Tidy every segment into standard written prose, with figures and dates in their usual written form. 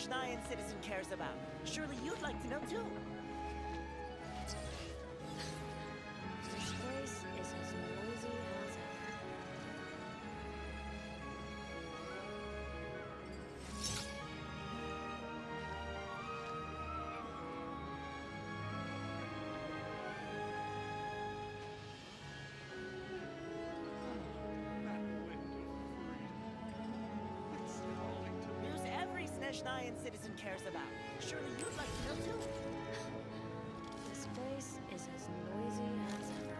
Snezhnyan citizen cares about. Surely you'd like to know too. This place is as noisy as ever. News every Snezhnyan citizen cares about. Surely you'd like to know too. This place is as noisy as ever.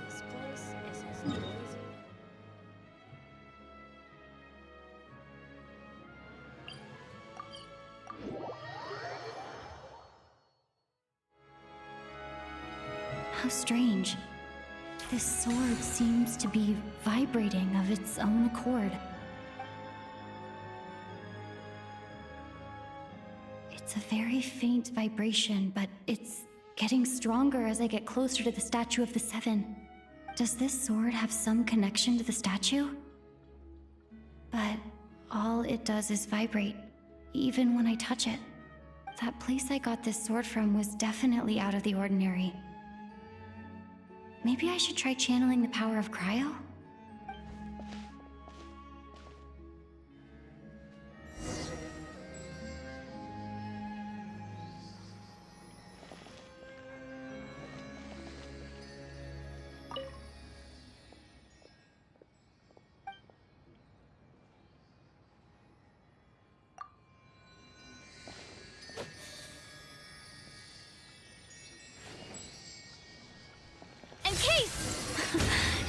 This place is as noisy. How strange. This sword seems to be vibrating of its own accord. It's a very faint vibration, but it's getting stronger as I get closer to the statue of the Seven. Does this sword have some connection to the statue? But all it does is vibrate, even when I touch it. That place I got this sword from was definitely out of the ordinary. Maybe I should try channeling the power of cryo?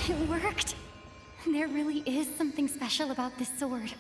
It worked! There really is something special about this sword.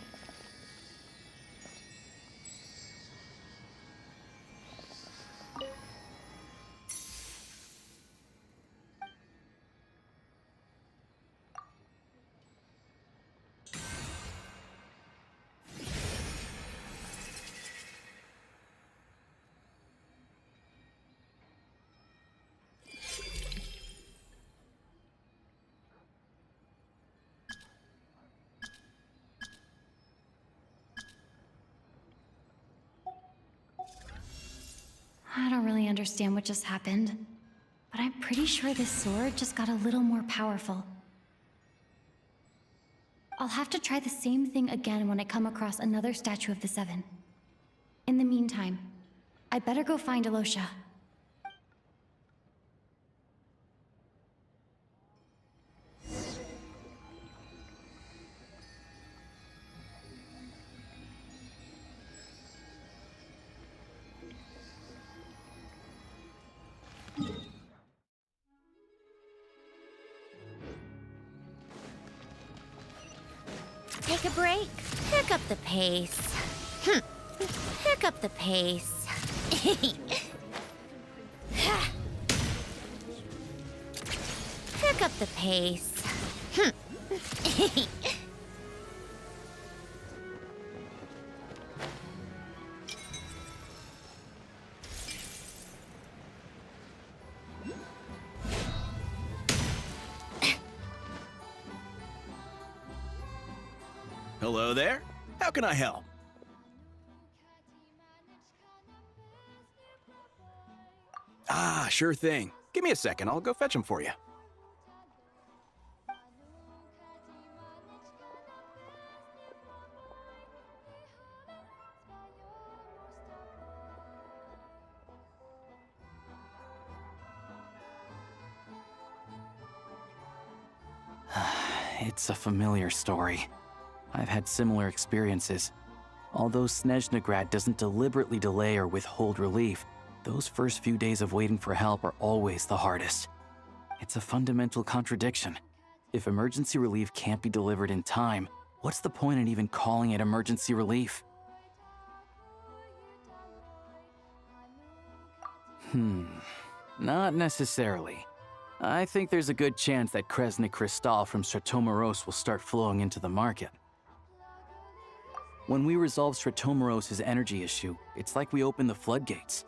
I don't really understand what just happened, but I'm pretty sure this sword just got a little more powerful. I'll have to try the same thing again when I come across another statue of the Seven. In the meantime, I better go find Alosha. Take a break. Pick up the pace. Pick up the pace. Pick up the pace. Hello there. How can I help? Ah, sure thing. Give me a second. I'll go fetch them for you. It's a familiar story. I've had similar experiences. Although Snezhnegrad doesn't deliberately delay or withhold relief, those first few days of waiting for help are always the hardest. It's a fundamental contradiction. If emergency relief can't be delivered in time, what's the point in even calling it emergency relief? Not necessarily. I think there's a good chance that Kresnik Crystal from Stratomeros will start flowing into the market. When we resolve Stratomeros' energy issue, it's like we open the floodgates.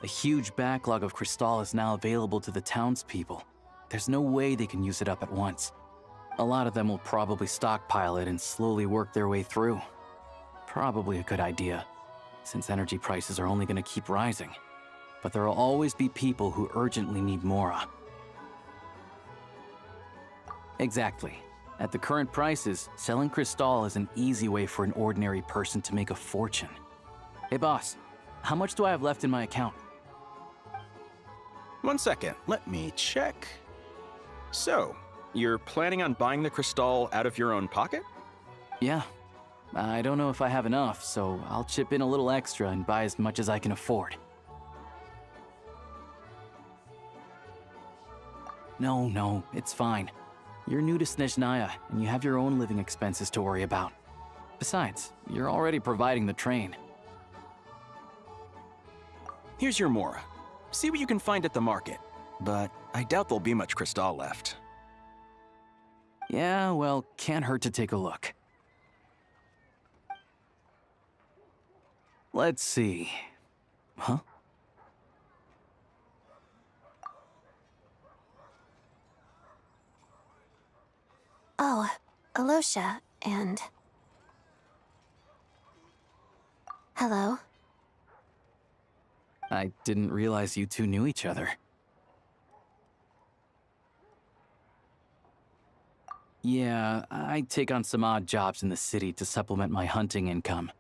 A huge backlog of Crystal is now available to the townspeople. There's no way they can use it up at once. A lot of them will probably stockpile it and slowly work their way through. Probably a good idea, since energy prices are only going to keep rising. But there will always be people who urgently need Mora. Exactly. At the current prices, selling Crystal is an easy way for an ordinary person to make a fortune. Hey boss, how much do I have left in my account? 1 second, let me check. So, you're planning on buying the Crystal out of your own pocket? Yeah. I don't know if I have enough, so I'll chip in a little extra and buy as much as I can afford. No, it's fine. You're new to Snezhnaya, and you have your own living expenses to worry about. Besides, you're already providing the train. Here's your Mora. See what you can find at the market. But I doubt there'll be much Crystal left. Yeah, well, can't hurt to take a look. Let's see. Huh? Oh, Alosha, and... Hello? I didn't realize you two knew each other. Yeah, I take on some odd jobs in the city to supplement my hunting income.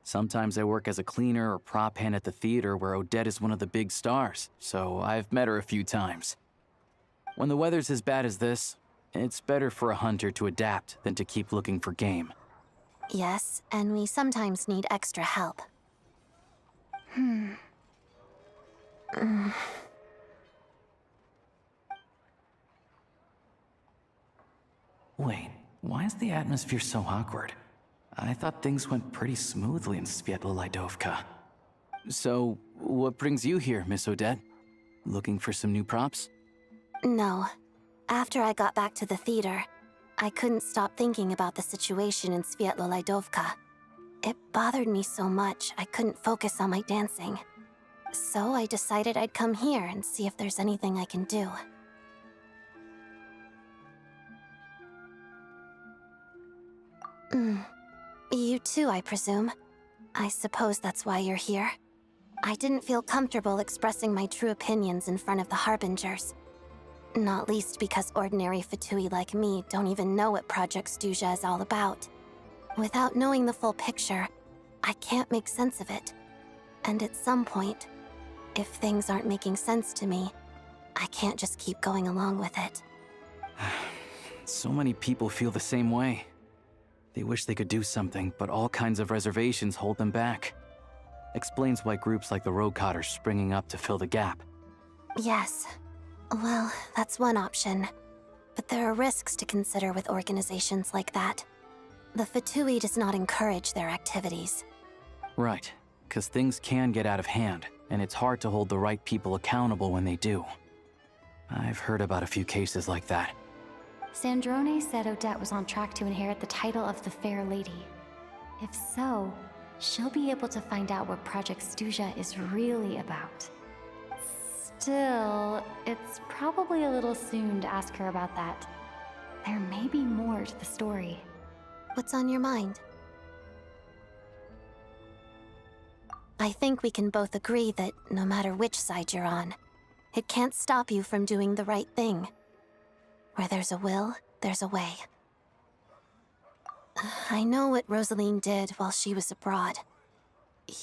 Sometimes I work as a cleaner or prop hand at the theater where Odette is one of the big stars, so I've met her a few times. When the weather's as bad as this, it's better for a hunter to adapt than to keep looking for game. Yes, and we sometimes need extra help. Wait, why is the atmosphere so awkward? I thought things went pretty smoothly in Sviatlo-Lidovka. So, what brings you here, Miss Odette? Looking for some new props? No. After I got back to the theater, I couldn't stop thinking about the situation in Sviatlo-Lidovka. It bothered me so much, I couldn't focus on my dancing. So I decided I'd come here and see if there's anything I can do. You too, I presume. I suppose that's why you're here. I didn't feel comfortable expressing my true opinions in front of the Harbingers. Not least because ordinary Fatui like me don't even know what Project Stuja is all about. Without knowing the full picture, I can't make sense of it. And at some point, if things aren't making sense to me, I can't just keep going along with it. So many people feel the same way. They wish they could do something, but all kinds of reservations hold them back. Explains why groups like the Roadcott are springing up to fill the gap. Yes. Well, that's one option. But there are risks to consider with organizations like that. The Fatui does not encourage their activities. Right, because things can get out of hand, and it's hard to hold the right people accountable when they do. I've heard about a few cases like that. Sandrone said Odette was on track to inherit the title of the Fair Lady. If so, she'll be able to find out what Project Stuja is really about. Still, it's probably a little soon to ask her about that. There may be more to the story. What's on your mind? I think we can both agree that no matter which side you're on, it can't stop you from doing the right thing. Where there's a will, there's a way. I know what Rosaline did while she was abroad.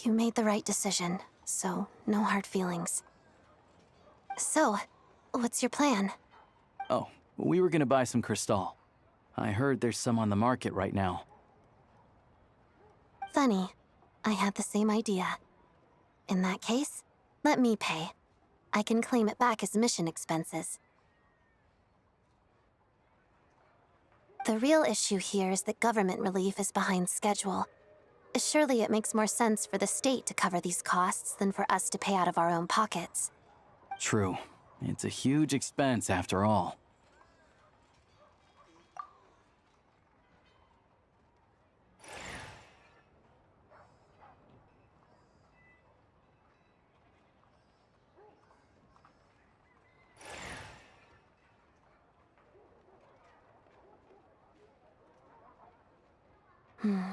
You made the right decision, so no hard feelings. So, what's your plan? Oh, we were gonna buy some Crystal. I heard there's some on the market right now. Funny. I had the same idea. In that case, let me pay. I can claim it back as mission expenses. The real issue here is that government relief is behind schedule. Surely it makes more sense for the state to cover these costs than for us to pay out of our own pockets. True. It's a huge expense after all.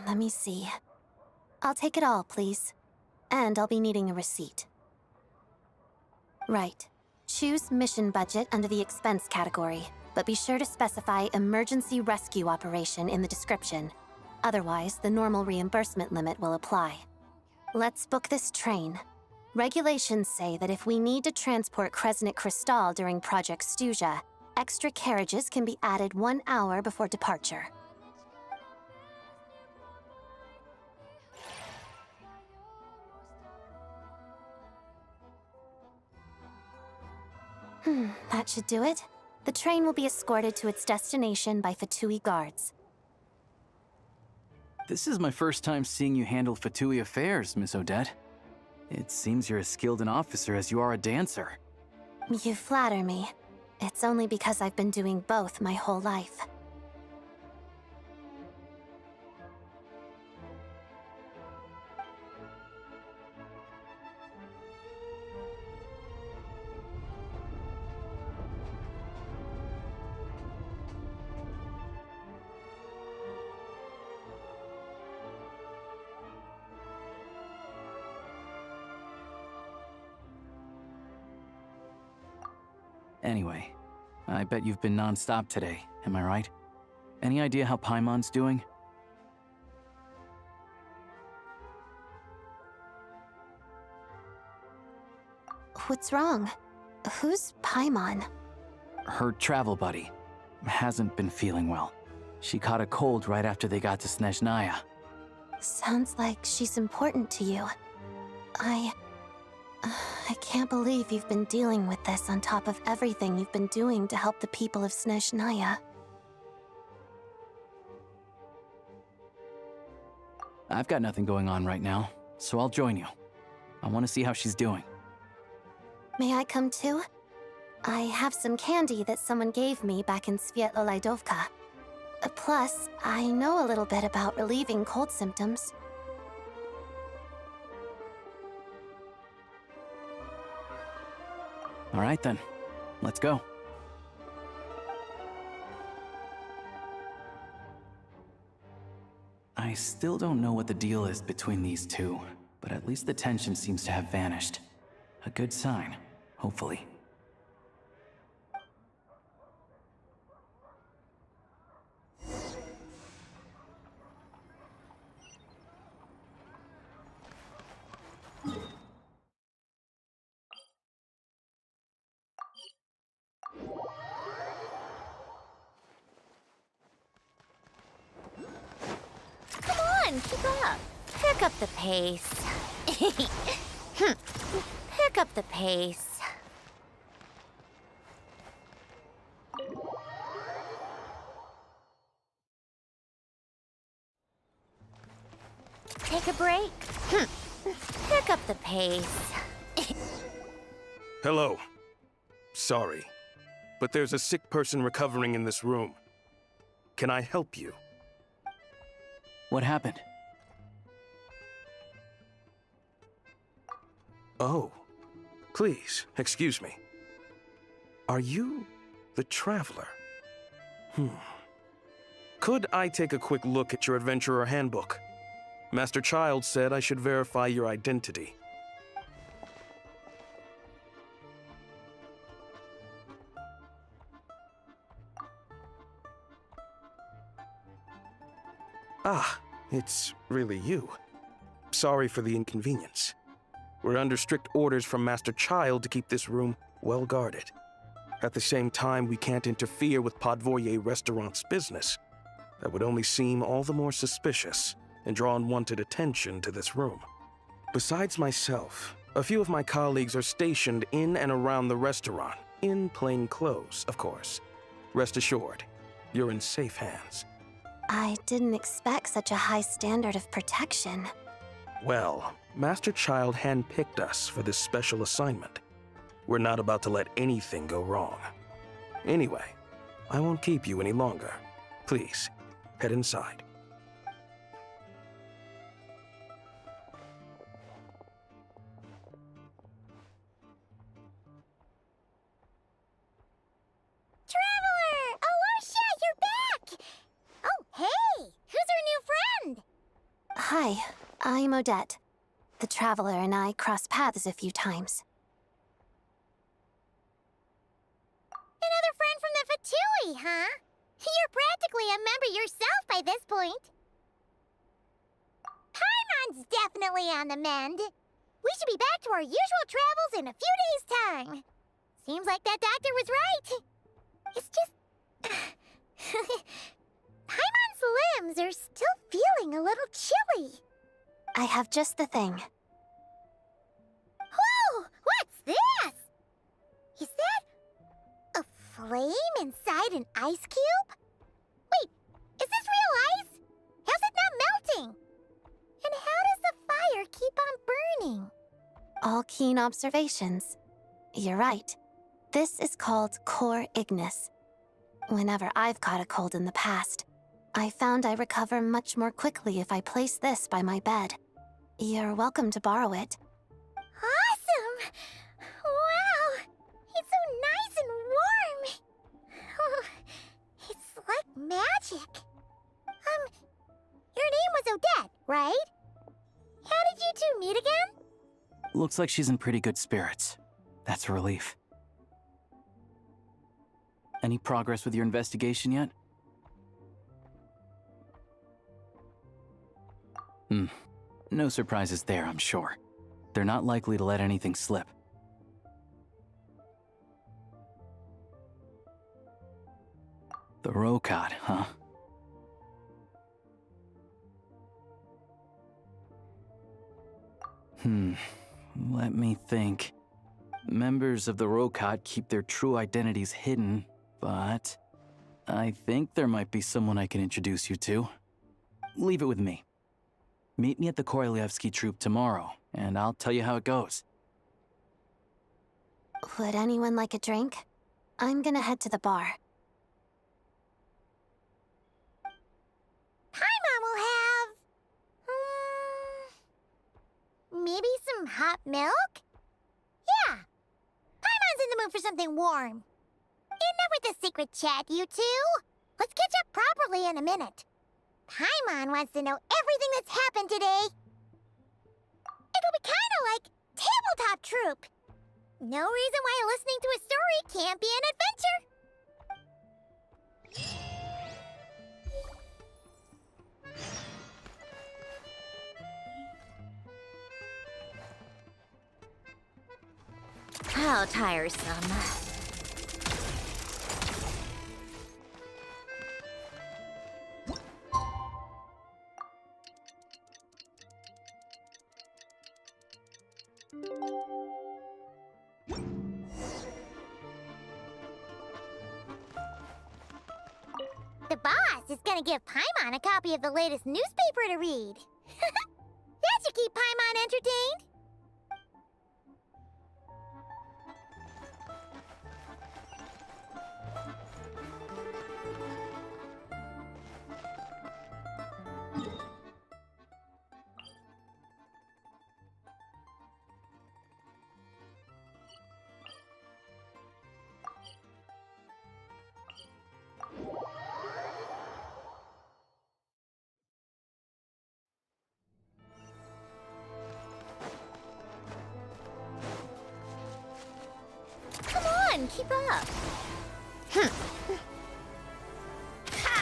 Let me see. I'll take it all, please. And I'll be needing a receipt. Right. Choose mission budget under the expense category, but be sure to specify emergency rescue operation in the description. Otherwise, the normal reimbursement limit will apply. Let's book this train. Regulations say that if we need to transport Kresnik Crystal during Project Stuja, extra carriages can be added 1 hour before departure. That should do it. The train will be escorted to its destination by Fatui guards. This is my first time seeing you handle Fatui affairs, Miss Odette. It seems you're as skilled an officer as you are a dancer. You flatter me. It's only because I've been doing both my whole life. Anyway, I bet you've been non-stop today, am I right? Any idea how Paimon's doing? What's wrong? Who's Paimon? Her travel buddy hasn't been feeling well. She caught a cold right after they got to Snezhnaya. Sounds like she's important to you. I can't believe you've been dealing with this on top of everything you've been doing to help the people of Snezhnaya. I've got nothing going on right now, so I'll join you. I want to see how she's doing. May I come too? I have some candy that someone gave me back in Svietla Laidovka. Plus, I know a little bit about relieving cold symptoms. All right then, let's go. I still don't know what the deal is between these two, but at least the tension seems to have vanished. A good sign, hopefully. Keep up. Pick up the pace. Pick up the pace. Take a break. Pick up the pace. Hello. Sorry, but there's a sick person recovering in this room. Can I help you? What happened? Oh, please, excuse me. Are you the Traveler? Could I take a quick look at your Adventurer Handbook? Master Child said I should verify your identity. Ah, it's really you. Sorry for the inconvenience. We're under strict orders from Master Child to keep this room well guarded. At the same time, we can't interfere with Podvoye Restaurant's business. That would only seem all the more suspicious and draw unwanted attention to this room. Besides myself, a few of my colleagues are stationed in and around the restaurant, in plain clothes, of course. Rest assured, you're in safe hands. I didn't expect such a high standard of protection. Well, Master Child handpicked us for this special assignment. We're not about to let anything go wrong. Anyway, I won't keep you any longer. Please, head inside. Traveler! Alosha, you're back! Oh, hey! Who's our new friend? Hi, I'm Odette. The Traveler and I crossed paths a few times. Another friend from the Fatui, huh? You're practically a member yourself by this point. Paimon's definitely on the mend. We should be back to our usual travels in a few days' time. Seems like that doctor was right. It's just... Paimon's limbs are still feeling a little chilly. I have just the thing. Whoa! What's this? Is that a flame inside an ice cube? Wait, is this real ice? How's it not melting? And how does the fire keep on burning? All keen observations. You're right. This is called core ignis. Whenever I've caught a cold in the past, I found I recover much more quickly if I place this by my bed. You're welcome to borrow it. Awesome! Wow! It's so nice and warm! Oh, it's like magic. Your name was Odette, right? How did you two meet again? Looks like she's in pretty good spirits. That's a relief. Any progress with your investigation yet? No surprises there, I'm sure. They're not likely to let anything slip. The Rokad, huh? Let me think. Members of the Rokad keep their true identities hidden, but I think there might be someone I can introduce you to. Leave it with me. Meet me at the Korolyevsky troop tomorrow, and I'll tell you how it goes. Would anyone like a drink? I'm gonna head to the bar. Paimon will have... maybe some hot milk? Yeah. Paimon's in the mood for something warm. Enough with the secret chat, you two. Let's catch up properly in a minute. Paimon wants to know everything that's happened today. It'll be kind of like tabletop troop. No reason why listening to a story can't be an adventure. How tiresome. The boss is gonna give Paimon a copy of the latest newspaper to read. That should keep Paimon entertained. Come on, keep up. Ha!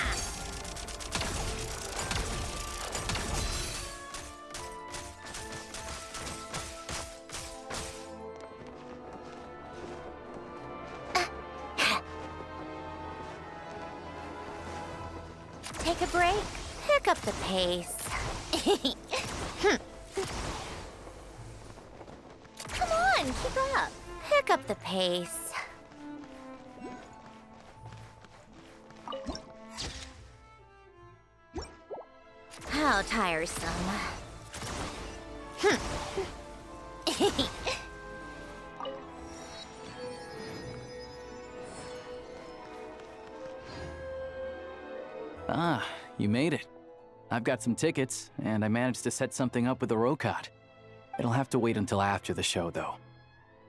Take a break, pick up the pace. Come on, keep up. Pick up the pace. How tiresome. Ah, you made it. I've got some tickets, and I managed to set something up with the Rokot. It'll have to wait until after the show, though.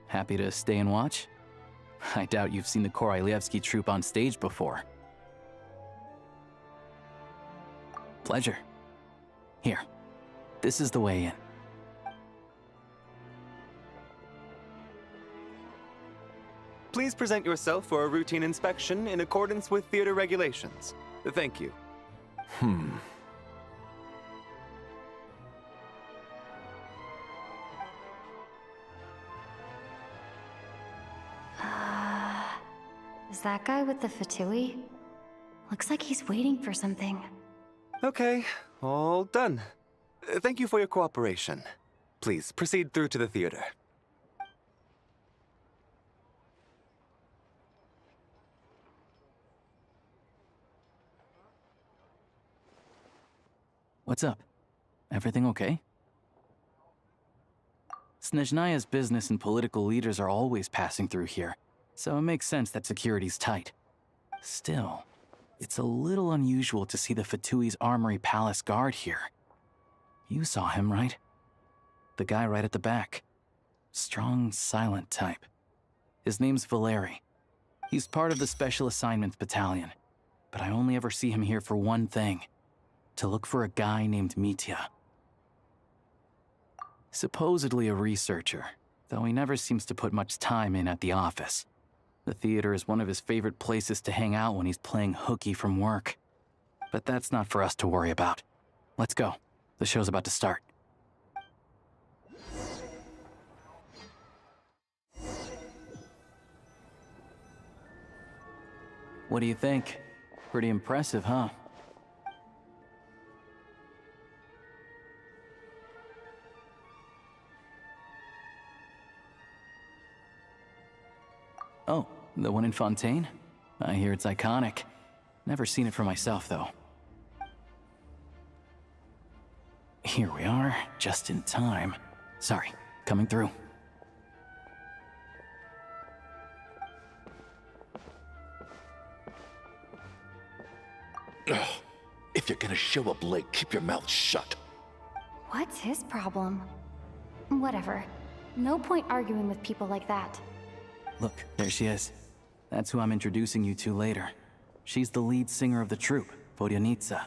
Happy to stay and watch? I doubt you've seen the Korolyevsky troupe on stage before. Pleasure. Here, this is the way in. Please present yourself for a routine inspection in accordance with theater regulations. Thank you. Is that guy with the fatui? Looks like he's waiting for something. Okay, all done. Thank you for your cooperation. Please proceed through to the theater. What's up? Everything okay? Snezhnaya's business and political leaders are always passing through here, so it makes sense that security's tight. Still, it's a little unusual to see the Fatui's Armory Palace guard here. You saw him, right? The guy right at the back. Strong, silent type. His name's Valeri. He's part of the Special Assignments Battalion, but I only ever see him here for one thing. To look for a guy named Mitya. Supposedly a researcher, though he never seems to put much time in at the office. The theater is one of his favorite places to hang out when he's playing hooky from work. But that's not for us to worry about. Let's go. The show's about to start. What do you think? Pretty impressive, huh? Oh, the one in Fontaine? I hear it's iconic. Never seen it for myself, though. Here we are, just in time. Sorry, coming through. Ugh. If you're gonna show up late, keep your mouth shut. What's his problem? Whatever. No point arguing with people like that. Look, there she is. That's who I'm introducing you to later. She's the lead singer of the troupe, Vodyanitsa.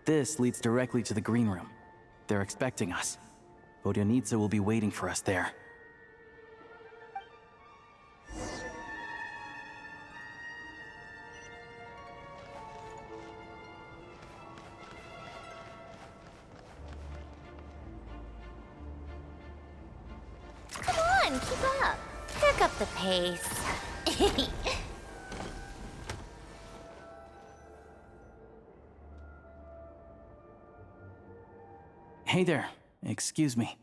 This leads directly to the green room. They're expecting us. Vodyanitsa will be waiting for us there. Come on, keep up. Pick up the pace. Hey there, excuse me.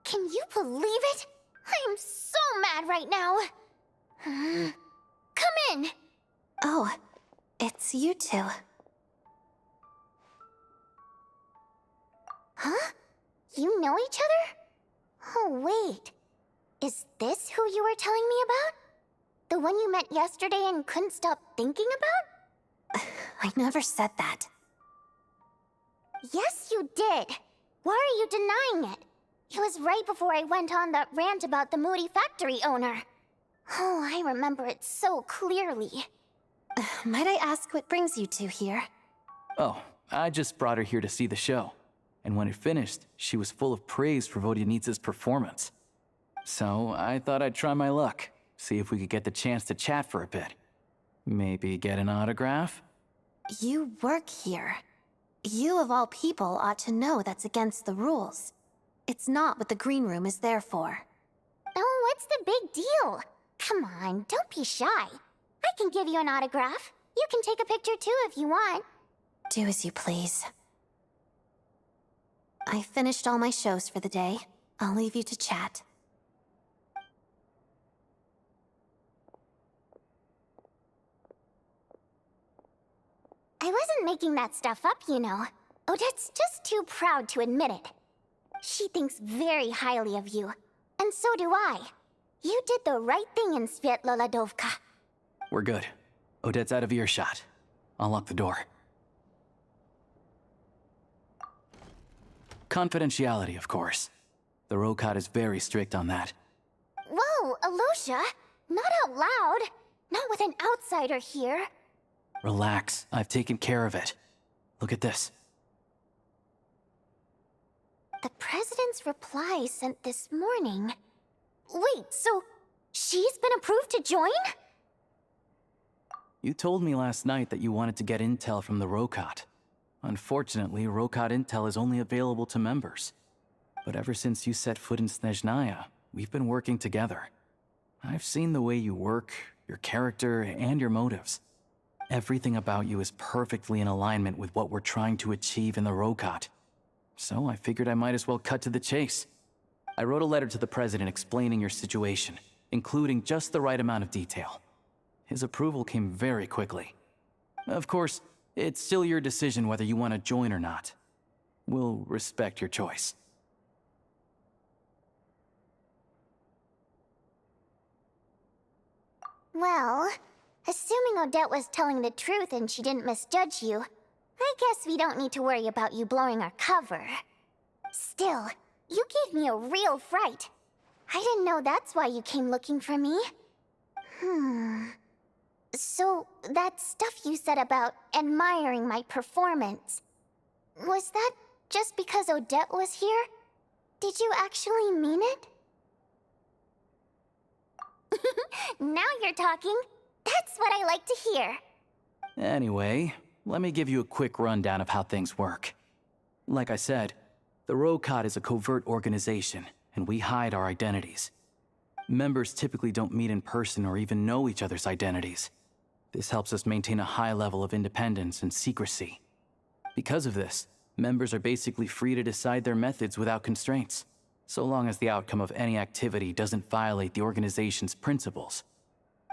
Can you believe it? I am so mad right now. Come in. Oh, it's you two. Huh? You know each other? Oh, wait. Is this who you were telling me about? The one you met yesterday and couldn't stop thinking about? I never said that. Yes, you did. Why are you denying it? It was right before I went on that rant about the moody factory owner. Oh, I remember it so clearly. Might I ask what brings you two here? Oh, I just brought her here to see the show. And when it finished, she was full of praise for Vodyanitsa's performance. So I thought I'd try my luck, see if we could get the chance to chat for a bit. Maybe get an autograph? You work here. You of all people ought to know that's against the rules. It's not what the green room is there for. Oh, what's the big deal? Come on, don't be shy. I can give you an autograph. You can take a picture too if you want. Do as you please. I finished all my shows for the day. I'll leave you to chat. I wasn't making that stuff up, you know. Odette's just too proud to admit it. She thinks very highly of you. And so do I. You did the right thing in Svietloladovka. We're good. Odette's out of earshot. I'll lock the door. Confidentiality, of course. The Rokot is very strict on that. Whoa, Alosha! Not out loud! Not with an outsider here! Relax, I've taken care of it. Look at this. The President's reply sent this morning. Wait, so she's been approved to join? You told me last night that you wanted to get intel from the Rokot. Unfortunately, Rokot intel is only available to members. But ever since you set foot in Snezhnaya, we've been working together. I've seen the way you work, your character, and your motives. Everything about you is perfectly in alignment with what we're trying to achieve in the Rokot. So I figured I might as well cut to the chase. I wrote a letter to the President explaining your situation, including just the right amount of detail. His approval came very quickly. Of course, it's still your decision whether you want to join or not. We'll respect your choice. Well, assuming Odette was telling the truth and she didn't misjudge you, I guess we don't need to worry about you blowing our cover. Still, you gave me a real fright. I didn't know that's why you came looking for me. So, that stuff you said about admiring my performance, was that just because Odette was here? Did you actually mean it? Now you're talking. That's what I like to hear. Anyway, let me give you a quick rundown of how things work. Like I said, the Rokot is a covert organization, and we hide our identities. Members typically don't meet in person or even know each other's identities. This helps us maintain a high level of independence and secrecy. Because of this, members are basically free to decide their methods without constraints, so long as the outcome of any activity doesn't violate the organization's principles.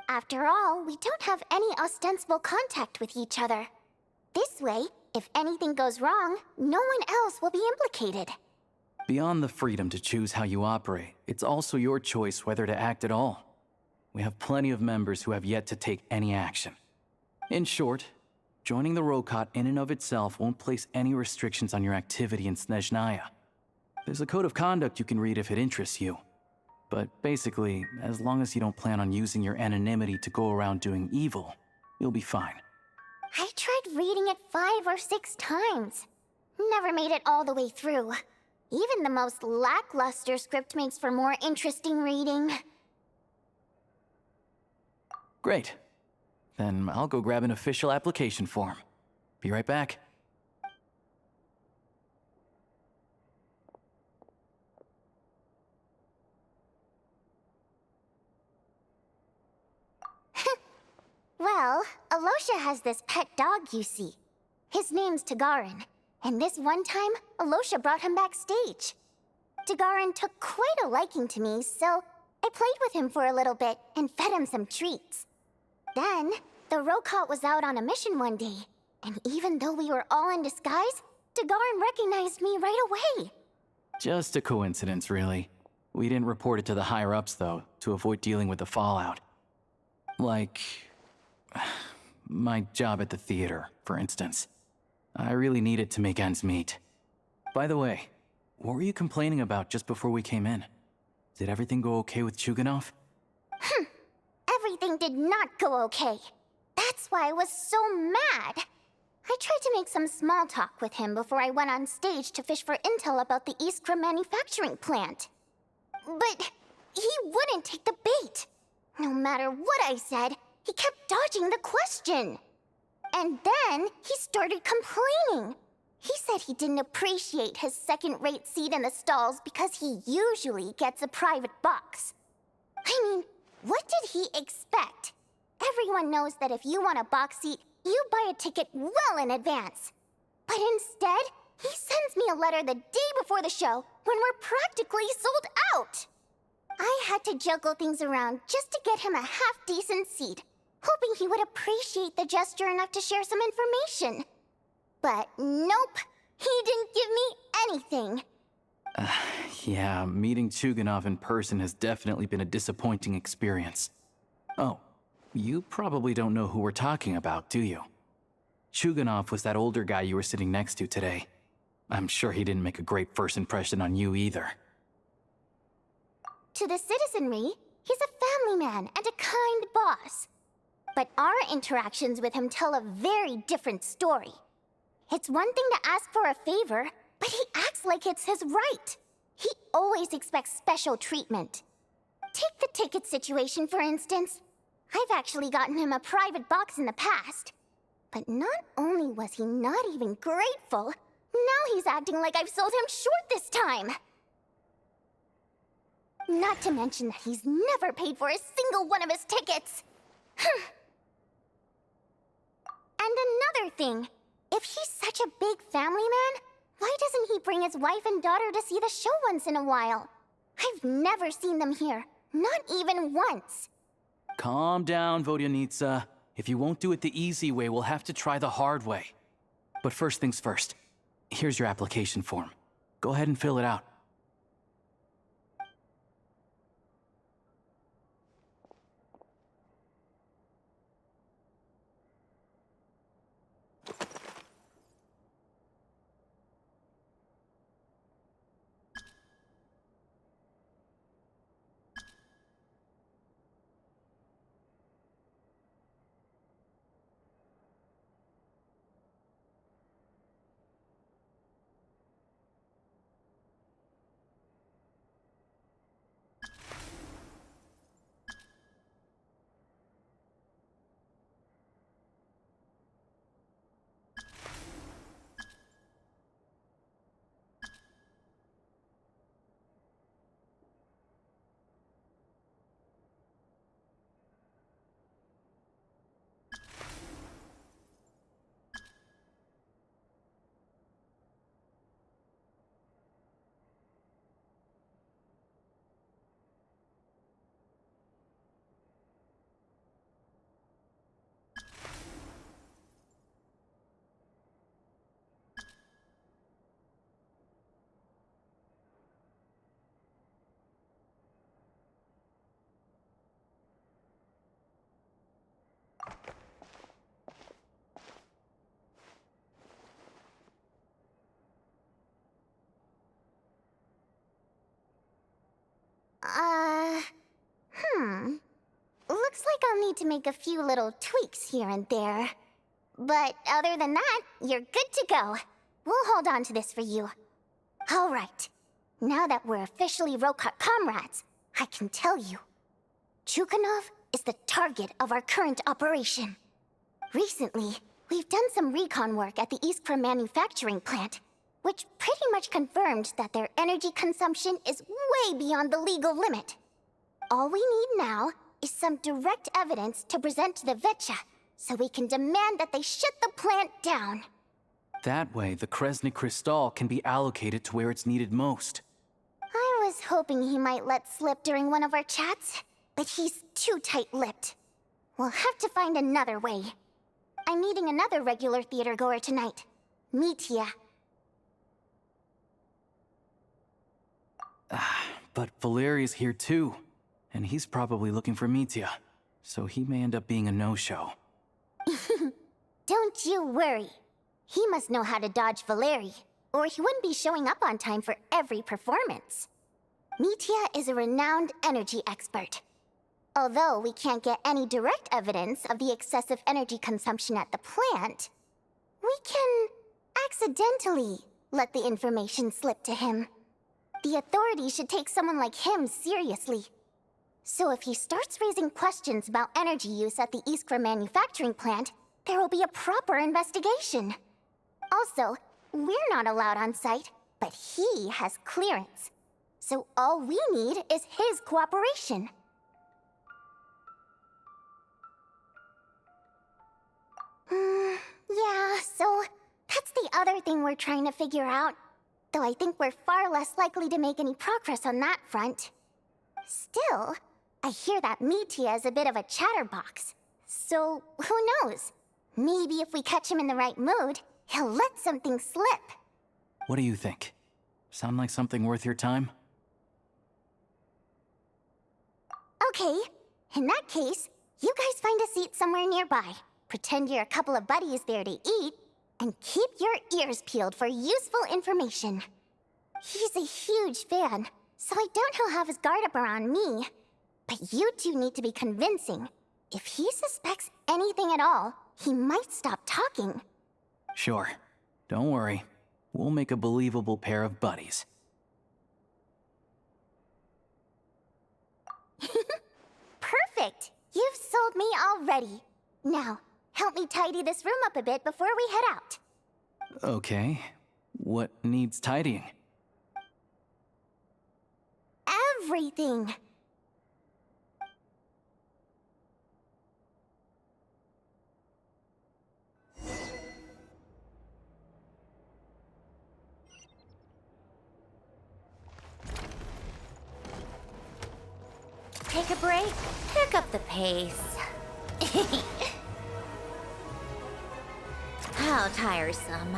After all, we don't have any ostensible contact with each other. This way, if anything goes wrong, no one else will be implicated. Beyond the freedom to choose how you operate, it's also your choice whether to act at all. We have plenty of members who have yet to take any action. In short, joining the Rokot in and of itself won't place any restrictions on your activity in Snezhnaya. There's a code of conduct you can read if it interests you. But basically, as long as you don't plan on using your anonymity to go around doing evil, you'll be fine. I tried reading it 5 or 6 times. Never made it all the way through. Even the most lackluster script makes for more interesting reading. Great. Then I'll go grab an official application form. Be right back. Well, Alosha has this pet dog, you see. His name's Tagarin, and this one time, Alosha brought him backstage. Tagarin took quite a liking to me, so I played with him for a little bit and fed him some treats. Then, the Rokot was out on a mission one day, and even though we were all in disguise, Tagarin recognized me right away. Just a coincidence, really. We didn't report it to the higher-ups, though, to avoid dealing with the fallout. Like... My job at the theater, for instance. I really needed to make ends meet. By the way, what were you complaining about just before we came in? Did everything go okay with Chuganov? Everything did not go okay. That's why I was so mad. I tried to make some small talk with him before I went on stage to fish for intel about the Iskra manufacturing plant. But he wouldn't take the bait. No matter what I said, he kept dodging the question. And then he started complaining. He said he didn't appreciate his second-rate seat in the stalls because he usually gets a private box. I mean, what did he expect? Everyone knows that if you want a box seat, you buy a ticket well in advance. But instead, he sends me a letter the day before the show when we're practically sold out. I had to juggle things around just to get him a half-decent seat, hoping he would appreciate the gesture enough to share some information. But nope, he didn't give me anything. Yeah, meeting Chuganov in person has definitely been a disappointing experience. Oh, you probably don't know who we're talking about, do you? Chuganov was that older guy you were sitting next to today. I'm sure he didn't make a great first impression on you either. To the citizenry, he's a family man and a kind boss. But our interactions with him tell a very different story. It's one thing to ask for a favor, but he acts like it's his right. He always expects special treatment. Take the ticket situation, for instance. I've actually gotten him a private box in the past. But not only was he not even grateful, now he's acting like I've sold him short this time. Not to mention that he's never paid for a single one of his tickets. And another thing, if he's such a big family man, why doesn't he bring his wife and daughter to see the show once in a while? I've never seen them here, not even once. Calm down, Vodyanitsa. If you won't do it the easy way, we'll have to try the hard way. But first things first. Here's your application form. Go ahead and fill it out. Looks like I'll need to make a few little tweaks here and there. But other than that, you're good to go. We'll hold on to this for you. All right. Now that we're officially Rokot comrades, I can tell you. Chuganov is the target of our current operation. Recently, we've done some recon work at the Iskra manufacturing plant, which pretty much confirmed that their energy consumption is way beyond the legal limit. All we need now is some direct evidence to present to the Vetcha, so we can demand that they shut the plant down. That way, the Kresny Crystal can be allocated to where it's needed most. I was hoping he might let slip during one of our chats, but he's too tight-lipped. We'll have to find another way. I'm meeting another regular theater-goer tonight, Mitya. But Valeri's here too, and he's probably looking for Mitya, so he may end up being a no-show. Don't you worry. He must know how to dodge Valeri, or he wouldn't be showing up on time for every performance. Mitya is a renowned energy expert. Although we can't get any direct evidence of the excessive energy consumption at the plant, we can accidentally let the information slip to him. The authorities should take someone like him seriously. So if he starts raising questions about energy use at the Iskra manufacturing plant, there will be a proper investigation. Also, we're not allowed on site, but he has clearance. So all we need is his cooperation. Yeah, so that's the other thing we're trying to figure out. Though I think we're far less likely to make any progress on that front. Still, I hear that Mitya is a bit of a chatterbox. So, who knows? Maybe if we catch him in the right mood, he'll let something slip. What do you think? Sound like something worth your time? Okay, in that case, you guys find a seat somewhere nearby. Pretend you're a couple of buddies there to eat, and keep your ears peeled for useful information. He's a huge fan, so I doubt he'll have his guard up around me. But you two need to be convincing. If he suspects anything at all, he might stop talking. Sure. Don't worry. We'll make a believable pair of buddies. Perfect! You've sold me already. Now, help me tidy this room up a bit before we head out. Okay. What needs tidying? Everything! Take a break, pick up the pace. How tiresome.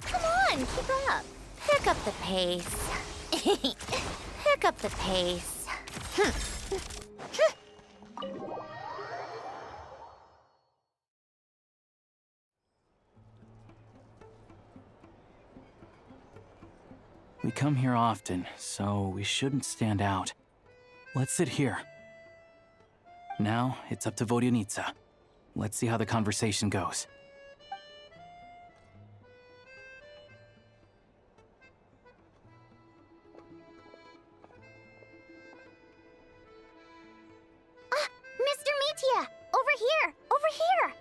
Come on, keep up. Pick up the pace. Pick up the pace. We come here often, so we shouldn't stand out. Let's sit here. Now, it's up to Vodyanitsa. Let's see how the conversation goes. Mr. Mitya! Over here! Over here!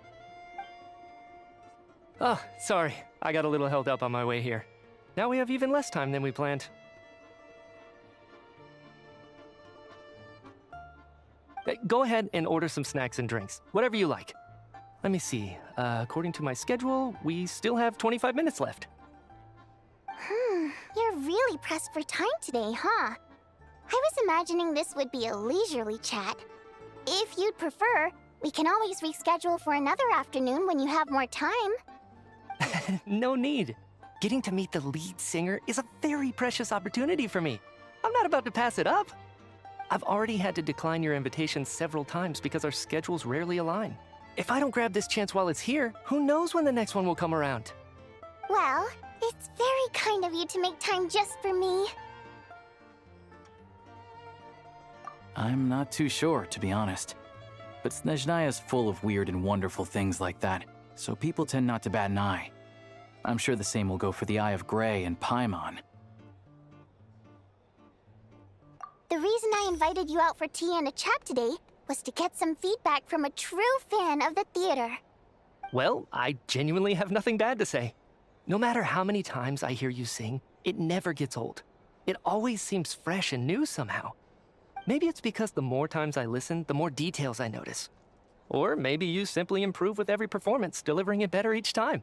Oh, sorry. I got a little held up on my way here. Now we have even less time than we planned. Go ahead and order some snacks and drinks. Whatever you like. Let me see. According to my schedule, we still have 25 minutes left. You're really pressed for time today, huh? I was imagining this would be a leisurely chat. If you'd prefer, we can always reschedule for another afternoon when you have more time. No need. Getting to meet the lead singer is a very precious opportunity for me. I'm not about to pass it up. I've already had to decline your invitation several times because our schedules rarely align. If I don't grab this chance while it's here, who knows when the next one will come around? Well, it's very kind of you to make time just for me. I'm not too sure, to be honest. But Snezhnaya's full of weird and wonderful things like that, so people tend not to bat an eye. I'm sure the same will go for the Eye of Grey and Paimon. invited you out for tea and a chat today was to get some feedback from a true fan of the theater. Well, I genuinely have nothing bad to say. No matter how many times I hear you sing, it never gets old. It always seems fresh and new somehow. Maybe it's because the more times I listen, the more details I notice. Or maybe you simply improve with every performance, delivering it better each time.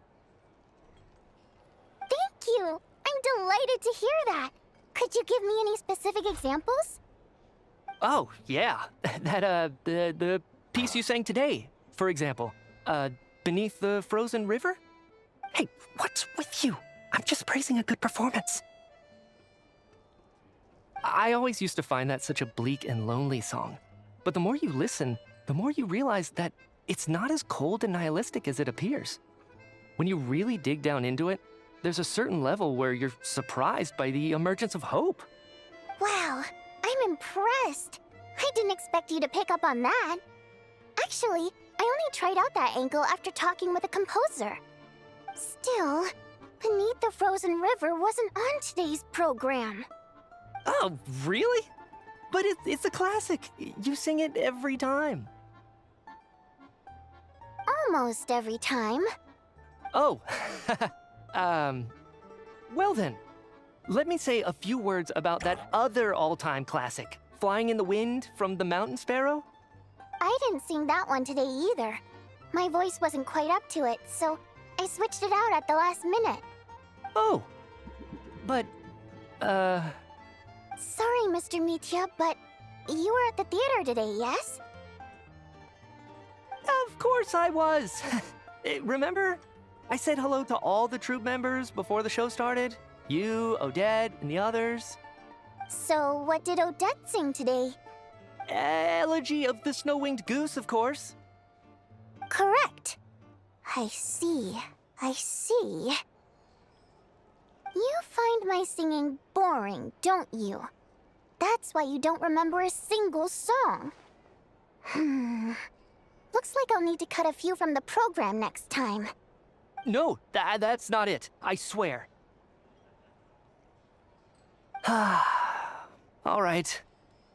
Thank you! I'm delighted to hear that! Could you give me any specific examples? Oh, yeah. The piece you sang today, for example. Beneath the Frozen River? Hey, what's with you? I'm just praising a good performance. I always used to find that such a bleak and lonely song. But the more you listen, the more you realize that it's not as cold and nihilistic as it appears. When you really dig down into it, there's a certain level where you're surprised by the emergence of hope. Wow, I'm impressed. I didn't expect you to pick up on that. Actually, I only tried out that angle after talking with a composer. Still, Beneath the Frozen River wasn't on today's program. Oh, really? But it's a classic. You sing it every time. Almost every time. Oh, well then, let me say a few words about that other all-time classic, Flying in the Wind from the Mountain Sparrow. I didn't sing that one today either. My voice wasn't quite up to it, so I switched it out at the last minute. Oh, but, Sorry, Mr. Mitya, but you were at the theater today, yes? Of course I was. Remember? I said hello to all the troupe members before the show started. You, Odette, and the others. So what did Odette sing today? Elegy of the Snow-Winged Goose, of course. Correct. I see. I see. You find my singing boring, don't you? That's why you don't remember a single song. Looks like I'll need to cut a few from the program next time. No, that's not it. I swear. All right.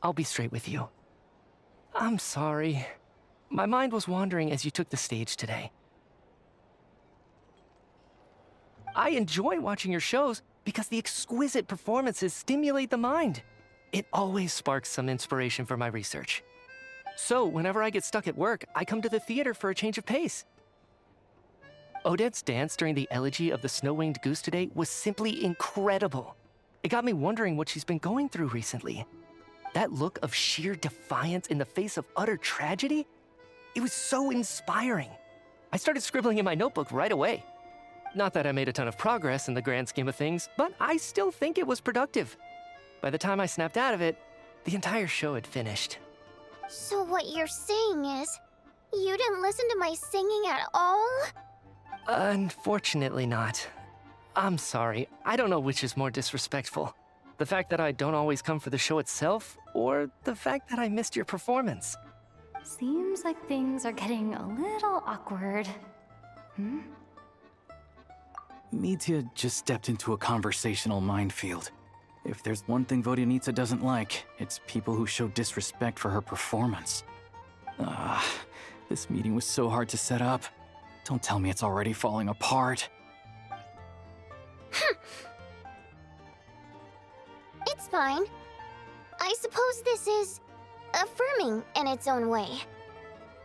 I'll be straight with you. I'm sorry. My mind was wandering as you took the stage today. I enjoy watching your shows because the exquisite performances stimulate the mind. It always sparks some inspiration for my research. So, whenever I get stuck at work, I come to the theater for a change of pace. Odette's dance during the elegy of the Snow-Winged Goose today was simply incredible. It got me wondering what she's been going through recently. That look of sheer defiance in the face of utter tragedy? It was so inspiring. I started scribbling in my notebook right away. Not that I made a ton of progress in the grand scheme of things, but I still think it was productive. By the time I snapped out of it, the entire show had finished. So what you're saying is, you didn't listen to my singing at all? Unfortunately not. I'm sorry, I don't know which is more disrespectful. The fact that I don't always come for the show itself, or the fact that I missed your performance. Seems like things are getting a little awkward. Mitya just stepped into a conversational minefield. If there's one thing Vodyanitsa doesn't like, it's people who show disrespect for her performance. This meeting was so hard to set up. Don't tell me it's already falling apart. It's fine. I suppose this is affirming in its own way.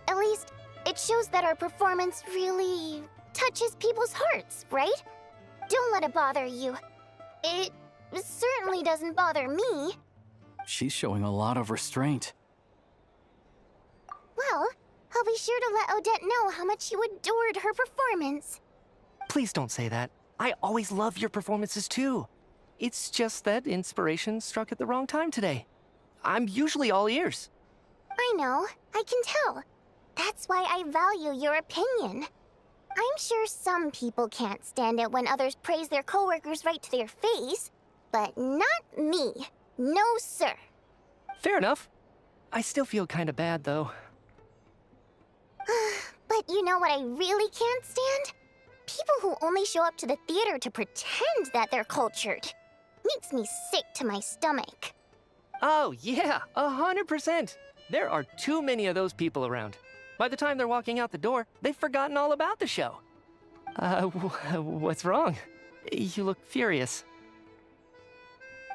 At least, it shows that our performance really touches people's hearts, right? Don't let it bother you. It certainly doesn't bother me. She's showing a lot of restraint. Well, I'll be sure to let Odette know how much you adored her performance. Please don't say that. I always love your performances too. It's just that inspiration struck at the wrong time today. I'm usually all ears. I know, I can tell. That's why I value your opinion. I'm sure some people can't stand it when others praise their coworkers right to their face, but not me. No, sir. Fair enough. I still feel kinda bad though. But you know what I really can't stand? People who only show up to the theater to pretend that they're cultured. Makes me sick to my stomach. Oh, yeah, 100%. There are too many of those people around. By the time they're walking out the door, they've forgotten all about the show. What's wrong? You look furious.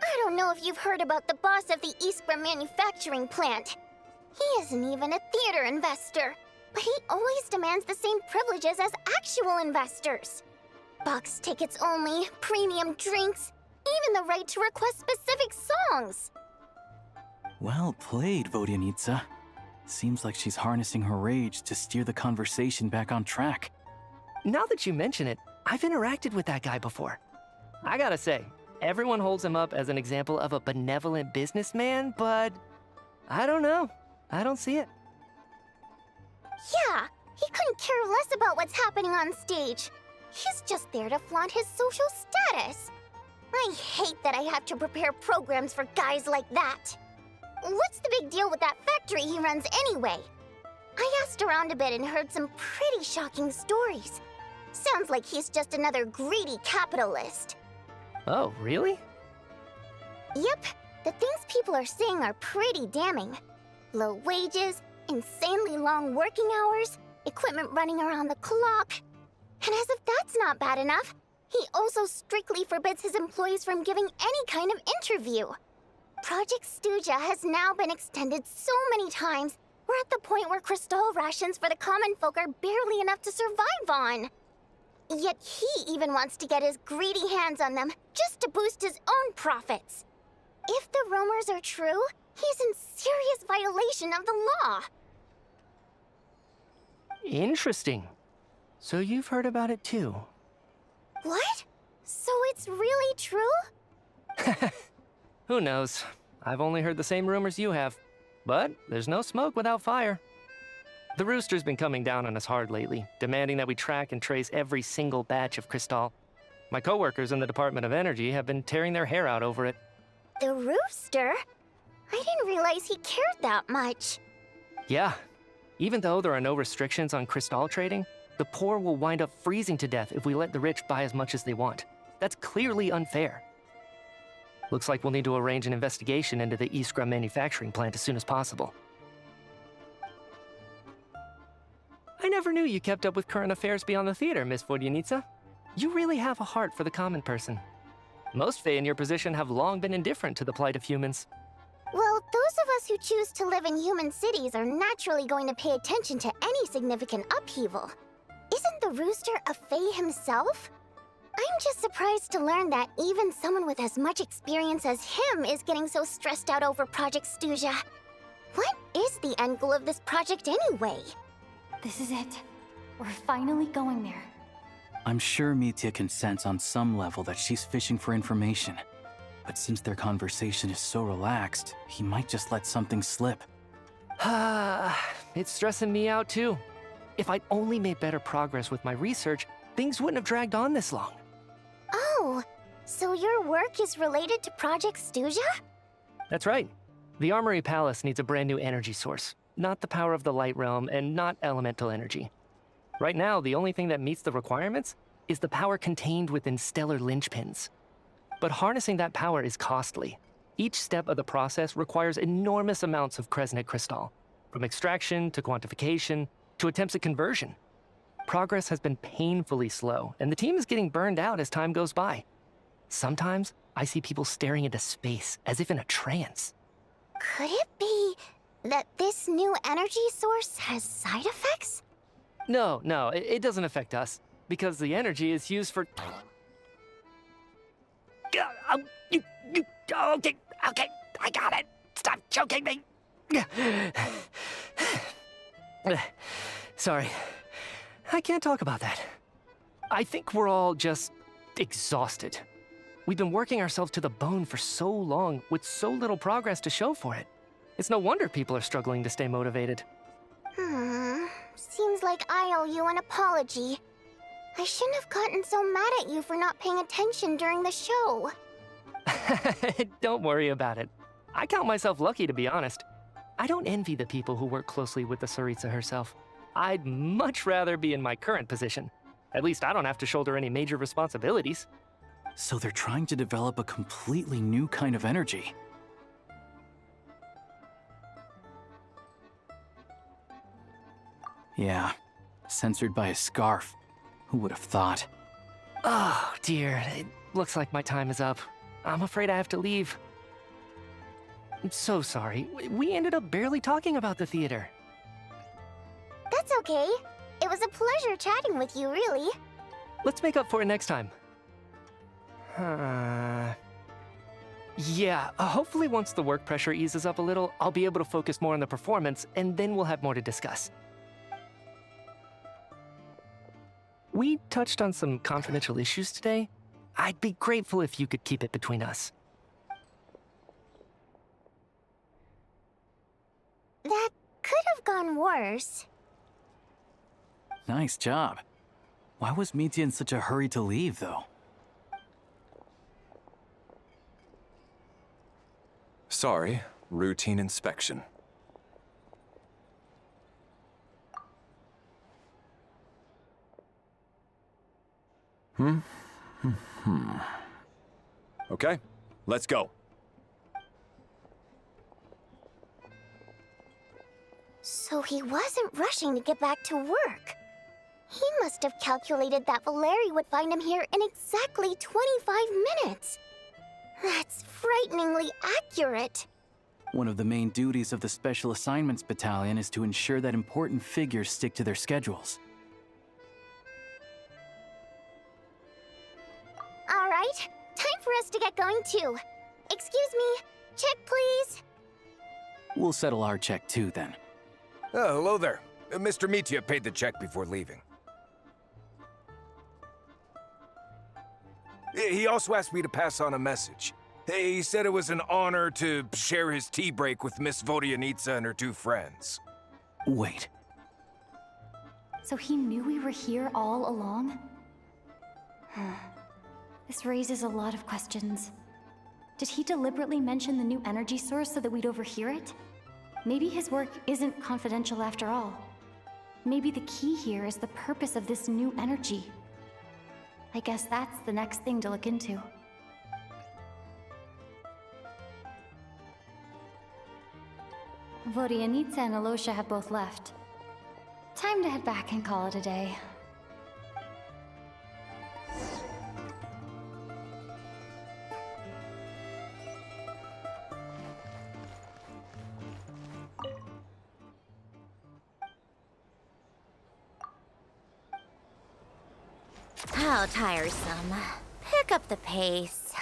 I don't know if you've heard about the boss of the Iskra manufacturing plant. He isn't even a theater investor, but he always demands the same privileges as actual investors. Box tickets only, premium drinks, even the right to request specific songs. Well played, Vodyanitsa. Seems like she's harnessing her rage to steer the conversation back on track. Now that you mention it, I've interacted with that guy before. I gotta say, everyone holds him up as an example of a benevolent businessman, but I don't know. I don't see it. Yeah, he couldn't care less about what's happening on stage. He's just there to flaunt his social status. I hate that I have to prepare programs for guys like that. What's the big deal with that factory he runs anyway? I asked around a bit and heard some pretty shocking stories. Sounds like he's just another greedy capitalist. Oh, really? Yep, the things people are saying are pretty damning. Low wages, insanely long working hours, equipment running around the clock. And as if that's not bad enough, he also strictly forbids his employees from giving any kind of interview. Project Stuja has now been extended so many times, we're at the point where crystal rations for the common folk are barely enough to survive on. Yet he even wants to get his greedy hands on them just to boost his own profits. If the rumors are true, he's in serious violation of the law. Interesting. So you've heard about it too. What? So it's really true? Who knows? I've only heard the same rumors you have. But there's no smoke without fire. The Rooster's been coming down on us hard lately, demanding that we track and trace every single batch of Crystal. My coworkers in the Department of Energy have been tearing their hair out over it. The Rooster? I didn't realize he cared that much. Yeah. Even though there are no restrictions on Crystal trading, the poor will wind up freezing to death if we let the rich buy as much as they want. That's clearly unfair. Looks like we'll need to arrange an investigation into the Iskra manufacturing plant as soon as possible. I never knew you kept up with current affairs beyond the theater, Miss Vodyanitsa. You really have a heart for the common person. Most Fae in your position have long been indifferent to the plight of humans. Well, those of us who choose to live in human cities are naturally going to pay attention to any significant upheaval. Isn't the Rooster a Fae himself? I'm just surprised to learn that even someone with as much experience as him is getting so stressed out over Project Stuja. What is the end goal of this project anyway? This is it. We're finally going there. I'm sure Mitya can sense on some level that she's fishing for information. But since their conversation is so relaxed, he might just let something slip. It's stressing me out too. If I'd only made better progress with my research, things wouldn't have dragged on this long. Oh, so your work is related to Project Stuja? That's right. The Armory Palace needs a brand new energy source. Not the power of the Light Realm, and not elemental energy. Right now, the only thing that meets the requirements is the power contained within stellar linchpins. But harnessing that power is costly. Each step of the process requires enormous amounts of Kresnik crystal, from extraction to quantification to attempts at conversion. Progress has been painfully slow, and the team is getting burned out as time goes by. Sometimes, I see people staring into space as if in a trance. Could it be that this new energy source has side effects? No, it doesn't affect us, because the energy is used for... Okay, I got it. Stop choking me. Sorry, I can't talk about that. I think we're all just exhausted. We've been working ourselves to the bone for so long with so little progress to show for it. It's no wonder people are struggling to stay motivated. Seems like I owe you an apology. I shouldn't have gotten so mad at you for not paying attention during the show. Don't worry about it. I count myself lucky, to be honest. I don't envy the people who work closely with the Tsaritsa herself. I'd much rather be in my current position. At least I don't have to shoulder any major responsibilities. So they're trying to develop a completely new kind of energy. Yeah, censored by a scarf. Who would have thought? Oh, dear. It looks like my time is up. I'm afraid I have to leave. I'm so sorry. We ended up barely talking about the theater. That's okay. It was a pleasure chatting with you, really. Let's make up for it next time. Yeah, hopefully once the work pressure eases up a little, I'll be able to focus more on the performance, and then we'll have more to discuss. We touched on some confidential issues today. I'd be grateful if you could keep it between us. That could have gone worse. Nice job. Why was Mitya in such a hurry to leave, though? Sorry, routine inspection. Okay, let's go. So he wasn't rushing to get back to work. He must have calculated that Valeri would find him here in exactly 25 minutes. That's frighteningly accurate. One of the main duties of the Special Assignments Battalion is to ensure that important figures stick to their schedules. All right, time for us to get going too. Excuse me, check please. We'll settle our check too, then. Oh, hello there. Mr. Mitya paid the check before leaving. He also asked me to pass on a message. He said it was an honor to share his tea break with Miss Vodyanitsa and her two friends. Wait. So he knew we were here all along? This raises a lot of questions. Did he deliberately mention the new energy source so that we'd overhear it? Maybe his work isn't confidential after all. Maybe the key here is the purpose of this new energy. I guess that's the next thing to look into. Vodyanitsa and Alosha have both left. Time to head back and call it a day. How tiresome. Pick up the pace.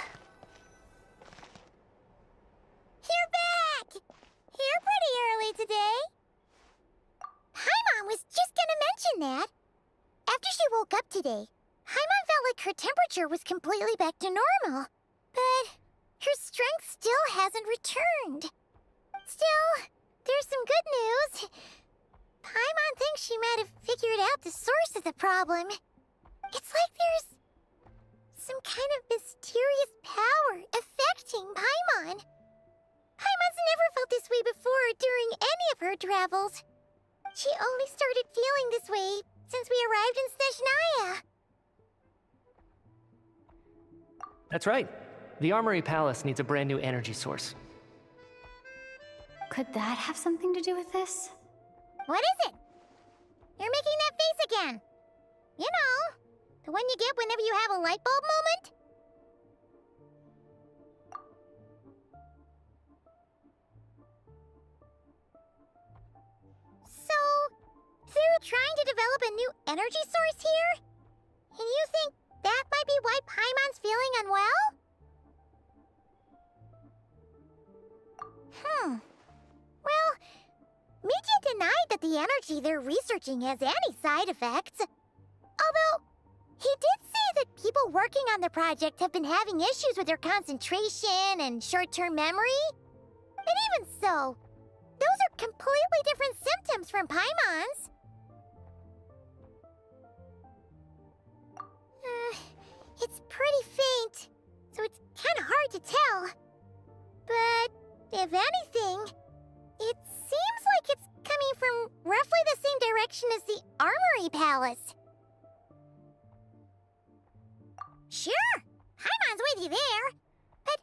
You're back! Here pretty early today. Paimon was just gonna mention that. After she woke up today, Paimon felt like her temperature was completely back to normal. But her strength still hasn't returned. Still, there's some good news. Paimon thinks she might have figured out the source of the problem. It's like there's some kind of mysterious power affecting Paimon. Paimon's never felt this way before during any of her travels. She only started feeling this way since we arrived in Snezhnaya. That's right. The Armory Palace needs a brand new energy source. Could that have something to do with this? What is it? You're making that face again. You know, the one you get whenever you have a light bulb moment? So, they're trying to develop a new energy source here? And you think that might be why Paimon's feeling unwell? Well, Mitya denied that the energy they're researching has any side effects. Although, he did say that people working on the project have been having issues with their concentration and short-term memory. But even so, those are completely different symptoms from Paimon's. It's pretty faint, so it's kind of hard to tell. But, if anything, it seems like it's coming from roughly the same direction as the Armory Palace. Sure, Paimon's with you there. But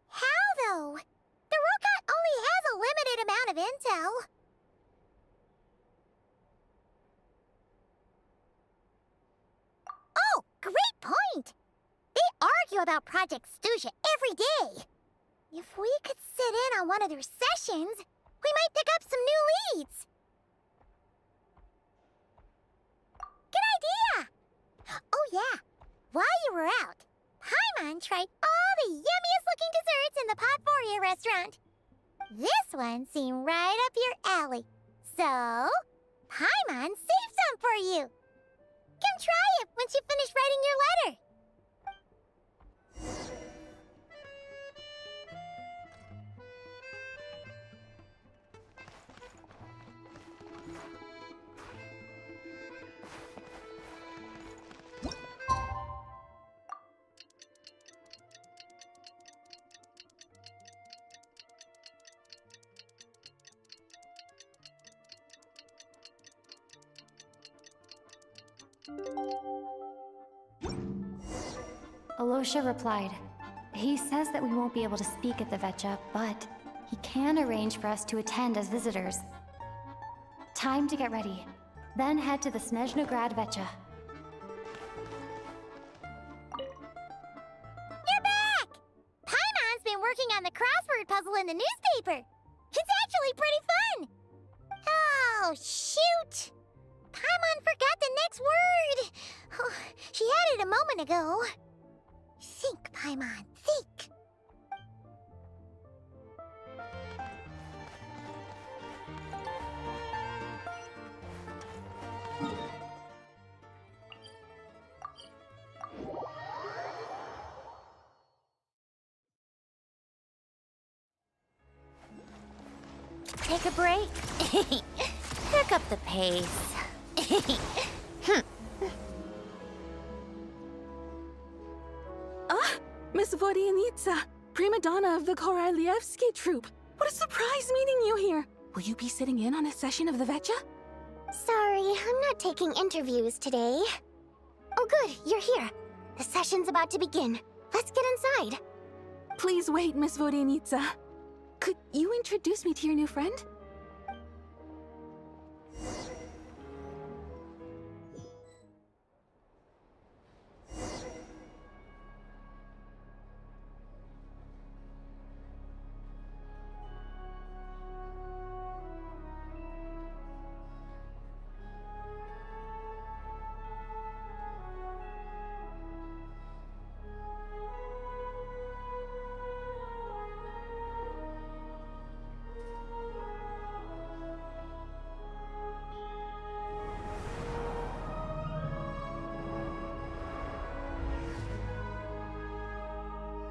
how, though? The robot only has a limited amount of intel. Great point! They argue about Project Stuja every day. If we could sit in on one of their sessions, we might pick up some new leads. Good idea! Oh yeah, while you were out, Paimon tried all the yummiest looking desserts in the Potforia restaurant. This one seemed right up your alley. So, Paimon saved some for you. Come try it once you finish writing your letter. Alosha replied. He says that we won't be able to speak at the Vetcha, but he can arrange for us to attend as visitors. Time to get ready. Then head to the Snezhnograd Vetcha. You're back! Paimon's been working on the crossword puzzle in the newspaper. It's actually pretty fun. Oh, shoot! Paimon forgot the next word. Oh, she had it a moment ago. Think, Paimon, think. Take a break. Pick up the pace. Miss Vodyanitsa, prima donna of the Korolievsky troupe. What a surprise meeting you here. Will you be sitting in on a session of the Vetcha? Sorry, I'm not taking interviews today. Oh good, you're here. The session's about to begin. Let's get inside. Please wait, Miss Vodyanitsa. Could you introduce me to your new friend?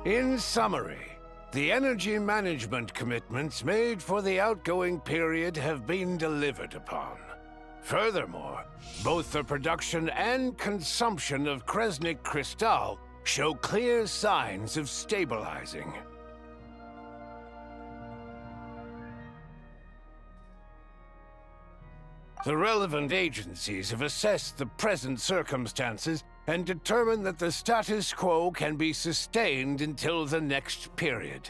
In summary, the energy management commitments made for the outgoing period have been delivered upon. Furthermore, both the production and consumption of Kresnik Crystal show clear signs of stabilizing. The relevant agencies have assessed the present circumstances and determined that the status quo can be sustained until the next period.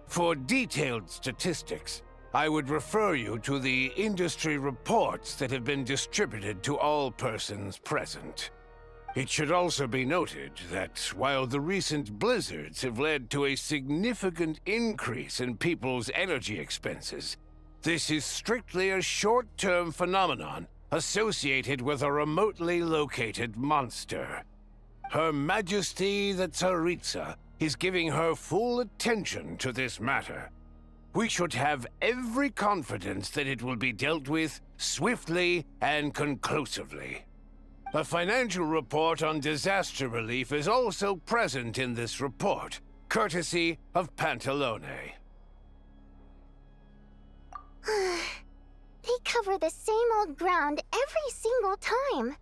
For detailed statistics, I would refer you to the industry reports that have been distributed to all persons present. It should also be noted that while the recent blizzards have led to a significant increase in people's energy expenses, this is strictly a short-term phenomenon associated with a remotely located monster. Her Majesty the Tsaritsa is giving her full attention to this matter. We should have every confidence that it will be dealt with swiftly and conclusively. A financial report on disaster relief is also present in this report, courtesy of Pantalone. They cover the same old ground every single time.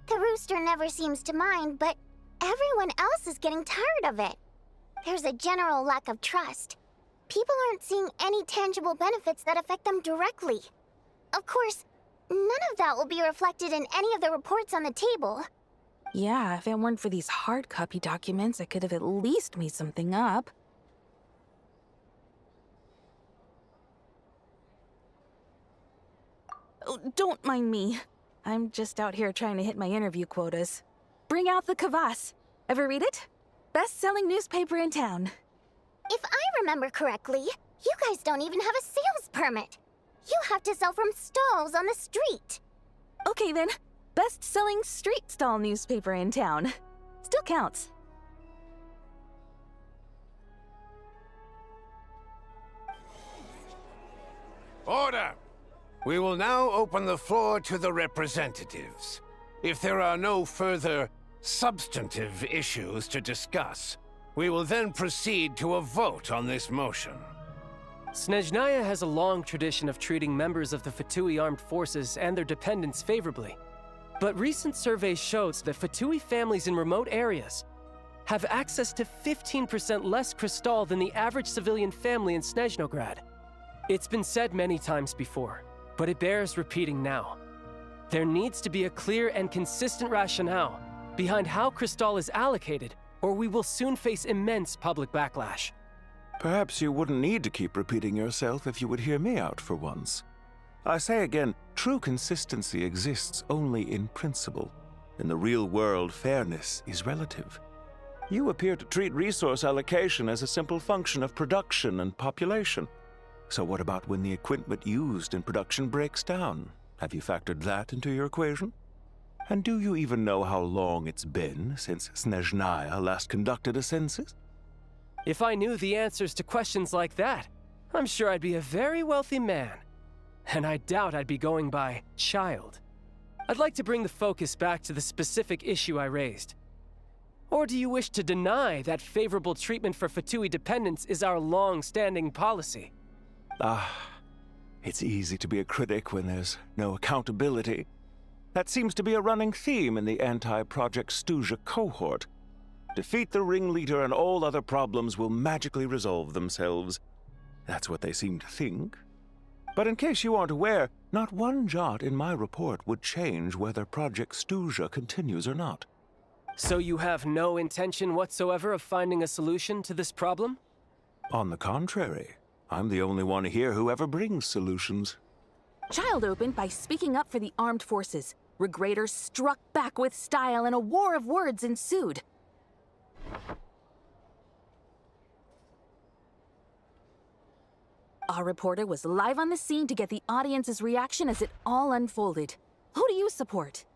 The rooster never seems to mind, but everyone else is getting tired of it. There's a general lack of trust. People aren't seeing any tangible benefits that affect them directly. Of course, none of that will be reflected in any of the reports on the table. Yeah, if it weren't for these hard copy documents, I could have at least made something up. Oh, don't mind me. I'm just out here trying to hit my interview quotas. Bring out the kvass. Ever read it? Best-selling newspaper in town. If I remember correctly, you guys don't even have a sales permit. You have to sell from stalls on the street. Okay then, best-selling street stall newspaper in town. Still counts. Order! We will now open the floor to the representatives. If there are no further substantive issues to discuss, we will then proceed to a vote on this motion. Snezhnaya has a long tradition of treating members of the Fatui armed forces and their dependents favorably. But recent surveys shows that Fatui families in remote areas have access to 15% less crystal than the average civilian family in Snezhnograd. It's been said many times before, but it bears repeating now. There needs to be a clear and consistent rationale behind how crystal is allocated, or we will soon face immense public backlash. Perhaps you wouldn't need to keep repeating yourself if you would hear me out for once. I say again, true consistency exists only in principle. In the real world, fairness is relative. You appear to treat resource allocation as a simple function of production and population. So what about when the equipment used in production breaks down? Have you factored that into your equation? And do you even know how long it's been since Snezhnaya last conducted a census? If I knew the answers to questions like that, I'm sure I'd be a very wealthy man. And I doubt I'd be going by child. I'd like to bring the focus back to the specific issue I raised. Or do you wish to deny that favorable treatment for Fatui dependents is our long-standing policy? It's easy to be a critic when there's no accountability. That seems to be a running theme in the anti-Project Stuja cohort. Defeat the ringleader and all other problems will magically resolve themselves. That's what they seem to think. But in case you aren't aware, not one jot in my report would change whether Project Stuja continues or not. So you have no intention whatsoever of finding a solution to this problem? On the contrary, I'm the only one here who ever brings solutions. Child opened by speaking up for the armed forces. Regrator struck back with style and a war of words ensued. Our reporter was live on the scene to get the audience's reaction as it all unfolded. Who do you support?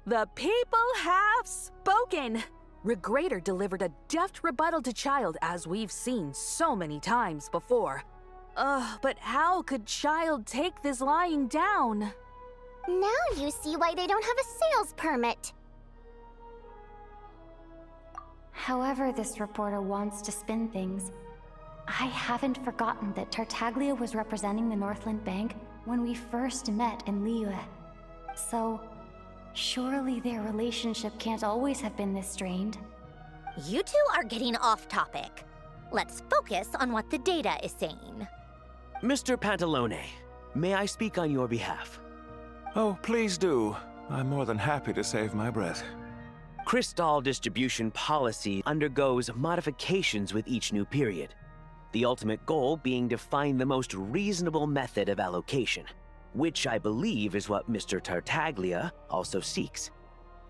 The people have spoken! Regrator delivered a deft rebuttal to Child, as we've seen so many times before. But how could Child take this lying down? Now you see why they don't have a sales permit. However this reporter wants to spin things, I haven't forgotten that Tartaglia was representing the Northland Bank when we first met in Liyue. So, surely their relationship can't always have been this strained. You two are getting off topic. Let's focus on what the data is saying. Mr. Pantalone, may I speak on your behalf? Oh, please do. I'm more than happy to save my breath. Crystal distribution policy undergoes modifications with each new period. The ultimate goal being to find the most reasonable method of allocation, which I believe is what Mr. Tartaglia also seeks.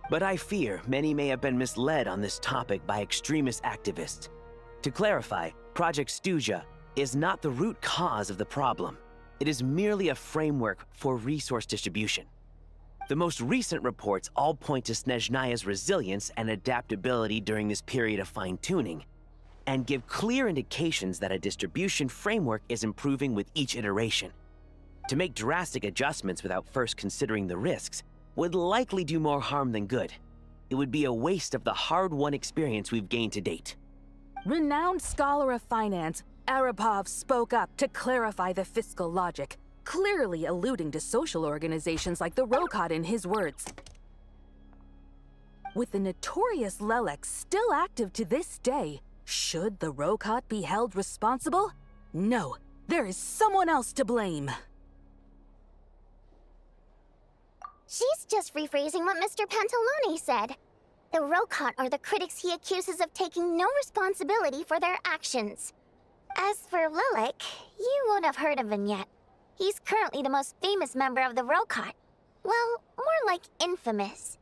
But I fear many may have been misled on this topic by extremist activists. To clarify, Project Stuja is not the root cause of the problem. It is merely a framework for resource distribution. The most recent reports all point to Snezhnaya's resilience and adaptability during this period of fine-tuning, and give clear indications that a distribution framework is improving with each iteration. To make drastic adjustments without first considering the risks would likely do more harm than good. It would be a waste of the hard-won experience we've gained to date. Renowned scholar of finance, Arapov spoke up to clarify the fiscal logic, clearly alluding to social organizations like the Rokot in his words. With the notorious Lelek still active to this day, should the Rokot be held responsible? No, there is someone else to blame. She's just rephrasing what Mr. Pantalone said. The Rokot are the critics he accuses of taking no responsibility for their actions. As for Lilac, you won't have heard of him yet. He's currently the most famous member of the Rokot. Well, more like infamous.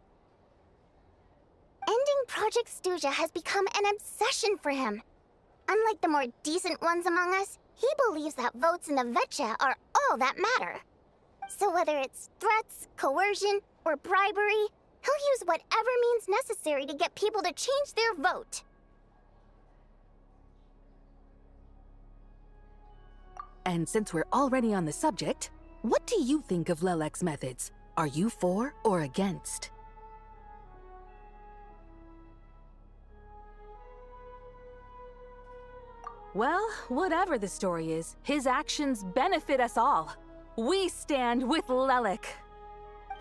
Ending Project Stuja has become an obsession for him. Unlike the more decent ones among us, he believes that votes in the Vetcha are all that matter. So whether it's threats, coercion, or bribery, he'll use whatever means necessary to get people to change their vote. And since we're already on the subject, what do you think of Lelek's methods? Are you for or against? Well, whatever the story is, his actions benefit us all. We stand with Lelek.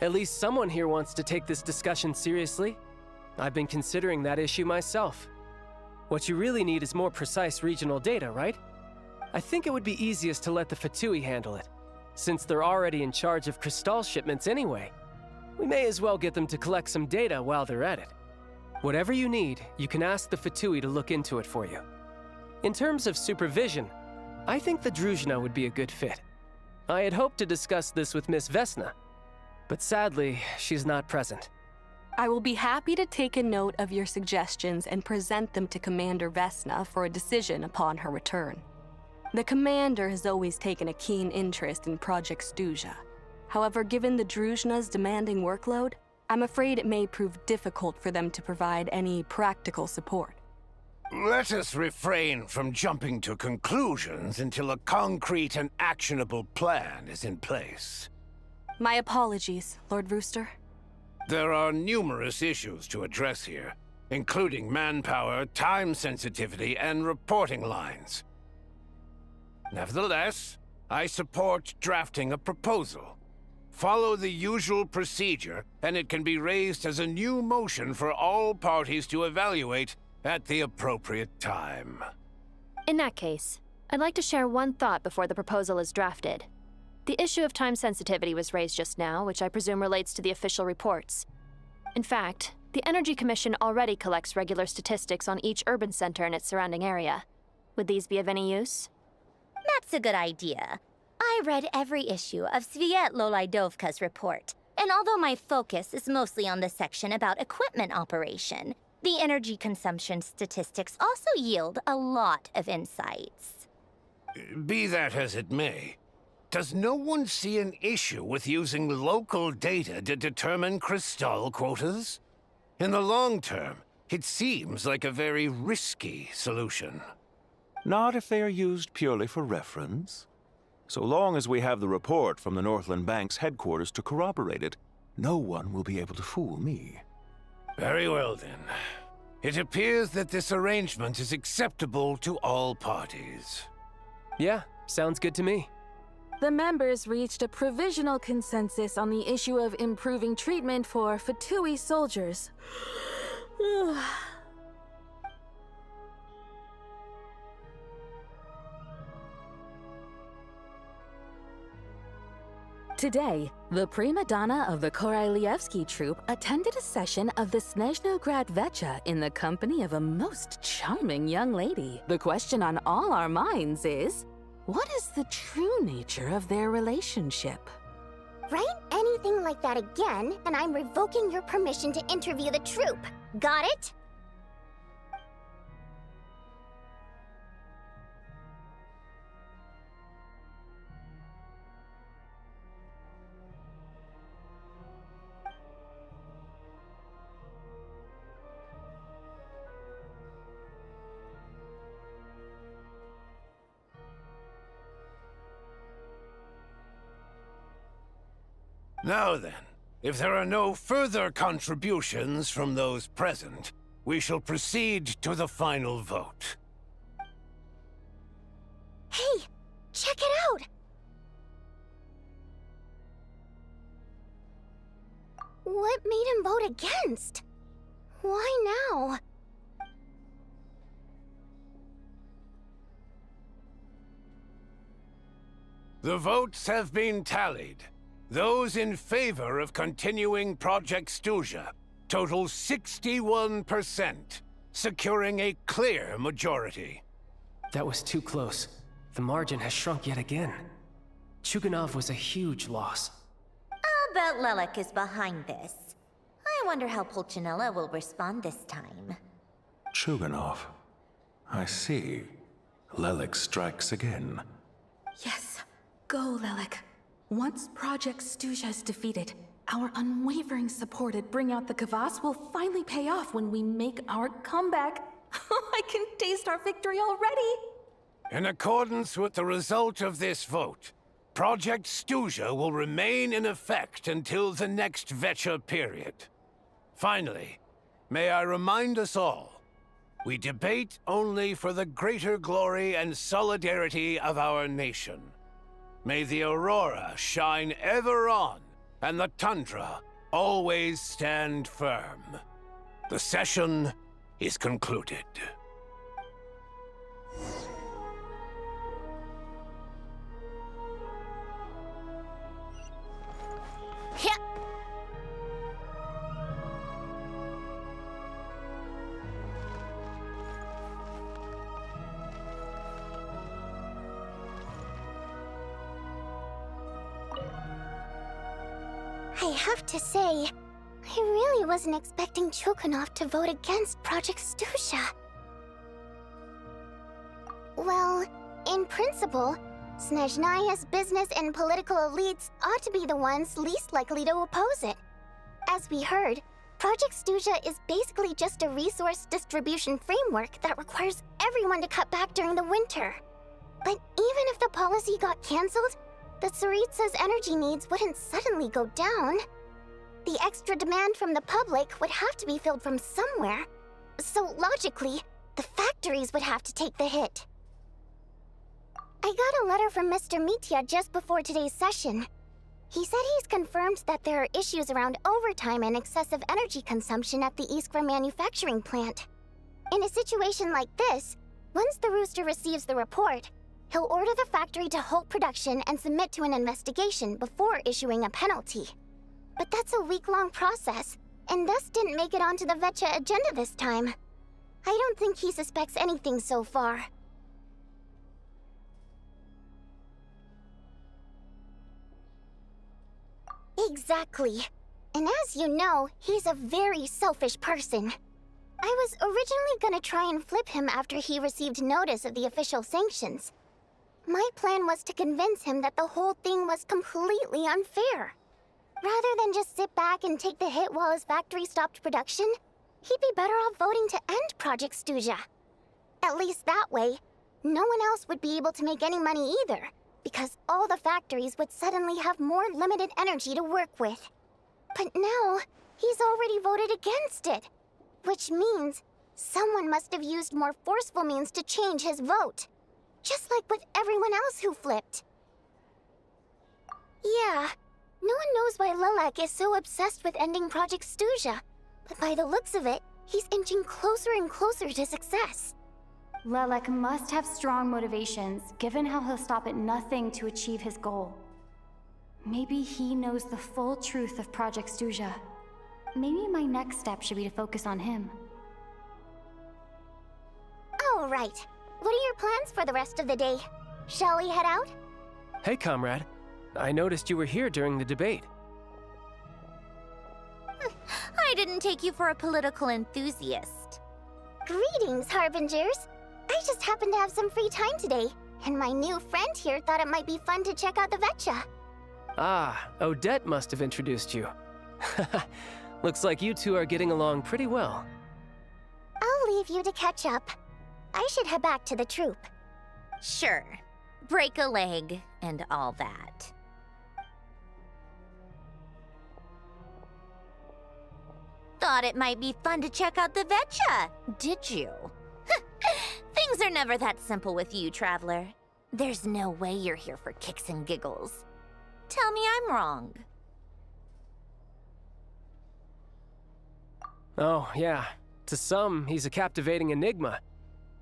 At least someone here wants to take this discussion seriously. I've been considering that issue myself. What you really need is more precise regional data, right? I think it would be easiest to let the Fatui handle it, since they're already in charge of Crystal shipments anyway. We may as well get them to collect some data while they're at it. Whatever you need, you can ask the Fatui to look into it for you. In terms of supervision, I think the Druzhna would be a good fit. I had hoped to discuss this with Miss Vesna, but sadly, she's not present. I will be happy to take a note of your suggestions and present them to Commander Vesna for a decision upon her return. The Commander has always taken a keen interest in Project Stuja. However, given the Druzhna's demanding workload, I'm afraid it may prove difficult for them to provide any practical support. Let us refrain from jumping to conclusions until a concrete and actionable plan is in place. My apologies, Lord Rooster. There are numerous issues to address here, including manpower, time sensitivity, and reporting lines. Nevertheless, I support drafting a proposal. Follow the usual procedure, and it can be raised as a new motion for all parties to evaluate at the appropriate time. In that case, I'd like to share one thought before the proposal is drafted. The issue of time sensitivity was raised just now, which I presume relates to the official reports. In fact, the Energy Commission already collects regular statistics on each urban center and its surrounding area. Would these be of any use? That's a good idea. I read every issue of Sviet Lolaidovka's report, and although my focus is mostly on the section about equipment operation, the energy consumption statistics also yield a lot of insights. Be that as it may, does no one see an issue with using local data to determine Crystal quotas? In the long term, it seems like a very risky solution. Not if they are used purely for reference. So long as we have the report from the Northland Bank's headquarters to corroborate it, no one will be able to fool me. Very well, then. It appears that this arrangement is acceptable to all parties. Yeah, sounds good to me. The members reached a provisional consensus on the issue of improving treatment for Fatui soldiers. Today, the prima donna of the Korailievsky troupe attended a session of the Snezhnograd Vetcha in the company of a most charming young lady. The question on all our minds is, what is the true nature of their relationship? Write anything like that again, and I'm revoking your permission to interview the troupe. Got it? Now then, if there are no further contributions from those present, we shall proceed to the final vote. Hey, check it out! What made him vote against? Why now? The votes have been tallied. Those in favor of continuing Project Stuja total 61%, securing a clear majority. That was too close. The margin has shrunk yet again. Chuganov was a huge loss. I'll bet Lelek is behind this. I wonder how Pulcinella will respond this time. Chuganov. I see. Lelek strikes again. Yes. Go, Lelek. Once Project Stuja is defeated, our unwavering support at Bring Out the Kvass will finally pay off when we make our comeback. I can taste our victory already! In accordance with the result of this vote, Project Stuja will remain in effect until the next Vecha period. Finally, may I remind us all, we debate only for the greater glory and solidarity of our nation. May the aurora shine ever on, and the tundra always stand firm. The session is concluded. I have to say, I really wasn't expecting Chuganov to vote against Project Stuja. Well, in principle, Snezhnaya's business and political elites ought to be the ones least likely to oppose it. As we heard, Project Stuja is basically just a resource distribution framework that requires everyone to cut back during the winter. But even if the policy got cancelled, the Tsaritsa's energy needs wouldn't suddenly go down. The extra demand from the public would have to be filled from somewhere. So logically, the factories would have to take the hit. I got a letter from Mr. Mitya just before today's session. He said he's confirmed that there are issues around overtime and excessive energy consumption at the Iskra manufacturing plant. In a situation like this, once the Rooster receives the report, he'll order the factory to halt production and submit to an investigation before issuing a penalty. But that's a week-long process, and thus didn't make it onto the Vecha agenda this time. I don't think he suspects anything so far. Exactly. And as you know, he's a very selfish person. I was originally gonna try and flip him after he received notice of the official sanctions. My plan was to convince him that the whole thing was completely unfair. Rather than just sit back and take the hit while his factory stopped production, he'd be better off voting to end Project Stuja. At least that way, no one else would be able to make any money either, because all the factories would suddenly have more limited energy to work with. But now, he's already voted against it, which means someone must have used more forceful means to change his vote. Just like with everyone else who flipped. Yeah, no one knows why Lelek is so obsessed with ending Project Stuja, but by the looks of it, he's inching closer and closer to success. Lelek must have strong motivations, given how he'll stop at nothing to achieve his goal. Maybe he knows the full truth of Project Stuja. Maybe my next step should be to focus on him. Oh, right. What are your plans for the rest of the day? Shall we head out? Hey, comrade. I noticed you were here during the debate. I didn't take you for a political enthusiast. Greetings, Harbingers. I just happened to have some free time today, and my new friend here thought it might be fun to check out the Vecha. Ah, Odette must have introduced you. Looks like you two are getting along pretty well. I'll leave you to catch up. I should head back to the troop. Sure. Break a leg and all that. Thought it might be fun to check out the Vecha, did you? Things are never that simple with you, Traveler. There's no way you're here for kicks and giggles. Tell me I'm wrong. Oh, yeah. To some, he's a captivating enigma.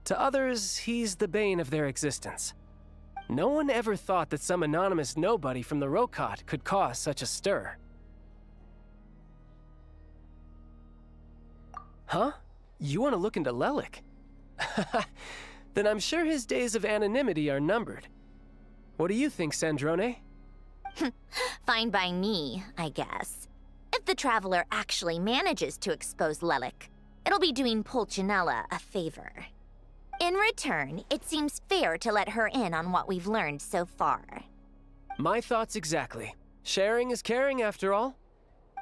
To others, he's the bane of their existence. No one ever thought that some anonymous nobody from the Rokot could cause such a stir. Huh? You want to look into Lelek? then I'm sure his days of anonymity are numbered. What do you think, Sandrone? Fine by me, I guess. If the Traveler actually manages to expose Lelik, it'll be doing Pulcinella a favor. In return, it seems fair to let her in on what we've learned so far. My thoughts exactly. Sharing is caring, after all.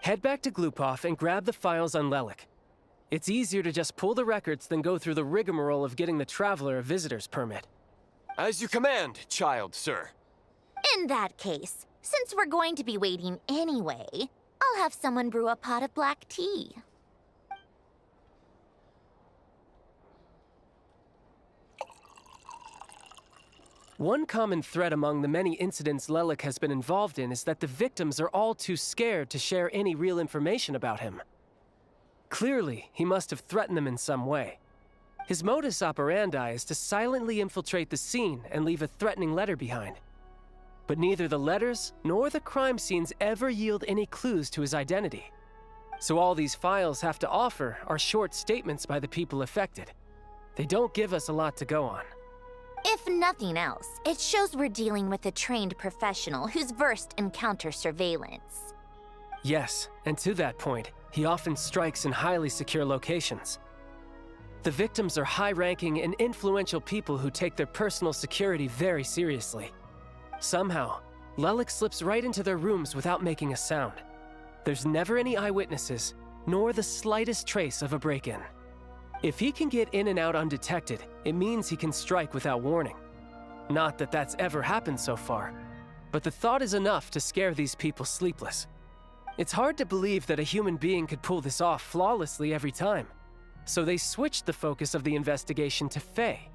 Head back to Glupov and grab the files on Lelik. It's easier to just pull the records than go through the rigmarole of getting the Traveler a visitor's permit. As you command, child, sir. In that case, since we're going to be waiting anyway, I'll have someone brew a pot of black tea. One common thread among the many incidents Lelik has been involved in is that the victims are all too scared to share any real information about him. Clearly, he must have threatened them in some way. His modus operandi is to silently infiltrate the scene and leave a threatening letter behind. But neither the letters nor the crime scenes ever yield any clues to his identity. So all these files have to offer are short statements by the people affected. They don't give us a lot to go on. If nothing else, it shows we're dealing with a trained professional who's versed in counter-surveillance. Yes, and to that point, he often strikes in highly secure locations. The victims are high-ranking and influential people who take their personal security very seriously. Somehow, Lelik slips right into their rooms without making a sound. There's never any eyewitnesses, nor the slightest trace of a break-in. If he can get in and out undetected, it means he can strike without warning. Not that that's ever happened so far, but the thought is enough to scare these people sleepless. It's hard to believe that a human being could pull this off flawlessly every time, so they switched the focus of the investigation to Faye.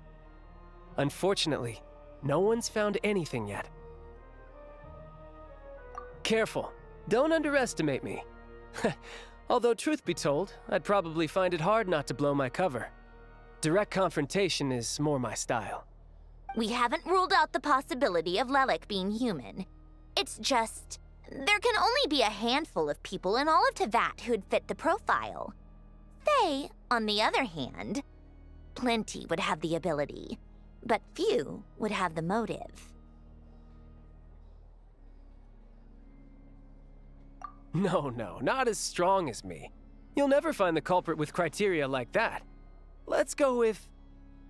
Unfortunately, no one's found anything yet. Careful, don't underestimate me. Although truth be told, I'd probably find it hard not to blow my cover. Direct confrontation is more my style. We haven't ruled out the possibility of Lelik being human. It's just, there can only be a handful of people in all of Teyvat who'd fit the profile. Faye, on the other hand, plenty would have the ability, but few would have the motive. No, not as strong as me. You'll never find the culprit with criteria like that. Let's go with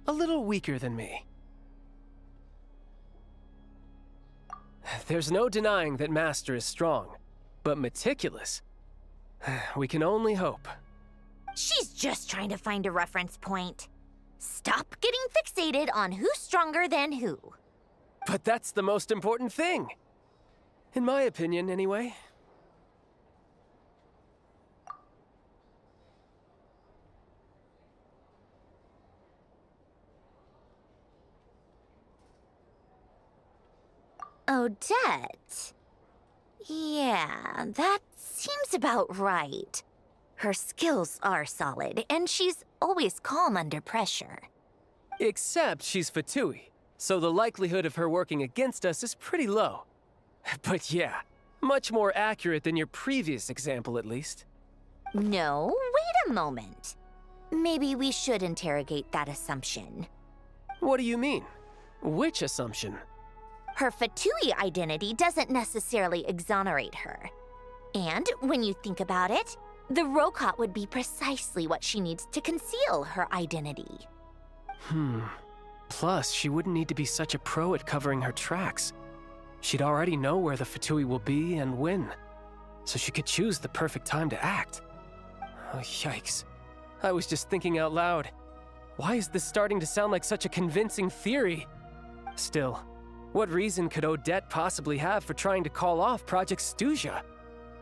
a little weaker than me. There's no denying that Master is strong, but meticulous. We can only hope. She's just trying to find a reference point. Stop getting fixated on who's stronger than who. But that's the most important thing. In my opinion, anyway. Odette? Yeah, that seems about right. Her skills are solid, and she's always calm under pressure. Except she's Fatui, so the likelihood of her working against us is pretty low. But yeah, much more accurate than your previous example, at least. No, wait a moment. Maybe we should interrogate that assumption. What do you mean? Which assumption? Her Fatui identity doesn't necessarily exonerate her. And when you think about it, the Rokot would be precisely what she needs to conceal her identity. Plus, she wouldn't need to be such a pro at covering her tracks. She'd already know where the Fatui will be and when, so she could choose the perfect time to act. Oh, yikes. I was just thinking out loud. Why is this starting to sound like such a convincing theory? Still, what reason could Odette possibly have for trying to call off Project Stuja?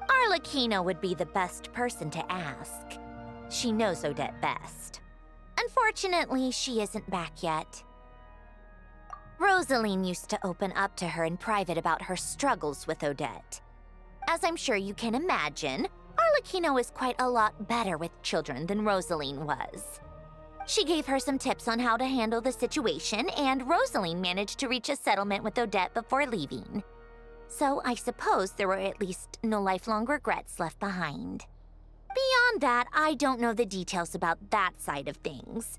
Arlecchino would be the best person to ask. She knows Odette best. Unfortunately, she isn't back yet. Rosaline used to open up to her in private about her struggles with Odette. As I'm sure you can imagine, Arlecchino is quite a lot better with children than Rosaline was. She gave her some tips on how to handle the situation, and Rosaline managed to reach a settlement with Odette before leaving. So I suppose there were at least no lifelong regrets left behind. Beyond that, I don't know the details about that side of things.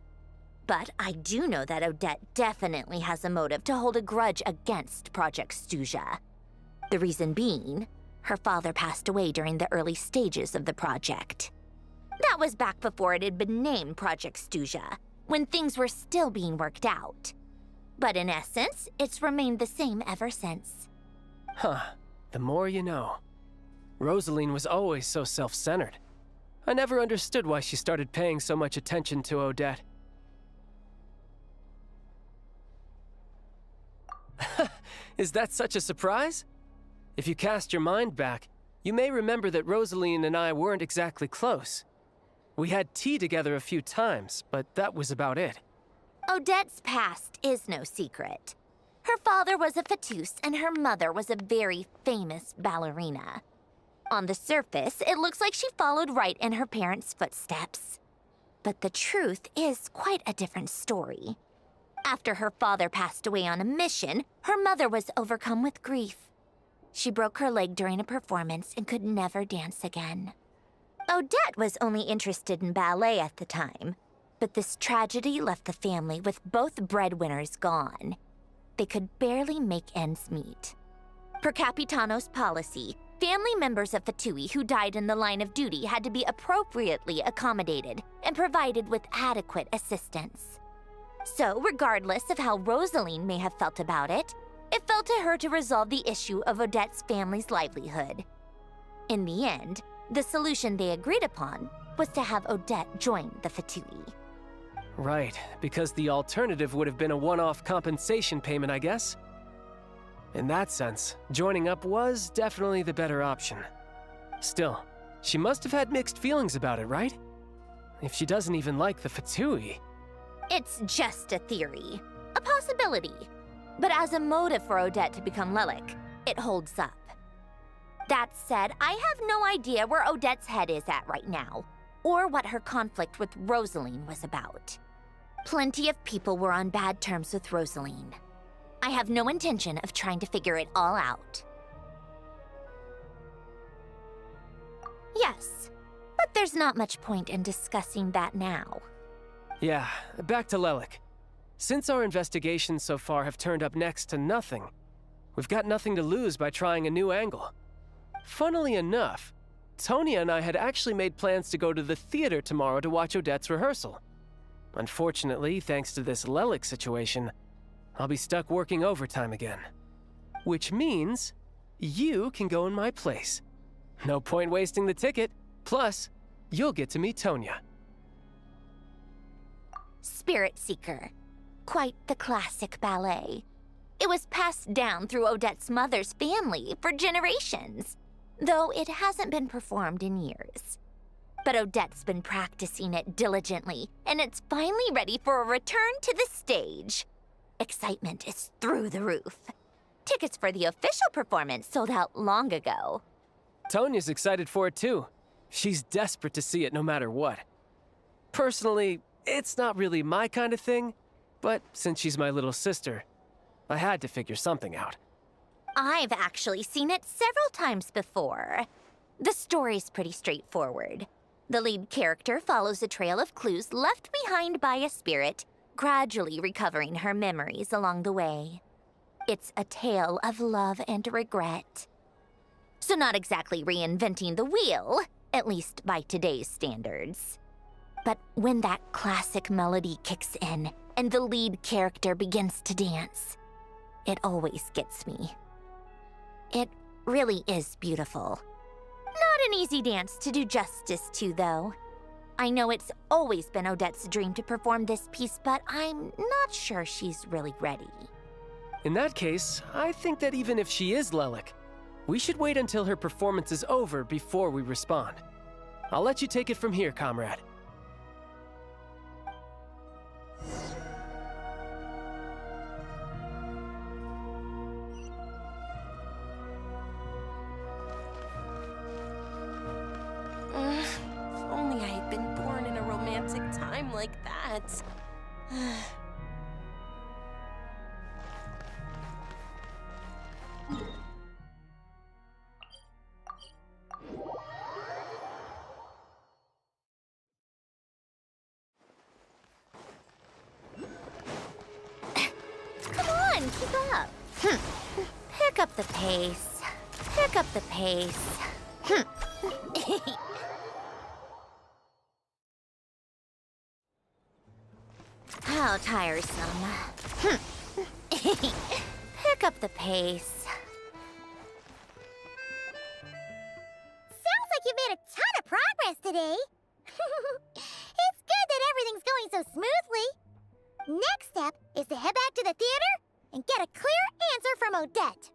But I do know that Odette definitely has a motive to hold a grudge against Project Stuja. The reason being, her father passed away during the early stages of the project. That was back before it had been named Project Stuja, when things were still being worked out. But in essence, it's remained the same ever since. Huh. The more you know. Rosaline was always so self-centered. I never understood why she started paying so much attention to Odette. Is that such a surprise? If you cast your mind back, you may remember that Rosaline and I weren't exactly close. We had tea together a few times, but that was about it. Odette's past is no secret. Her father was a fatus and her mother was a very famous ballerina. On the surface, it looks like she followed right in her parents' footsteps. But the truth is quite a different story. After her father passed away on a mission, her mother was overcome with grief. She broke her leg during a performance and could never dance again. Odette was only interested in ballet at the time, but this tragedy left the family with both breadwinners gone. They could barely make ends meet. Per Capitano's policy, family members of Fatui who died in the line of duty had to be appropriately accommodated and provided with adequate assistance. So, regardless of how Rosaline may have felt about it, it fell to her to resolve the issue of Odette's family's livelihood. In the end, the solution they agreed upon was to have Odette join the Fatui. Right, because the alternative would have been a one-off compensation payment, I guess. In that sense, joining up was definitely the better option. Still, she must have had mixed feelings about it, right? If she doesn't even like the Fatui. It's just a theory, a possibility. But as a motive for Odette to become Lelik, it holds up. That said, I have no idea where Odette's head is at right now, or what her conflict with Rosaline was about. Plenty of people were on bad terms with Rosaline. I have no intention of trying to figure it all out. Yes, but there's not much point in discussing that now. Yeah, back to Lelik. Since our investigations so far have turned up next to nothing, we've got nothing to lose by trying a new angle. Funnily enough, Tonya and I had actually made plans to go to the theater tomorrow to watch Odette's rehearsal. Unfortunately, thanks to this Lelik situation, I'll be stuck working overtime again. Which means you can go in my place. No point wasting the ticket, plus you'll get to meet Tonya. Spirit Seeker. Quite the classic ballet. It was passed down through Odette's mother's family for generations, though it hasn't been performed in years. But Odette's been practicing it diligently, and it's finally ready for a return to the stage. Excitement is through the roof. Tickets for the official performance sold out long ago. Tonya's excited for it too. She's desperate to see it no matter what. Personally, it's not really my kind of thing, but since she's my little sister, I had to figure something out. I've actually seen it several times before. The story's pretty straightforward. The lead character follows a trail of clues left behind by a spirit, gradually recovering her memories along the way. It's a tale of love and regret. So not exactly reinventing the wheel, at least by today's standards. But when that classic melody kicks in and the lead character begins to dance, it always gets me. It really is beautiful. Not an easy dance to do justice to, though. I know it's always been Odette's dream to perform this piece, but I'm not sure she's really ready. In that case, I think that even if she is Lelik, we should wait until her performance is over before we respond. I'll let you take it from here, comrade. If only I had been born in a romantic time like that. Pick up the pace. Pick up the pace. How tiresome. Pick up the pace. Sounds like you made a ton of progress today. It's good that everything's going so smoothly. Next step is to head back to the theater and get a clear answer from Odette.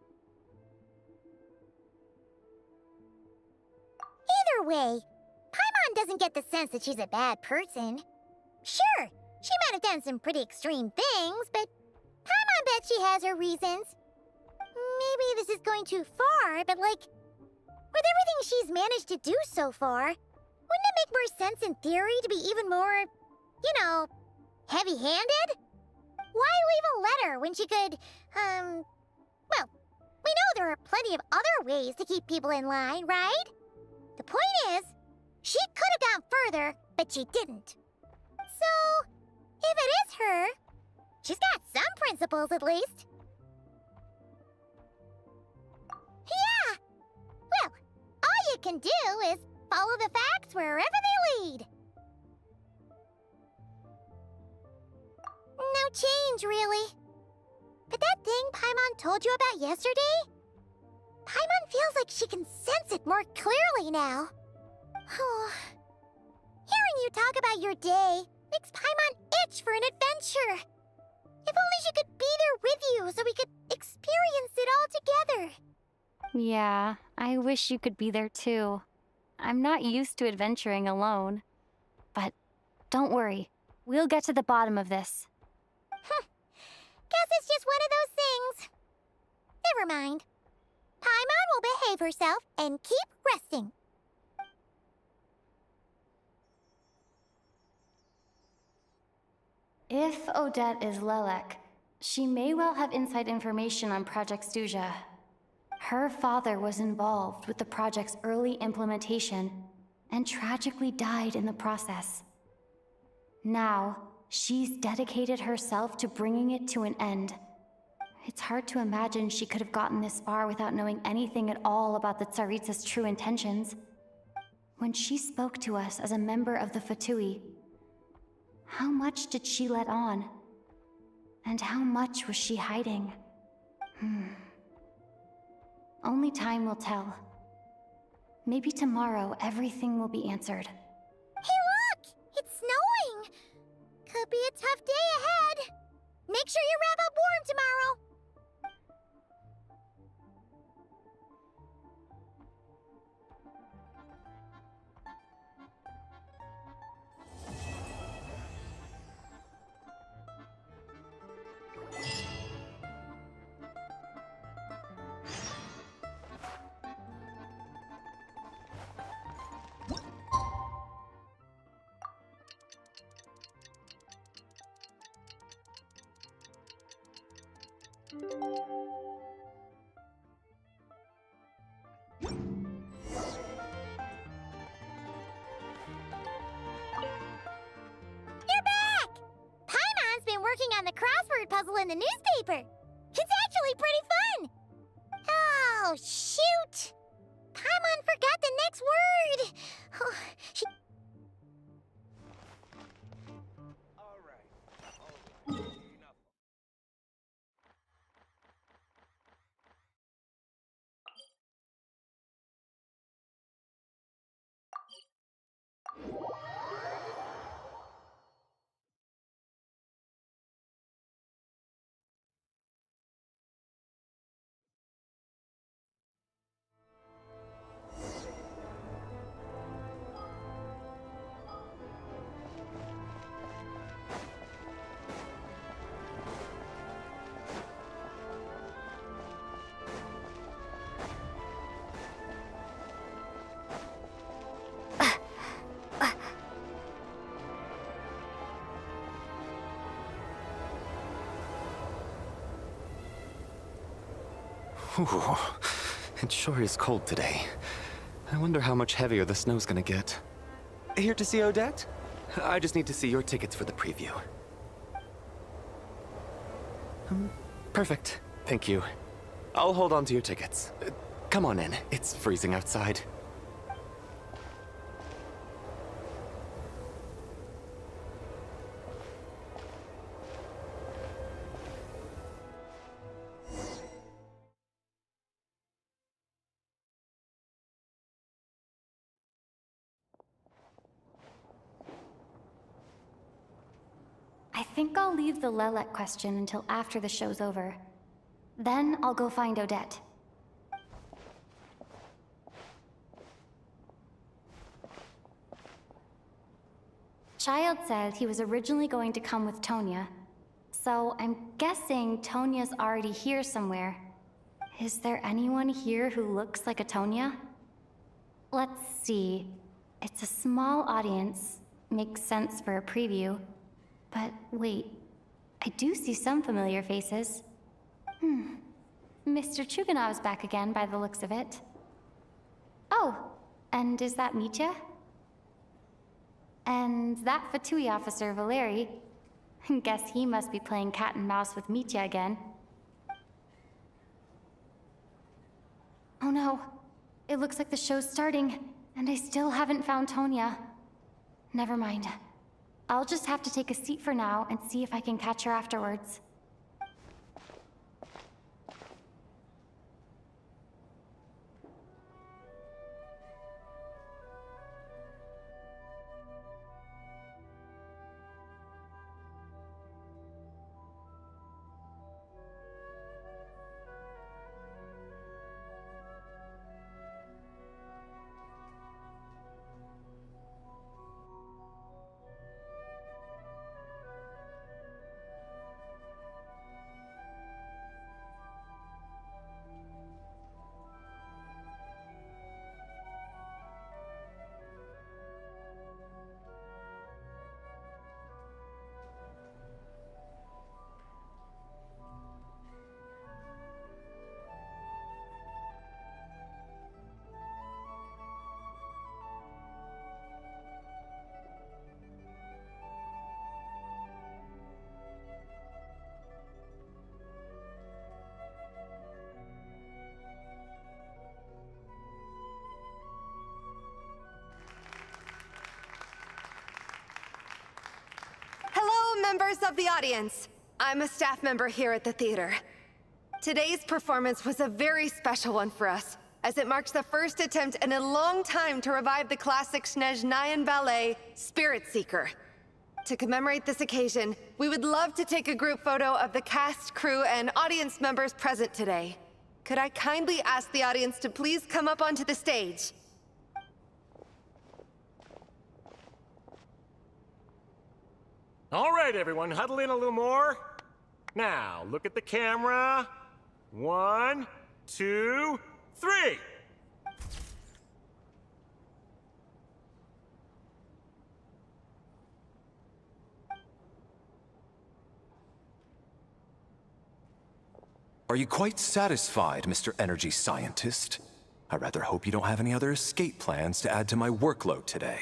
Either way, Paimon doesn't get the sense that she's a bad person. Sure, she might have done some pretty extreme things, but Paimon bet she has her reasons. Maybe this is going too far, but like, with everything she's managed to do so far, wouldn't it make more sense in theory to be even more, you know, heavy-handed? Why leave a letter when she could, well, we know there are plenty of other ways to keep people in line, right? The point is, she could have gone further, but she didn't. So, if it is her, she's got some principles at least. Yeah! Well, all you can do is follow the facts wherever they lead. No change, really. But that thing Paimon told you about yesterday? Paimon feels like she can sense it more clearly now. Hearing you talk about your day makes Paimon itch for an adventure. If only she could be there with you so we could experience it all together. Yeah, I wish you could be there too. I'm not used to adventuring alone. But don't worry, we'll get to the bottom of this. Guess it's just one of those things. Never mind. Paimon will behave herself and keep resting. If Odette is Lelek, she may well have inside information on Project Stuja. Her father was involved with the project's early implementation and tragically died in the process. Now, she's dedicated herself to bringing it to an end. It's hard to imagine she could have gotten this far without knowing anything at all about the Tsaritsa's true intentions. When she spoke to us as a member of the Fatui, how much did she let on? And how much was she hiding? Only time will tell. Maybe tomorrow everything will be answered. Hey look! It's snowing! Could be a tough day ahead. Make sure you wrap up warm tomorrow. Working on the crossword puzzle in the newspaper. It's actually pretty fun. Oh, shoot. Paimon forgot the next word. Oh, she... Ooh, it sure is cold today. I wonder how much heavier the snow's gonna get. Here to see Odette? I just need to see your tickets for the preview. Perfect. Thank you. I'll hold on to your tickets. Come on in. It's freezing outside. I think I'll leave the Lelek question until after the show's over. Then I'll go find Odette. Child said he was originally going to come with Tonya, so I'm guessing Tonya's already here somewhere. Is there anyone here who looks like a Tonya? Let's see. It's a small audience. Makes sense for a preview. But wait, I do see some familiar faces. Mr. Chuganov's back again by the looks of it. Oh, and is that Mitya? And that Fatui officer, Valeri. Guess he must be playing cat and mouse with Mitya again. Oh no, it looks like the show's starting, and I still haven't found Tonya. Never mind. I'll just have to take a seat for now and see if I can catch her afterwards. Members of the audience, I'm a staff member here at the theater. Today's performance was a very special one for us, as it marks the first attempt in a long time to revive the classic Snezhnayan ballet, Spirit Seeker. To commemorate this occasion, we would love to take a group photo of the cast, crew, and audience members present today. Could I kindly ask the audience to please come up onto the stage? All right, everyone, huddle in a little more. Now, look at the camera. 1, 2, 3. Are you quite satisfied, Mr. Energy Scientist? I rather hope you don't have any other escape plans to add to my workload today.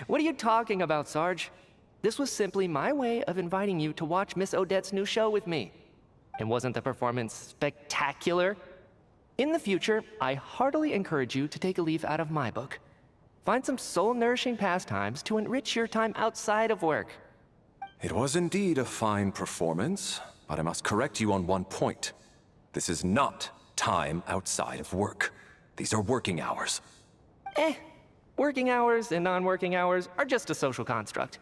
What are you talking about, Sarge? This was simply my way of inviting you to watch Miss Odette's new show with me. And wasn't the performance spectacular? In the future, I heartily encourage you to take a leaf out of my book. Find some soul-nourishing pastimes to enrich your time outside of work. It was indeed a fine performance, but I must correct you on one point. This is not time outside of work. These are working hours. Working hours and non-working hours are just a social construct.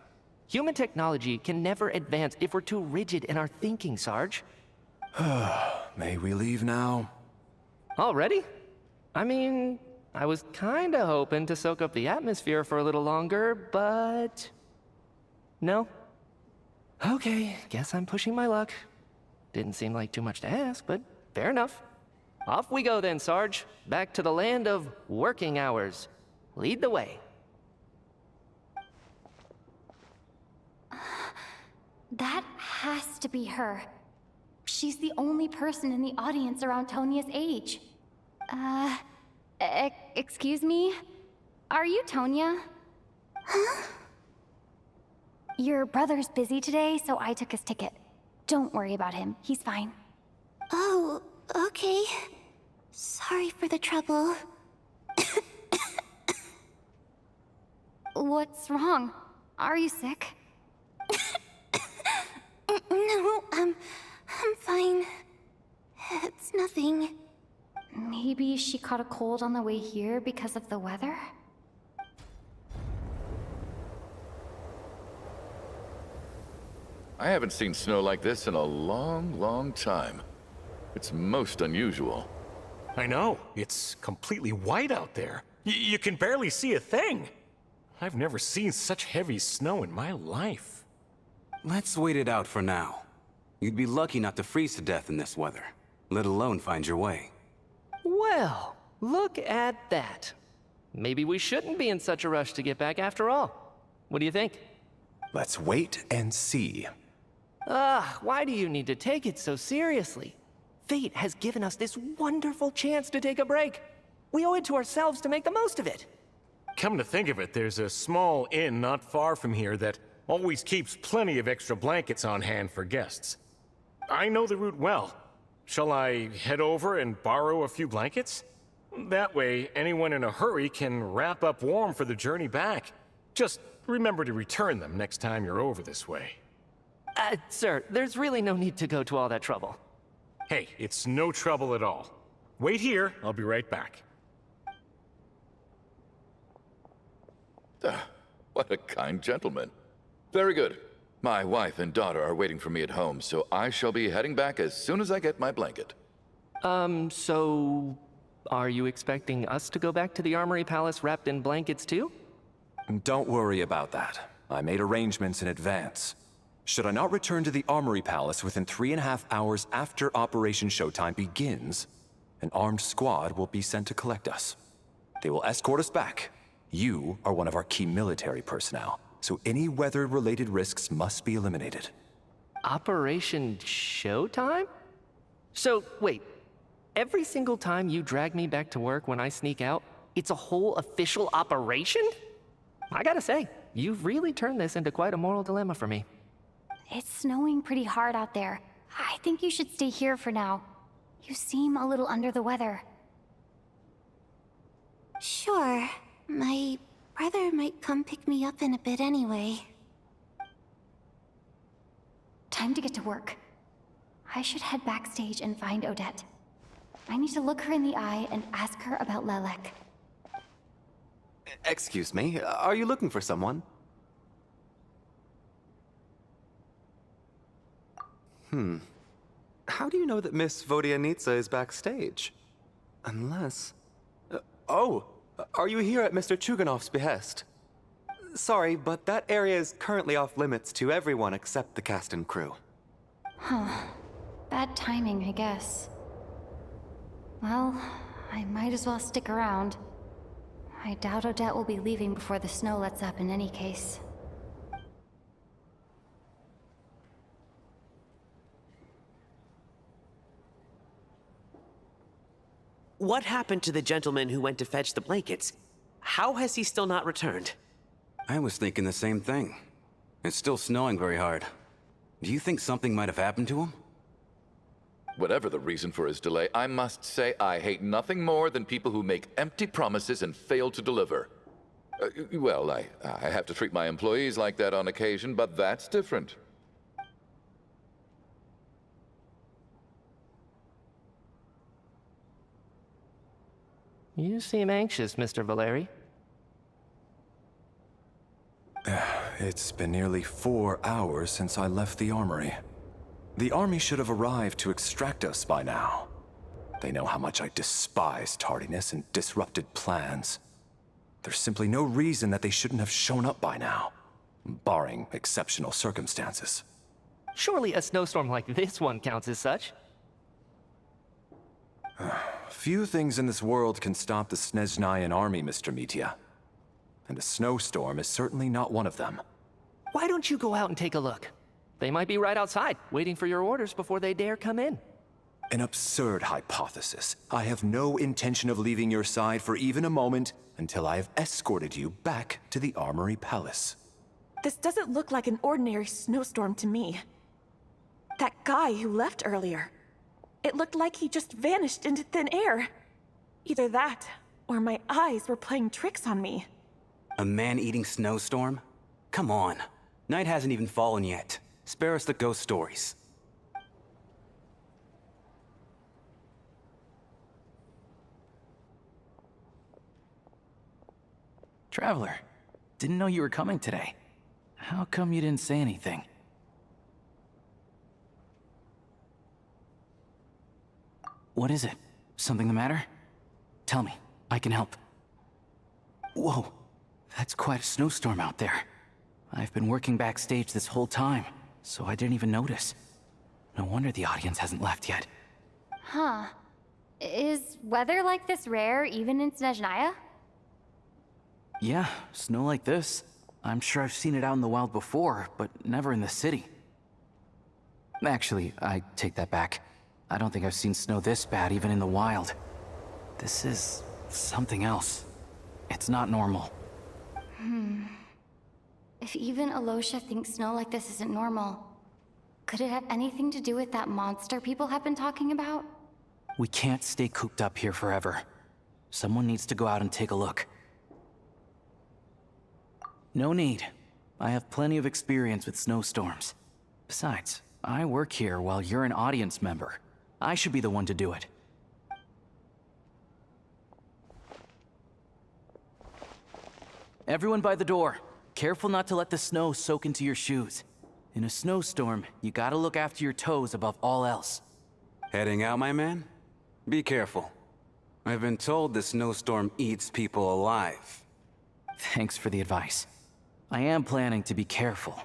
Human technology can never advance if we're too rigid in our thinking, Sarge. May we leave now? Already? I mean, I was kinda hoping to soak up the atmosphere for a little longer, but... No? Okay, guess I'm pushing my luck. Didn't seem like too much to ask, but fair enough. Off we go then, Sarge. Back to the land of working hours. Lead the way. That has to be her. She's the only person in the audience around Tonya's age. Excuse me? Are you Tonya? Huh? Your brother's busy today, so I took his ticket. Don't worry about him. He's fine. Oh, okay. Sorry for the trouble. What's wrong? Are you sick? No, I'm fine. It's nothing. Maybe she caught a cold on the way here because of the weather? I haven't seen snow like this in a long, long time. It's most unusual. I know. It's completely white out there. You can barely see a thing. I've never seen such heavy snow in my life. Let's wait it out for now. You'd be lucky not to freeze to death in this weather, let alone find your way. Well, look at that. Maybe we shouldn't be in such a rush to get back after all. What do you think? Let's wait and see. Why do you need to take it so seriously? Fate has given us this wonderful chance to take a break. We owe it to ourselves to make the most of it. Come to think of it, there's a small inn not far from here that always keeps plenty of extra blankets on hand for guests. I know the route well. Shall I head over and borrow a few blankets? That way, anyone in a hurry can wrap up warm for the journey back. Just remember to return them next time you're over this way. Sir, there's really no need to go to all that trouble. Hey, it's no trouble at all. Wait here, I'll be right back. What a kind gentleman. Very good. My wife and daughter are waiting for me at home, so I shall be heading back as soon as I get my blanket. So... are you expecting us to go back to the Armory Palace wrapped in blankets too? Don't worry about that. I made arrangements in advance. Should I not return to the Armory Palace within 3.5 hours after Operation Showtime begins, an armed squad will be sent to collect us. They will escort us back. You are one of our key military personnel, so any weather-related risks must be eliminated. Operation Showtime? So, wait. Every single time you drag me back to work when I sneak out, it's a whole official operation? I gotta say, you've really turned this into quite a moral dilemma for me. It's snowing pretty hard out there. I think you should stay here for now. You seem a little under the weather. Sure. My brother might come pick me up in a bit anyway. Time to get to work. I should head backstage and find Odette. I need to look her in the eye and ask her about Lelek. Excuse me, are you looking for someone? How do you know that Miss Vodianitsa is backstage? Unless... oh! Are you here at Mr. Chuganov's behest? Sorry, but that area is currently off limits to everyone except the cast and crew. Huh. Bad timing, I guess. Well, I might as well stick around. I doubt Odette will be leaving before the snow lets up in any case. What happened to the gentleman who went to fetch the blankets? How has he still not returned? I was thinking the same thing. It's still snowing very hard. Do you think something might have happened to him? Whatever the reason for his delay, I must say I hate nothing more than people who make empty promises and fail to deliver. Well, I have to treat my employees like that on occasion, but that's different. You seem anxious, Mr. Valeri. It's been nearly 4 hours since I left the armory. The army should have arrived to extract us by now. They know how much I despise tardiness and disrupted plans. There's simply no reason that they shouldn't have shown up by now, barring exceptional circumstances. Surely a snowstorm like this one counts as such. Few things in this world can stop the Snezhnayan army, Mr. Mitya. And a snowstorm is certainly not one of them. Why don't you go out and take a look? They might be right outside, waiting for your orders before they dare come in. An absurd hypothesis. I have no intention of leaving your side for even a moment until I have escorted you back to the Armory Palace. This doesn't look like an ordinary snowstorm to me. that guy who left earlier. It looked like he just vanished into thin air. Either that, or my eyes were playing tricks on me. A man-eating snowstorm? Come on. Night hasn't even fallen yet. Spare us the ghost stories. Traveler, didn't know you were coming today. How come you didn't say anything? What is it? Something the matter? Tell me, I can help. Whoa, that's quite a snowstorm out there. I've been working backstage this whole time, so I didn't even notice. No wonder the audience hasn't left yet. Huh. Is weather like this rare even in Snezhnaya? Yeah, snow like this. I'm sure I've seen it out in the wild before, but never in the city. Actually, I take that back. I don't think I've seen snow this bad even in the wild. This is something else. It's not normal. If even Alosha thinks snow like this isn't normal, could it have anything to do with that monster people have been talking about? We can't stay cooped up here forever. Someone needs to go out and take a look. No need. I have plenty of experience with snowstorms. Besides, I work here while you're an audience member. I should be the one to do it. Everyone by the door. Careful not to let the snow soak into your shoes. In a snowstorm, you gotta look after your toes above all else. Heading out, my man? Be careful. I've been told the snowstorm eats people alive. Thanks for the advice. I am planning to be careful.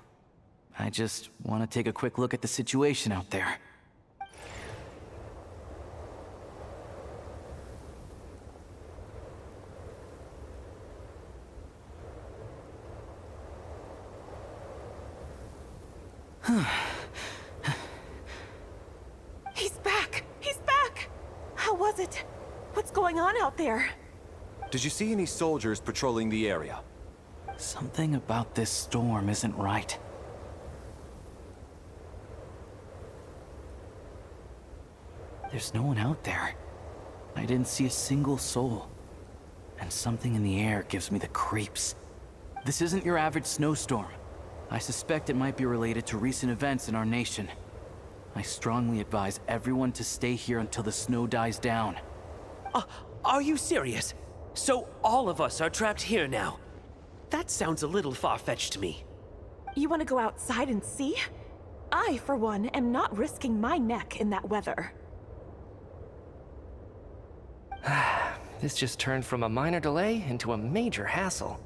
I just want to take a quick look at the situation out there. He's back! He's back! How was it? What's going on out there? Did you see any soldiers patrolling the area? Something about this storm isn't right. There's no one out there. I didn't see a single soul. And something in the air gives me the creeps. This isn't your average snowstorm. I suspect it might be related to recent events in our nation. I strongly advise everyone to stay here until the snow dies down. Are you serious? So all of us are trapped here now? That sounds a little far-fetched to me. You want to go outside and see? I, for one, am not risking my neck in that weather. This just turned from a minor delay into a major hassle.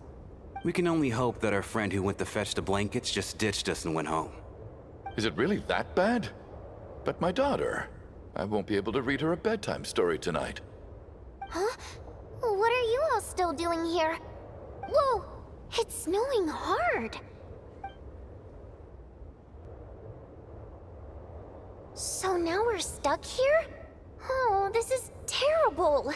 We can only hope that our friend who went to fetch the blankets just ditched us and went home. Is it really that bad? But my daughter, I won't be able to read her a bedtime story tonight. Huh? What are you all still doing here? Whoa! It's snowing hard! So now we're stuck here? Oh, this is terrible!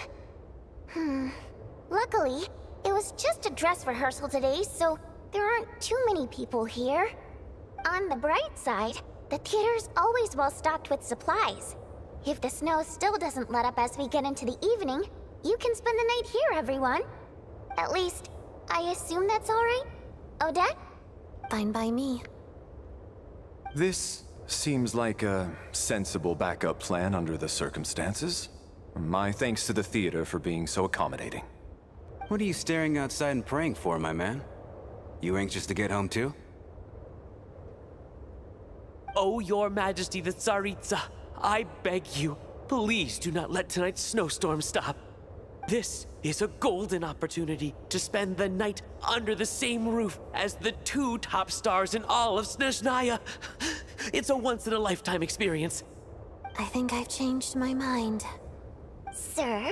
Luckily, it was just a dress rehearsal today, so there aren't too many people here. On the bright side, the theater's always well stocked with supplies. If the snow still doesn't let up as we get into the evening, you can spend the night here, everyone. At least, I assume that's all right? Odette? Fine by me. This seems like a sensible backup plan under the circumstances. My thanks to the theater for being so accommodating. What are you staring outside and praying for, my man? You anxious to get home too? Oh, Your Majesty the Tsaritsa, I beg you, please do not let tonight's snowstorm stop. This is a golden opportunity to spend the night under the same roof as the two top stars in all of Snezhnaya. It's a once-in-a-lifetime experience. I think I've changed my mind. Sir,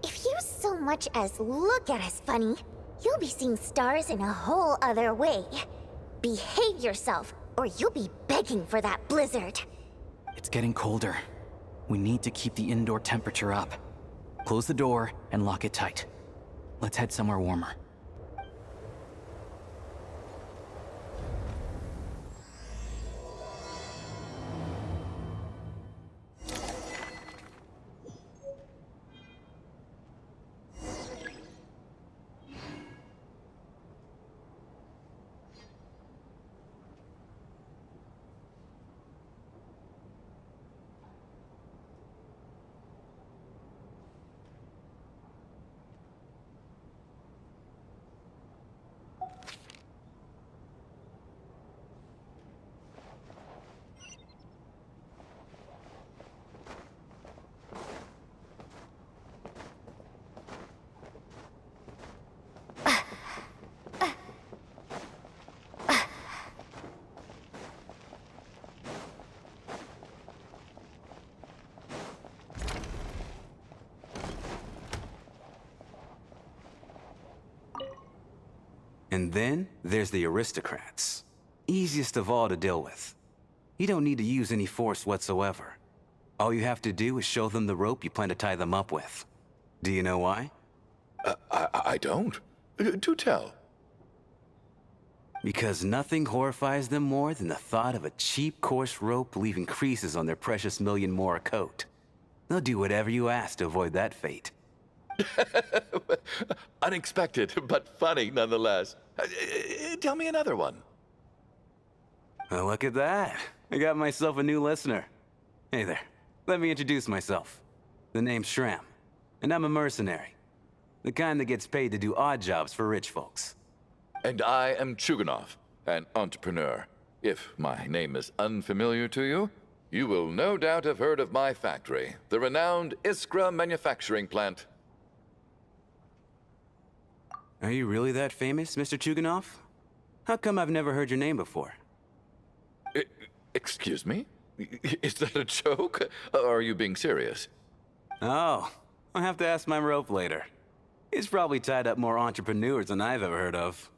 if you so much as look at us funny, you'll be seeing stars in a whole other way. Behave yourself, or you'll be begging for that blizzard. It's getting colder. We need to keep the indoor temperature up. Close the door and lock it tight. Let's head somewhere warmer. And then there's the aristocrats. Easiest of all to deal with. You don't need to use any force whatsoever. All you have to do is show them the rope you plan to tie them up with. Do you know why? I don't. Do tell. Because nothing horrifies them more than the thought of a cheap, coarse rope leaving creases on their precious million Mora coat. They'll do whatever you ask to avoid that fate. Unexpected, but funny nonetheless. Tell me another one. Well, look at that. I got myself a new listener. Hey there. Let me introduce myself. The name's Shram, and I'm a mercenary. The kind that gets paid to do odd jobs for rich folks. And I am Chuganov, an entrepreneur. If my name is unfamiliar to you, you will no doubt have heard of my factory, the renowned Iskra manufacturing plant. Are you really that famous, Mr. Chuganov? How come I've never heard your name before? Excuse me? Is that a joke? Or are you being serious? Oh, I'll have to ask my rope later. It's probably tied up more entrepreneurs than I've ever heard of.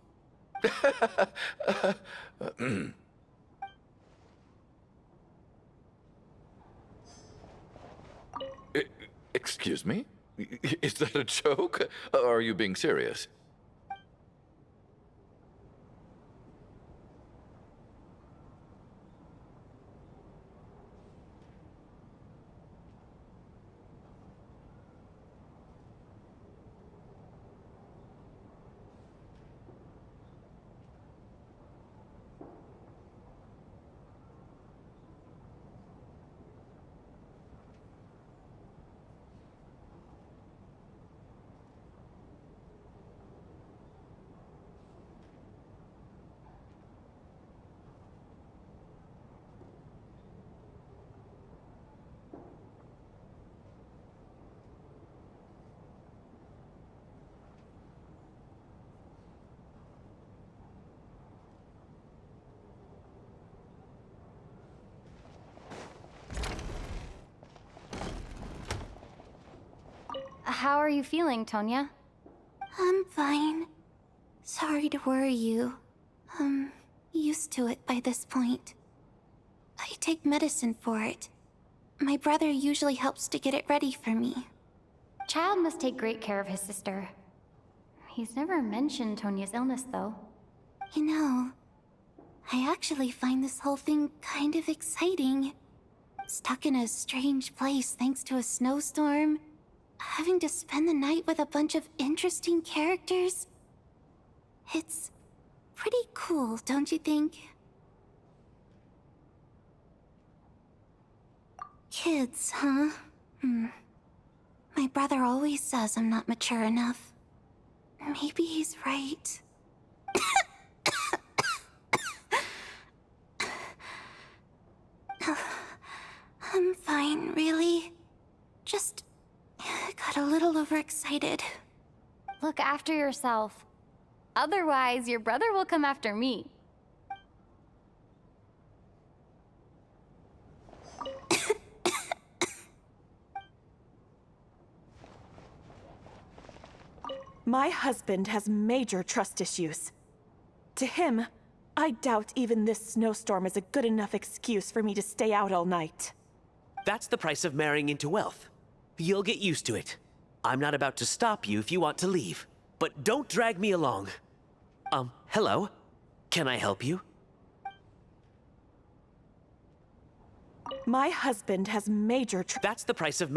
Excuse me? Is that a joke? Or are you being serious? How are you feeling, Tonya? I'm fine. Sorry to worry you. I'm used to it by this point. I take medicine for it. My brother usually helps to get it ready for me. Child must take great care of his sister. He's never mentioned Tonya's illness, though. You know, I actually find this whole thing kind of exciting. Stuck in a strange place thanks to a snowstorm. Having to spend the night with a bunch of interesting characters. It's pretty cool, don't you think? Kids, huh? My brother always says I'm not mature enough. Maybe he's right. I'm fine, really. Just got a little overexcited. Look after yourself. Otherwise, your brother will come after me. My husband has major trust issues. To him, I doubt even this snowstorm is a good enough excuse for me to stay out all night. That's the price of marrying into wealth. You'll get used to it. I'm not about to stop you if you want to leave. But don't drag me along. Hello? Can I help you? My husband has major That's the price of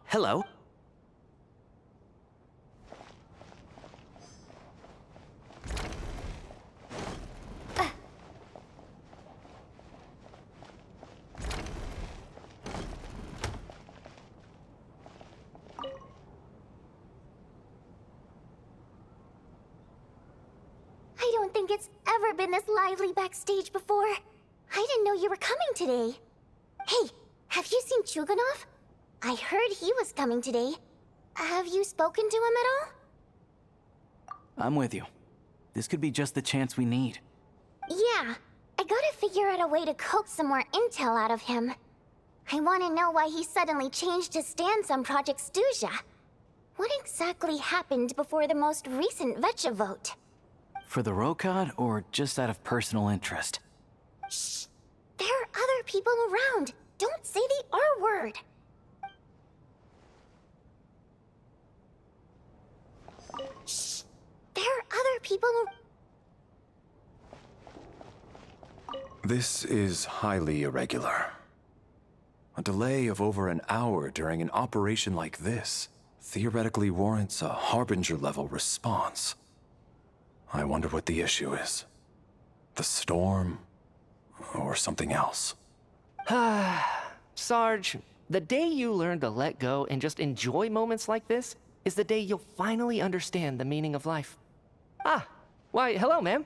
hello? I don't think it's ever been this lively backstage before. I didn't know you were coming today. Hey, have you seen Chuganov? I heard he was coming today. Have you spoken to him at all? I'm with you. This could be just the chance we need. Yeah, I gotta figure out a way to coax some more intel out of him. I want to know why he suddenly changed his stance on Project Stuja. What exactly happened before the most recent Vecha vote? For the Rokad, or just out of personal interest? Shh! There are other people around. Don't say the R word. Shh! There are other people This is highly irregular. A delay of over an hour during an operation like this theoretically warrants a Harbinger-level response. I wonder what the issue is. The storm, or something else. Sarge, the day you learn to let go and just enjoy moments like this is the day you'll finally understand the meaning of life. Why, hello, ma'am.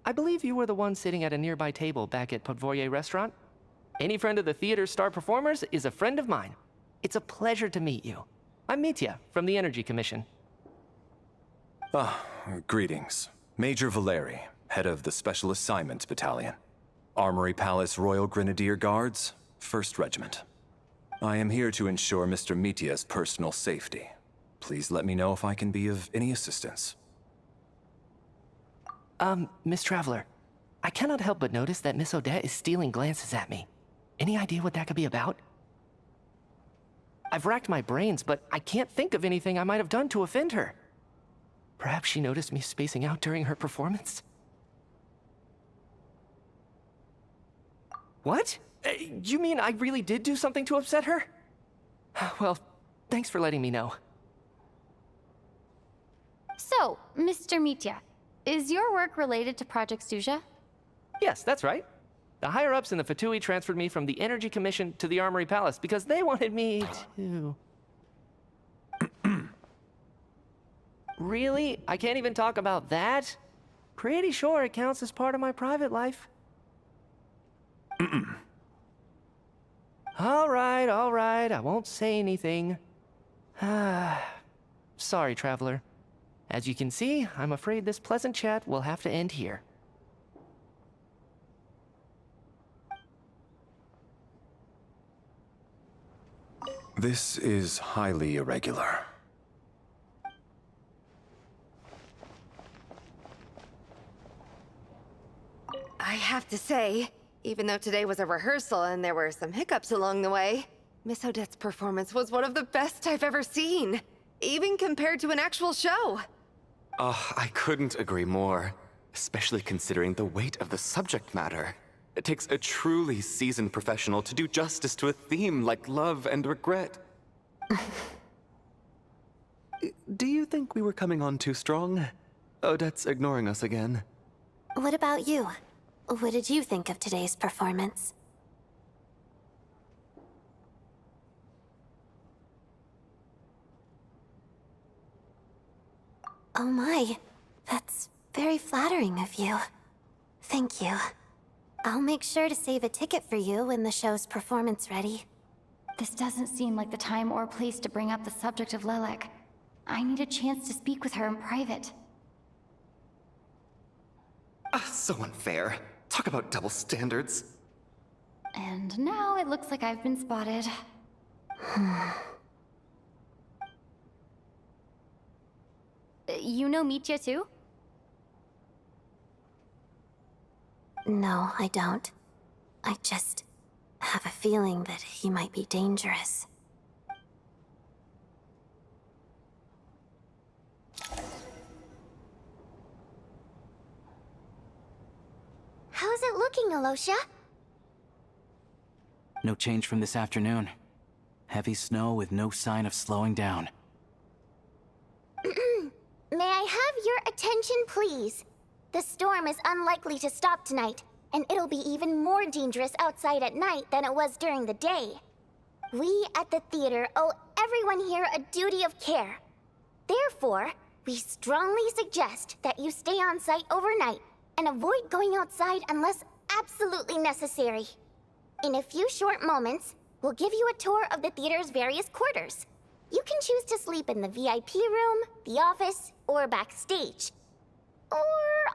I believe you were the one sitting at a nearby table back at Podvorye Restaurant. Any friend of the theater's star performers is a friend of mine. It's a pleasure to meet you. I'm Mitya, from the Energy Commission. Greetings. Major Valeri, head of the Special Assignments Battalion. Armory Palace Royal Grenadier Guards, 1st Regiment. I am here to ensure Mr. Mitya's personal safety. Please let me know if I can be of any assistance. Miss Traveler, I cannot help but notice that Miss Odette is stealing glances at me. Any idea what that could be about? I've racked my brains, but I can't think of anything I might have done to offend her. Perhaps she noticed me spacing out during her performance? What? You mean I really did do something to upset her? Well, thanks for letting me know. So, Mr. Mitya, is your work related to Project Suja? Yes, that's right. The higher-ups in the Fatui transferred me from the Energy Commission to the Armory Palace because they wanted me to... Really? I can't even talk about that? Pretty sure it counts as part of my private life. All right, I won't say anything. Sorry, Traveler. As you can see, I'm afraid this pleasant chat will have to end here. This is highly irregular. I have to say, even though today was a rehearsal and there were some hiccups along the way, Miss Odette's performance was one of the best I've ever seen, even compared to an actual show. I couldn't agree more, especially considering the weight of the subject matter. It takes a truly seasoned professional to do justice to a theme like love and regret. Do you think we were coming on too strong? Odette's ignoring us again. What about you? What did you think of today's performance? Oh my, that's very flattering of you. Thank you. I'll make sure to save a ticket for you when the show's performance ready. This doesn't seem like the time or place to bring up the subject of Lelek. I need a chance to speak with her in private. So unfair. Talk about double standards. And now it looks like I've been spotted. You know Mitya too? No, I don't. I just have a feeling that he might be dangerous. How's it looking, Alosha? No change from this afternoon. Heavy snow with no sign of slowing down. May I have your attention, please? The storm is unlikely to stop tonight, and it'll be even more dangerous outside at night than it was during the day. We at the theater owe everyone here a duty of care. Therefore, we strongly suggest that you stay on site overnight and avoid going outside unless absolutely necessary. In a few short moments, we'll give you a tour of the theater's various quarters. You can choose to sleep in the VIP room, the office, or backstage. Or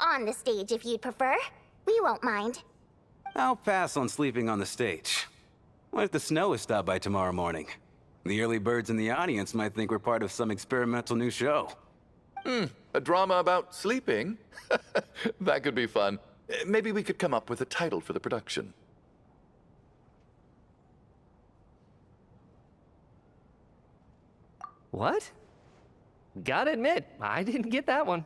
on the stage if you'd prefer. We won't mind. I'll pass on sleeping on the stage. What if the snow is stopped by tomorrow morning? The early birds in the audience might think we're part of some experimental new show. A drama about sleeping? That could be fun. Maybe we could come up with a title for the production. What? Gotta admit, I didn't get that one.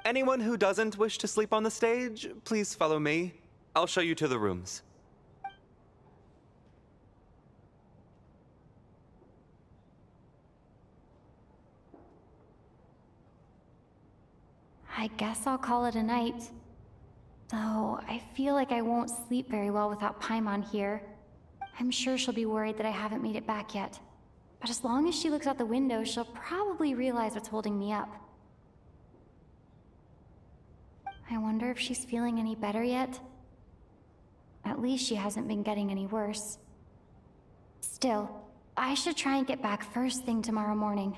Anyone who doesn't wish to sleep on the stage, please follow me. I'll show you to the rooms. I guess I'll call it a night. Though, I feel like I won't sleep very well without Paimon here. I'm sure she'll be worried that I haven't made it back yet. But as long as she looks out the window, she'll probably realize what's holding me up. I wonder if she's feeling any better yet? At least she hasn't been getting any worse. Still, I should try and get back first thing tomorrow morning.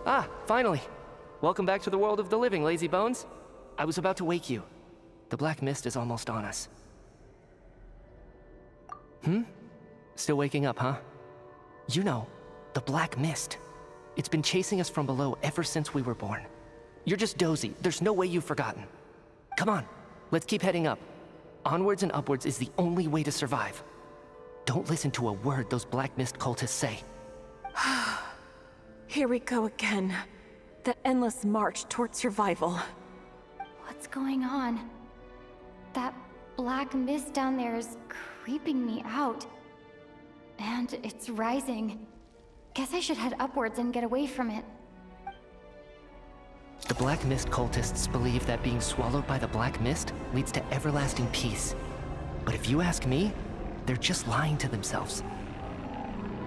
Ah, finally. Welcome back to the world of the living, lazy bones. I was about to wake you. The black mist is almost on us. Still waking up, huh? You know, the black mist. It's been chasing us from below ever since we were born. You're just dozy. There's no way you've forgotten. Come on, let's keep heading up. Onwards and upwards is the only way to survive. Don't listen to a word those black mist cultists say. Here we go again. The endless march toward survival. What's going on? That black mist down there is creeping me out. And it's rising. Guess I should head upwards and get away from it. The black mist cultists believe that being swallowed by the black mist leads to everlasting peace. But if you ask me, they're just lying to themselves.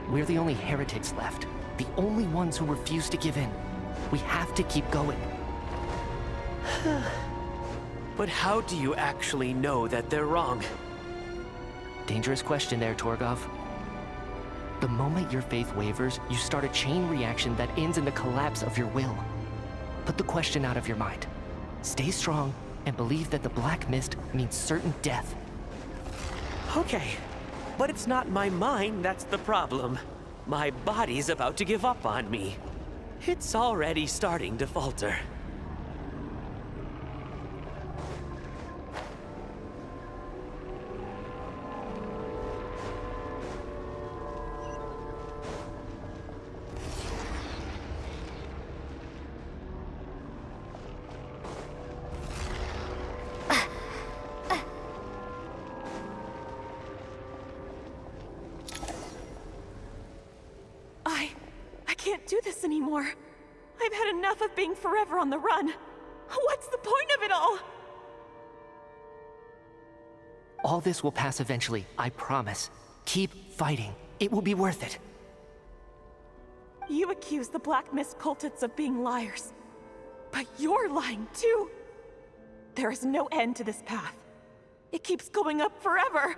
We're the only heretics left. The only ones who refuse to give in. We have to keep going. But how do you actually know that they're wrong? Dangerous question there, Torgov. The moment your faith wavers, you start a chain reaction that ends in the collapse of your will. Put the question out of your mind. Stay strong and believe that the black mist means certain death. Okay, but it's not my mind that's the problem. My body's about to give up on me. It's already starting to falter. I can't do this anymore. I've had enough of being forever on the run. What's the point of it all? All this will pass eventually, I promise. Keep fighting. It will be worth it. You accuse the Black Mist cultists of being liars. But you're lying too. There is no end to this path. It keeps going up forever.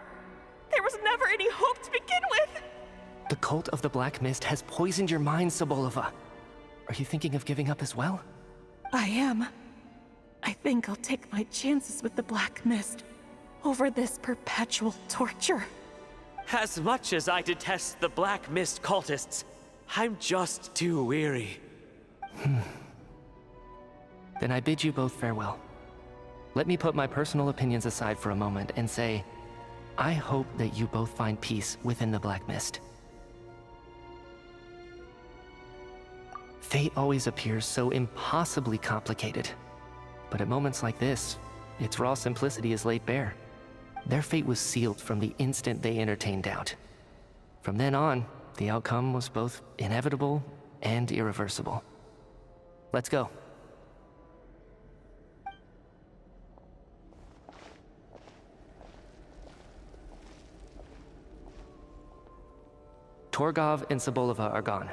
There was never any hope to begin with. The cult of the Black Mist has poisoned your mind, Sobolova. Are you thinking of giving up as well? I am. I think I'll take my chances with the Black Mist over this perpetual torture. As much as I detest the Black Mist cultists, I'm just too weary. Then I bid you both farewell. Let me put my personal opinions aside for a moment and say, I hope that you both find peace within the Black Mist. Fate always appears so impossibly complicated. But at moments like this, its raw simplicity is laid bare. Their fate was sealed from the instant they entertained doubt. From then on, the outcome was both inevitable and irreversible. Let's go. Torgov and Sobolova are gone.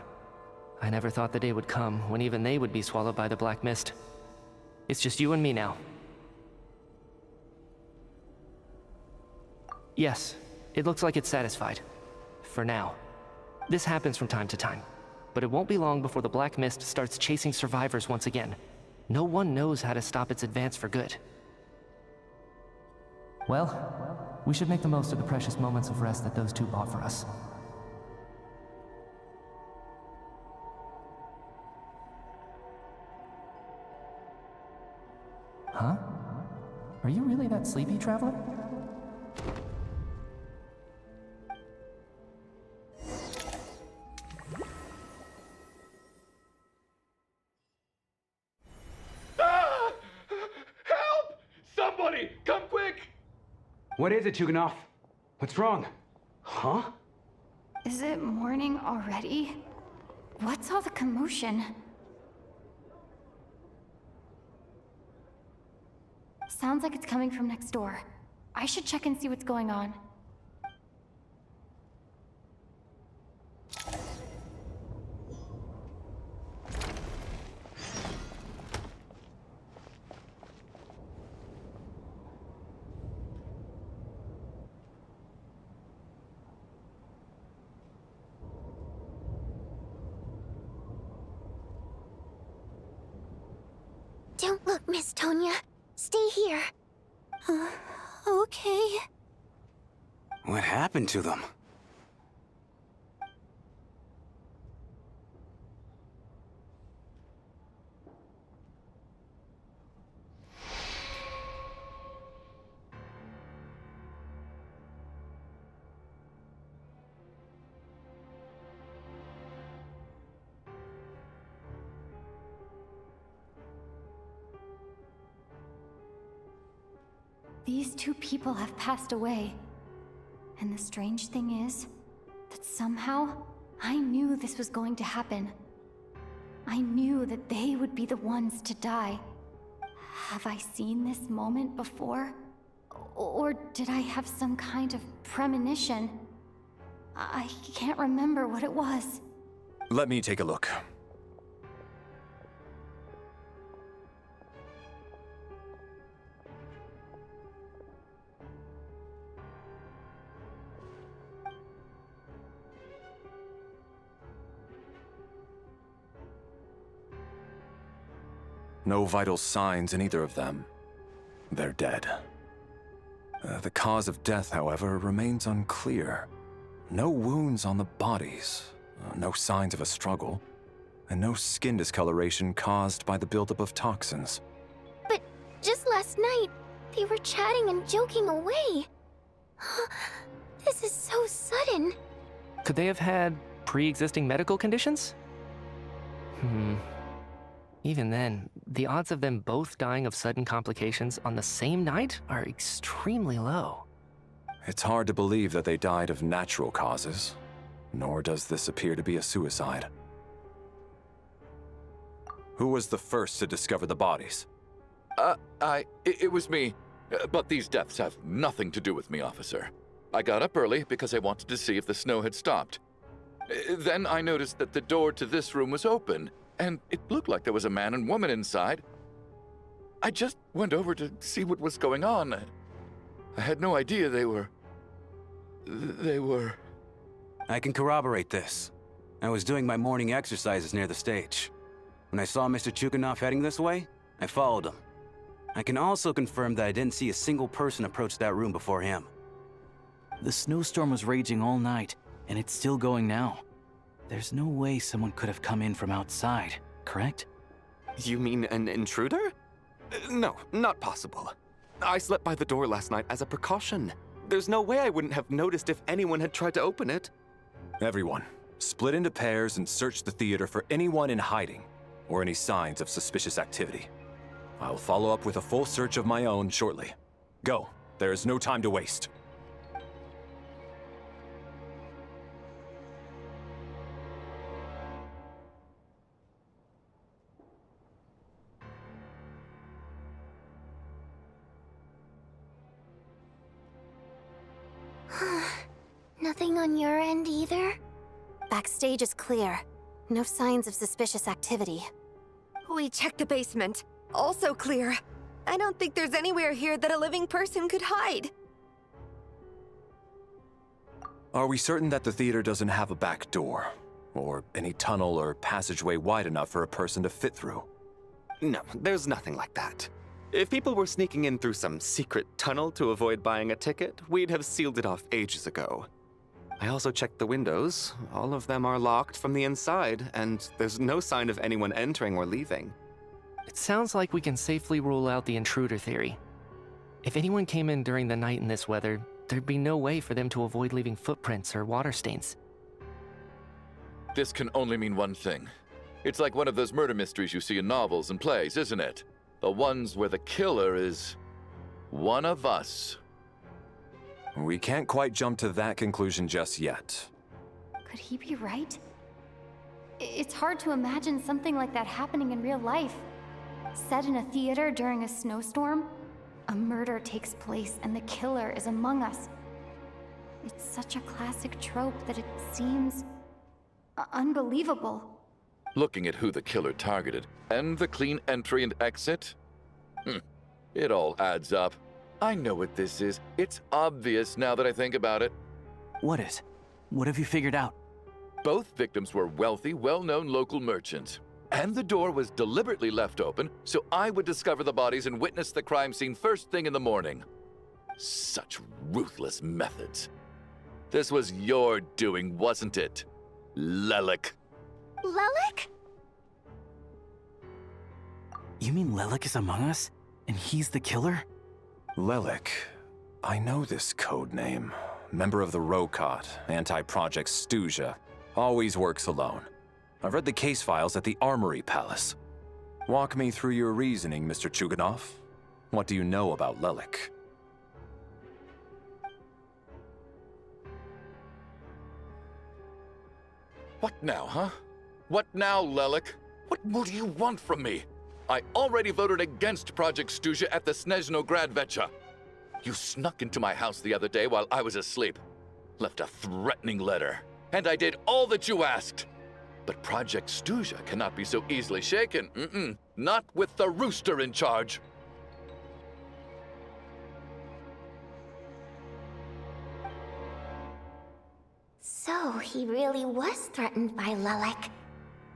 I never thought the day would come when even they would be swallowed by the Black Mist. It's just you and me now. Yes, It looks like it's satisfied. For now. This happens from time to time, but it won't be long before the Black Mist starts chasing survivors once again. No one knows how to stop its advance for good. Well, we should make the most of the precious moments of rest that those two bought for us. Huh? Are you really that sleepy, Traveler? Ah! Help! Somebody, come quick! What is it, Chuganov? What's wrong? Huh? Is it morning already? What's all the commotion? Sounds like it's coming from next door. I should check and see what's going on. Don't look, Miss Tonya. Stay here. Okay. What happened to them? These two people have passed away. And the strange thing is that somehow I knew this was going to happen. I knew that they would be the ones to die. Have I seen this moment before? Or did I have some kind of premonition? I can't remember what it was. Let me take a look. No vital signs in either of them. They're dead. The cause of death, however, remains unclear. No wounds on the bodies, no signs of a struggle, and no skin discoloration caused by the buildup of toxins. But just last night, they were chatting and joking away. This is so sudden. Could they have had pre-existing medical conditions? Even then, the odds of them both dying of sudden complications on the same night are extremely low. It's hard to believe that they died of natural causes, nor does this appear to be a suicide. Who was the first to discover the bodies? It was me. But these deaths have nothing to do with me, officer. I got up early because I wanted to see if the snow had stopped. Then I noticed that the door to this room was open, and it looked like there was a man and woman inside. I just went over to see what was going on. I had no idea they were... I can corroborate this. I was doing my morning exercises near the stage. When I saw Mr. Chuganov heading this way, I followed him. I can also confirm that I didn't see a single person approach that room before him. The snowstorm was raging all night, and it's still going now. There's no way someone could have come in from outside, correct? You mean an intruder? No, not possible. I slept by the door last night as a precaution. There's no way I wouldn't have noticed if anyone had tried to open it. Everyone, split into pairs and search the theater for anyone in hiding, or any signs of suspicious activity. I'll follow up with a full search of my own shortly. Go, there is no time to waste. Nothing on your end either? Backstage is clear. No signs of suspicious activity. We checked the basement. Also clear. I don't think there's anywhere here that a living person could hide. Are we certain that the theater doesn't have a back door? Or any tunnel or passageway wide enough for a person to fit through? No, there's nothing like that. If people were sneaking in through some secret tunnel to avoid buying a ticket, we'd have sealed it off ages ago. I also checked the windows. All of them are locked from the inside, and there's no sign of anyone entering or leaving. It sounds like we can safely rule out the intruder theory. If anyone came in during the night in this weather, there'd be no way for them to avoid leaving footprints or water stains. This can only mean one thing. It's like one of those murder mysteries you see in novels and plays, isn't it? The ones where the killer is one of us. We can't quite jump to that conclusion just yet. Could he be right? It's hard to imagine something like that happening in real life. Set in a theater during a snowstorm, a murder takes place and the killer is among us. It's such a classic trope that it seems unbelievable. Looking at who the killer targeted and the clean entry and exit, it all adds up. I know what this is. It's obvious now that I think about it. What is? What have you figured out? Both victims were wealthy, well-known local merchants. And the door was deliberately left open so I would discover the bodies and witness the crime scene first thing in the morning. Such ruthless methods. This was your doing, wasn't it, Lelik? Lelik? You mean Lelik is among us? And he's the killer? Lelik. I know this code name. Member of the Rokot, anti-Project Stuja. Always works alone. I've read the case files at the Armory Palace. Walk me through your reasoning, Mr. Chuganov. What do you know about Lelik? What now, huh? What now, Lelik? What more do you want from me? I already voted against Project Stuja at the Snezhno Gradvecha. You snuck into my house the other day while I was asleep. Left a threatening letter. And I did all that you asked. But Project Stuja cannot be so easily shaken. Not with the rooster in charge. So he really was threatened by Lelik.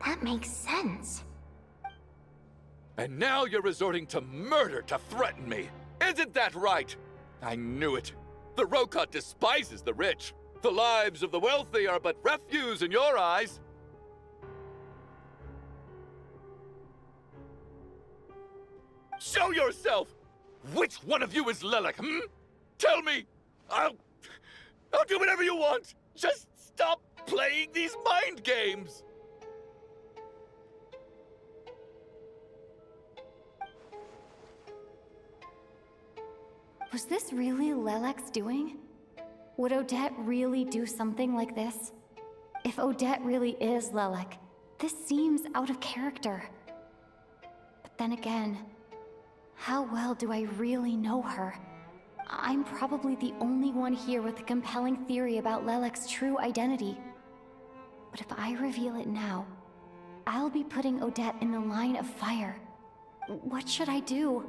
That makes sense. And now you're resorting to murder to threaten me. Isn't that right? I knew it. The Rokot despises the rich. The lives of the wealthy are but refuse in your eyes. Show yourself! Which one of you is Lelik, Tell me! I'll do whatever you want! Just stop playing these mind games! Was this really Lelik's doing? Would Odette really do something like this? If Odette really is Lelik, this seems out of character. But then again, how well do I really know her? I'm probably the only one here with a compelling theory about Lelik's true identity. But if I reveal it now, I'll be putting Odette in the line of fire. What should I do?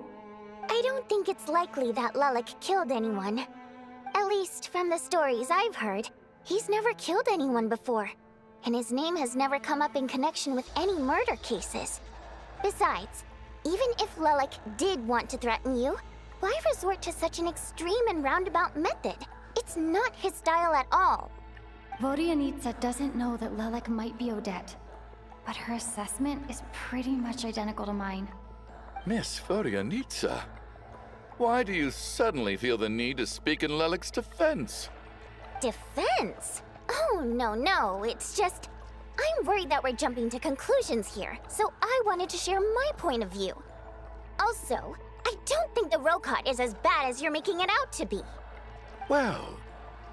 I don't think it's likely that Lelik killed anyone. At least from the stories I've heard, he's never killed anyone before. And his name has never come up in connection with any murder cases. Besides, even if Lelik did want to threaten you, why resort to such an extreme and roundabout method? It's not his style at all. Vodyanitsa doesn't know that Lelik might be Odette, but her assessment is pretty much identical to mine. Miss Vodyanitsa, why do you suddenly feel the need to speak in Lelik's defense? Defense? Oh, no, it's just... I'm worried that we're jumping to conclusions here, so I wanted to share my point of view. Also, I don't think the Rokot is as bad as you're making it out to be. Well,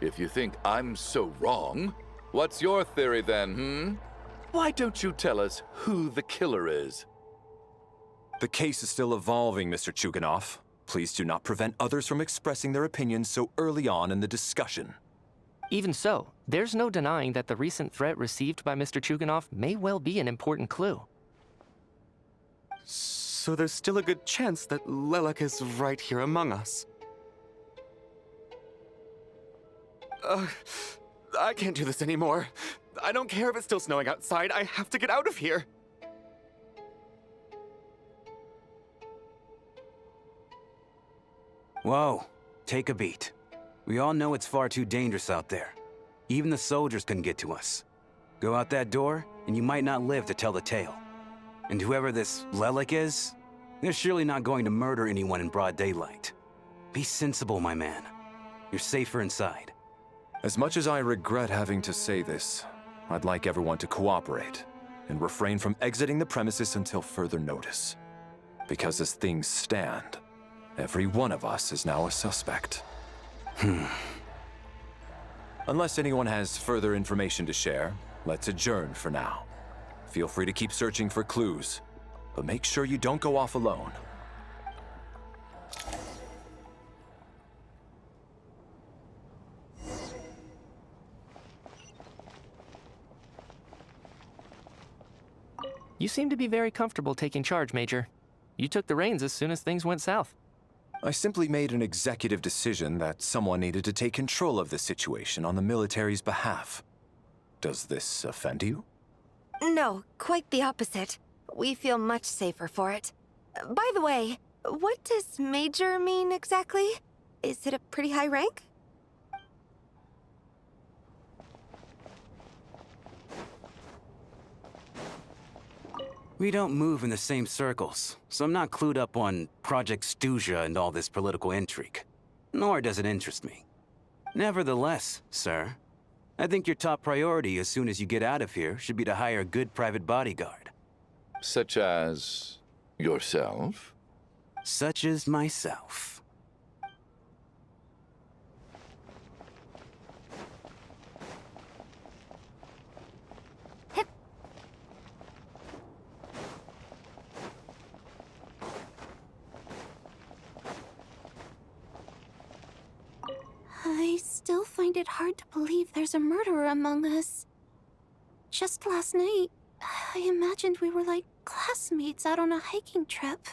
if you think I'm so wrong, what's your theory then, Why don't you tell us who the killer is? The case is still evolving, Mr. Chuganov. Please do not prevent others from expressing their opinions so early on in the discussion. Even so, there's no denying that the recent threat received by Mr. Chuganov may well be an important clue. So there's still a good chance that Lelik is right here among us. I can't do this anymore. I don't care if it's still snowing outside. I have to get out of here. Whoa, take a beat. We all know it's far too dangerous out there. Even the soldiers couldn't get to us. Go out that door, and you might not live to tell the tale. And whoever this Lelik is, they're surely not going to murder anyone in broad daylight. Be sensible, my man. You're safer inside. As much as I regret having to say this, I'd like everyone to cooperate and refrain from exiting the premises until further notice. Because as things stand, every one of us is now a suspect. Unless anyone has further information to share, let's adjourn for now. Feel free to keep searching for clues, but make sure you don't go off alone. You seem to be very comfortable taking charge, Major. You took the reins as soon as things went south. I simply made an executive decision that someone needed to take control of the situation on the military's behalf. Does this offend you? No, quite the opposite. We feel much safer for it. By the way, what does Major mean exactly? Is it a pretty high rank? We don't move in the same circles, so I'm not clued up on Project Stuja and all this political intrigue. Nor does it interest me. Nevertheless, sir, I think your top priority as soon as you get out of here should be to hire a good private bodyguard. Such as yourself? Such as myself. I still find it hard to believe there's a murderer among us. Just last night, I imagined we were like classmates out on a hiking trip.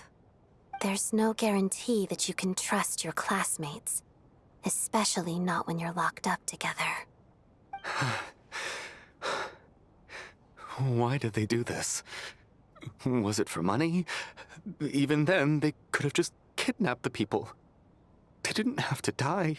There's no guarantee that you can trust your classmates, especially not when you're locked up together. Why did they do this? Was it for money? Even then, they could have just kidnapped the people. They didn't have to die.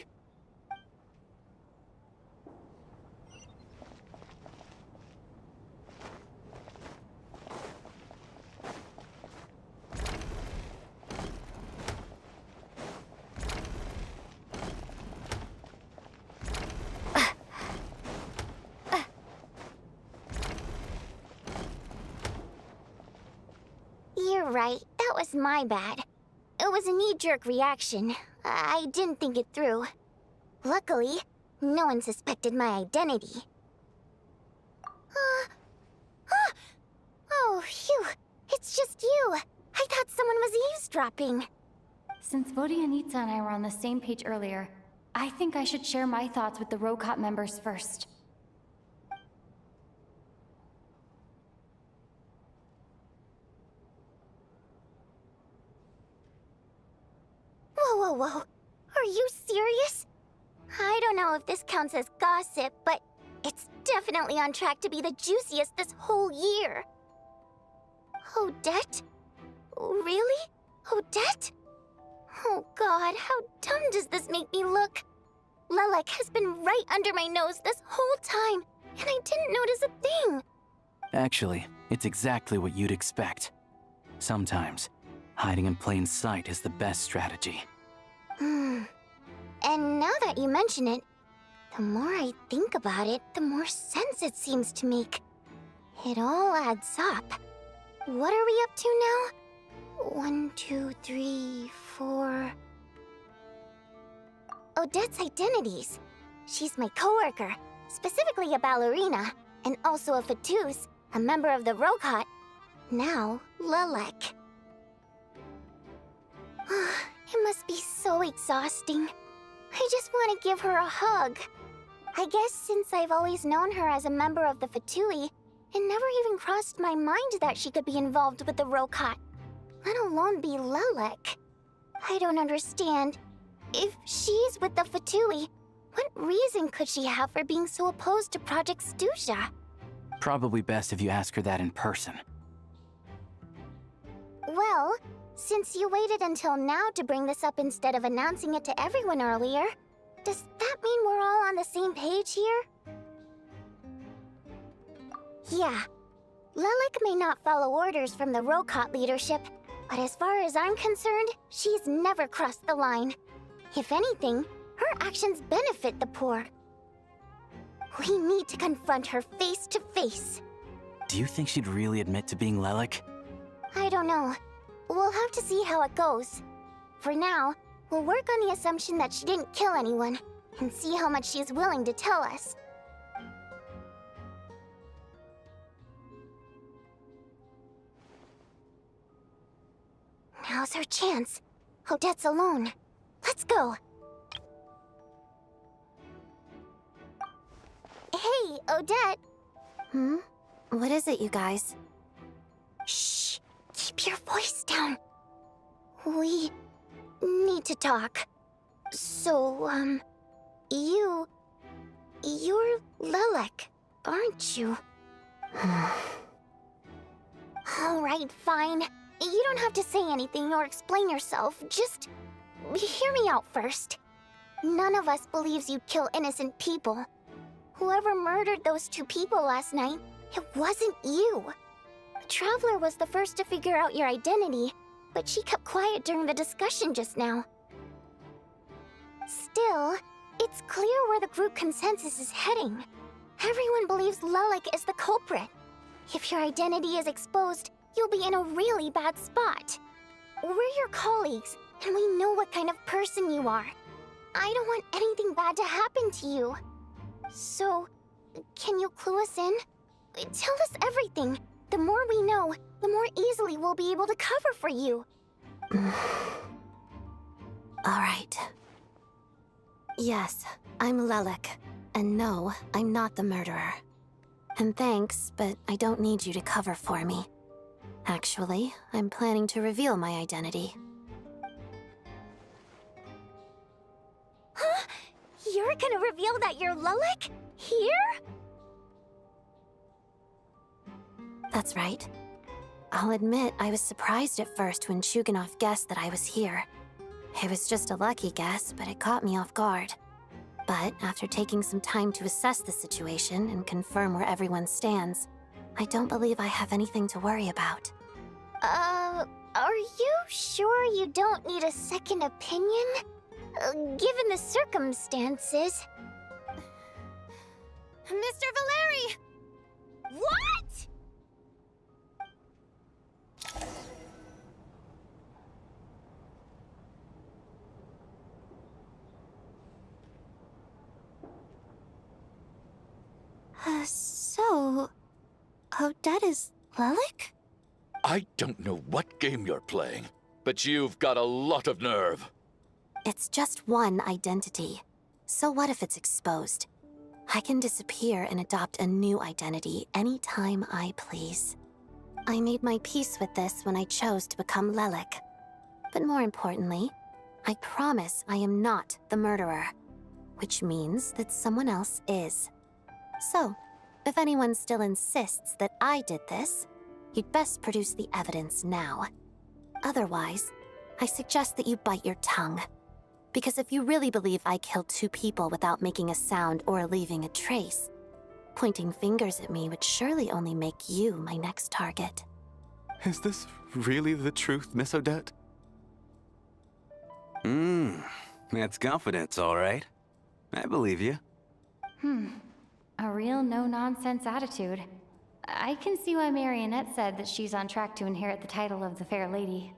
You're right. That was my bad. It was a knee-jerk reaction. I didn't think it through. Luckily, no one suspected my identity. Oh, phew. It's just you. I thought someone was eavesdropping. Since Vodyanitsa and I were on the same page earlier, I think I should share my thoughts with the Rokot members first. Whoa. Are you serious? I don't know if this counts as gossip, but it's definitely on track to be the juiciest this whole year. Odette? Really? Odette? Oh god, how dumb does this make me look? Lelik has been right under my nose this whole time, and I didn't notice a thing. Actually, it's exactly what you'd expect. Sometimes, hiding in plain sight is the best strategy. And now that you mention it, the more I think about it, the more sense it seems to make. It all adds up. What are we up to now? 1, 2, 3, 4... Odette's identities. She's my coworker, specifically a ballerina, and also a Fatuz, a member of the Rokot. Now, Lelik. It must be so exhausting. I just want to give her a hug. I guess since I've always known her as a member of the Fatui, it never even crossed my mind that she could be involved with the Rokot, let alone be Lelik. I don't understand. If she's with the Fatui, What reason could she have for being so opposed to Project Stusha? Probably best if you ask her that in person. Well, since you waited until now to bring this up instead of announcing it to everyone earlier, does that mean we're all on the same page here? Yeah. Lilac may not follow orders from the Rokot leadership, but as far as I'm concerned, she's never crossed the line. If anything, her actions benefit the poor. We need to confront her face to face. Do you think she'd really admit to being Lilac? I don't know. We'll have to see how it goes. For now, we'll work on the assumption that she didn't kill anyone, and see how much she's willing to tell us. Now's our chance. Odette's alone. Let's go. Hey, Odette. Hmm? What is it, you guys? Shh. Keep your voice down. We need to talk. So, you're Lilac, aren't you? Alright, fine. You don't have to say anything or explain yourself. Just hear me out first. None of us believes you'd kill innocent people. Whoever murdered those 2 people last night, it wasn't you. The Traveler was the first to figure out your identity, but she kept quiet during the discussion just now. Still, it's clear where the group consensus is heading. Everyone believes Lilac is the culprit. If your identity is exposed, you'll be in a really bad spot. We're your colleagues, and we know what kind of person you are. I don't want anything bad to happen to you. So, can you clue us in? Tell us everything. The more we know, the more easily we'll be able to cover for you. Alright. Yes, I'm Lilac. And no, I'm not the murderer. And thanks, but I don't need you to cover for me. Actually, I'm planning to reveal my identity. Huh? You're gonna reveal that you're Lilac? Here? That's right. I'll admit I was surprised at first when Chuganov guessed that I was here. It was just a lucky guess, but it caught me off guard. But after taking some time to assess the situation and confirm where everyone stands, I don't believe I have anything to worry about. Are you sure you don't need a second opinion? Given the circumstances. Mr. Valeri! What?! So... Odette is Lilac? I don't know what game you're playing, but you've got a lot of nerve. It's just one identity. So what if it's exposed? I can disappear and adopt a new identity anytime I please. I made my peace with this when I chose to become Lilac. But more importantly, I promise I am not the murderer, which means that someone else is. So, if anyone still insists that I did this, you'd best produce the evidence now. Otherwise, I suggest that you bite your tongue. Because if you really believe I killed 2 people without making a sound or leaving a trace, pointing fingers at me would surely only make you my next target. Is this really the truth, Miss Odette? That's confidence, all right. I believe you. A real no-nonsense attitude. I can see why Marionette said that she's on track to inherit the title of the Fair Lady.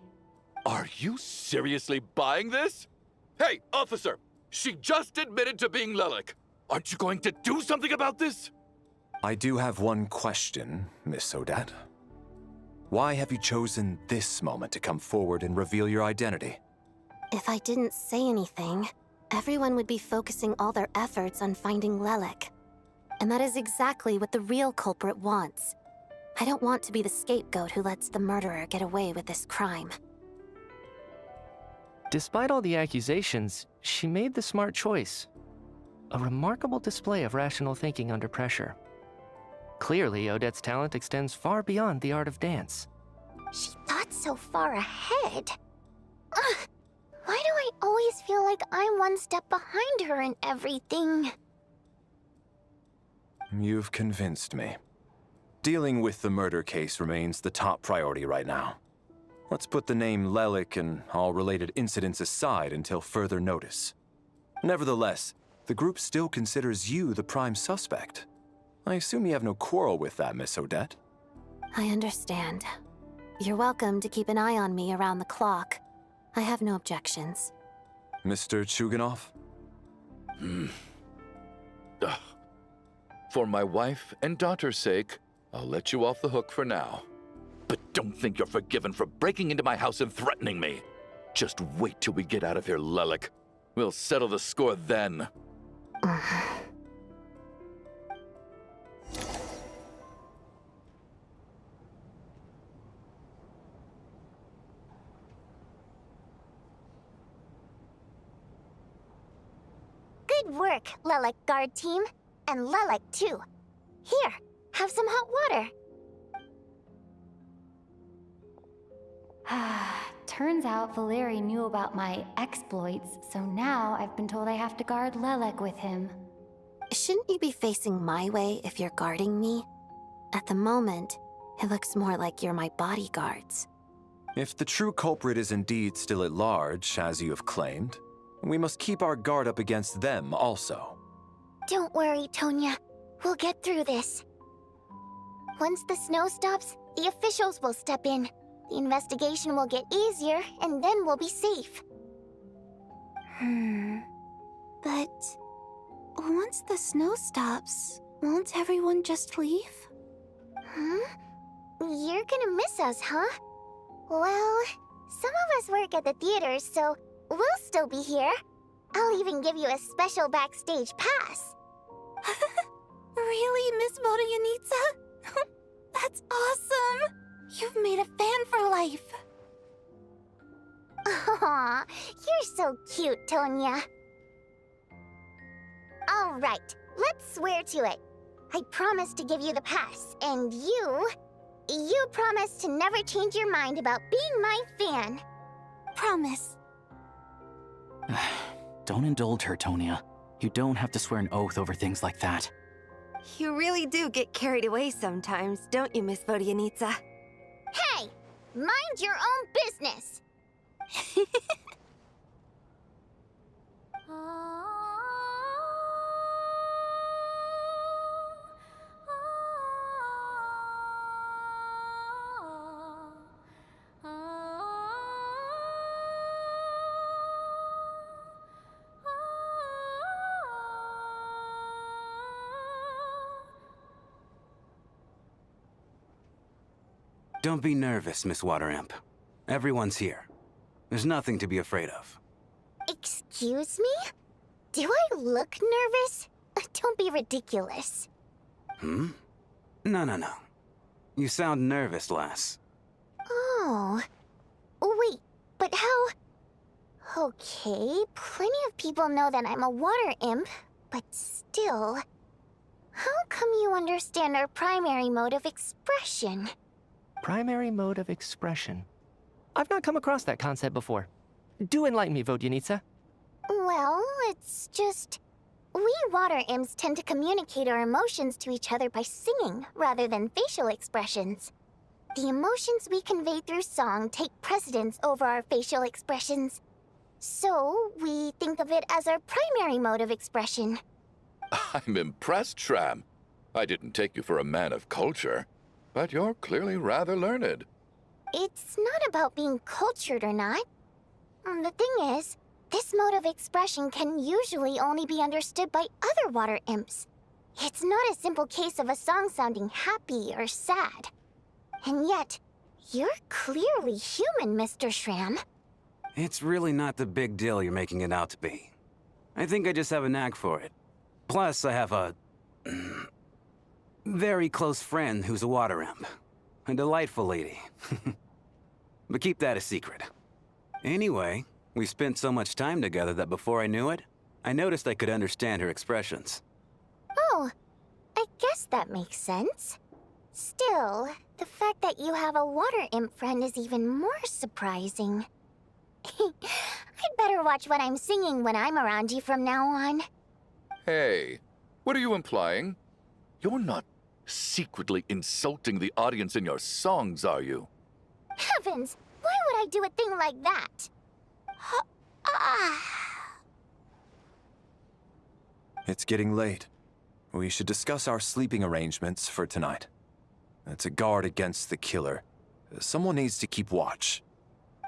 Are you seriously buying this? Hey, officer! She just admitted to being Lilac. Aren't you going to do something about this? I do have one question, Miss Odette. Why have you chosen this moment to come forward and reveal your identity? If I didn't say anything, everyone would be focusing all their efforts on finding Lilac. And that is exactly what the real culprit wants. I don't want to be the scapegoat who lets the murderer get away with this crime. Despite all the accusations, she made the smart choice. A remarkable display of rational thinking under pressure. Clearly, Odette's talent extends far beyond the art of dance. She thought so far ahead. Ugh, why do I always feel like I'm one step behind her in everything? You've convinced me. Dealing with the murder case remains the top priority right now. Let's put the name Lelik and all related incidents aside until further notice. Nevertheless, the group still considers you the prime suspect. I assume you have no quarrel with that, Miss Odette? I understand. You're welcome to keep an eye on me around the clock. I have no objections. Mr. Chuganov? For my wife and daughter's sake, I'll let you off the hook for now. But don't think you're forgiven for breaking into my house and threatening me. Just wait till we get out of here, Lelik. We'll settle the score then. Good work, Lelik guard team. And Lelik, too. Here, have some hot water. Turns out Valeri knew about my exploits, so now I've been told I have to guard Lelek with him. Shouldn't you be facing my way if you're guarding me? At the moment, it looks more like you're my bodyguards. If the true culprit is indeed still at large, as you have claimed, we must keep our guard up against them also. Don't worry, Tonya. We'll get through this. Once the snow stops, the officials will step in. The investigation will get easier, and then we'll be safe. But once the snow stops, won't everyone just leave? You're gonna miss us, huh? Well, some of us work at the theaters, so we'll still be here. I'll even give you a special backstage pass. Really, Miss Vodyanitsa? That's awesome! You've made a fan for life. Aw, you're so cute, Tonya. All right, let's swear to it. I promise to give you the pass, and you promise to never change your mind about being my fan. Promise. Don't indulge her, Tonya. You don't have to swear an oath over things like that. You really do get carried away sometimes, don't you, Miss Vodyanitsa? Hey! Mind your own business! Don't be nervous, Miss Water Imp. Everyone's here. There's nothing to be afraid of. Excuse me? Do I look nervous? Don't be ridiculous. No. You sound nervous, lass. Oh. Wait, but how... Okay, plenty of people know that I'm a water imp, but still... How come you understand our primary mode of expression? Primary mode of expression. I've not come across that concept before. Do enlighten me, Vodyanitsa. Well, it's just... We water imps tend to communicate our emotions to each other by singing, rather than facial expressions. The emotions we convey through song take precedence over our facial expressions. So, we think of it as our primary mode of expression. I'm impressed, Shram. I didn't take you for a man of culture, but you're clearly rather learned. It's not about being cultured or not. The thing is, this mode of expression can usually only be understood by other water imps. It's not a simple case of a song sounding happy or sad. And yet, you're clearly human, Mr. Shram. It's really not the big deal you're making it out to be. I think I just have a knack for it. Plus, I have a... very close friend who's a water imp. A delightful lady. But keep that a secret. Anyway, we spent so much time together that before I knew it, I noticed I could understand her expressions. Oh, I guess that makes sense. Still, the fact that you have a water imp friend is even more surprising. I'd better watch what I'm singing when I'm around you from now on. Hey, what are you implying? You're not secretly insulting the audience in your songs, are you? Heavens! Why would I do a thing like that? It's getting late. We should discuss our sleeping arrangements for tonight. To guard against the killer, someone needs to keep watch.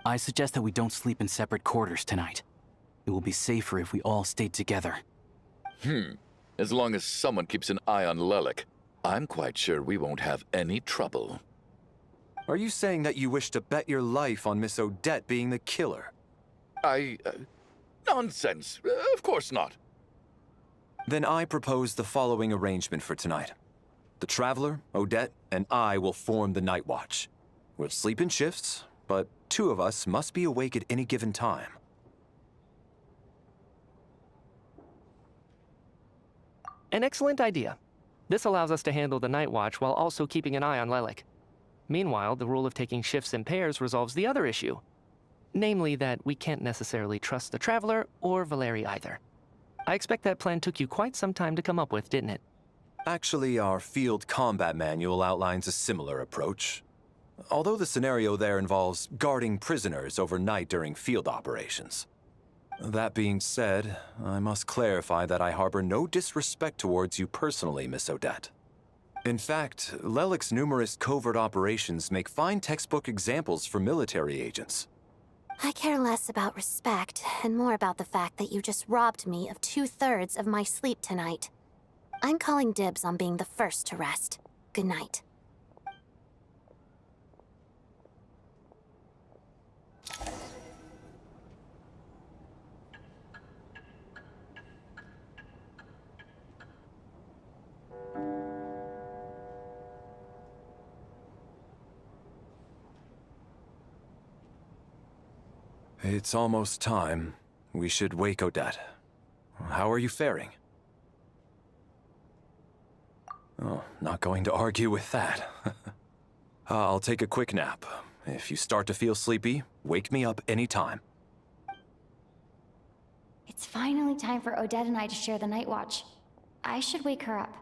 I suggest that we don't sleep in separate quarters tonight. It will be safer if we all stayed together. As long as someone keeps an eye on Lelik, I'm quite sure we won't have any trouble. Are you saying that you wish to bet your life on Miss Odette being the killer? Nonsense. Of course not. Then I propose the following arrangement for tonight. The Traveler, Odette, and I will form the Night Watch. We'll sleep in shifts, but 2 of us must be awake at any given time. An excellent idea. This allows us to handle the Night Watch while also keeping an eye on Lelik. Meanwhile, the rule of taking shifts in pairs resolves the other issue. Namely that we can't necessarily trust the Traveler or Valeri either. I expect that plan took you quite some time to come up with, didn't it? Actually, our field combat manual outlines a similar approach. Although the scenario there involves guarding prisoners overnight during field operations. That being said, I must clarify that I harbor no disrespect towards you personally, Miss Odette. In fact, Lelik's numerous covert operations make fine textbook examples for military agents. I care less about respect and more about the fact that you just robbed me of 2/3 of my sleep tonight. I'm calling dibs on being the first to rest. Good night. It's almost time. We should wake Odette. How are you faring? Oh, not going to argue with that. I'll take a quick nap. If you start to feel sleepy, wake me up anytime. It's finally time for Odette and I to share the Night Watch. I should wake her up.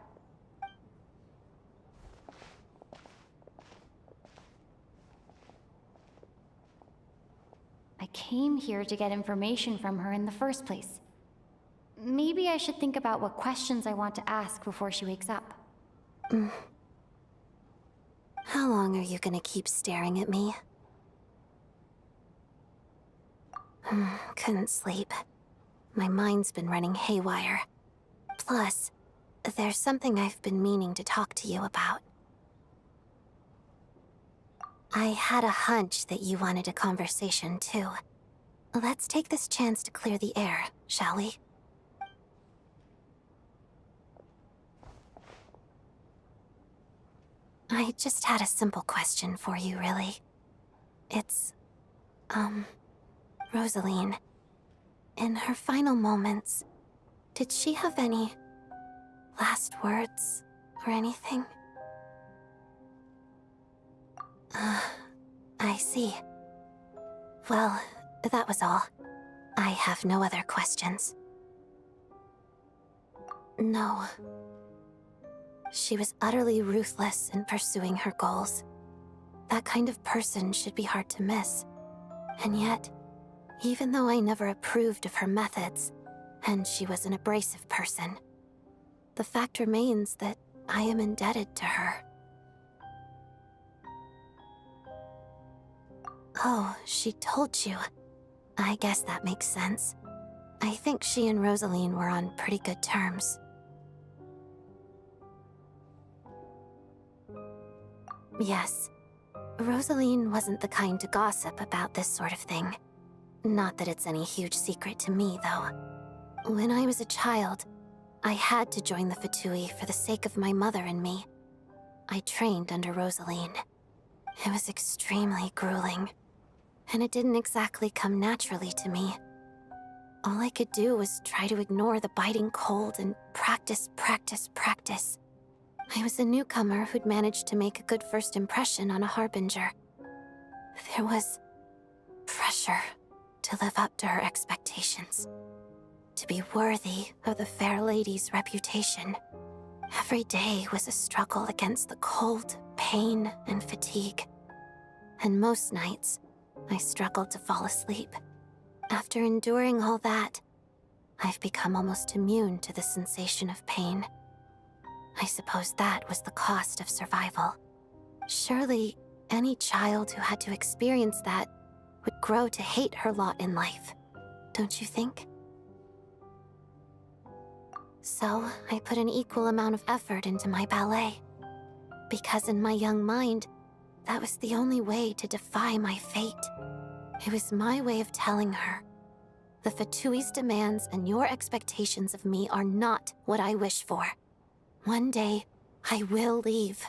I came here to get information from her in the first place. Maybe I should think about what questions I want to ask before she wakes up. How long are you gonna keep staring at me? Couldn't sleep. My mind's been running haywire. Plus, there's something I've been meaning to talk to you about. I had a hunch that you wanted a conversation, too. Let's take this chance to clear the air, shall we? I just had a simple question for you, really. It's, Rosaline. In her final moments, did she have any last words or anything? I see. Well, that was all. I have no other questions. No. She was utterly ruthless in pursuing her goals. That kind of person should be hard to miss. And yet, even though I never approved of her methods, and she was an abrasive person, the fact remains that I am indebted to her. Oh, she told you. I guess that makes sense. I think she and Rosaline were on pretty good terms. Yes. Rosaline wasn't the kind to gossip about this sort of thing. Not that it's any huge secret to me, though. When I was a child, I had to join the Fatui for the sake of my mother and me. I trained under Rosaline. It was extremely grueling, and it didn't exactly come naturally to me. All I could do was try to ignore the biting cold and practice, practice, practice. I was a newcomer who'd managed to make a good first impression on a harbinger. There was pressure to live up to her expectations, to be worthy of the fair lady's reputation. Every day was a struggle against the cold, pain, and fatigue. And most nights, I struggled to fall asleep. After enduring all that, I've become almost immune to the sensation of pain. I suppose that was the cost of survival. Surely, any child who had to experience that would grow to hate her lot in life, don't you think? So, I put an equal amount of effort into my ballet. Because in my young mind, that was the only way to defy my fate. It was my way of telling her, the Fatui's demands and your expectations of me are not what I wish for. One day, I will leave.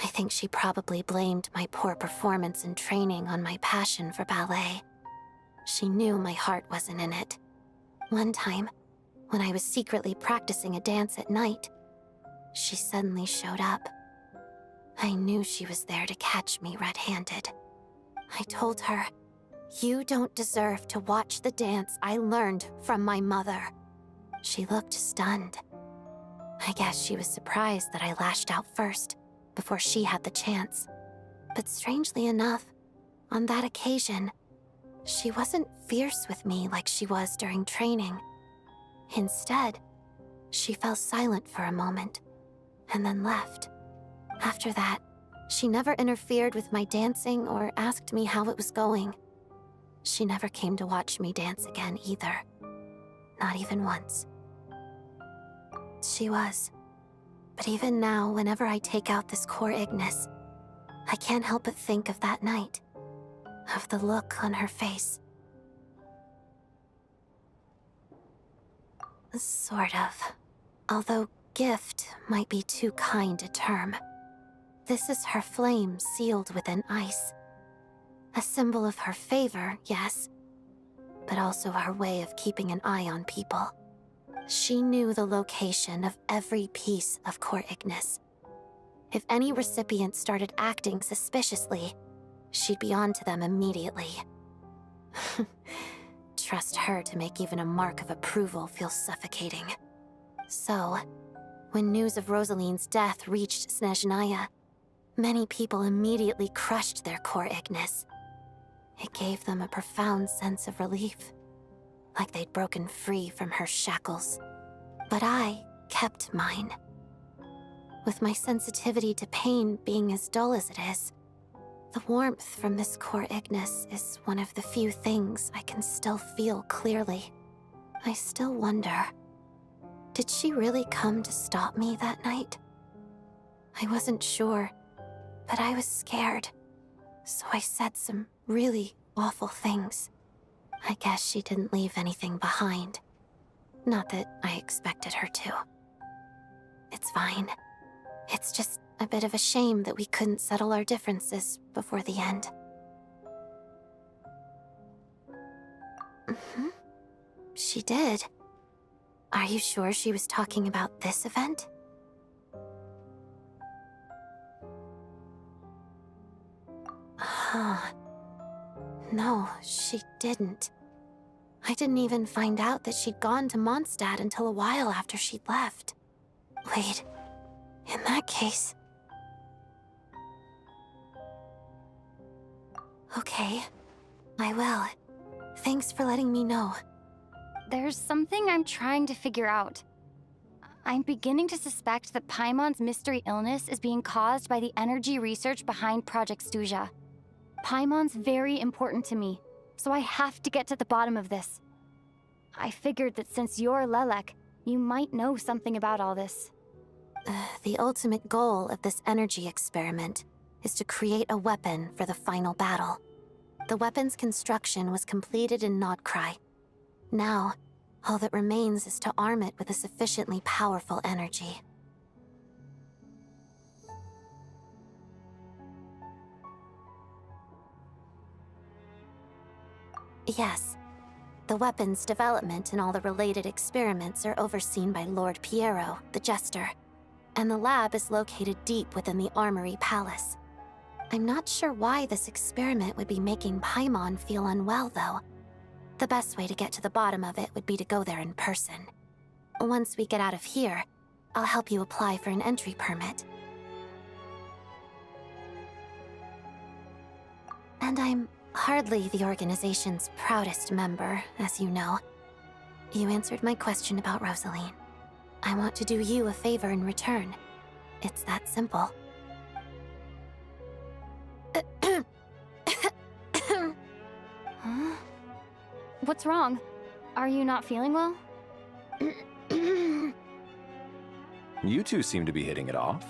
I think she probably blamed my poor performance in training on my passion for ballet. She knew my heart wasn't in it. One time, when I was secretly practicing a dance at night, she suddenly showed up. I knew she was there to catch me red-handed. I told her, "You don't deserve to watch the dance I learned from my mother." She looked stunned. I guess she was surprised that I lashed out first, before she had the chance. But strangely enough, on that occasion, she wasn't fierce with me like she was during training. Instead, she fell silent for a moment, and then left. After that, she never interfered with my dancing or asked me how it was going. She never came to watch me dance again either. Not even once. She was. But even now, whenever I take out this core Ignis, I can't help but think of that night. Of the look on her face. Sort of. Although gift might be too kind a term. This is her flame sealed within ice. A symbol of her favor, yes, but also her way of keeping an eye on people. She knew the location of every piece of core Ignis. If any recipient started acting suspiciously, she'd be on to them immediately. Trust her to make even a mark of approval feel suffocating. So, when news of Rosaline's death reached Snezhnaya, many people immediately crushed their core Ignis. It gave them a profound sense of relief, like they'd broken free from her shackles. But I kept mine. With my sensitivity to pain being as dull as it is, the warmth from this core Ignis is one of the few things I can still feel clearly. I still wonder, did she really come to stop me that night? I wasn't sure, but I was scared, so I said some really awful things. I guess she didn't leave anything behind. Not that I expected her to. It's fine. It's just a bit of a shame that we couldn't settle our differences before the end. She did. Are you sure she was talking about this event? No, she didn't. I didn't even find out that she'd gone to Mondstadt until a while after she'd left. Wait, in that case... Okay, I will. Thanks for letting me know. There's something I'm trying to figure out. I'm beginning to suspect that Paimon's mystery illness is being caused by the energy research behind Project Stuja. Paimon's very important to me, so I have to get to the bottom of this. I figured that since you're Lelek, you might know something about all this. The ultimate goal of this energy experiment is to create a weapon for the final battle. The weapon's construction was completed in Nodkrai. Now, all that remains is to arm it with a sufficiently powerful energy. Yes. The weapons development and all the related experiments are overseen by Lord Piero, the Jester, and the lab is located deep within the Armory Palace. I'm not sure why this experiment would be making Paimon feel unwell, though. The best way to get to the bottom of it would be to go there in person. Once we get out of here, I'll help you apply for an entry permit. And I'm hardly the organization's proudest member, as you know. You answered my question about Rosaline. I want to do you a favor in return. It's that simple. Huh? What's wrong? Are you not feeling well? You two seem to be hitting it off.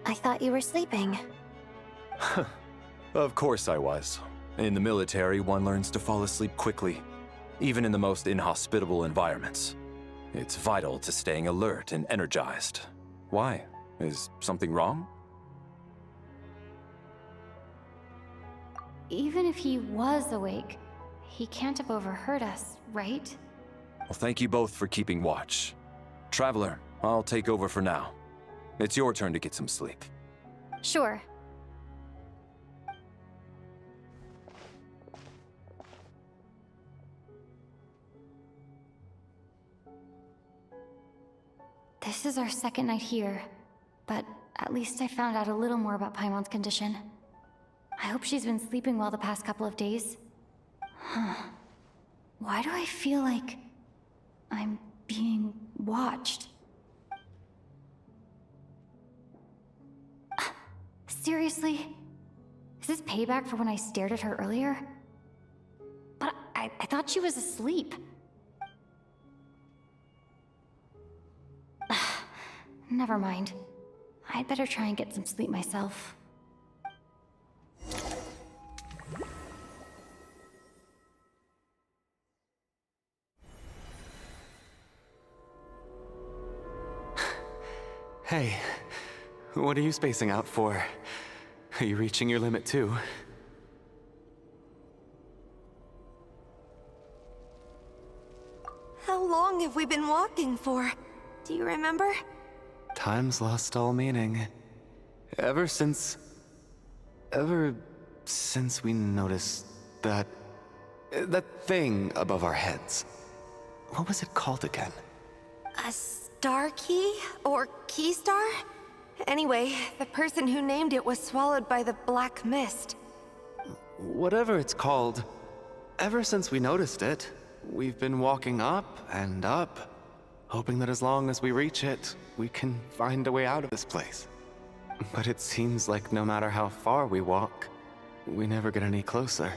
I thought you were sleeping. Of course I was. In the military, one learns to fall asleep quickly, even in the most inhospitable environments. It's vital to staying alert and energized. Why? Is something wrong? Even if he was awake, he can't have overheard us, right? Well, thank you both for keeping watch. Traveler, I'll take over for now. It's your turn to get some sleep. Sure. This is our second night here, but at least I found out a little more about Paimon's condition. I hope she's been sleeping well the past couple of days. Huh. Why do I feel like I'm being watched? Seriously? Is this payback for when I stared at her earlier? But I thought she was asleep. Never mind. I'd better try and get some sleep myself. Hey, what are you spacing out for? Are you reaching your limit too? How long have we been walking for? Do you remember? Time's lost all meaning. Ever since we noticed that thing above our heads. What was it called again? A star key? Or key star? Anyway, the person who named it was swallowed by the black mist. Whatever it's called, ever since we noticed it, we've been walking up and up, hoping that as long as we reach it, we can find a way out of this place. But it seems like no matter how far we walk, we never get any closer.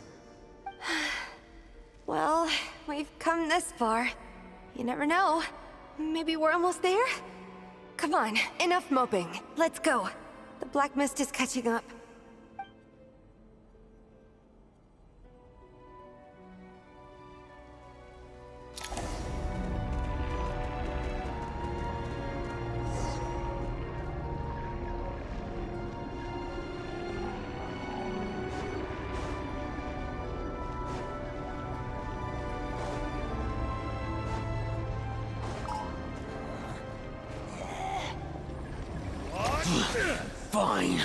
Well, we've come this far. You never know. Maybe we're almost there? Come on, enough moping. Let's go. The black mist is catching up. Fine.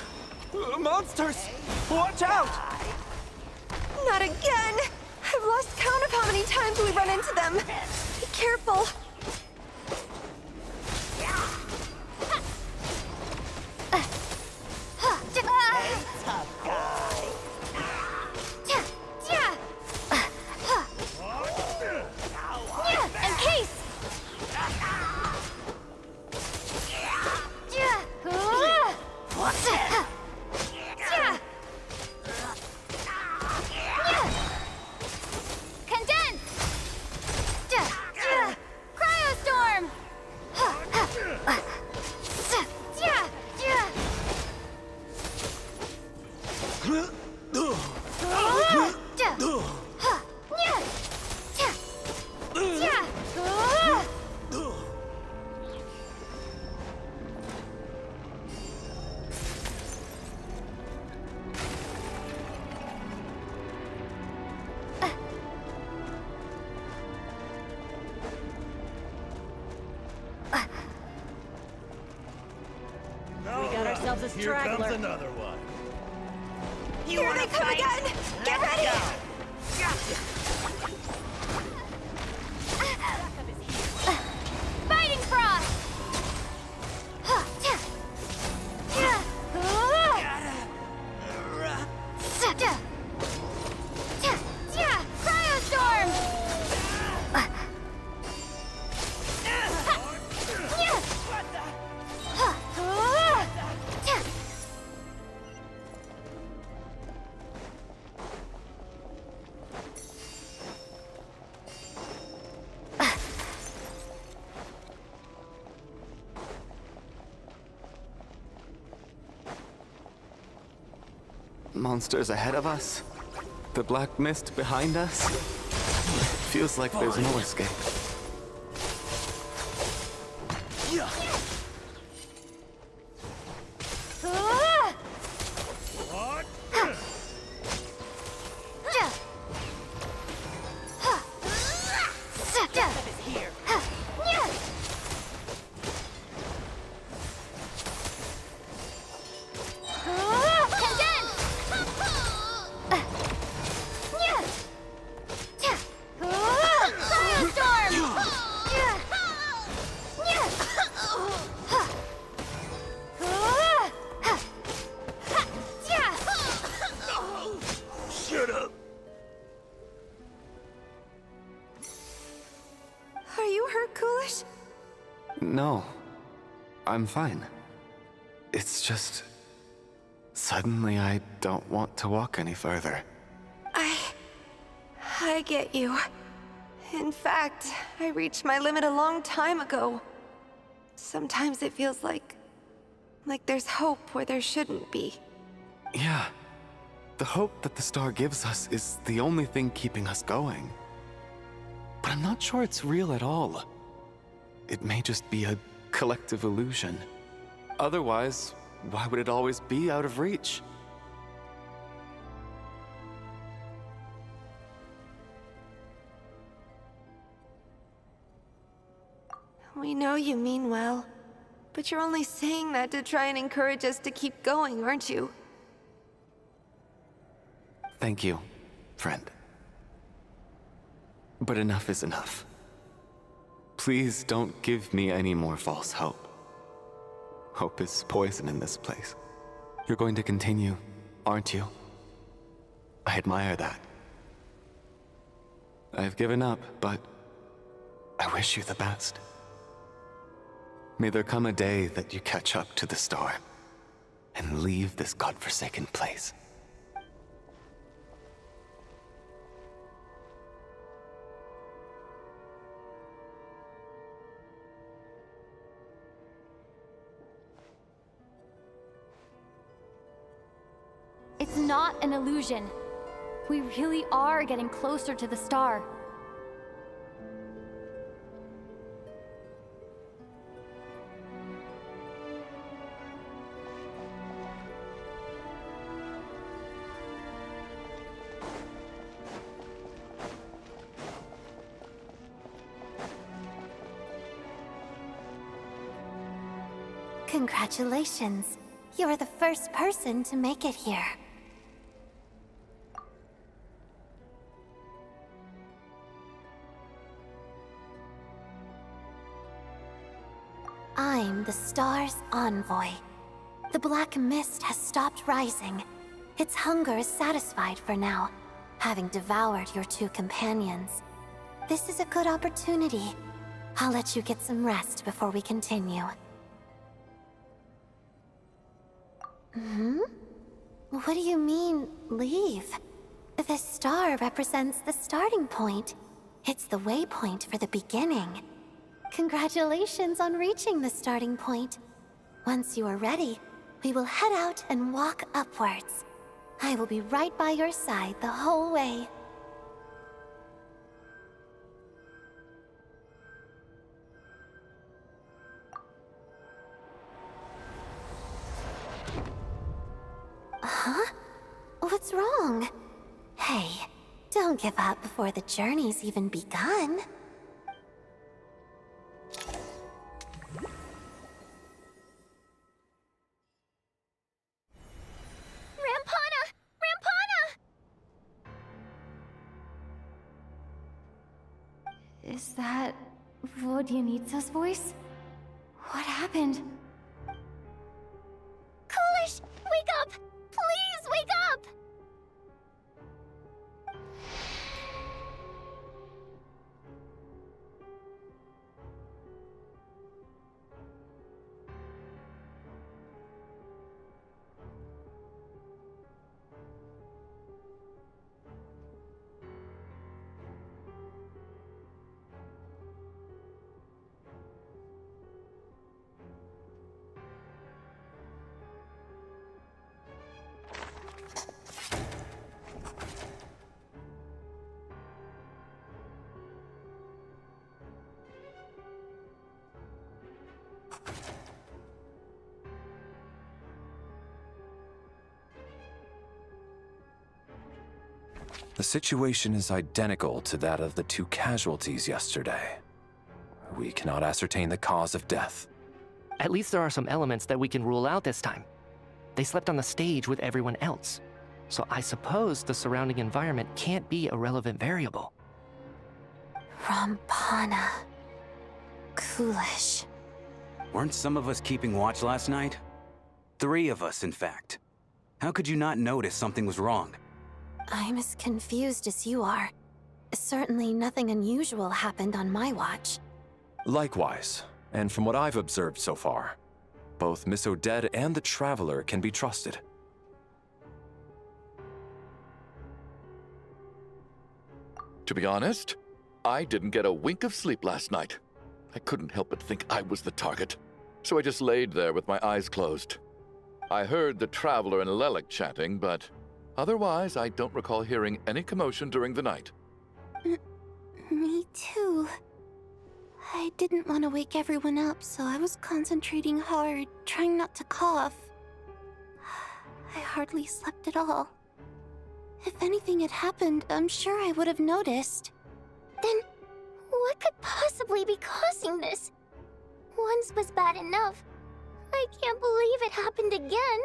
Monsters! Watch out! Not again! I've lost count of how many times we run into them. Be careful. Tough guy. Encase! Condense! straggler. Here comes another one. Here they come again! Get ready! Fighting Frost! Cryostorm! Monsters ahead of us. The black mist behind us. Feels like there's no escape. Shut up! Are you hurt, Coolish? No. I'm fine. It's just... Suddenly I don't want to walk any further. I get you. In fact, I reached my limit a long time ago. Sometimes it feels like there's hope where there shouldn't be. Yeah. The hope that the star gives us is the only thing keeping us going. But I'm not sure it's real at all. It may just be a collective illusion. Otherwise, why would it always be out of reach? We know you mean well, but you're only saying that to try and encourage us to keep going, aren't you? Thank you, friend. But enough is enough. Please don't give me any more false hope. Hope is poison in this place. You're going to continue, aren't you? I admire that. I've given up, but I wish you the best. May there come a day that you catch up to the star and leave this godforsaken place. It's not an illusion. We really are getting closer to the star. Congratulations. You're the first person to make it here. I'm the star's envoy. The black mist has stopped rising. Its hunger is satisfied for now, having devoured your two companions. This is a good opportunity. I'll let you get some rest before we continue. What do you mean, leave? The star represents the starting point. It's the waypoint for the beginning. Congratulations on reaching the starting point. Once you are ready, we will head out and walk upwards. I will be right by your side the whole way. Huh? What's wrong? Hey, don't give up before the journey's even begun. Is that Vodyanitsa's voice? What happened? Coolish, wake up! Please wake up! The situation is identical to that of the 2 casualties yesterday. We cannot ascertain the cause of death. At least there are some elements that we can rule out this time. They slept on the stage with everyone else, so I suppose the surrounding environment can't be a relevant variable. Rampana. Coolish. Weren't some of us keeping watch last night? 3 of us, in fact. How could you not notice something was wrong? I'm as confused as you are. Certainly nothing unusual happened on my watch. Likewise, and from what I've observed so far, both Miss Odette and the Traveler can be trusted. To be honest, I didn't get a wink of sleep last night. I couldn't help but think I was the target, so I just laid there with my eyes closed. I heard the Traveler and Lelik chatting, but otherwise I don't recall hearing any commotion during the night. Me too. I didn't want to wake everyone up, so I was concentrating hard, trying not to cough. I hardly slept at all. If anything had happened, I'm sure I would have noticed. Then, what could possibly be causing this? Once was bad enough. I can't believe it happened again.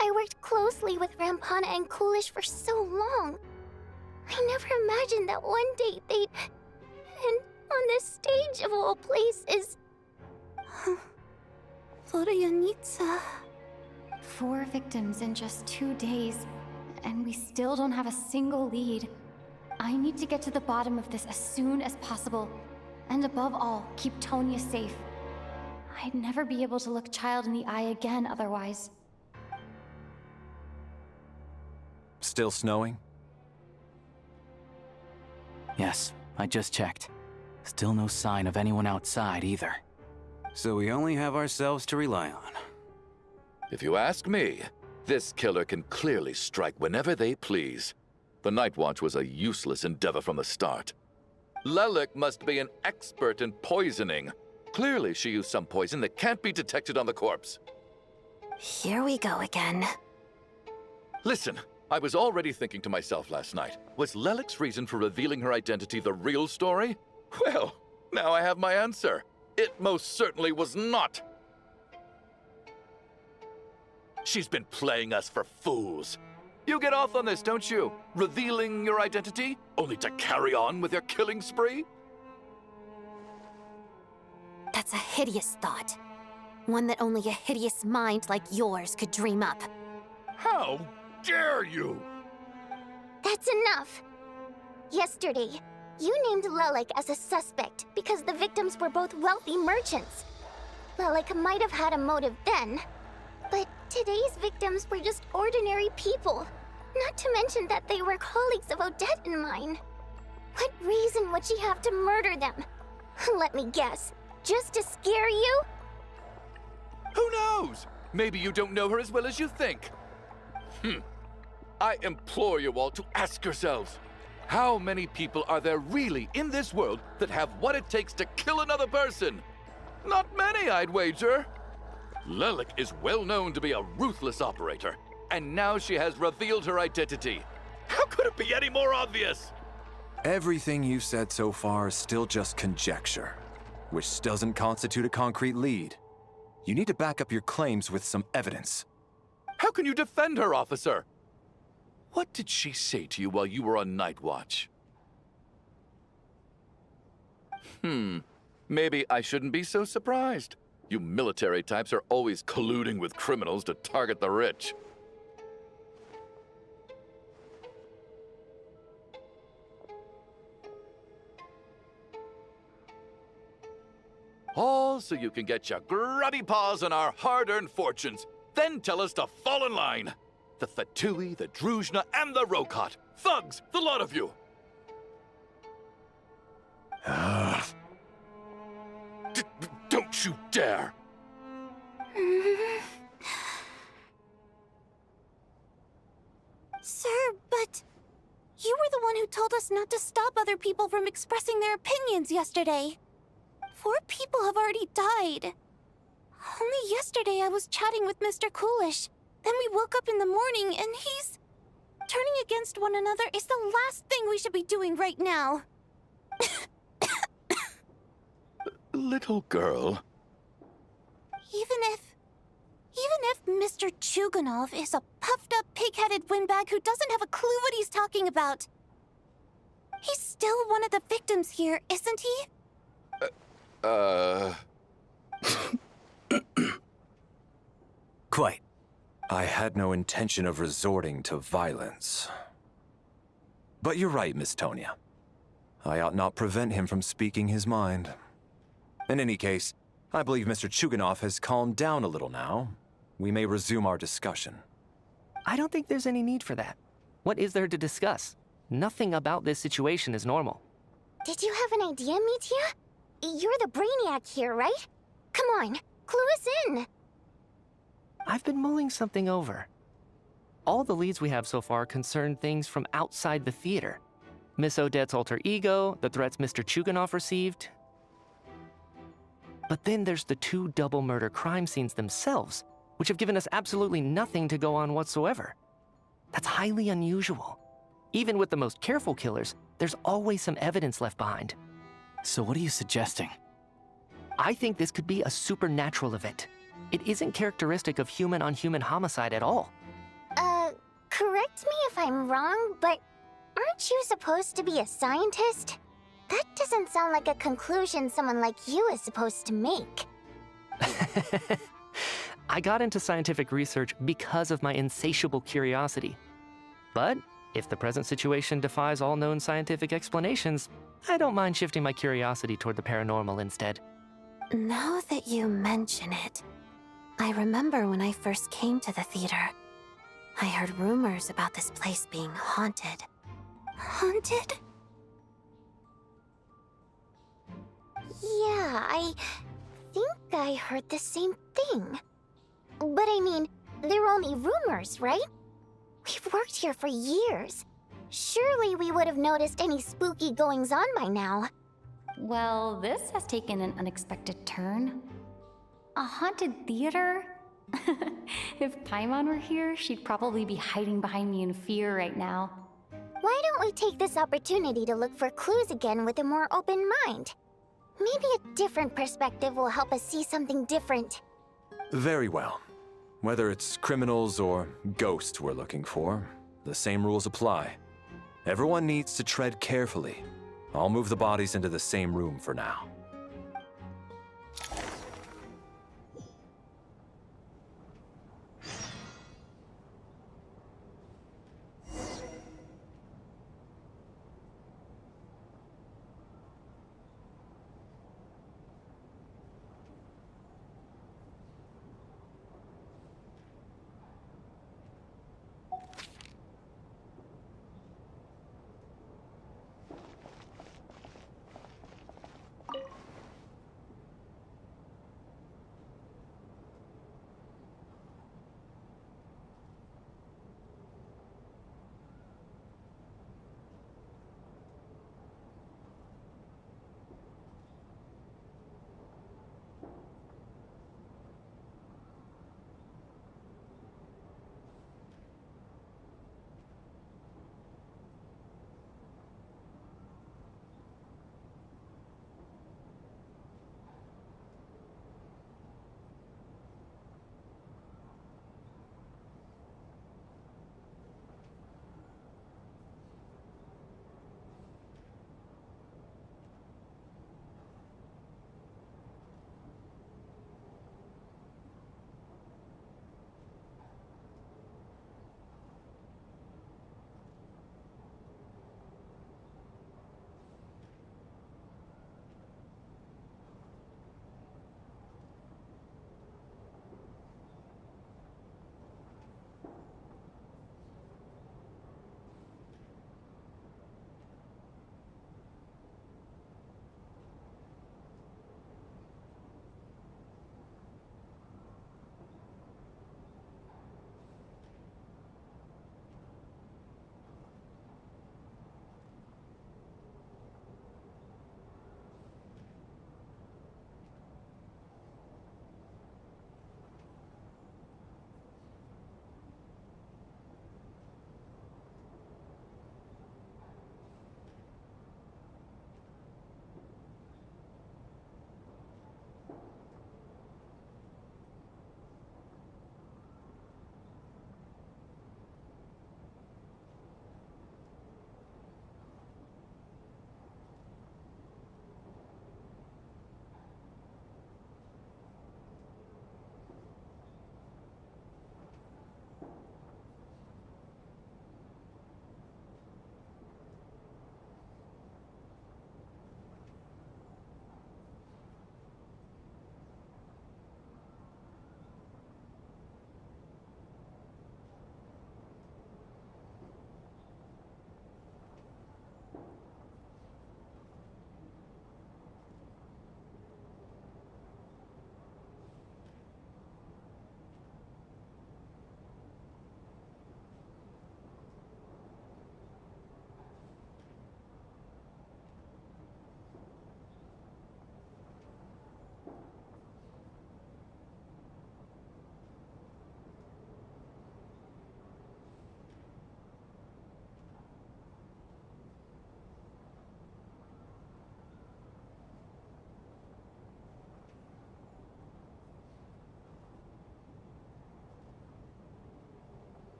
I worked closely with Rampana and Coolish for so long. I never imagined that one day they'd... And on the stage of all places... Vodyanitsa. 4 victims in just 2 days, and we still don't have a single lead. I need to get to the bottom of this as soon as possible. And above all, keep Tonya safe. I'd never be able to look Child in the eye again otherwise. Still snowing? Yes, I just checked. Still no sign of anyone outside either. So we only have ourselves to rely on. If you ask me, this killer can clearly strike whenever they please. The Night Watch was a useless endeavor from the start. Lelik must be an expert in poisoning. Clearly she used some poison that can't be detected on the corpse. Here we go again. Listen, I was already thinking to myself last night, was Lelik's reason for revealing her identity the real story? Well, now I have my answer. It most certainly was not. She's been playing us for fools. You get off on this, don't you? Revealing your identity, only to carry on with your killing spree? That's a hideous thought. One that only a hideous mind like yours could dream up. How dare you! That's enough! Yesterday, you named Lelik as a suspect because the victims were both wealthy merchants. Lelik might have had a motive then, but today's victims were just ordinary people. Not to mention that they were colleagues of Odette and mine. What reason would she have to murder them? Let me guess. Just to scare you? Who knows? Maybe you don't know her as well as you think. I implore you all to ask yourselves, how many people are there really in this world that have what it takes to kill another person? Not many, I'd wager. Lelik is well known to be a ruthless operator, and now she has revealed her identity. How could it be any more obvious? Everything you've said so far is still just conjecture, which doesn't constitute a concrete lead. You need to back up your claims with some evidence. How can you defend her, officer? What did she say to you while you were on night watch? Maybe I shouldn't be so surprised. You military types are always colluding with criminals to target the rich. All so you can get your grubby paws on our hard-earned fortunes, then tell us to fall in line. The Fatui, the Druzhna, and the Rokot. Thugs, the lot of you! Don't you dare! Sir, but you were the one who told us not to stop other people from expressing their opinions yesterday. 4 people have already died. Only yesterday I was chatting with Mr. Coolish. Then we woke up in the morning and he's... Turning against one another is the last thing we should be doing right now. Little girl. Even if Mr. Chuganov is a puffed-up, pig-headed windbag who doesn't have a clue what he's talking about, he's still one of the victims here, isn't he? Quite. I had no intention of resorting to violence. But you're right, Miss Tonia. I ought not prevent him from speaking his mind. In any case, I believe Mr. Chuganov has calmed down a little now. We may resume our discussion. I don't think there's any need for that. What is there to discuss? Nothing about this situation is normal. Did you have an idea, Mitya? You're the brainiac here, right? Come on, clue us in. I've been mulling something over. All the leads we have so far concern things from outside the theater. Miss Odette's alter ego, the threats Mr. Chuganov received. But then there's the 2 double murder crime scenes themselves, which have given us absolutely nothing to go on whatsoever. That's highly unusual. Even with the most careful killers, there's always some evidence left behind. So what are you suggesting? I think this could be a supernatural event. It isn't characteristic of human-on-human homicide at all. Correct me if I'm wrong, but aren't you supposed to be a scientist? That doesn't sound like a conclusion someone like you is supposed to make. I got into scientific research because of my insatiable curiosity. But if the present situation defies all known scientific explanations, I don't mind shifting my curiosity toward the paranormal instead. Now that you mention it, I remember when I first came to the theater. I heard rumors about this place being haunted. Haunted? Yeah, I think I heard the same thing. But I mean, they're only rumors, right? We've worked here for years. Surely we would have noticed any spooky goings-on by now. Well, this has taken an unexpected turn. A haunted theater? If Paimon were here, she'd probably be hiding behind me in fear right now. Why don't we take this opportunity to look for clues again with a more open mind? Maybe a different perspective will help us see something different. Very well. Whether it's criminals or ghosts we're looking for, the same rules apply. Everyone needs to tread carefully. I'll move the bodies into the same room for now.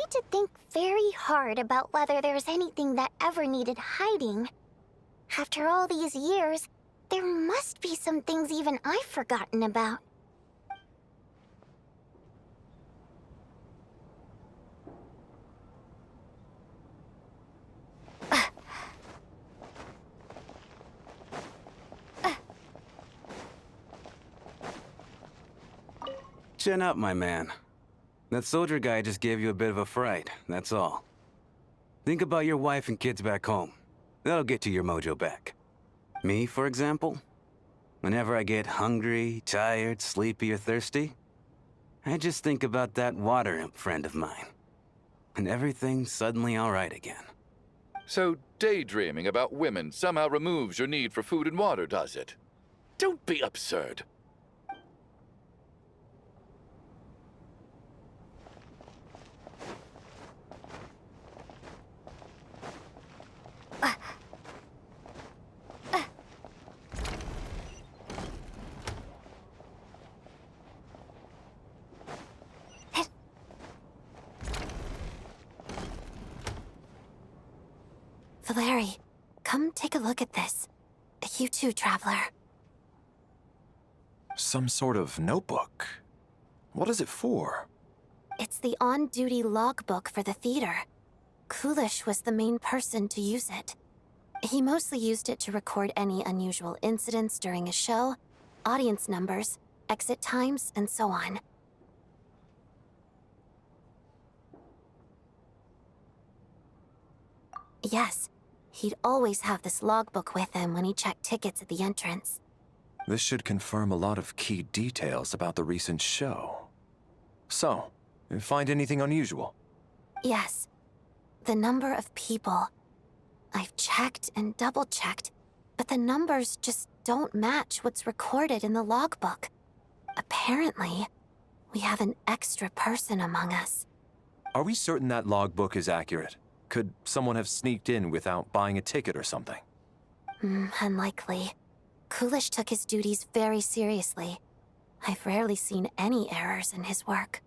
trying to think very hard about whether there's anything that ever needed hiding. After all these years, there must be some things even I've forgotten about. Chin up, my man. That soldier guy just gave you a bit of a fright, that's all. Think about your wife and kids back home. That'll get you your mojo back. Me, for example? Whenever I get hungry, tired, sleepy, or thirsty, I just think about that water imp friend of mine. And everything's suddenly all right again. So daydreaming about women somehow removes your need for food and water, does it? Don't be absurd. Valeri, come take a look at this. You too, Traveler. Some sort of notebook. What is it for? It's the on-duty logbook for the theater. Kulish was the main person to use it. He mostly used it to record any unusual incidents during a show, audience numbers, exit times, and so on. Yes, he'd always have this logbook with him when he checked tickets at the entrance. This should confirm a lot of key details about the recent show. So, you find anything unusual? Yes. The number of people. I've checked and double-checked, but the numbers just don't match what's recorded in the logbook. Apparently, we have an extra person among us. Are we certain that logbook is accurate? Could someone have sneaked in without buying a ticket or something? Unlikely. Kulish took his duties very seriously. I've rarely seen any errors in his work.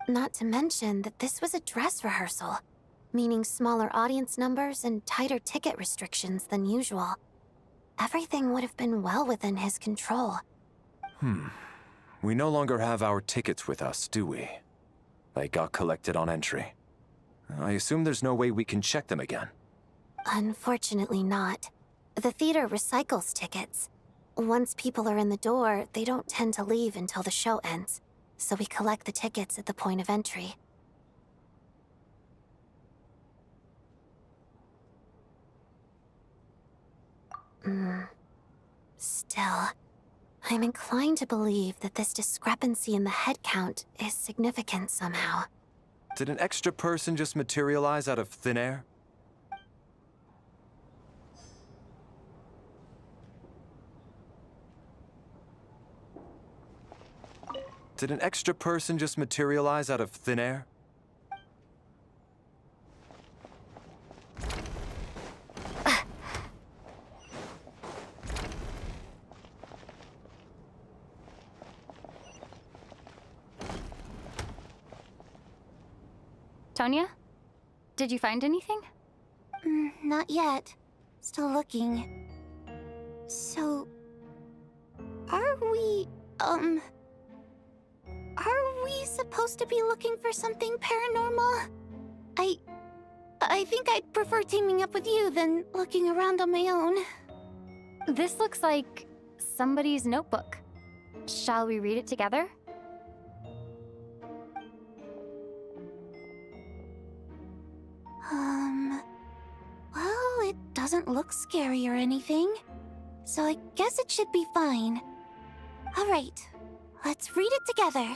Not to mention that this was a dress rehearsal, meaning smaller audience numbers and tighter ticket restrictions than usual. Everything would have been well within his control. We no longer have our tickets with us, do we? They got collected on entry. I assume there's no way we can check them again. Unfortunately not. The theater recycles tickets. Once people are in the door, they don't tend to leave until the show ends, so we collect the tickets at the point of entry. Still, I'm inclined to believe that this discrepancy in the head count is significant somehow. Did an extra person just materialize out of thin air? Did an extra person just materialize out of thin air? Tonya? Did you find anything? Not yet. Still looking. So... Are we supposed to be looking for something paranormal? I think I'd prefer teaming up with you than looking around on my own. This looks like somebody's notebook. Shall we read it together? Well, it doesn't look scary or anything, so I guess it should be fine. All right, let's read it together.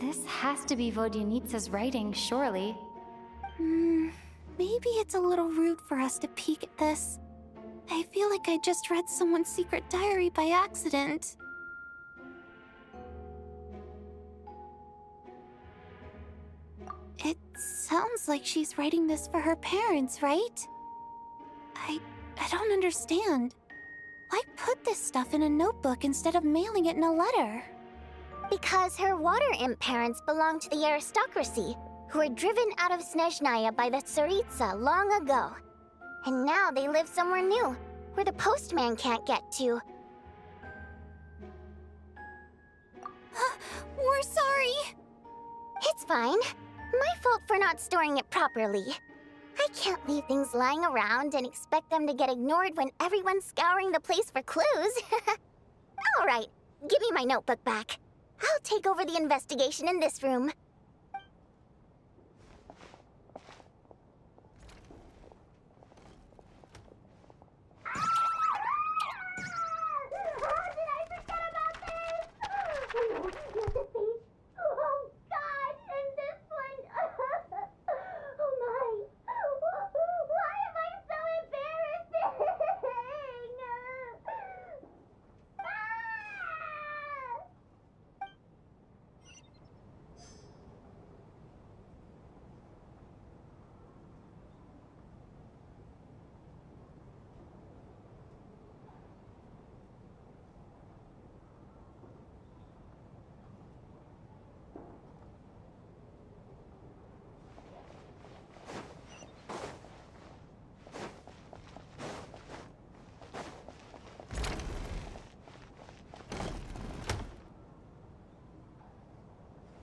This has to be Vodyanitsa's writing, surely. Maybe it's a little rude for us to peek at this. I feel like I just read someone's secret diary by accident. It sounds like she's writing this for her parents, right? I don't understand. Why put this stuff in a notebook instead of mailing it in a letter? Because her water imp parents belonged to the aristocracy, who were driven out of Snezhnaya by the Tsaritsa long ago. And now they live somewhere new, where the postman can't get to. We're sorry. It's fine. My fault for not storing it properly. I can't leave things lying around and expect them to get ignored when everyone's scouring the place for clues. All right, give me my notebook back. I'll take over the investigation in this room.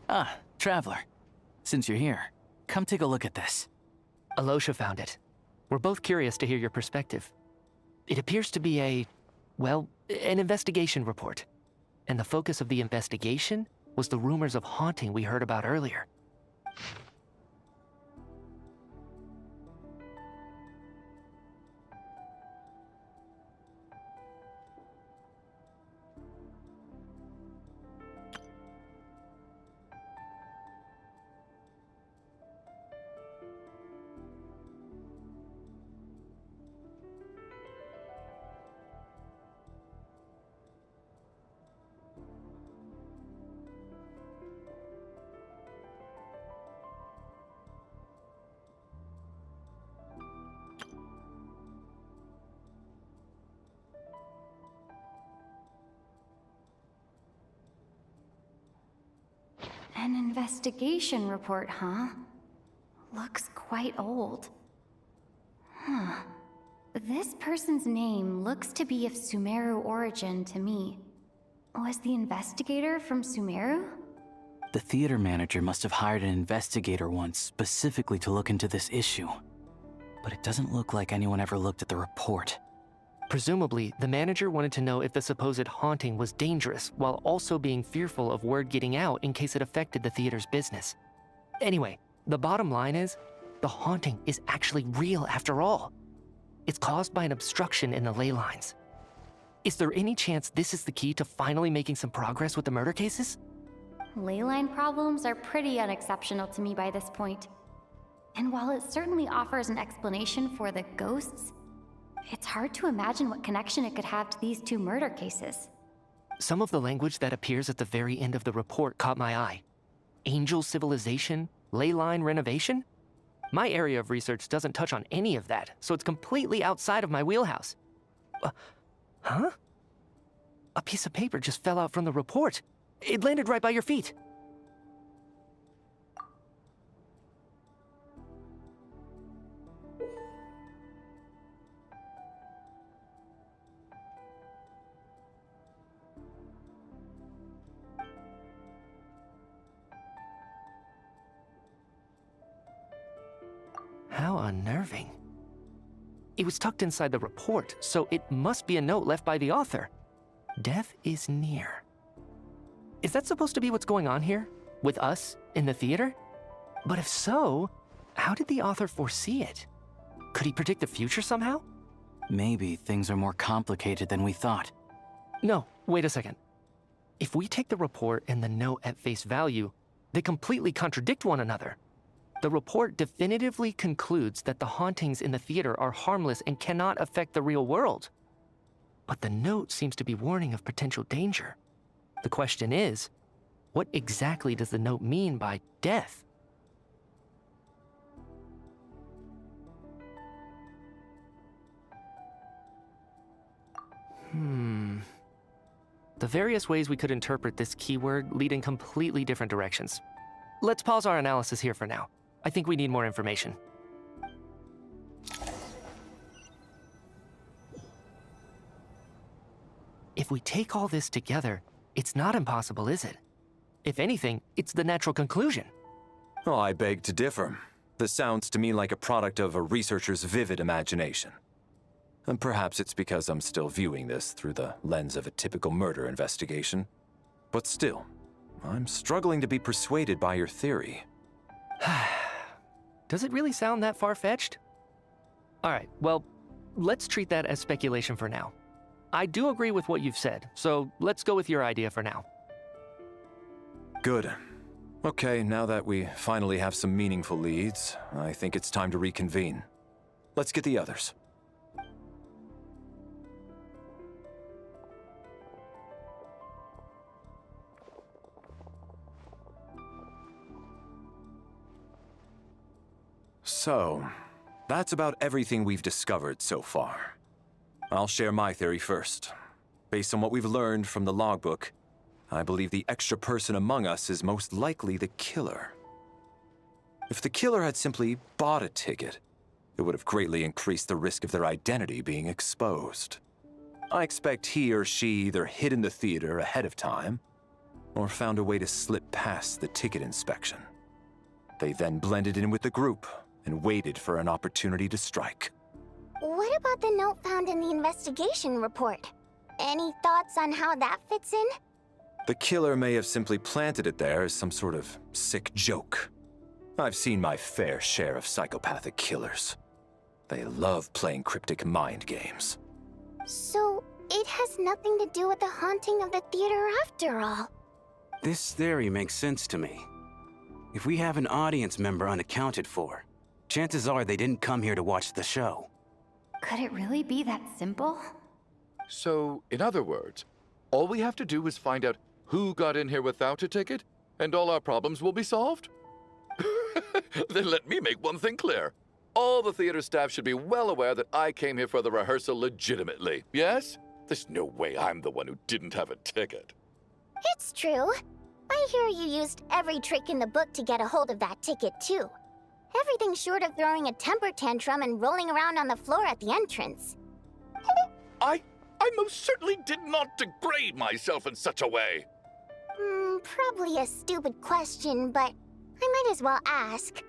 Ah, Traveler. Since you're here, come take a look at this. Alosha found it. We're both curious to hear your perspective. It appears to be an investigation report. And the focus of the investigation was the rumors of haunting we heard about earlier. An investigation report, huh? Looks quite old. Huh. This person's name looks to be of Sumeru origin to me. Was the investigator from Sumeru? The theater manager must have hired an investigator once specifically to look into this issue. But it doesn't look like anyone ever looked at the report. Presumably, the manager wanted to know if the supposed haunting was dangerous, while also being fearful of word getting out in case it affected the theater's business. Anyway, the bottom line is, the haunting is actually real after all. It's caused by an obstruction in the ley lines. Is there any chance this is the key to finally making some progress with the murder cases? Ley line problems are pretty unexceptional to me by this point. And while it certainly offers an explanation for the ghosts, it's hard to imagine what connection it could have to these two murder cases. Some of the language that appears at the very end of the report caught my eye. Angel civilization, ley line renovation? My area of research doesn't touch on any of that, so it's completely outside of my wheelhouse. Huh? A piece of paper just fell out from the report. It landed right by your feet. How unnerving. It was tucked inside the report, so it must be a note left by the author. Death is near. Is that supposed to be what's going on here? With us, in the theater? But if so, how did the author foresee it? Could he predict the future somehow? Maybe things are more complicated than we thought. No, wait a second. If we take the report and the note at face value, They completely contradict one another. The report definitively concludes that the hauntings in the theater are harmless and cannot affect the real world. But the note seems to be warning of potential danger. The question is, what exactly does the note mean by death? The various ways we could interpret this keyword lead in completely different directions. Let's pause our analysis here for now. I think we need more information. If we take all this together, it's not impossible, is it? If anything, it's the natural conclusion. Oh, I beg to differ. This sounds to me like a product of a researcher's vivid imagination. And perhaps it's because I'm still viewing this through the lens of a typical murder investigation. But still, I'm struggling to be persuaded by your theory. Does it really sound that far-fetched? All right, well, let's treat that as speculation for now. I do agree with what you've said, so let's go with your idea for now. Good. Okay, now that we finally have some meaningful leads, I think it's time to reconvene. Let's get the others. So, that's about everything we've discovered so far. I'll share my theory first. Based on what we've learned from the logbook, I believe the extra person among us is most likely the killer. If the killer had simply bought a ticket, it would have greatly increased the risk of their identity being exposed. I expect he or she either hid in the theater ahead of time, or found a way to slip past the ticket inspection. They then blended in with the group and waited for an opportunity to strike. What about the note found in the investigation report? Any thoughts on how that fits in? The killer may have simply planted it there as some sort of sick joke. I've seen my fair share of psychopathic killers. They love playing cryptic mind games. So, it has nothing to do with the haunting of the theater after all. This theory makes sense to me. If we have an audience member unaccounted for, chances are they didn't come here to watch the show. Could it really be that simple? So, in other words, all we have to do is find out who got in here without a ticket, and all our problems will be solved? Then let me make one thing clear. All the theater staff should be well aware that I came here for the rehearsal legitimately, yes? There's no way I'm the one who didn't have a ticket. It's true. I hear you used every trick in the book to get a hold of that ticket, too. Everything short of throwing a temper tantrum and rolling around on the floor at the entrance. I most certainly did not degrade myself in such a way. Probably a stupid question, but I might as well ask.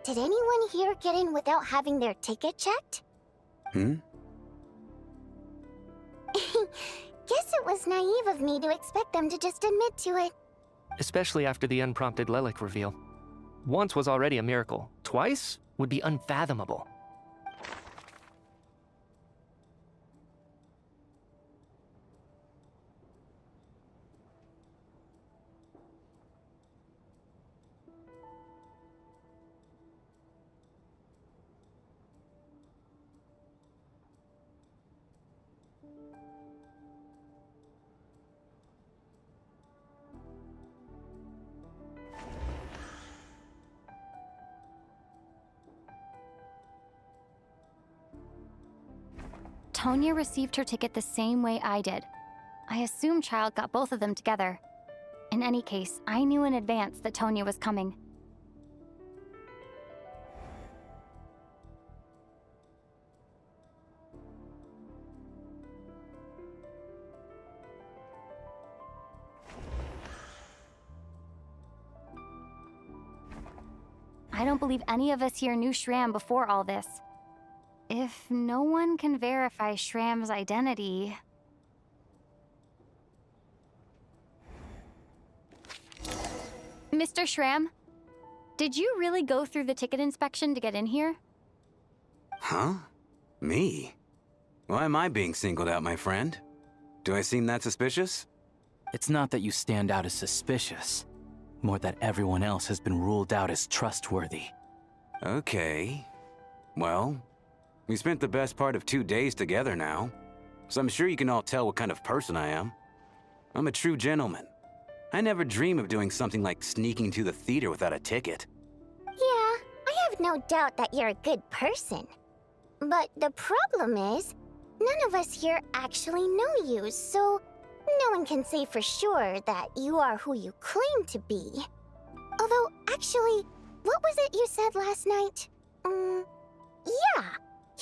Did anyone here get in without having their ticket checked? Hmm? Guess it was naive of me to expect them to just admit to it. Especially after the unprompted Lelic reveal. Once was already a miracle. Twice would be unfathomable. Tonya received her ticket the same way I did. I assume Child got both of them together. In any case, I knew in advance that Tonya was coming. I don't believe any of us here knew Shram before all this. If no one can verify Shram's identity... Mr. Shram, did you really go through the ticket inspection to get in here? Huh? Me? Why am I being singled out, my friend? Do I seem that suspicious? It's not that you stand out as suspicious. more that everyone else has been ruled out as trustworthy. Okay. Well, we spent the best part of 2 days together now, so I'm sure you can all tell what kind of person I am. I'm a true gentleman. I never dream of doing something like sneaking to the theater without a ticket. Yeah, I have no doubt that you're a good person. But the problem is, none of us here actually know you, so no one can say for sure that you are who you claim to be. Although, actually, what was it you said last night? Yeah,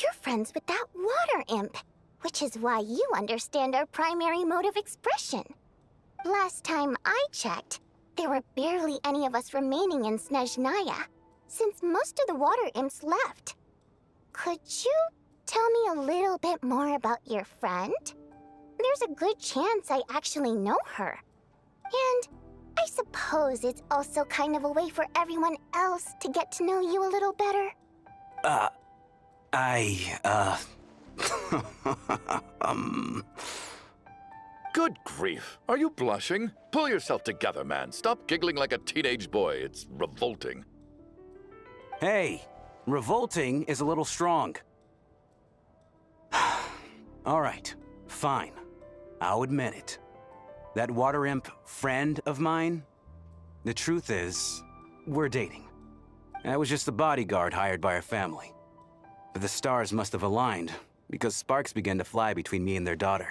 you're friends with that water imp, which is why you understand our primary mode of expression. Last time I checked, there were barely any of us remaining in Snezhnaya, since most of the water imps left. Could you tell me a little bit more about your friend? There's a good chance I actually know her. And I suppose it's also kind of a way for everyone else to get to know you a little better. Good grief. Are you blushing? Pull yourself together, man. Stop giggling like a teenage boy. It's revolting. Hey, revolting is a little strong. All right, fine. I'll admit it. That water imp friend of mine, the truth is, we're dating. I was just the bodyguard hired by our family. But the stars must have aligned, because sparks began to fly between me and their daughter.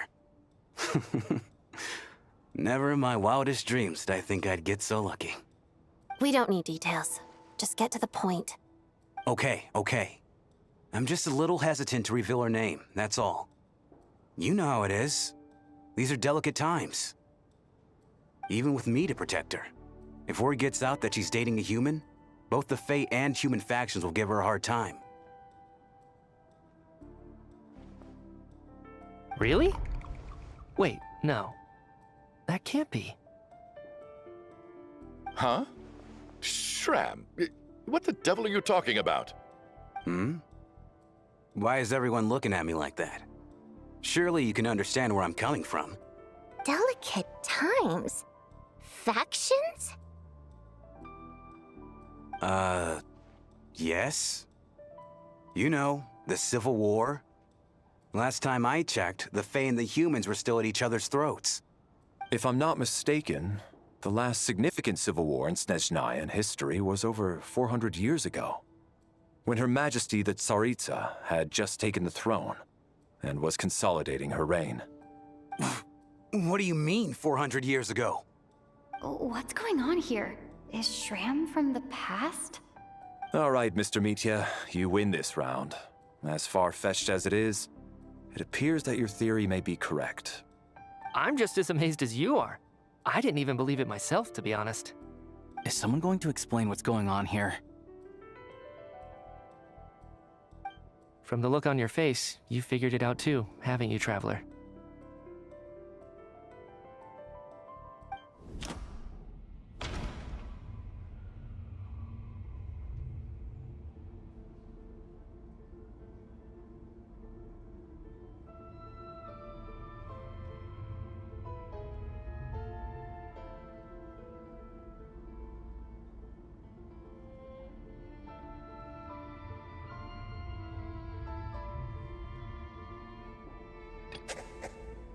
Never in my wildest dreams did I think I'd get so lucky. We don't need details. Just get to the point. Okay. I'm just a little hesitant to reveal her name, that's all. You know how it is. These are delicate times. Even with me to protect her. If word gets out that she's dating a human, both the Fae and human factions will give her a hard time. Really? Wait, no. That can't be. Huh? Shram, what the devil are you talking about? Why is everyone looking at me like that? Surely you can understand where I'm coming from. Delicate times? Factions? Yes? You know, the Civil War? Last time I checked, the Fae and the humans were still at each other's throats. If I'm not mistaken, the last significant civil war in Snezhnayan history was over 400 years ago, when Her Majesty the Tsaritsa had just taken the throne and was consolidating her reign. What do you mean, 400 years ago? What's going on here? Is Shram from the past? All right, Mr. Mitya, you win this round. As far-fetched as it is, it appears that your theory may be correct. I'm just as amazed as you are. I didn't even believe it myself, to be honest. Is someone going to explain what's going on here? From the look on your face, you figured it out too, haven't you, Traveler?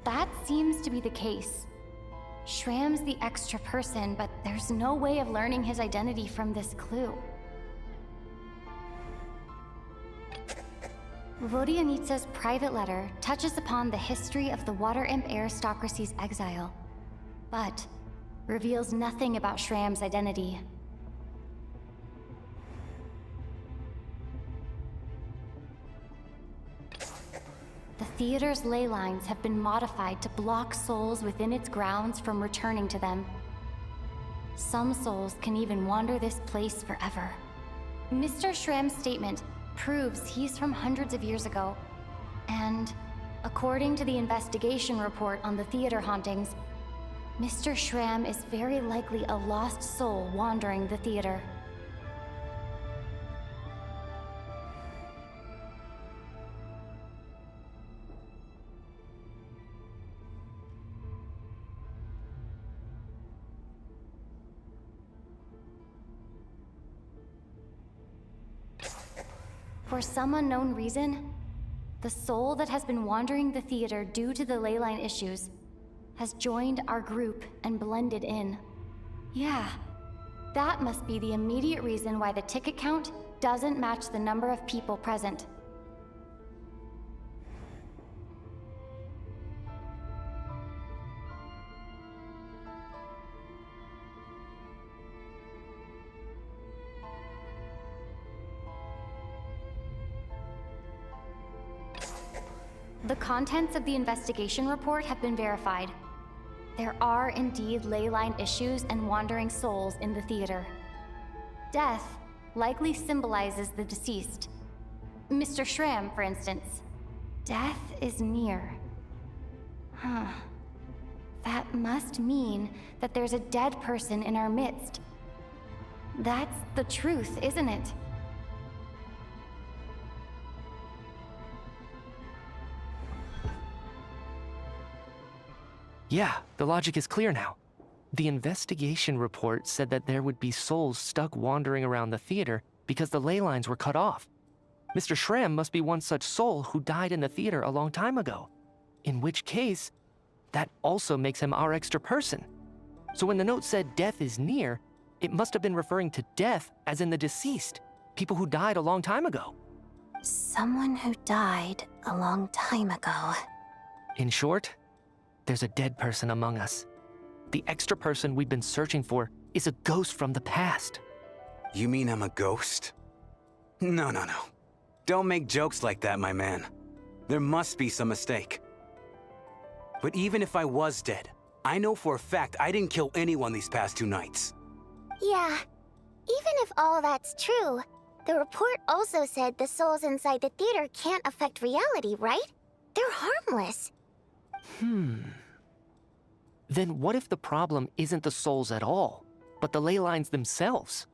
That seems to be the case. Shram's the extra person, but there's no way of learning his identity from this clue. Vodianitsa's private letter touches upon the history of the Water Imp aristocracy's exile, but reveals nothing about Shram's identity. The theater's ley lines have been modified to block souls within its grounds from returning to them. Some souls can even wander this place forever. Mr. Shram's statement proves he's from hundreds of years ago. And according to the investigation report on the theater hauntings, Mr. Shram is very likely a lost soul wandering the theater. For some unknown reason, the soul that has been wandering the theater due to the leyline issues has joined our group and blended in. Yeah, that must be the immediate reason why the ticket count doesn't match the number of people present. The contents of the investigation report have been verified. There are indeed leyline issues and wandering souls in the theater. Death likely symbolizes the deceased. Mr. Schramm, for instance. Death is near. Huh. That must mean that there's a dead person in our midst. That's the truth, isn't it? Yeah, the logic is clear now. The investigation report said that there would be souls stuck wandering around the theater because the ley lines were cut off. Mr. Schramm must be one such soul who died in the theater a long time ago. In which case, that also makes him our extra person. So when the note said death is near, it must have been referring to death as in the deceased, people who died a long time ago. Someone who died a long time ago. In short, there's a dead person among us. The extra person we've been searching for is a ghost from the past. You mean I'm a ghost? No. Don't make jokes like that, my man. There must be some mistake. But even if I was dead, I know for a fact I didn't kill anyone these past 2 nights. Yeah, even if all that's true, the report also said the souls inside the theater can't affect reality, right? They're harmless. Then what if the problem isn't the souls at all, but the ley lines themselves?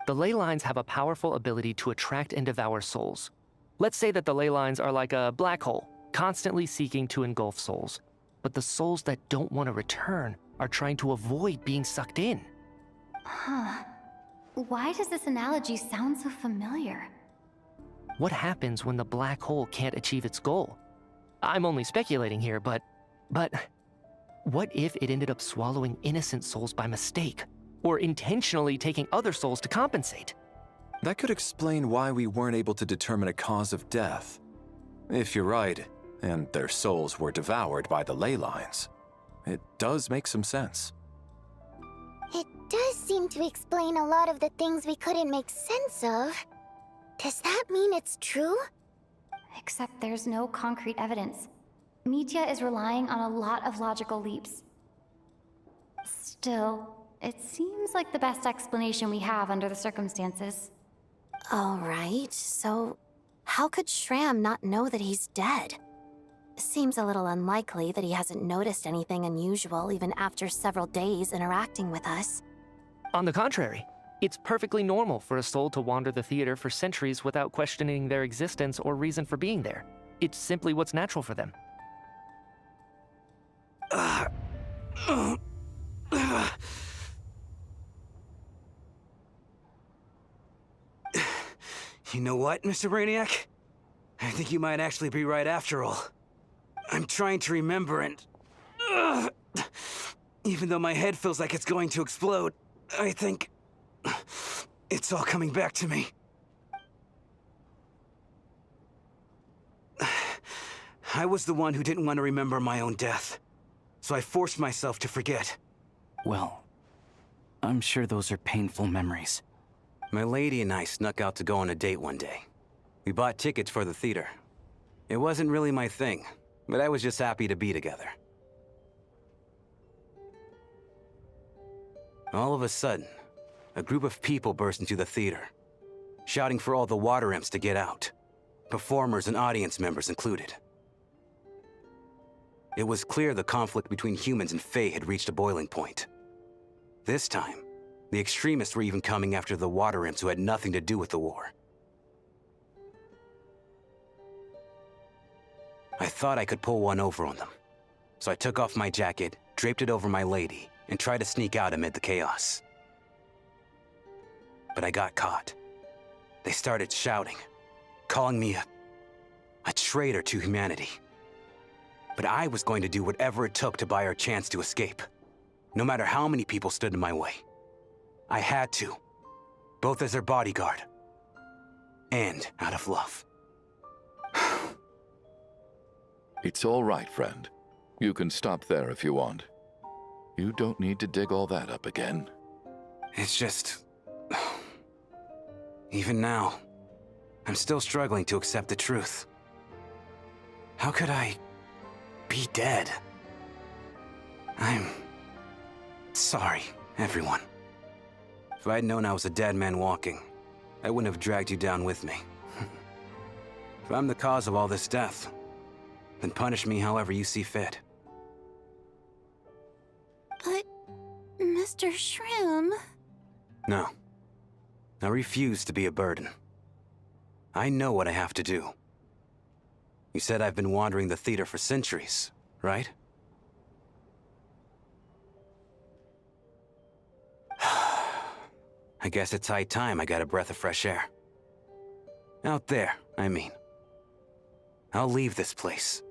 The ley lines have a powerful ability to attract and devour souls. Let's say that the ley lines are like a black hole, constantly seeking to engulf souls. But the souls that don't want to return are trying to avoid being sucked in. Huh. Why does this analogy sound so familiar? What happens when the black hole can't achieve its goal? I'm only speculating here, but what if it ended up swallowing innocent souls by mistake, or intentionally taking other souls to compensate? That could explain why we weren't able to determine a cause of death. If you're right, and their souls were devoured by the ley lines, it does make some sense. It does seem to explain a lot of the things we couldn't make sense of. Does that mean it's true? Except there's no concrete evidence. Mitya is relying on a lot of logical leaps. Still, it seems like the best explanation we have under the circumstances. All right, so how could Schramm not know that he's dead? Seems a little unlikely that he hasn't noticed anything unusual even after several days interacting with us. On the contrary, it's perfectly normal for a soul to wander the theater for centuries without questioning their existence or reason for being there. It's simply what's natural for them. You know what, Mr. Brainiac? I think you might actually be right after all. I'm trying to remember and... even though my head feels like it's going to explode, I think... it's all coming back to me. I was the one who didn't want to remember my own death, so I forced myself to forget. Well, I'm sure those are painful memories. My lady and I snuck out to go on a date one day. We bought tickets for the theater. It wasn't really my thing, but I was just happy to be together. All of a sudden, a group of people burst into the theater, shouting for all the water imps to get out, performers and audience members included. It was clear the conflict between humans and Fae had reached a boiling point. This time, the extremists were even coming after the water imps who had nothing to do with the war. I thought I could pull one over on them, so I took off my jacket, draped it over my lady, and tried to sneak out amid the chaos. But I got caught. They started shouting. calling me a traitor to humanity. But I was going to do whatever it took to buy her a chance to escape, no matter how many people stood in my way. I had to, both as her bodyguard and out of love. It's all right, friend. You can stop there if you want. You don't need to dig all that up again. It's just... even now, I'm still struggling to accept the truth. How could I be dead? I'm sorry, everyone. If I'd known I was a dead man walking, I wouldn't have dragged you down with me. If I'm the cause of all this death, then punish me however you see fit. But, Mr. Shrim... No. I refuse to be a burden. I know what I have to do. You said I've been wandering the theater for centuries, right? I guess it's high time I got a breath of fresh air. Out there, I mean. I'll leave this place,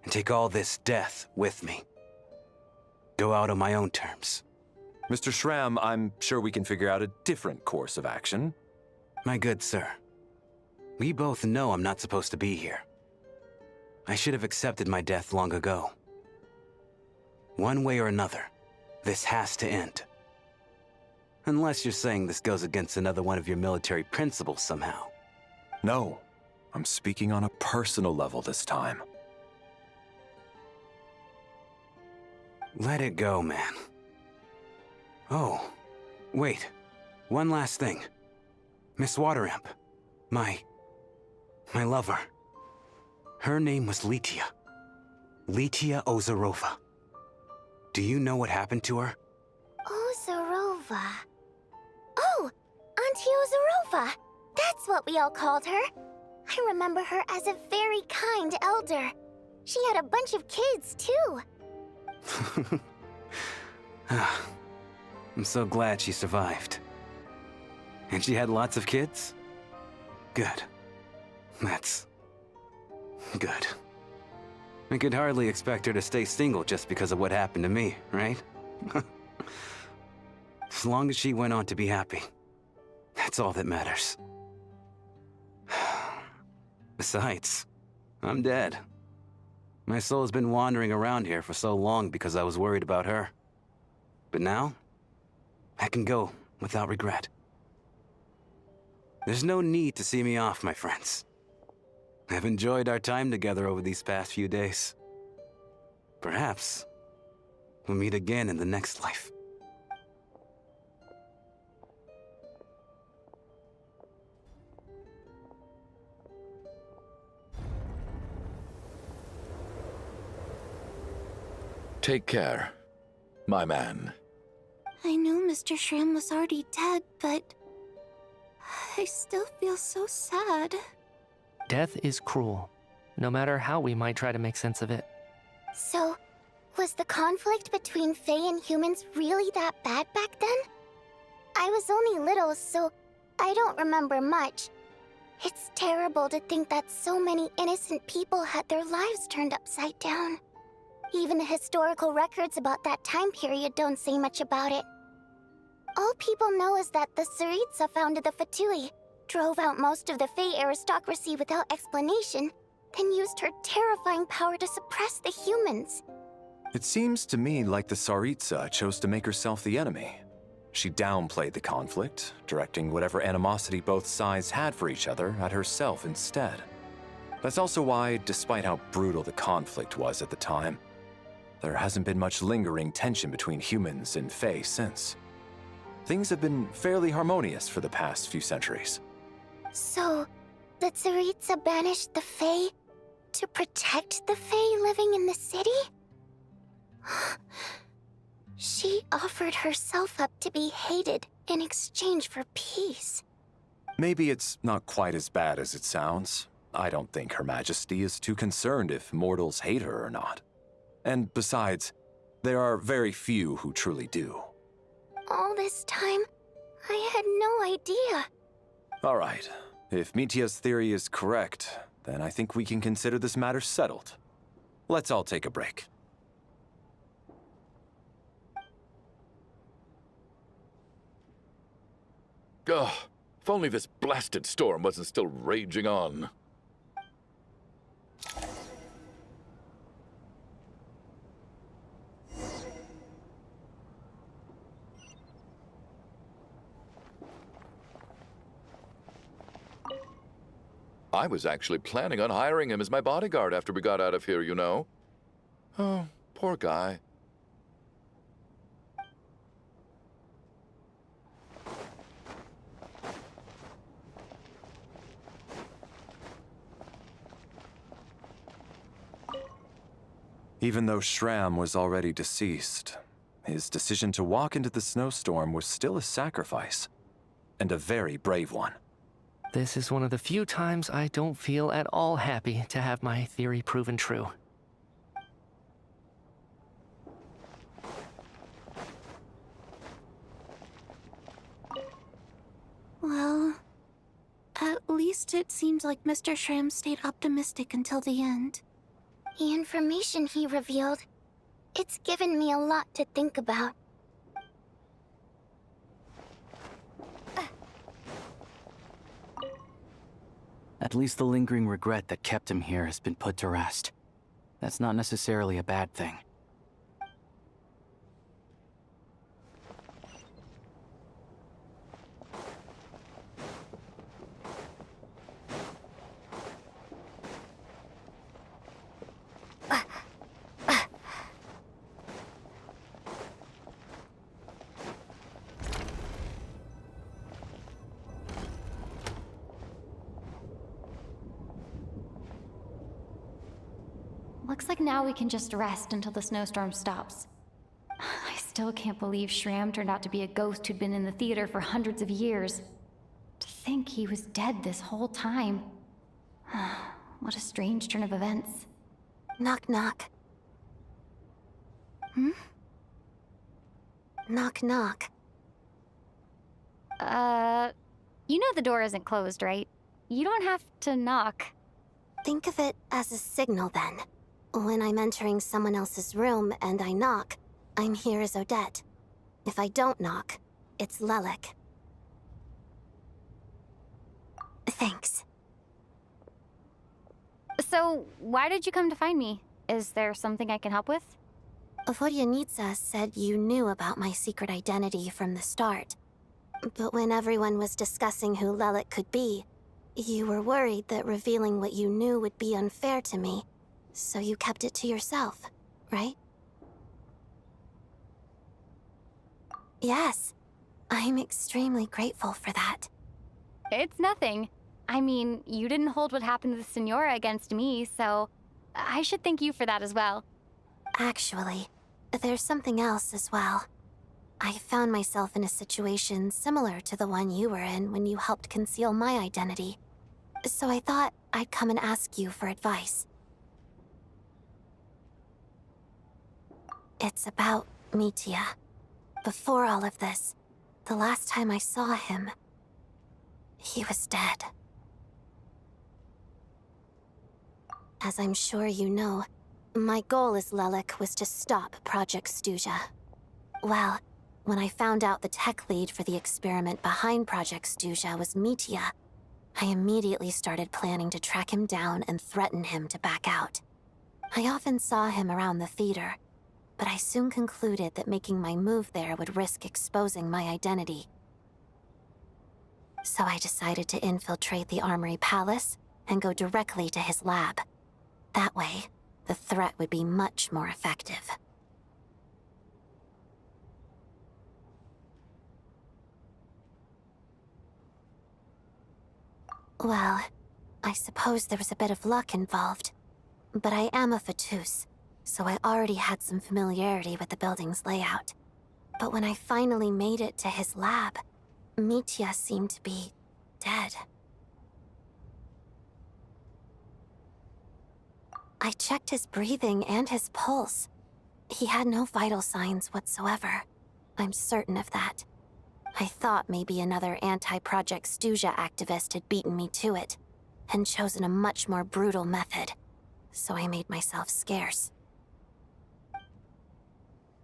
and take all this death with me. Go out on my own terms. Mr. Shram, I'm sure we can figure out a different course of action. My good sir, we both know I'm not supposed to be here. I should have accepted my death long ago. One way or another, this has to end. Unless you're saying this goes against another one of your military principles somehow. No, I'm speaking on a personal level this time. Let it go, man. Oh, wait. One last thing. Miss Wateramp. My lover. Her name was Letia. Letia Ozarova. Do you know what happened to her? Ozarova. Oh, Auntie Ozarova. That's what we all called her. I remember her as a very kind elder. She had a bunch of kids, too. I'm so glad she survived. And she had lots of kids? Good. That's... good. I could hardly expect her to stay single just because of what happened to me, right? As long as she went on to be happy, that's all that matters. Besides, I'm dead. My soul has been wandering around here for so long because I was worried about her. But now, I can go without regret. There's no need to see me off, my friends. I've enjoyed our time together over these past few days. Perhaps we'll meet again in the next life. Take care, my man. I knew Mr. Shrim was already dead, but... I still feel so sad. Death is cruel, no matter how we might try to make sense of it. So, was the conflict between Fae and humans really that bad back then? I was only little, so I don't remember much. It's terrible to think that so many innocent people had their lives turned upside down. Even the historical records about that time period don't say much about it. All people know is that the Tsaritsa founded the Fatui, drove out most of the Fae aristocracy without explanation, then used her terrifying power to suppress the humans. It seems to me like the Tsaritsa chose to make herself the enemy. She downplayed the conflict, directing whatever animosity both sides had for each other at herself instead. That's also why, despite how brutal the conflict was at the time, there hasn't been much lingering tension between humans and Fae since. Things have been fairly harmonious for the past few centuries. So, the Tsaritsa banished the Fae to protect the Fae living in the city? She offered herself up to be hated in exchange for peace. Maybe it's not quite as bad as it sounds. I don't think Her Majesty is too concerned if mortals hate her or not. And besides, there are very few who truly do. All this time, I had no idea. All right, If Mitia's theory is correct, then I think we can consider this matter settled. Let's all take a break. Ugh, if only this blasted storm wasn't still raging on. I was actually planning on hiring him as my bodyguard after we got out of here, you know. Oh, poor guy. Even though Shram was already deceased, his decision to walk into the snowstorm was still a sacrifice, and a very brave one. This is one of the few times I don't feel at all happy to have my theory proven true. Well, at least it seems like Mr. Shram stayed optimistic until the end. The information he revealed, it's given me a lot to think about. At least the lingering regret that kept him here has been put to rest. That's not necessarily a bad thing. Looks like now we can just rest until the snowstorm stops. I still can't believe Shram turned out to be a ghost who'd been in the theater for hundreds of years. To think he was dead this whole time. What a strange turn of events. Knock, knock. Hmm? Knock, knock. You know the door isn't closed, right? You don't have to knock. Think of it as a signal, then. When I'm entering someone else's room and I knock, I'm here as Odette. If I don't knock, it's Lelik. Thanks. So, why did you come to find me? Is there something I can help with? Vodyanitsa said you knew about my secret identity from the start. But when everyone was discussing who Lelik could be, you were worried that revealing what you knew would be unfair to me, so you kept it to yourself, right? Yes, I'm extremely grateful for that. It's nothing. I mean, you didn't hold what happened to the Senora against me, so I should thank you for that as well. Actually, there's something else as well. I found myself in a situation similar to the one you were in when you helped conceal my identity. So I thought I'd come and ask you for advice. It's about Mitia. Before all of this, the last time I saw him, he was dead. As I'm sure you know, my goal as Lelik was to stop Project Stuja. Well, when I found out the tech lead for the experiment behind Project Stuja was Mitia, I immediately started planning to track him down and threaten him to back out. I often saw him around the theater, but I soon concluded that making my move there would risk exposing my identity. So I decided to infiltrate the Armory Palace and go directly to his lab. That way, the threat would be much more effective. Well, I suppose there was a bit of luck involved. But I am a Fatus, so I already had some familiarity with the building's layout. But when I finally made it to his lab, Mitia seemed to be dead. I checked his breathing and his pulse. He had no vital signs whatsoever. I'm certain of that. I thought maybe another anti-Project Stuja activist had beaten me to it, and chosen a much more brutal method. So I made myself scarce.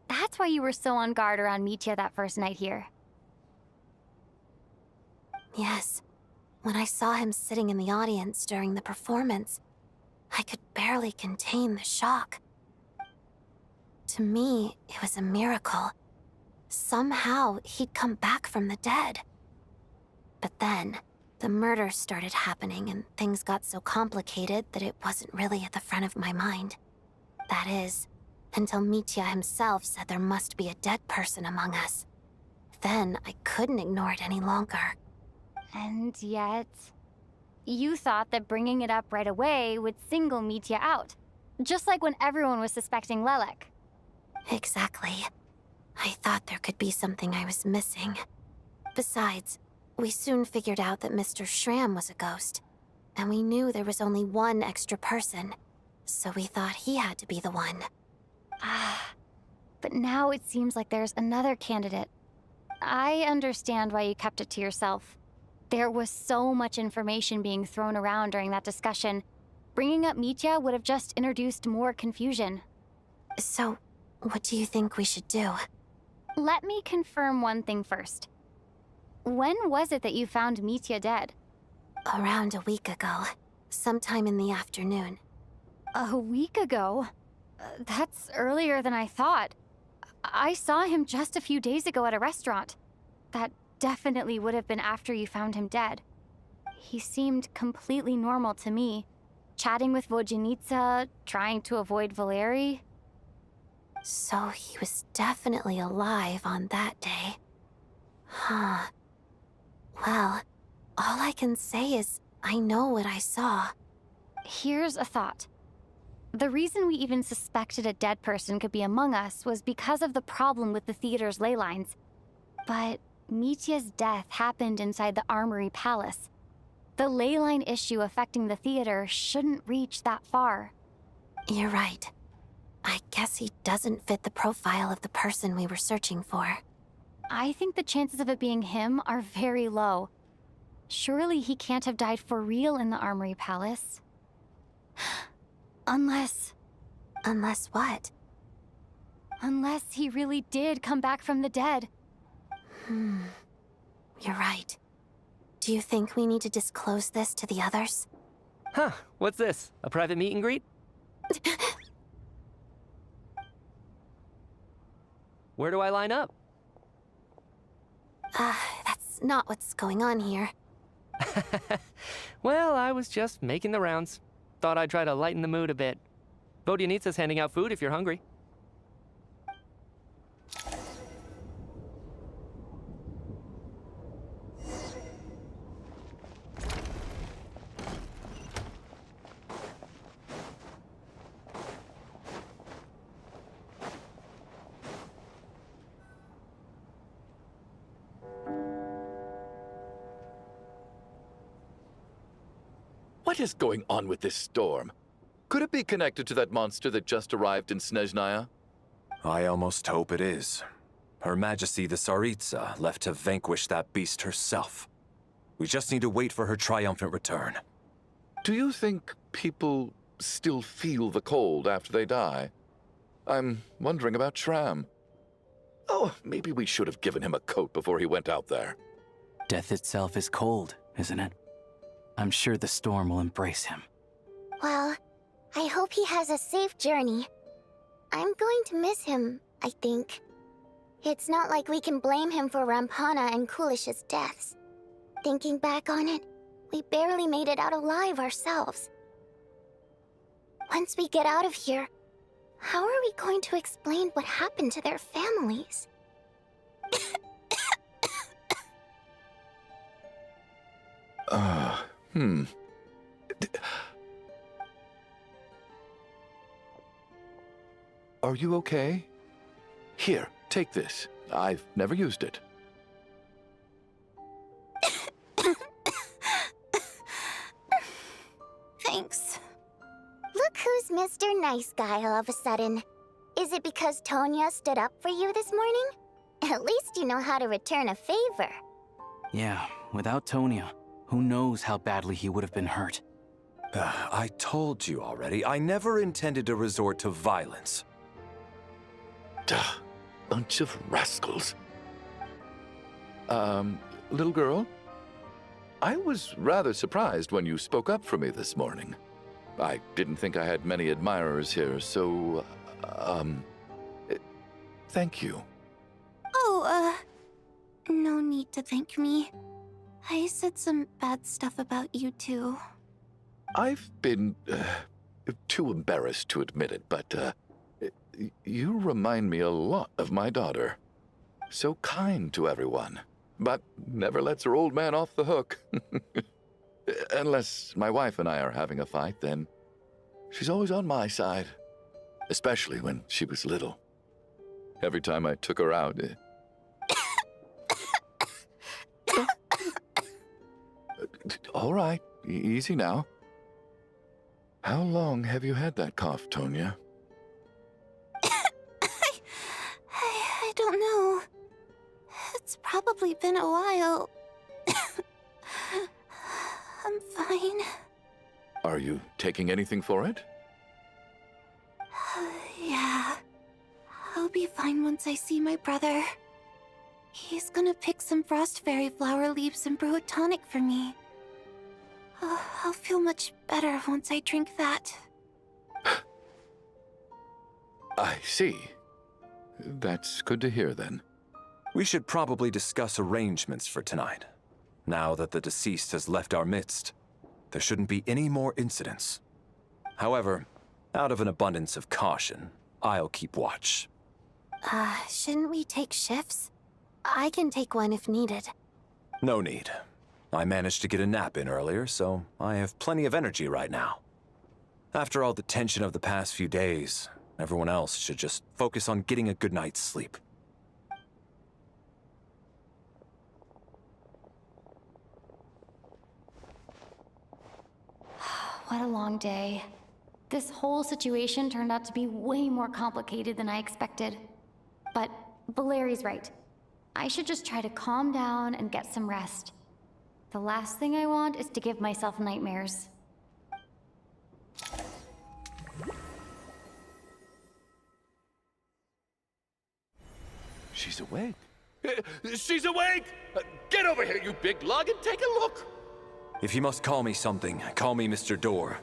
That's why you were so on guard around Mitya that first night here. Yes. When I saw him sitting in the audience during the performance, I could barely contain the shock. To me, it was a miracle. Somehow, he'd come back from the dead. But then, the murders started happening and things got so complicated that it wasn't really at the front of my mind. That is, until Mitya himself said there must be a dead person among us. Then, I couldn't ignore it any longer. And yet, you thought that bringing it up right away would single Mitya out. Just like when everyone was suspecting Lelek. Exactly. I thought there could be something I was missing. Besides, we soon figured out that Mr. Schramm was a ghost. And we knew there was only one extra person. So we thought he had to be the one. But now it seems like there's another candidate. I understand why you kept it to yourself. There was so much information being thrown around during that discussion. Bringing up Mitya would have just introduced more confusion. So, what do you think we should do? Let me confirm one thing first. When was it that you found Mitya dead? Around a week ago. Sometime in the afternoon. A week ago? That's earlier than I thought. I saw him just a few days ago at a restaurant. That definitely would have been after you found him dead. He seemed completely normal to me. Chatting with Vodjanitsa, trying to avoid Valeri. So he was definitely alive on that day. Huh. Well, all I can say is I know what I saw. Here's a thought. The reason we even suspected a dead person could be among us was because of the problem with the theater's ley lines. But Mitya's death happened inside the Armory Palace. The ley line issue affecting the theater shouldn't reach that far. You're right. I guess he doesn't fit the profile of the person we were searching for. I think the chances of it being him are very low. Surely he can't have died for real in the Armory Palace. Unless what? Unless he really did come back from the dead. You're right. Do you think we need to disclose this to the others? Huh, what's this? A private meet and greet? Where do I line up? That's not what's going on here. Well, I was just making the rounds. Thought I'd try to lighten the mood a bit. Vodjanitsa's handing out food if you're hungry. What is going on with this storm? Could it be connected to that monster that just arrived in Snezhnaya? I almost hope it is. Her Majesty the Tsaritsa left to vanquish that beast herself. We just need to wait for her triumphant return. Do you think people still feel the cold after they die? I'm wondering about Schramm. Oh, maybe we should have given him a coat before he went out there. Death itself is cold, isn't it? I'm sure the storm will embrace him. Well, I hope he has a safe journey. I'm going to miss him, I think. It's not like we can blame him for Rampana and Kulish's deaths. Thinking back on it, we barely made it out alive ourselves. Once we get out of here, how are we going to explain what happened to their families? Are you okay? Here, take this. I've never used it. Thanks. Look who's Mr. Nice Guy all of a sudden. Is it because Tonya stood up for you this morning? At least you know how to return a favor. Yeah, without Tonya, who knows how badly he would have been hurt. I told you already, I never intended to resort to violence. Duh, bunch of rascals. Little girl? I was rather surprised when you spoke up for me this morning. I didn't think I had many admirers here, so, thank you. Oh, no need to thank me. I said some bad stuff about you too. I've been, too embarrassed to admit it, but, you remind me a lot of my daughter. So kind to everyone, but never lets her old man off the hook. Unless my wife and I are having a fight, then she's always on my side. Especially when she was little. Every time I took her out... All right, easy now. How long have you had that cough, Tonya? I don't know. It's probably been a while. I'm fine. Are you taking anything for it? Yeah. I'll be fine once I see my brother. He's gonna pick some frost fairy flower leaves and brew a tonic for me. I'll feel much better once I drink that. I see. That's good to hear, then. We should probably discuss arrangements for tonight. Now that the deceased has left our midst, there shouldn't be any more incidents. However, out of an abundance of caution, I'll keep watch. Shouldn't we take shifts? I can take one if needed. No need. I managed to get a nap in earlier, so I have plenty of energy right now. After all the tension of the past few days, everyone else should just focus on getting a good night's sleep. What a long day. This whole situation turned out to be way more complicated than I expected. But Valeri's right. I should just try to calm down and get some rest. The last thing I want is to give myself nightmares. She's awake. She's awake! Get over here, you big lug, and take a look! If you must call me something, call me Mr. Door.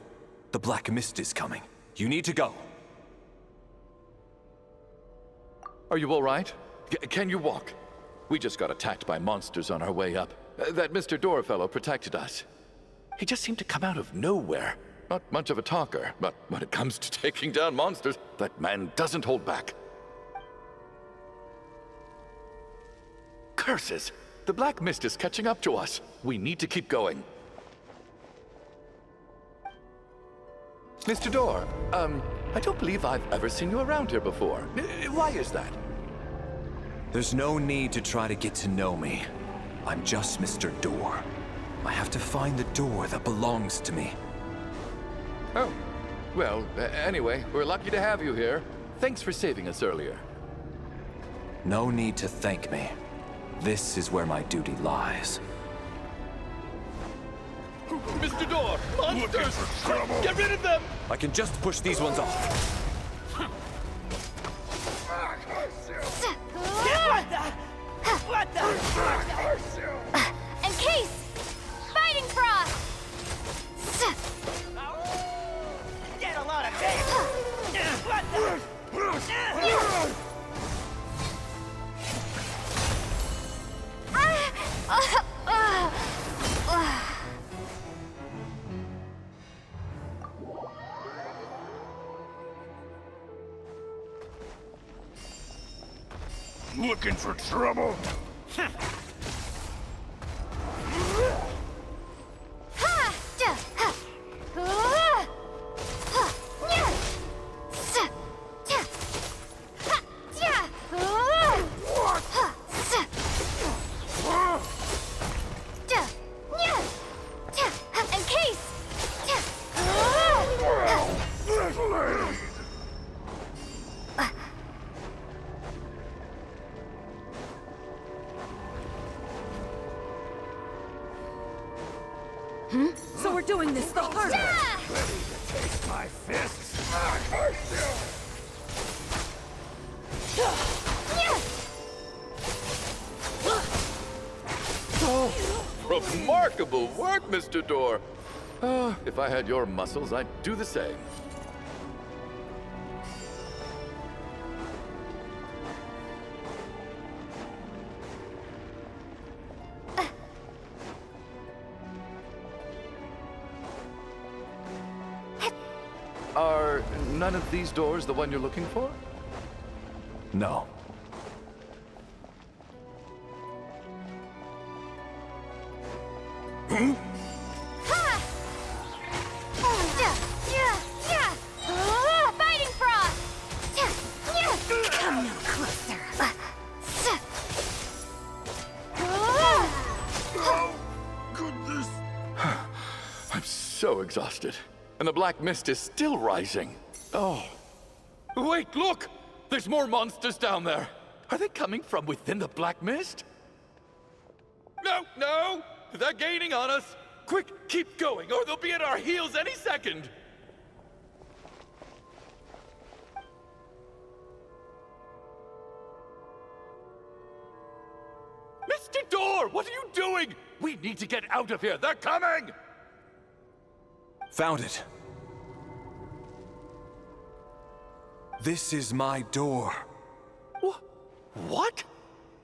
The Black Mist is coming. You need to go. Are you all right? Can you walk? We just got attacked by monsters on our way up. That Mr. Door fellow protected us. He just seemed to come out of nowhere. Not much of a talker, but when it comes to taking down monsters, that man doesn't hold back. Curses! The Black Mist is catching up to us. We need to keep going. Mr. Door, I don't believe I've ever seen you around here before. Why is that? There's no need to try to get to know me. I'm just Mr. Door. I have to find the door that belongs to me. Oh. Well, anyway, we're lucky to have you here. Thanks for saving us earlier. No need to thank me. This is where my duty lies. Mr. Door! Monsters! Get rid of them! I can just push these ones off. What the? Encase! Fighting Frost! Get a lot of this! What Looking for trouble? the hardware. Ready to taste my fists? I curse Oh, remarkable work, Mr. Door. If I had your muscles, I'd do the same. Are none of these doors the one you're looking for? No. Fighting frost! Come no closer. goodness! I'm so exhausted. And the black mist is still rising. Oh. Wait, look! There's more monsters down there. Are they coming from within the black mist? No, no! They're gaining on us! Quick, keep going, or they'll be at our heels any second! Mr. Door, what are you doing? We need to get out of here. They're coming! Found it. This is my door. What?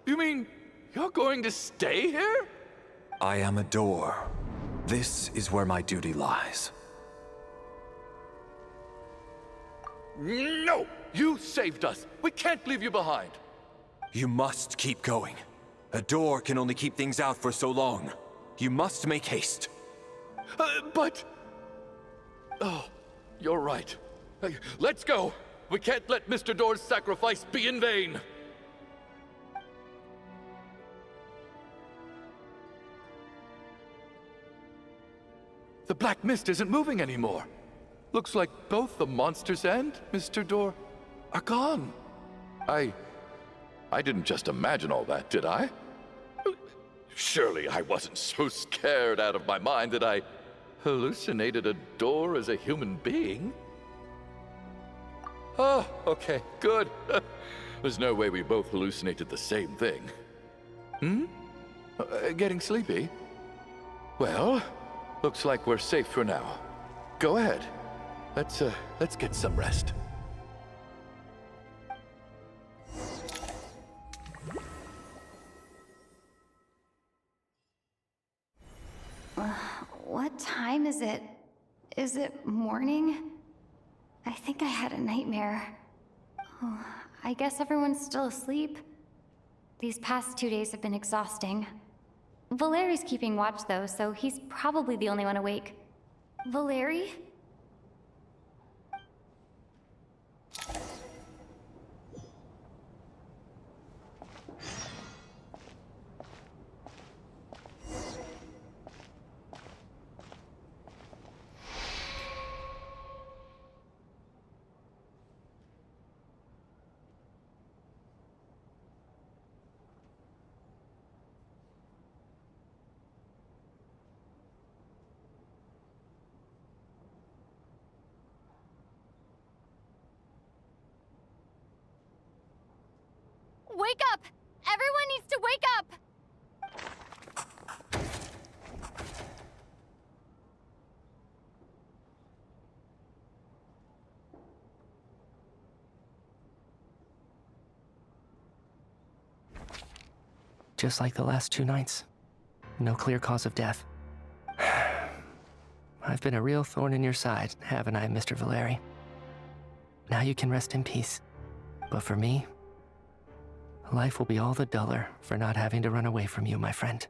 You mean you're going to stay here? I am a door. This is where my duty lies. No! You saved us. We can't leave you behind. You must keep going. A door can only keep things out for so long. You must make haste. But... Oh, you're right. Let's go. We can't let Mr. Door's sacrifice be in vain. The black mist isn't moving anymore. Looks like both the monsters and Mr. Door are gone. I didn't just imagine all that, did I? Surely I wasn't so scared out of my mind that I hallucinated a door as a human being. Oh, okay, good. There's no way we both hallucinated the same thing. Getting sleepy? Well, looks like we're safe for now. Go ahead. Let's get some rest. What time is it? Is it morning? I think I had a nightmare. Oh, I guess everyone's still asleep. These past 2 days have been exhausting. Valeri's keeping watch though, so he's probably the only one awake. Valeri? Wake up! Everyone needs to wake up! Just like the last 2 nights. No clear cause of death. I've been a real thorn in your side, haven't I, Mr. Valeri? Now you can rest in peace. But for me, life will be all the duller for not having to run away from you, my friend.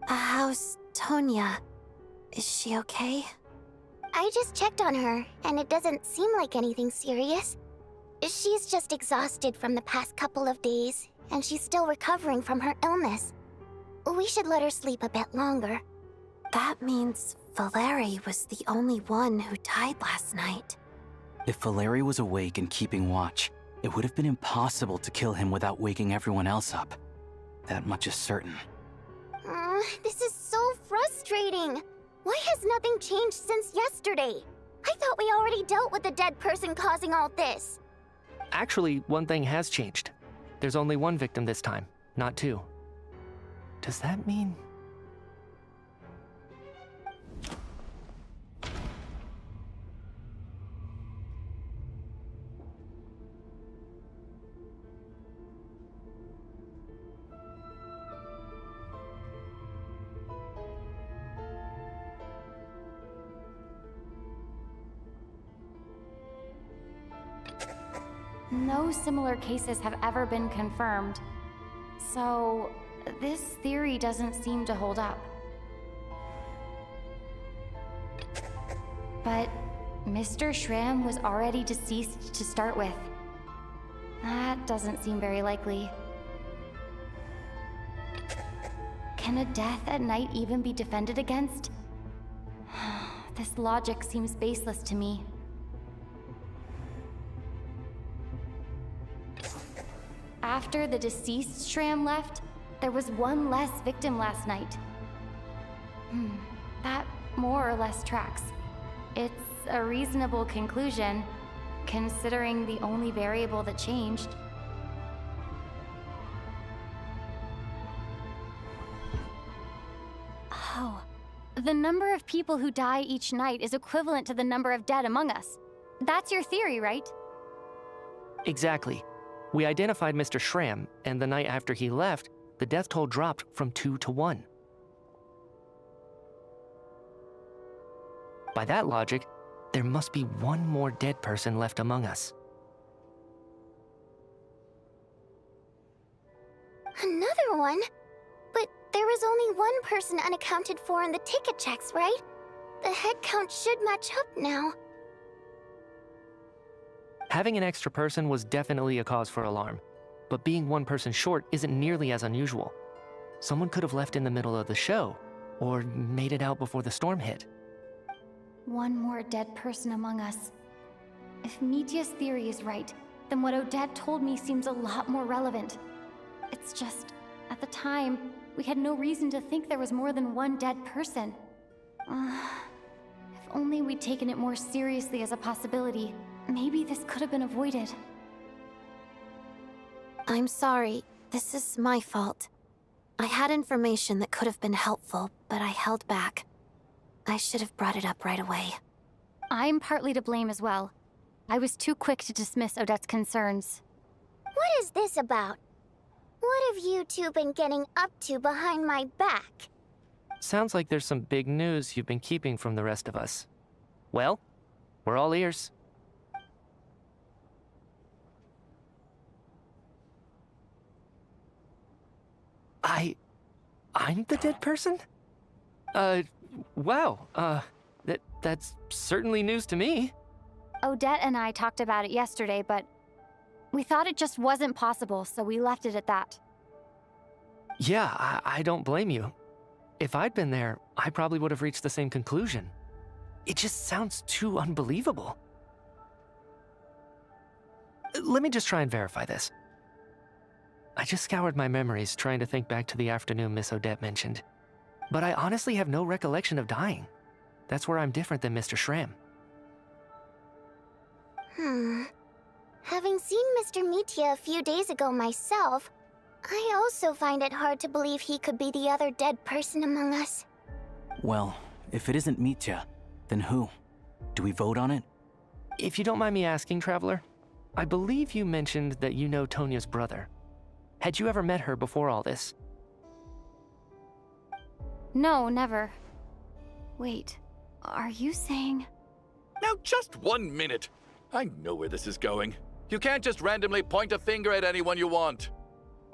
How's Tonya? Is she okay? I just checked on her, and it doesn't seem like anything serious. She's just exhausted from the past couple of days, and she's still recovering from her illness. We should let her sleep a bit longer. That means Valeri was the only one who died last night. If Valeri was awake and keeping watch, it would have been impossible to kill him without waking everyone else up. That much is certain. This is so frustrating. Why has nothing changed since yesterday? I thought we already dealt with the dead person causing all this. Actually, one thing has changed. There's only one victim this time, not two. Does that mean... No similar cases have ever been confirmed. So, this theory doesn't seem to hold up. But Mr. Shram was already deceased to start with. That doesn't seem very likely. Can a death at night even be defended against? This logic seems baseless to me. After the deceased Shram left, there was one less victim last night. That more or less tracks. It's a reasonable conclusion, considering the only variable that changed. Oh, the number of people who die each night is equivalent to the number of dead among us. That's your theory, right? Exactly. We identified Mr. Shram, and the night after he left, the death toll dropped from 2 to 1. By that logic, there must be one more dead person left among us. Another one? But there was only one person unaccounted for in the ticket checks, right? The head count should match up now. Having an extra person was definitely a cause for alarm, but being one person short isn't nearly as unusual. Someone could have left in the middle of the show, or made it out before the storm hit. One more dead person among us. If Mitya's theory is right, then what Odette told me seems a lot more relevant. It's just, at the time, we had no reason to think there was more than one dead person. If only we'd taken it more seriously as a possibility, maybe this could have been avoided. I'm sorry. This is my fault. I had information that could have been helpful, but I held back. I should have brought it up right away. I'm partly to blame as well. I was too quick to dismiss Odette's concerns. What is this about? What have you two been getting up to behind my back? Sounds like there's some big news you've been keeping from the rest of us. Well, we're all ears. I'm the dead person? Wow, that's certainly news to me. Odette and I talked about it yesterday, but we thought it just wasn't possible, so we left it at that. Yeah, I don't blame you. If I'd been there, I probably would have reached the same conclusion. It just sounds too unbelievable. Let me just try and verify this. I just scoured my memories trying to think back to the afternoon Miss Odette mentioned. But I honestly have no recollection of dying. That's where I'm different than Mr. Shram. Having seen Mr. Mitya a few days ago myself, I also find it hard to believe he could be the other dead person among us. Well, if it isn't Mitya, then who? Do we vote on it? If you don't mind me asking, Traveler, I believe you mentioned that you know Tonya's brother. Had you ever met her before all this? No, never. Wait, are you saying... Now just 1 minute. I know where this is going. You can't just randomly point a finger at anyone you want.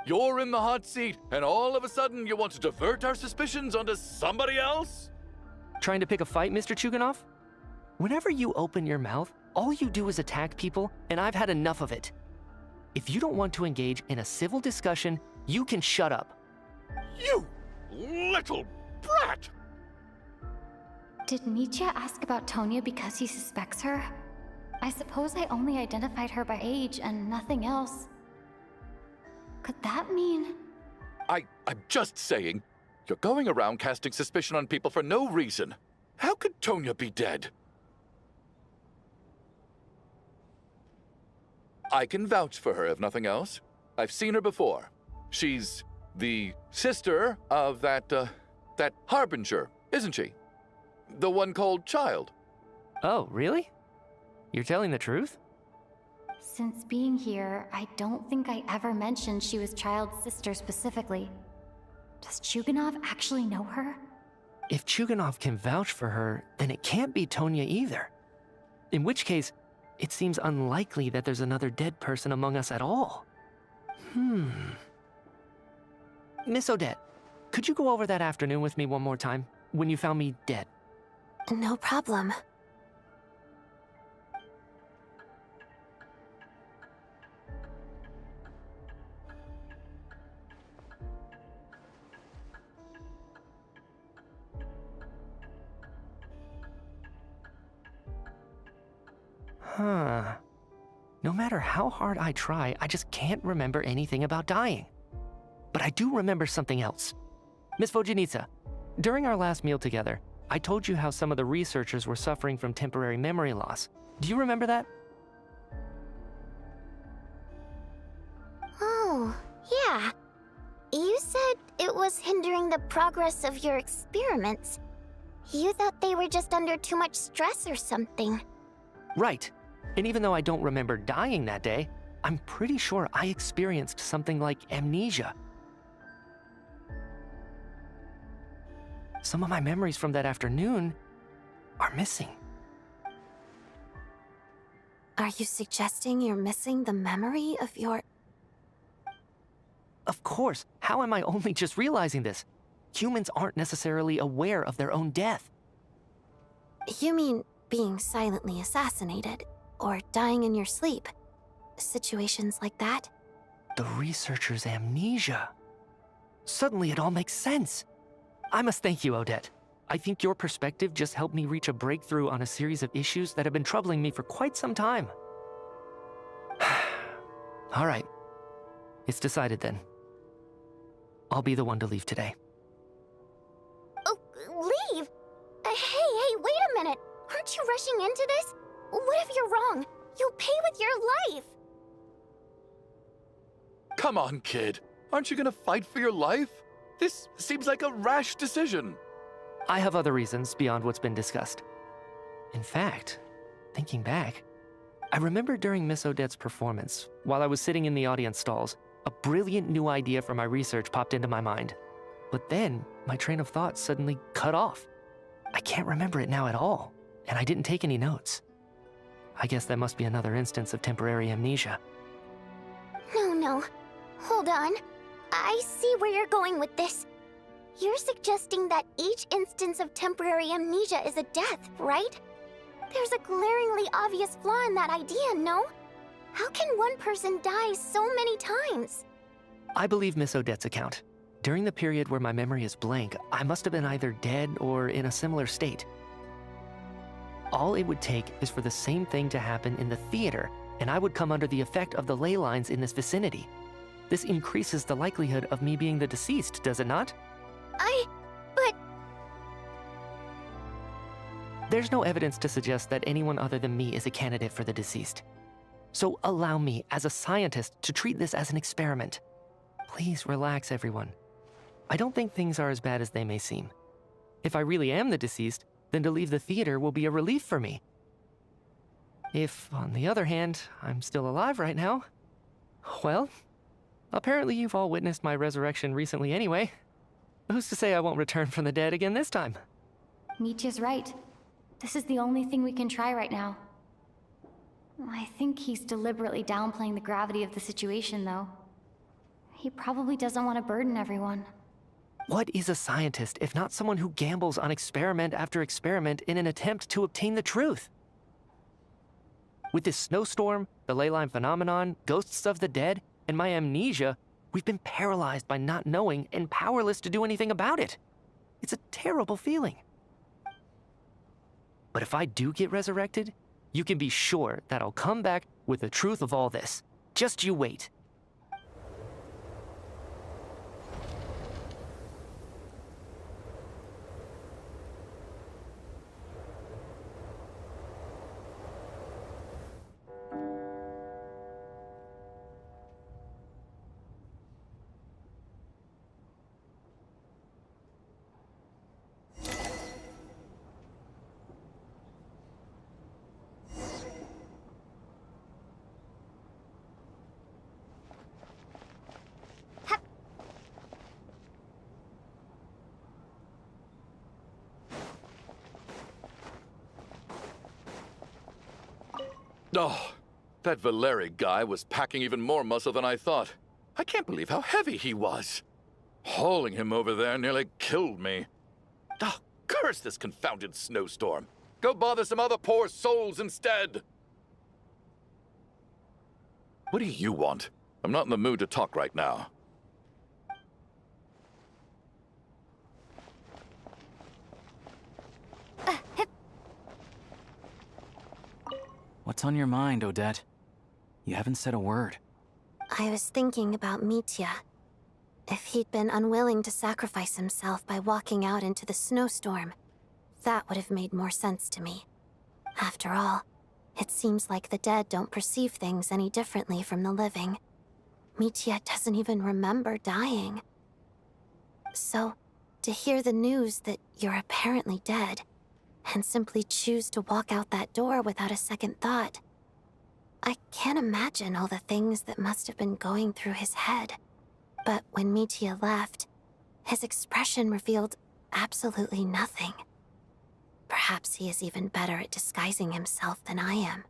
You're in the hot seat, and all of a sudden you want to divert our suspicions onto somebody else? Trying to pick a fight, Mr. Chuganov? Whenever you open your mouth, all you do is attack people, and I've had enough of it. If you don't want to engage in a civil discussion, you can shut up. You little brat! Did Mitya ask about Tonya because he suspects her? I suppose I only identified her by age and nothing else. Could that mean... I'm just saying, You're going around casting suspicion on people for no reason. How could Tonya be dead? I can vouch for her, if nothing else. I've seen her before. She's the sister of that harbinger, isn't she? The one called Child. Oh, really? You're telling the truth? Since being here, I don't think I ever mentioned she was Child's sister specifically. Does Chuganov actually know her? If Chuganov can vouch for her, then it can't be Tonya either. In which case, it seems unlikely that there's another dead person among us at all. Miss Odette, could you go over that afternoon with me one more time, when you found me dead? No problem. No matter how hard I try, I just can't remember anything about dying. But I do remember something else. Miss Vojanitsa, during our last meal together, I told you how some of the researchers were suffering from temporary memory loss. Do you remember that? Oh, yeah. You said it was hindering the progress of your experiments. You thought they were just under too much stress or something. Right. And even though I don't remember dying that day, I'm pretty sure I experienced something like amnesia. Some of my memories from that afternoon are missing. Are you suggesting you're missing the memory of your... Of course. How am I only just realizing this? Humans aren't necessarily aware of their own death. You mean being silently assassinated, or dying in your sleep? Situations like that? The researcher's amnesia. Suddenly it all makes sense. I must thank you, Odette. I think your perspective just helped me reach a breakthrough on a series of issues that have been troubling me for quite some time. All right. It's decided then. I'll be the one to leave today. Oh, leave? Hey, wait a minute. Aren't you rushing into this? What if you're wrong? You'll pay with your life. Come on, kid. Aren't you gonna fight for your life? This seems like a rash decision. I have other reasons beyond what's been discussed. In fact, thinking back, I remember during Miss Odette's performance, while I was sitting in the audience stalls, a brilliant new idea for my research popped into my mind. But then, my train of thought suddenly cut off. I can't remember it now at all, and I didn't take any notes. I guess that must be another instance of temporary amnesia. No. Hold on. I see where you're going with this. You're suggesting that each instance of temporary amnesia is a death, right? There's a glaringly obvious flaw in that idea, no? How can one person die so many times? I believe Miss Odette's account. During the period where my memory is blank, I must have been either dead or in a similar state. All it would take is for the same thing to happen in the theater, and I would come under the effect of the ley lines in this vicinity. This increases the likelihood of me being the deceased, does it not? But... There's no evidence to suggest that anyone other than me is a candidate for the deceased. So allow me, as a scientist, to treat this as an experiment. Please relax, everyone. I don't think things are as bad as they may seem. If I really am the deceased, then to leave the theater will be a relief for me. If, on the other hand, I'm still alive right now, well, apparently you've all witnessed my resurrection recently anyway. Who's to say I won't return from the dead again this time? Mitya's right. This is the only thing we can try right now. I think he's deliberately downplaying the gravity of the situation, though. He probably doesn't want to burden everyone. What is a scientist if not someone who gambles on experiment after experiment in an attempt to obtain the truth? With this snowstorm, the ley line phenomenon, ghosts of the dead, and my amnesia, we've been paralyzed by not knowing and powerless to do anything about it. It's a terrible feeling. But if I do get resurrected, you can be sure that I'll come back with the truth of all this. Just you wait. Oh, that Valeri guy was packing even more muscle than I thought. I can't believe how heavy he was. Hauling him over there nearly killed me. Oh, curse this confounded snowstorm. Go bother some other poor souls instead. What do you want? I'm not in the mood to talk right now. What's on your mind, Odette? You haven't said a word. I was thinking about Mitya. If he'd been unwilling to sacrifice himself by walking out into the snowstorm, that would have made more sense to me. After all, it seems like the dead don't perceive things any differently from the living. Mitya doesn't even remember dying. So, to hear the news that you're apparently dead, and simply choose to walk out that door without a second thought, I can't imagine all the things that must have been going through his head. But when Mitya left, his expression revealed absolutely nothing. Perhaps he is even better at disguising himself than I am.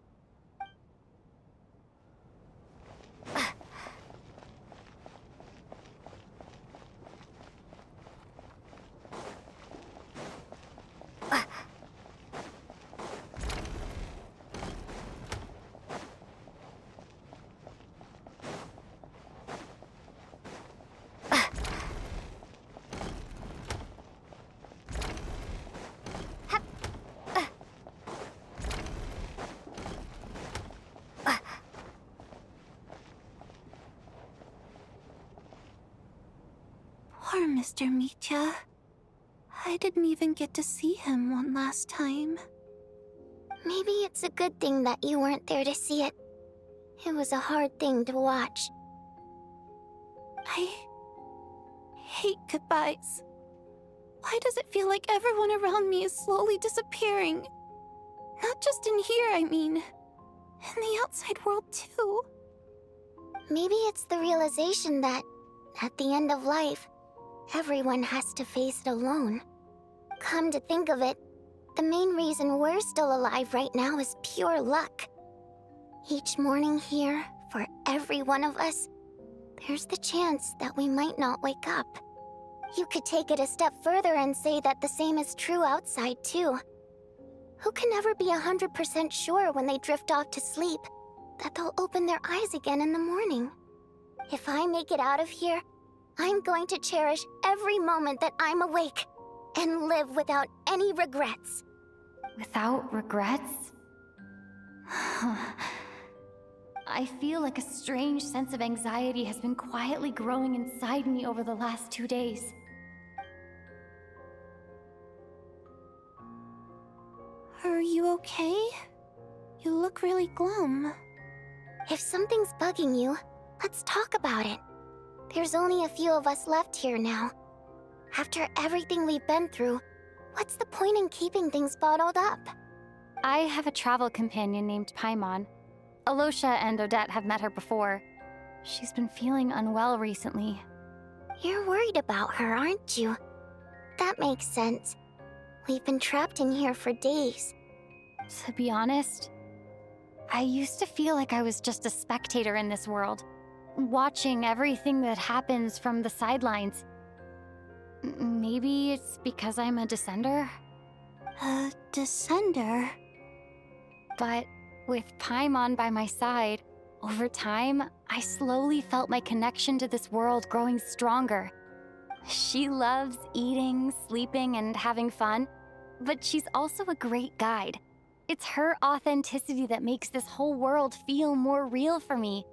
Poor Mr. Mitya. I didn't even get to see him one last time. Maybe it's a good thing that you weren't there to see it. It was a hard thing to watch. I hate goodbyes. Why does it feel like everyone around me is slowly disappearing? Not just in here, I mean. In the outside world, too. Maybe it's the realization that, at the end of life, everyone has to face it alone. Come to think of it, the main reason we're still alive right now is pure luck. Each morning here, for every one of us, there's the chance that we might not wake up. You could take it a step further and say that the same is true outside, too. Who can ever be 100% sure when they drift off to sleep that they'll open their eyes again in the morning? If I make it out of here, I'm going to cherish every moment that I'm awake and live without any regrets. Without regrets? I feel like a strange sense of anxiety has been quietly growing inside me over the last 2 days. Are you okay? You look really glum. If something's bugging you, let's talk about it. There's only a few of us left here now. After everything we've been through, what's the point in keeping things bottled up? I have a travel companion named Paimon. Alosha and Odette have met her before. She's been feeling unwell recently. You're worried about her, aren't you? That makes sense. We've been trapped in here for days. To be honest, I used to feel like I was just a spectator in this world, watching everything that happens from the sidelines. Maybe it's because I'm a descender? A descender? But with Paimon by my side, over time, I slowly felt my connection to this world growing stronger. She loves eating, sleeping, and having fun, but she's also a great guide. It's her authenticity that makes this whole world feel more real for me.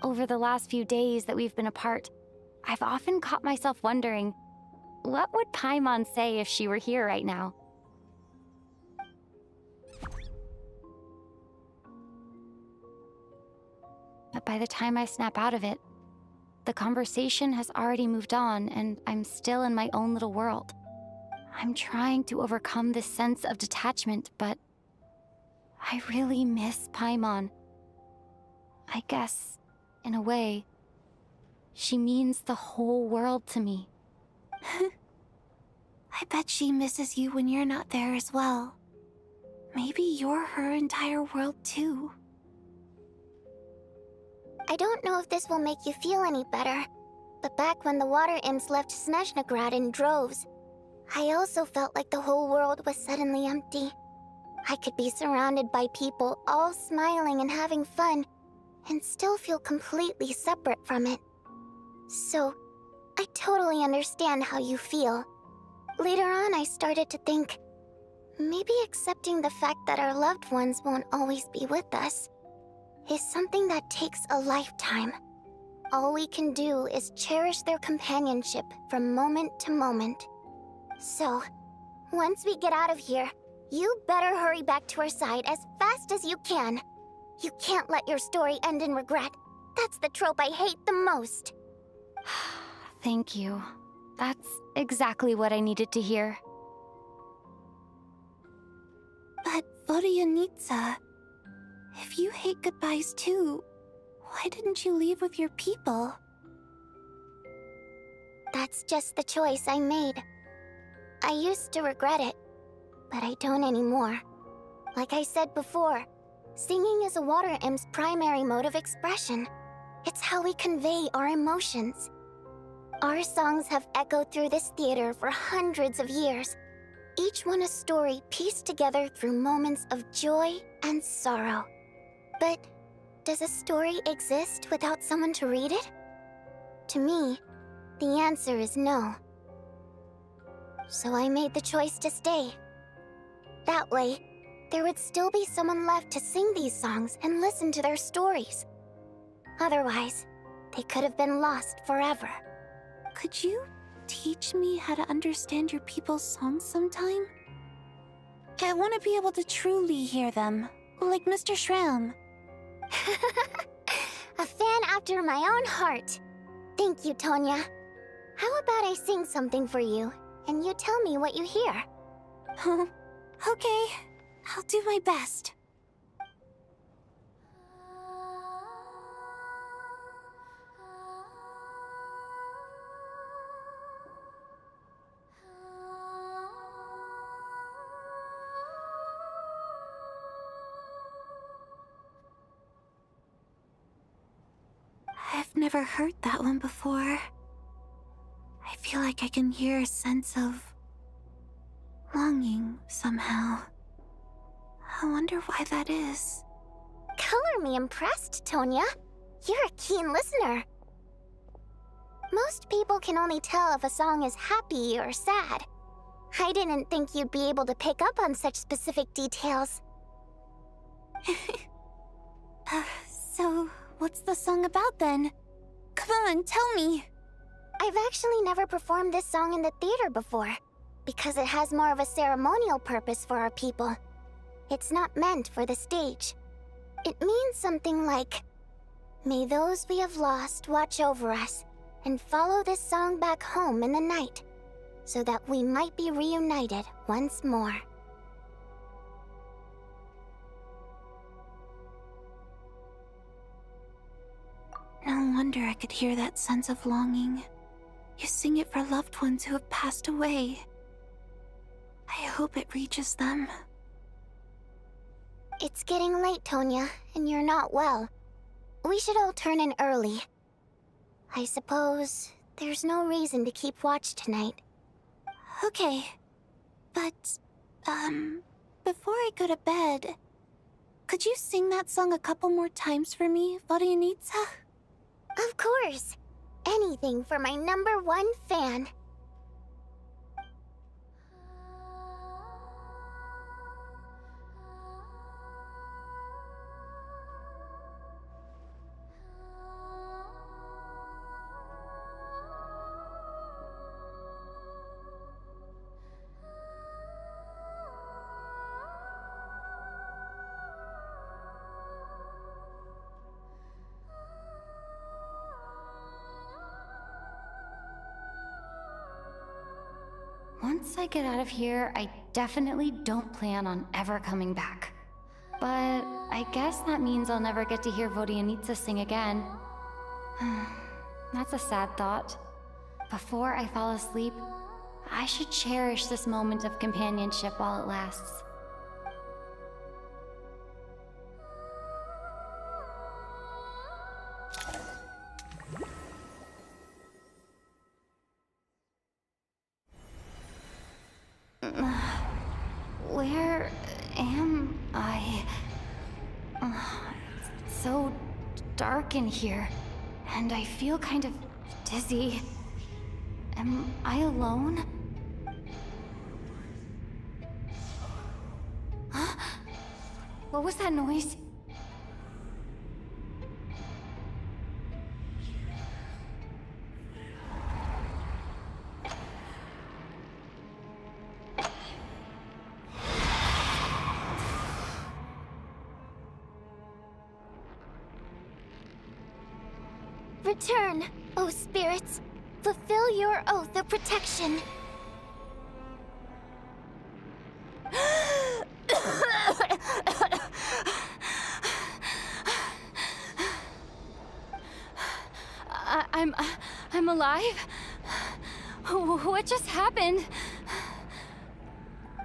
Over the last few days that we've been apart, I've often caught myself wondering, what would Paimon say if she were here right now? But by the time I snap out of it, the conversation has already moved on and I'm still in my own little world. I'm trying to overcome this sense of detachment, but I really miss Paimon. I guess, in a way, she means the whole world to me. I bet she misses you when you're not there as well. maybe you're her entire world too. I don't know if this will make you feel any better, but back when the water imps left Snezhnograd in droves, I also felt like the whole world was suddenly empty. I could be surrounded by people all smiling and having fun, and still feel completely separate from it. So, I totally understand how you feel. Later on, I started to think, maybe accepting the fact that our loved ones won't always be with us is something that takes a lifetime. All we can do is cherish their companionship from moment to moment. So, once we get out of here, you better hurry back to our side as fast as you can. You can't let your story end in regret. That's the trope I hate the most. Thank you. That's exactly what I needed to hear. But Vodyanitsa, if you hate goodbyes too, why didn't you leave with your people? That's just the choice I made. I used to regret it, but I don't anymore. Like I said before, singing is a water imp's primary mode of expression. It's how we convey our emotions. Our songs have echoed through this theater for hundreds of years, each one a story pieced together through moments of joy and sorrow. But does a story exist without someone to read it? To me, the answer is no. So I made the choice to stay. That way, there would still be someone left to sing these songs and listen to their stories. Otherwise, they could have been lost forever. Could you teach me how to understand your people's songs sometime? I want to be able to truly hear them, like Mr. Shram. A fan after my own heart. Thank you, Tonya. How about I sing something for you, and you tell me what you hear? Okay, I'll do my best. I've never heard that one before. I feel like I can hear a sense of longing somehow. I wonder why that is. Color me impressed, Tonya. You're a keen listener. Most people can only tell if a song is happy or sad. I didn't think you'd be able to pick up on such specific details. So, what's the song about then? Come on, tell me! I've actually never performed this song in the theater before, because it has more of a ceremonial purpose for our people. It's not meant for the stage. It means something like, "May those we have lost watch over us, and follow this song back home in the night, so that we might be reunited once more." No wonder I could hear that sense of longing. You sing it for loved ones who have passed away. I hope it reaches them. It's getting late, Tonya, and you're not well. We should all turn in early. I suppose there's no reason to keep watch tonight. Okay. But, before I go to bed, could you sing that song a couple more times for me, Vodyanitsa? Of course. Anything for my #1 fan. Once I get out of here, I definitely don't plan on ever coming back. But I guess that means I'll never get to hear Vodyanitsa sing again. That's a sad thought. Before I fall asleep, I should cherish this moment of companionship while it lasts. Where am I? It's so dark in here, and I feel kind of dizzy. Am I alone? Huh? What was that noise? Return, O spirits. Fulfill your oath of protection. I'm alive? What just happened?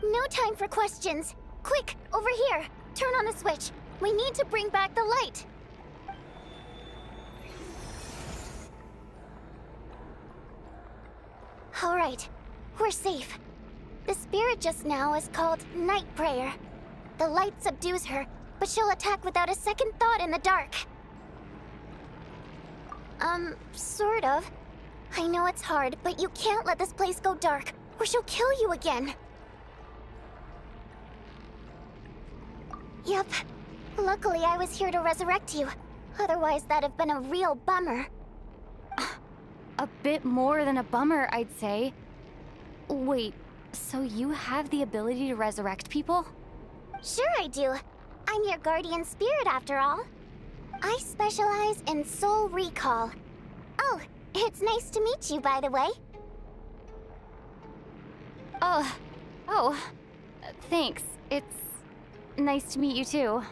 No time for questions. Quick, over here. Turn on the switch. We need to bring back the light. All right, we're safe. The spirit just now is called Night Prayer. The light subdues her, but she'll attack without a second thought in the dark. Sort of. I know it's hard, but you can't let this place go dark, or she'll kill you again. Yep. Luckily, I was here to resurrect you. Otherwise, that'd have been a real bummer. A bit more than a bummer, I'd say. Wait, so you have the ability to resurrect people? Sure I do. I'm your guardian spirit after all. I specialize in soul recall. Oh, it's nice to meet you, by the way. Oh, thanks. It's nice to meet you too.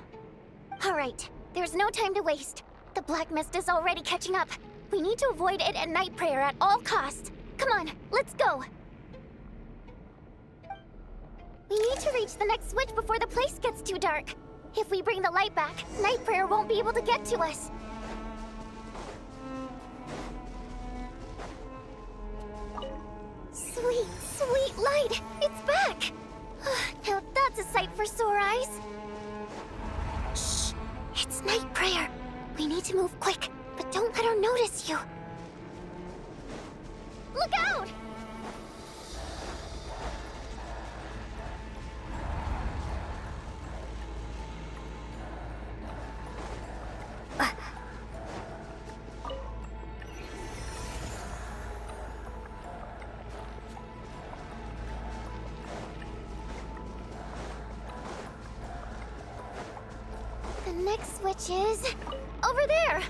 All right, there's no time to waste. The black mist is already catching up. We need to avoid it at Night Prayer at all costs. Come on, let's go. We need to reach the next switch before the place gets too dark. If we bring the light back, Night Prayer won't be able to get to us. Sweet, sweet light! It's back! Now that's a sight for sore eyes. Shh! It's Night Prayer. We need to move quick, but don't let her notice you. Look out! The next switch is over there.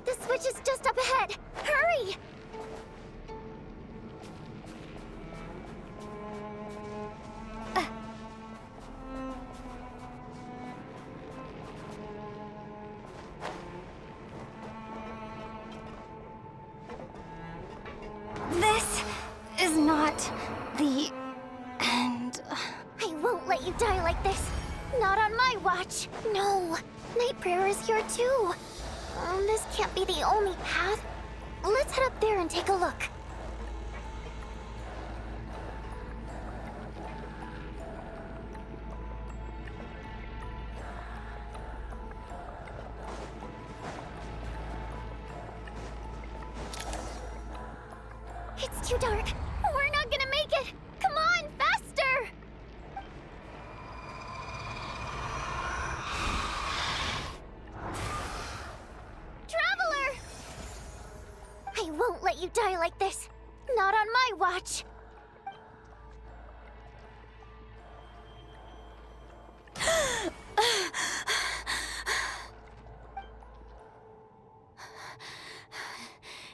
The switch is just up ahead. Hurry! This is not the end. I won't let you die like this. Not on my watch. No. Night Prayer is here too. This can't be the only path. Let's head up there and take a look. It's too dark. We're not gonna make it. Come on, faster! you die like this. Not on my watch.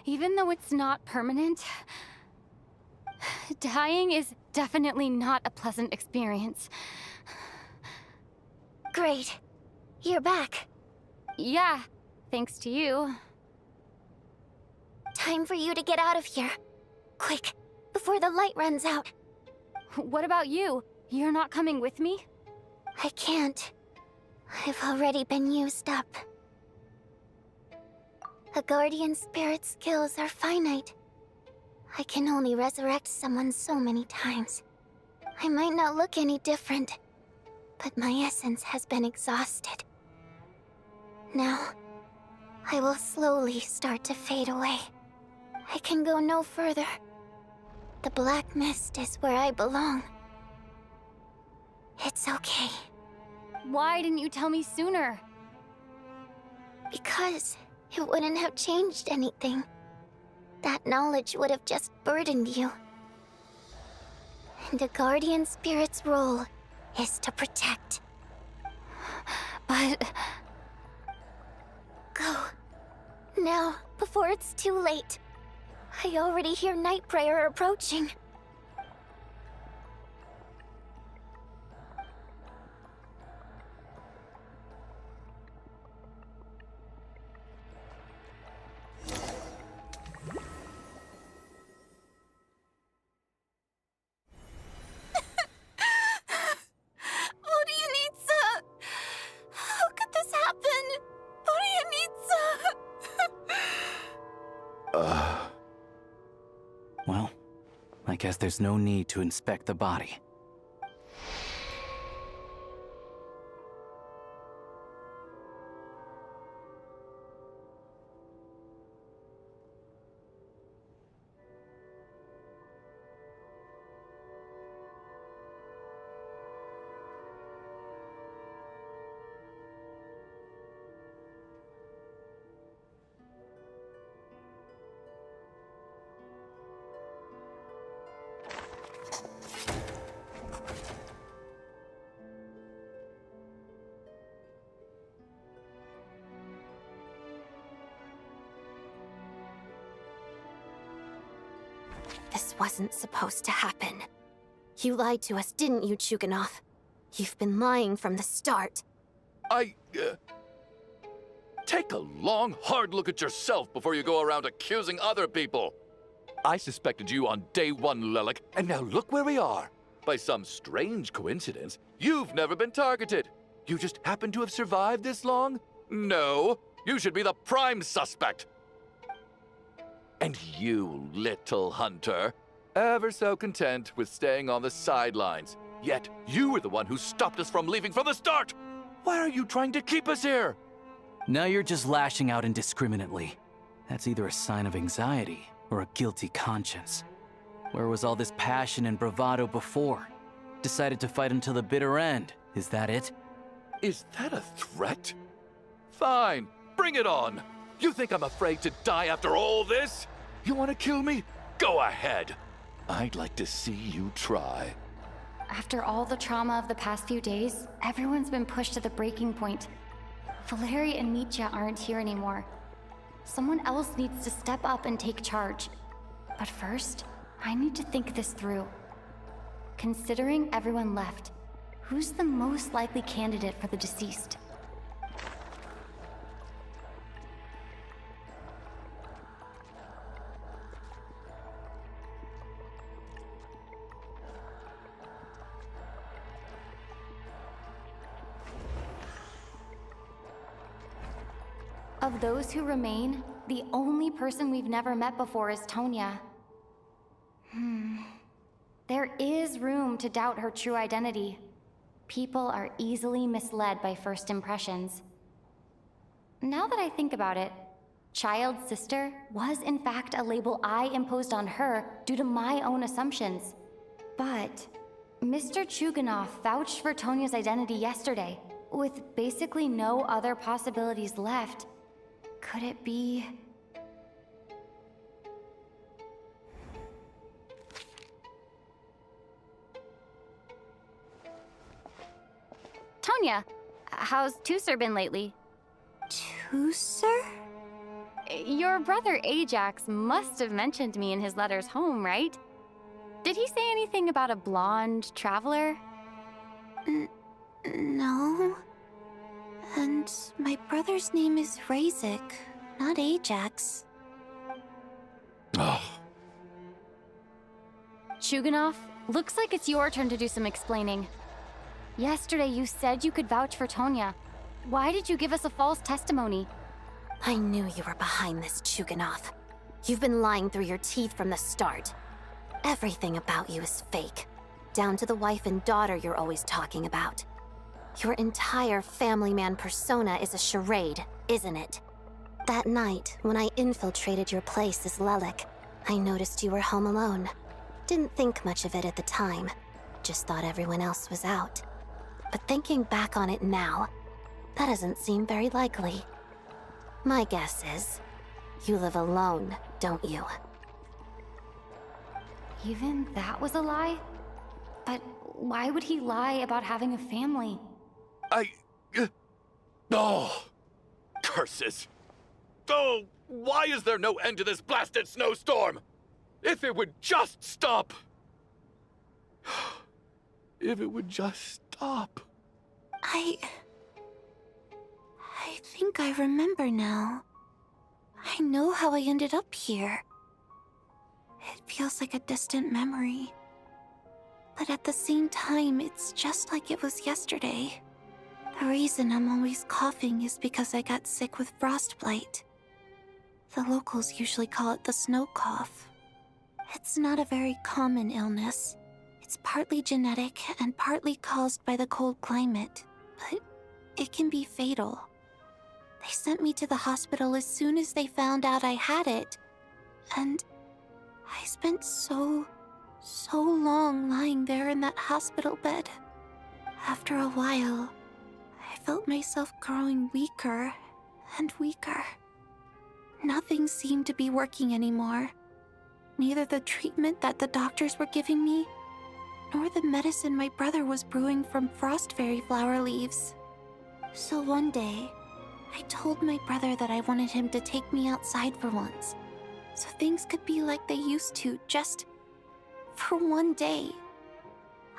Even though it's not permanent, dying is definitely not a pleasant experience. Great. You're back. Yeah, thanks to you. Time for you to get out of here. Quick, before the light runs out. What about you? You're not coming with me? I can't. I've already been used up. A guardian spirit's skills are finite. I can only resurrect someone so many times. I might not look any different, but my essence has been exhausted. Now, I will slowly start to fade away. I can go no further. The black mist is where I belong. It's okay. Why didn't you tell me sooner? Because it wouldn't have changed anything. That knowledge would have just burdened you. And a guardian spirit's role is to protect. But... Go. Now, before it's too late. I already hear night prayer approaching. Well, I guess there's no need to inspect the body. This wasn't supposed to happen. You lied to us, didn't you, Chuganov? You've been lying from the start. Take a long, hard look at yourself before you go around accusing other people. I suspected you on day one, Lelik, and now look where we are. By some strange coincidence, you've never been targeted. You just happen to have survived this long? No, you should be the prime suspect. And you, little hunter, ever so content with staying on the sidelines. Yet you were the one who stopped us from leaving from the start! Why are you trying to keep us here? Now you're just lashing out indiscriminately. That's either a sign of anxiety or a guilty conscience. Where was all this passion and bravado before? Decided to fight until the bitter end. Is that it? Is that a threat? Fine, bring it on. You think I'm afraid to die after all this? You want to kill me? Go ahead. I'd like to see you try. After all the trauma of the past few days, everyone's been pushed to the breaking point. Valeri and Mitya aren't here anymore. Someone else needs to step up and take charge. But first, I need to think this through. Considering everyone left, who's the most likely candidate for the deceased? Of those who remain, the only person we've never met before is Tonya. There is room to doubt her true identity. People are easily misled by first impressions. Now that I think about it, child sister was in fact a label I imposed on her due to my own assumptions. But Mr. Chuganov vouched for Tonya's identity yesterday, with basically no other possibilities left. Could it be... Tonya. How's Tusser been lately? Tusser? Your brother Ajax must have mentioned me in his letters home, right? Did he say anything about a blonde traveler? No. And my brother's name is Razik, not Ajax. Chuganov, looks like it's your turn to do some explaining. Yesterday you said you could vouch for Tonya. Why did you give us a false testimony? I knew you were behind this, Chuganov. You've been lying through your teeth from the start. Everything about you is fake, down to the wife and daughter you're always talking about. Your entire family man persona is a charade, isn't it? That night, when I infiltrated your place as Lelik, I noticed you were home alone. Didn't think much of it at the time, just thought everyone else was out. But thinking back on it now, that doesn't seem very likely. My guess is, you live alone, don't you? Even that was a lie? But why would he lie about having a family? Oh! Curses! Oh, why is there no end to this blasted snowstorm? If it would just stop! If it would just stop. I think I remember now. I know how I ended up here. It feels like a distant memory. But at the same time, it's just like it was yesterday. The reason I'm always coughing is because I got sick with frostbite. The locals usually call it the snow cough. It's not a very common illness. It's partly genetic and partly caused by the cold climate, but it can be fatal. They sent me to the hospital as soon as they found out I had it, and I spent so long lying there in that hospital bed. After a while, I felt myself growing weaker and weaker. Nothing seemed to be working anymore. Neither the treatment that the doctors were giving me, nor the medicine my brother was brewing from frost fairy flower leaves. So one day, I told my brother that I wanted him to take me outside for once, so things could be like they used to, just for one day.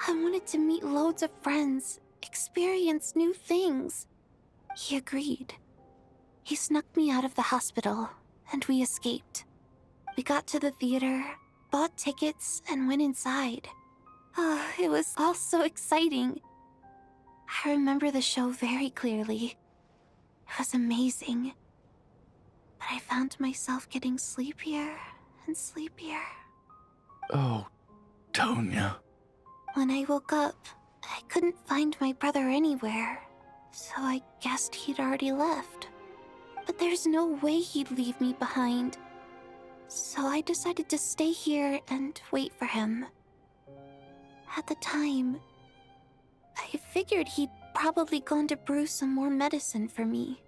I wanted to meet loads of friends, experience new things. He agreed. He snuck me out of the hospital, and we escaped. We got to the theater, bought tickets, and went inside. Oh, it was all so exciting. I remember the show very clearly. It was amazing. But I found myself getting sleepier and sleepier. Oh, Tonya. When I woke up, I couldn't find my brother anywhere, so I guessed he'd already left. But there's no way he'd leave me behind. So I decided to stay here and wait for him. At the time, I figured he'd probably gone to brew some more medicine for me.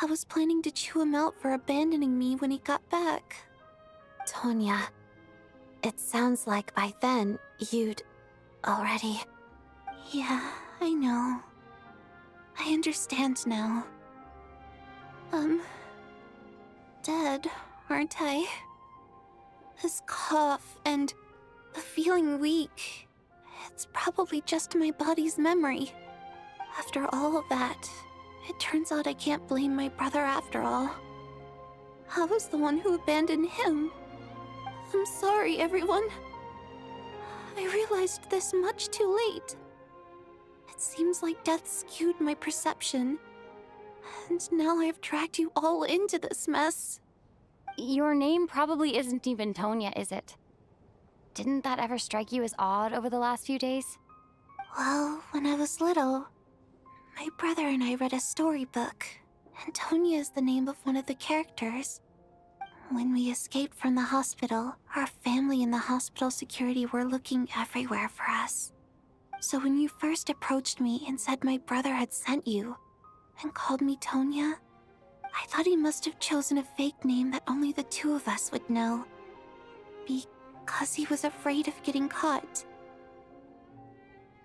I was planning to chew him out for abandoning me when he got back. Tonya, it sounds like by then you'd already... Yeah, I know. I understand now. Dead, aren't I? This cough and the feeling weak, it's probably just my body's memory. After all of that, it turns out I can't blame my brother after all. I was the one who abandoned him. I'm sorry, everyone. I realized this much too late. It seems like death skewed my perception. And now I've dragged you all into this mess. Your name probably isn't even Tonya, is it? Didn't that ever strike you as odd over the last few days? Well, when I was little, my brother and I read a storybook, and Tonya is the name of one of the characters. When we escaped from the hospital, our family and the hospital security were looking everywhere for us. So when you first approached me and said my brother had sent you, and called me Tonya, I thought he must have chosen a fake name that only the two of us would know. Because he was afraid of getting caught.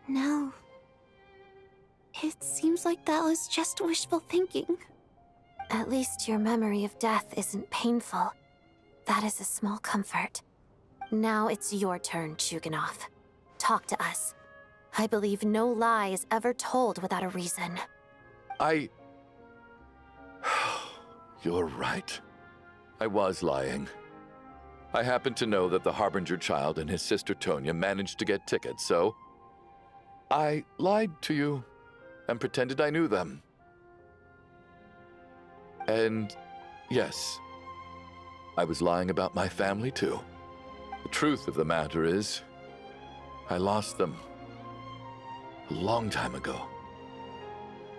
Now, It seems like that was just wishful thinking. At least your memory of death isn't painful. That is a small comfort. Now it's your turn, Chuganov. Talk to us. I believe no lie is ever told without a reason. You're right. I was lying. I happened to know that the Harbinger child and his sister Tonya managed to get tickets, so I lied to you and pretended I knew them. And yes, I was lying about my family too. The truth of the matter is, I lost them a long time ago.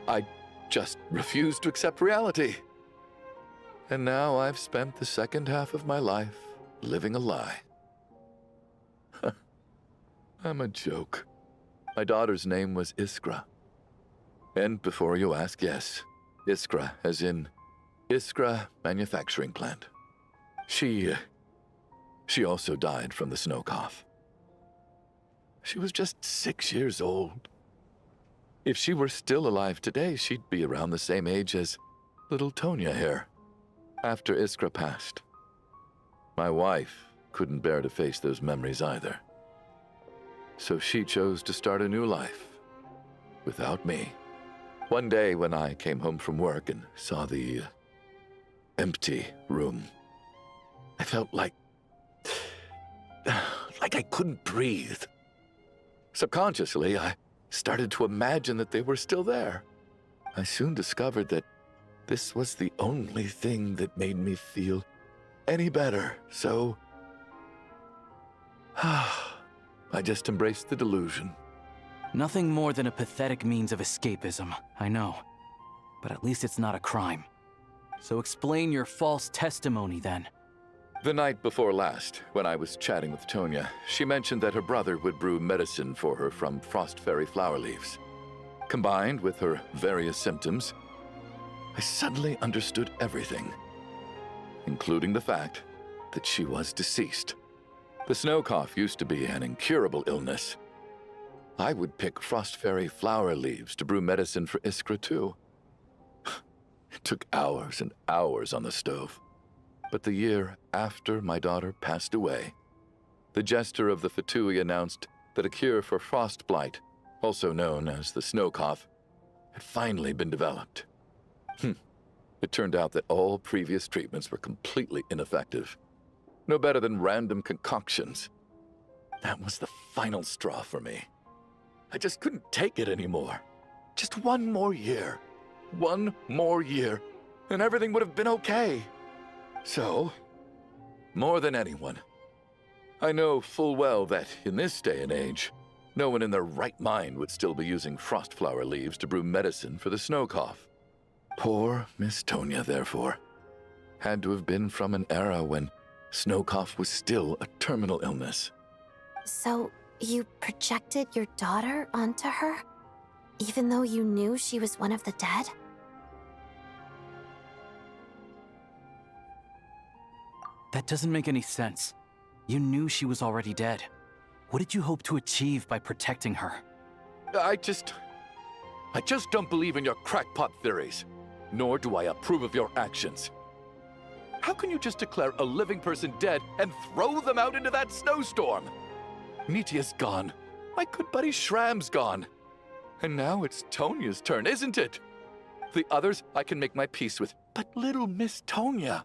I just refused to accept reality. And now I've spent the second half of my life living a lie. I'm a joke. My daughter's name was Iskra. And before you ask, yes, Iskra, as in Iskra Manufacturing Plant. She also died from the snow cough. She was just 6 years old. If she were still alive today, she'd be around the same age as little Tonya here. After Iskra passed, my wife couldn't bear to face those memories either. So she chose to start a new life without me. One day when I came home from work and saw the empty room, I felt like I couldn't breathe. Subconsciously, I started to imagine that they were still there. I soon discovered that this was the only thing that made me feel any better, so I just embraced the delusion. Nothing more than a pathetic means of escapism, I know. But at least it's not a crime. So explain your false testimony, then. The night before last, when I was chatting with Tonya, she mentioned that her brother would brew medicine for her from frost fairy flower leaves. Combined with her various symptoms, I suddenly understood everything, including the fact that she was deceased. The snow cough used to be an incurable illness. I would pick frost fairy flower leaves to brew medicine for Iskra too. It took hours and hours on the stove. But the year after my daughter passed away, the jester of the Fatui announced that a cure for frost blight, also known as the snow cough, had finally been developed. It turned out that all previous treatments were completely ineffective. No better than random concoctions. That was the final straw for me. I just couldn't take it anymore. Just one more year. One more year, and everything would have been okay. So, more than anyone, I know full well that in this day and age, no one in their right mind would still be using frost flower leaves to brew medicine for the snow cough. Poor Miss Tonya, therefore, had to have been from an era when snow cough was still a terminal illness. So, you projected your daughter onto her? Even though you knew she was one of the dead? That doesn't make any sense. You knew she was already dead. What did you hope to achieve by protecting her? I just don't believe in your crackpot theories, nor do I approve of your actions. How can you just declare a living person dead and throw them out into that snowstorm? Nitia's gone. My good buddy Shram's gone. And now it's Tonya's turn, isn't it? The others I can make my peace with, but little Miss Tonya,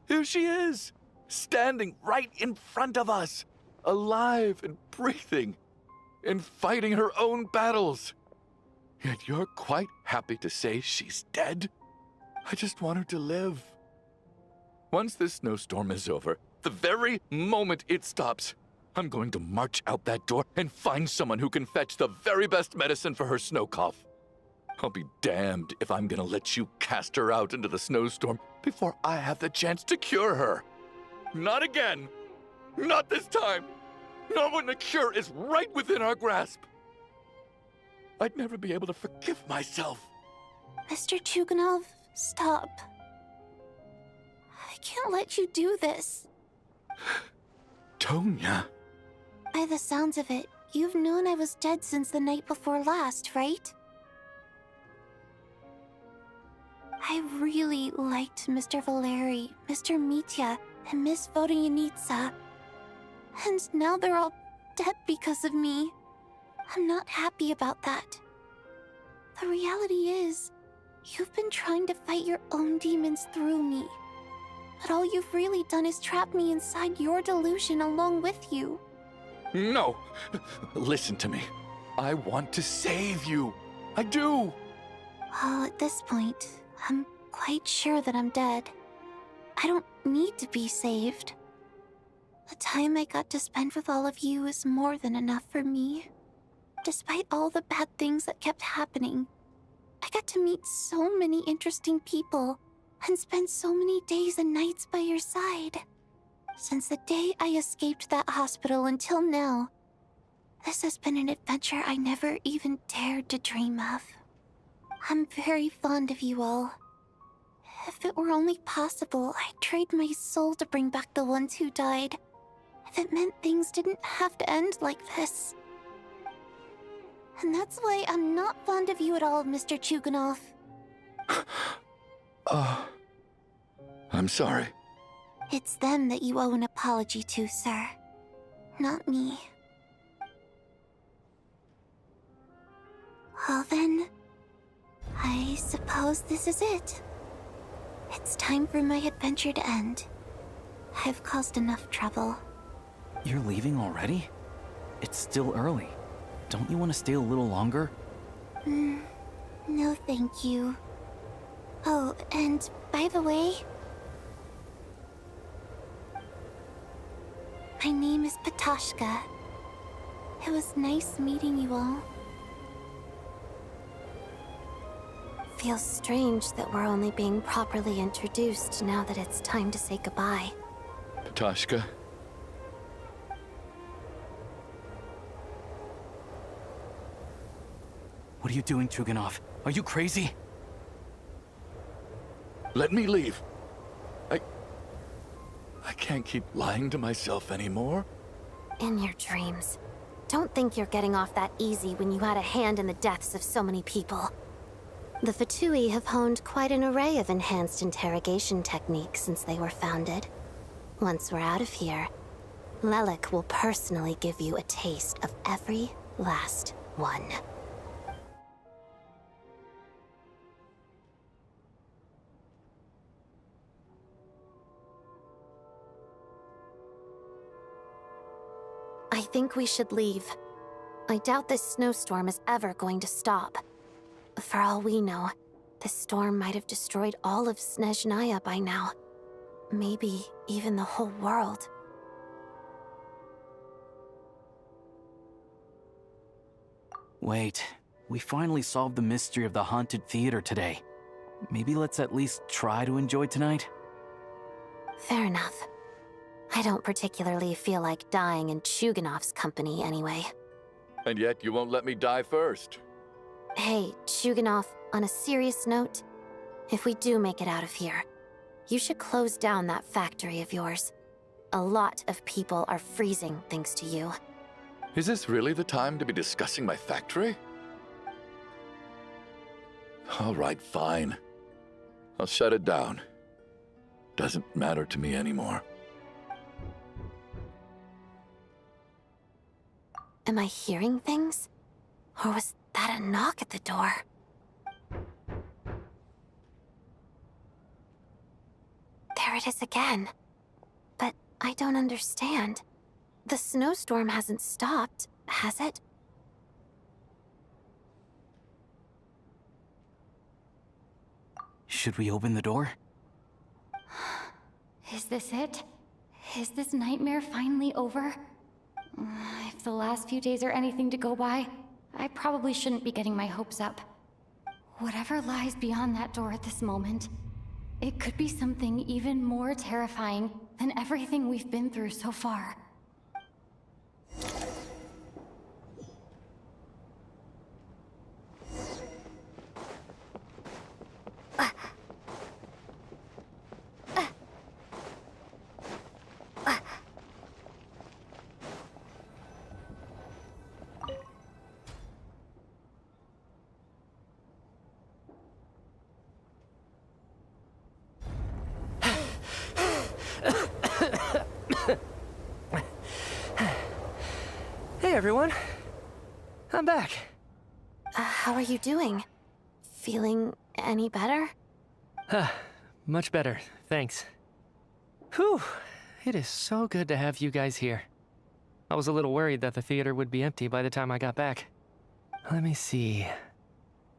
here she is, standing right in front of us, alive and breathing, and fighting her own battles. Yet you're quite happy to say she's dead? I just want her to live. Once this snowstorm is over, the very moment it stops, I'm going to march out that door and find someone who can fetch the very best medicine for her snow cough. I'll be damned if I'm gonna let you cast her out into the snowstorm before I have the chance to cure her. Not again. Not this time. Not when the cure is right within our grasp. I'd never be able to forgive myself. Mr. Chuganov, stop. I can't let you do this. Tonya. By the sounds of it, you've known I was dead since the night before last, right? I really liked Mr. Valeri, Mr. Mitya, and Miss Vodyanitsa. And now they're all dead because of me. I'm not happy about that. The reality is, you've been trying to fight your own demons through me. But all you've really done is trap me inside your delusion along with you. No! Listen to me. I want to save you. I do! Well, at this point, I'm quite sure that I'm dead. I don't need to be saved. The time I got to spend with all of you is more than enough for me. Despite all the bad things that kept happening, I got to meet so many interesting people and spend so many days and nights by your side. Since the day I escaped that hospital until now, this has been an adventure I never even dared to dream of. I'm very fond of you all. If it were only possible, I'd trade my soul to bring back the ones who died. If it meant things didn't have to end like this. And that's why I'm not fond of you at all, Mr. Chuganov. I'm sorry. It's them that you owe an apology to, sir. Not me. Well then, I suppose this is it. It's time for my adventure to end. I've caused enough trouble. You're leaving already? It's still early. Don't you want to stay a little longer? No thank you. Oh, and by the way, my name is Patoshka. It was nice meeting you all. Feels strange that we're only being properly introduced now that it's time to say goodbye. Patoshka? What are you doing, Chuganov? Are you crazy? Let me leave. I can't keep lying to myself anymore. In your dreams. Don't think you're getting off that easy when you had a hand in the deaths of so many people. The Fatui have honed quite an array of enhanced interrogation techniques since they were founded. Once we're out of here, Lelik will personally give you a taste of every last one. I think we should leave. I doubt this snowstorm is ever going to stop. For all we know, this storm might have destroyed all of Snezhnaya by now. Maybe even the whole world. Wait, we finally solved the mystery of the haunted theater today. Maybe let's at least try to enjoy tonight? Fair enough. I don't particularly feel like dying in Chuganov's company anyway. And yet you won't let me die first. Hey, Chuganov, on a serious note, if we do make it out of here, you should close down that factory of yours. A lot of people are freezing thanks to you. Is this really the time to be discussing my factory? All right, fine. I'll shut it down. Doesn't matter to me anymore. Am I hearing things? Or was that a knock at the door? There it is again. But I don't understand. The snowstorm hasn't stopped, has it? Should we open the door? Is this it? Is this nightmare finally over? If the last few days are anything to go by, I probably shouldn't be getting my hopes up. Whatever lies beyond that door at this moment, it could be something even more terrifying than everything we've been through so far. Hey everyone. I'm back. How are you doing? Feeling any better? Much better, thanks. Whew, it is so good to have you guys here. I was a little worried that the theater would be empty by the time I got back. Let me see.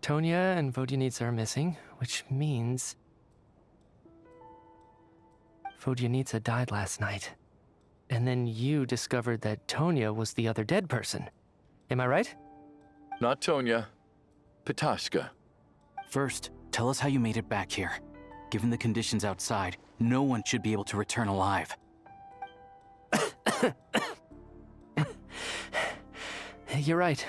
Tonya and Vodyanitsa are missing, which means... Vodyanitsa died last night. And then you discovered that Tonya was the other dead person. Am I right? Not Tonya. Pitashka. First, tell us how you made it back here. Given the conditions outside, no one should be able to return alive. You're right.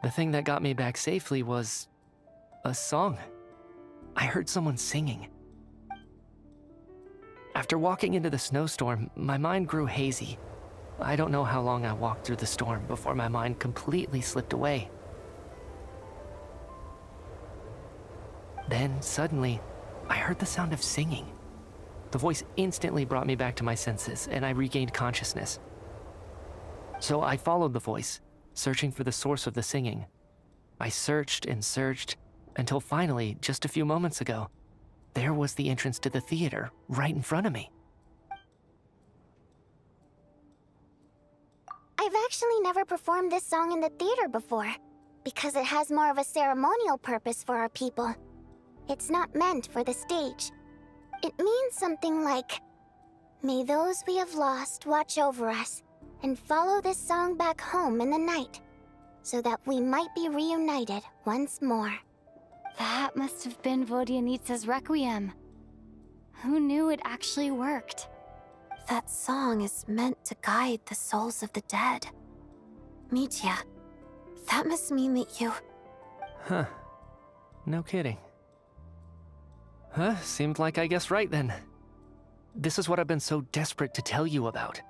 The thing that got me back safely was... a song. I heard someone singing. After walking into the snowstorm, my mind grew hazy. I don't know how long I walked through the storm before my mind completely slipped away. Then, suddenly, I heard the sound of singing. The voice instantly brought me back to my senses, and I regained consciousness. So I followed the voice, searching for the source of the singing. I searched and searched, until finally, just a few moments ago, there was the entrance to the theater, right in front of me. I've actually never performed this song in the theater before, because it has more of a ceremonial purpose for our people. It's not meant for the stage. It means something like, "May those we have lost watch over us, and follow this song back home in the night, so that we might be reunited once more." That must have been Vodyanitsa's requiem. Who knew it actually worked? That song is meant to guide the souls of the dead. Mitya, that must mean that you... Huh. No kidding. Huh, seemed like I guessed right then. This is what I've been so desperate to tell you about.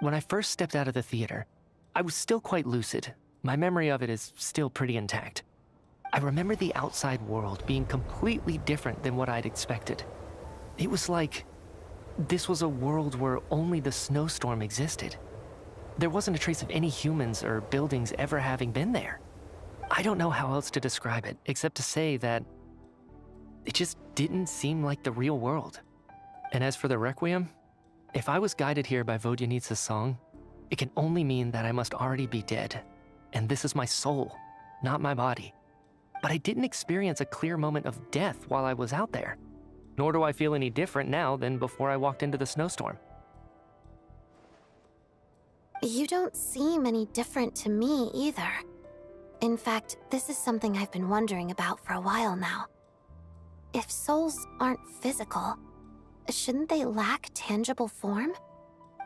When I first stepped out of the theater, I was still quite lucid. My memory of it is still pretty intact. I remember the outside world being completely different than what I'd expected. It was like this was a world where only the snowstorm existed. There wasn't a trace of any humans or buildings ever having been there. I don't know how else to describe it, except to say that it just didn't seem like the real world. And as for the requiem, if I was guided here by Vodyanitsa's song, it can only mean that I must already be dead. And this is my soul, not my body. But I didn't experience a clear moment of death while I was out there. Nor do I feel any different now than before I walked into the snowstorm. You don't seem any different to me either. In fact, this is something I've been wondering about for a while now. If souls aren't physical, shouldn't they lack tangible form?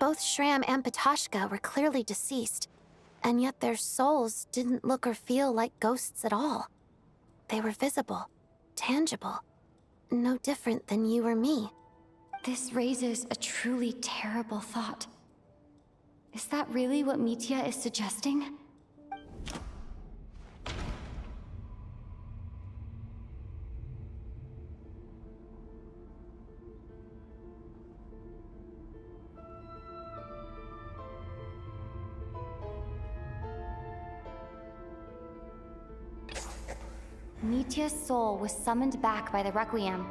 Both Shram and Pitashka were clearly deceased, and yet their souls didn't look or feel like ghosts at all. They were visible, tangible, no different than you or me. This raises a truly terrible thought. Is that really what Mitya is suggesting? Mitya's soul was summoned back by the Requiem,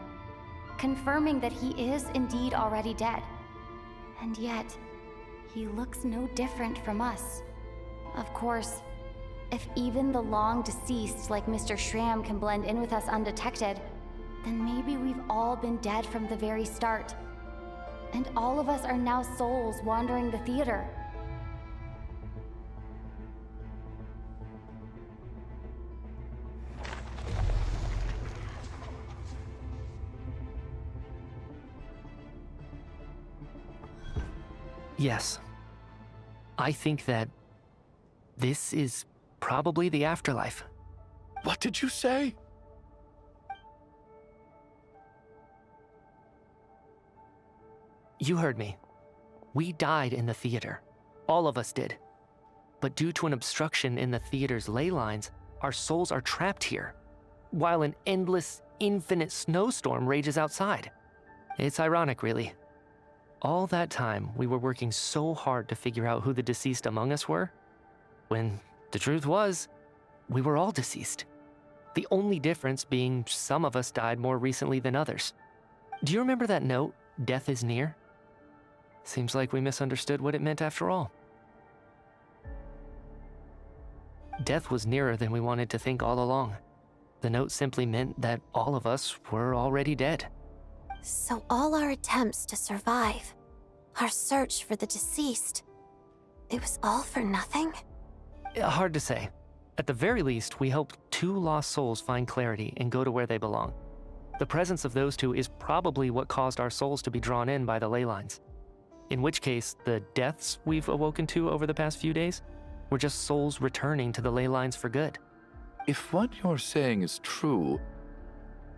confirming that he is indeed already dead. And yet, he looks no different from us. Of course, if even the long-deceased like Mr. Shram can blend in with us undetected, then maybe we've all been dead from the very start. And all of us are now souls wandering the theater. Yes. I think that this is probably the afterlife. What did you say? You heard me. We died in the theater. All of us did. But due to an obstruction in the theater's ley lines, our souls are trapped here, while an endless, infinite snowstorm rages outside. It's ironic, really. All that time, we were working so hard to figure out who the deceased among us were, when the truth was, we were all deceased. The only difference being some of us died more recently than others. Do you remember that note, "Death is near"? Seems like we misunderstood what it meant after all. Death was nearer than we wanted to think all along. The note simply meant that all of us were already dead. So all our attempts to survive, our search for the deceased, it was all for nothing? Hard to say. At the very least, we helped 2 lost souls find clarity and go to where they belong. The presence of those 2 is probably what caused our souls to be drawn in by the ley lines. In which case, the deaths we've awoken to over the past few days were just souls returning to the ley lines for good. If what you're saying is true,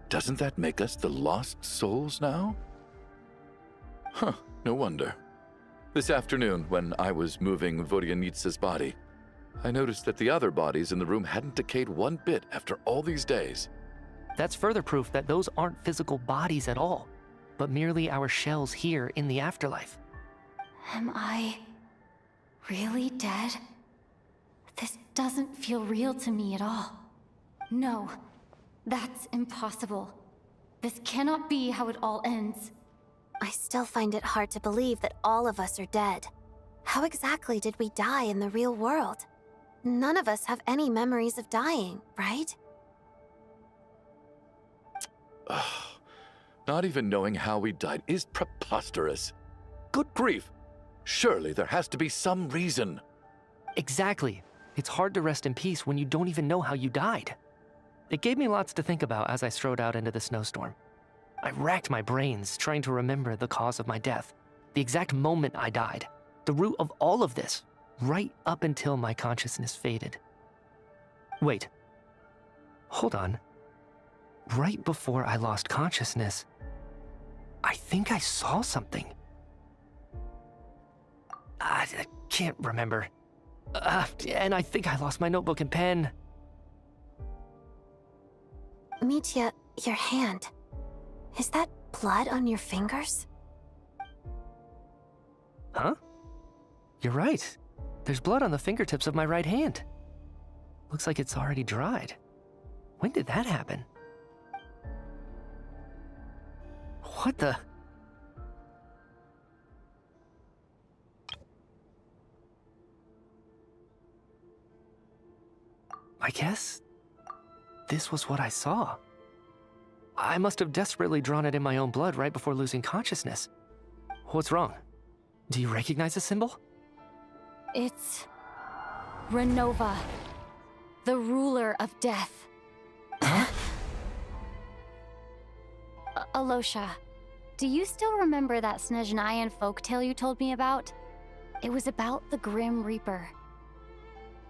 doesn't that make us the lost souls now? Huh, no wonder. This afternoon, when I was moving Vodyanitsa's body, I noticed that the other bodies in the room hadn't decayed one bit after all these days. That's further proof that those aren't physical bodies at all, but merely our shells here in the afterlife. Am I really dead? This doesn't feel real to me at all. No, that's impossible. This cannot be how it all ends. I still find it hard to believe that all of us are dead. How exactly did we die in the real world? None of us have any memories of dying, right? Not even knowing how we died is preposterous. Good grief! Surely there has to be some reason. Exactly. It's hard to rest in peace when you don't even know how you died. It gave me lots to think about as I strode out into the snowstorm. I racked my brains trying to remember the cause of my death, the exact moment I died, the root of all of this, right up until my consciousness faded. Wait. Hold on. Right before I lost consciousness, I think I saw something. I can't remember. And I think I lost my notebook and pen. Mitya, your hand. Is that blood on your fingers? Huh? You're right. There's blood on the fingertips of my right hand. Looks like it's already dried. When did that happen? What the? I guess this was what I saw. I must have desperately drawn it in my own blood right before losing consciousness. What's wrong? Do you recognize the symbol? It's Renova, the ruler of death. Huh? Alosha, do you still remember that Snezhnayan folktale you told me about? It was about the Grim Reaper.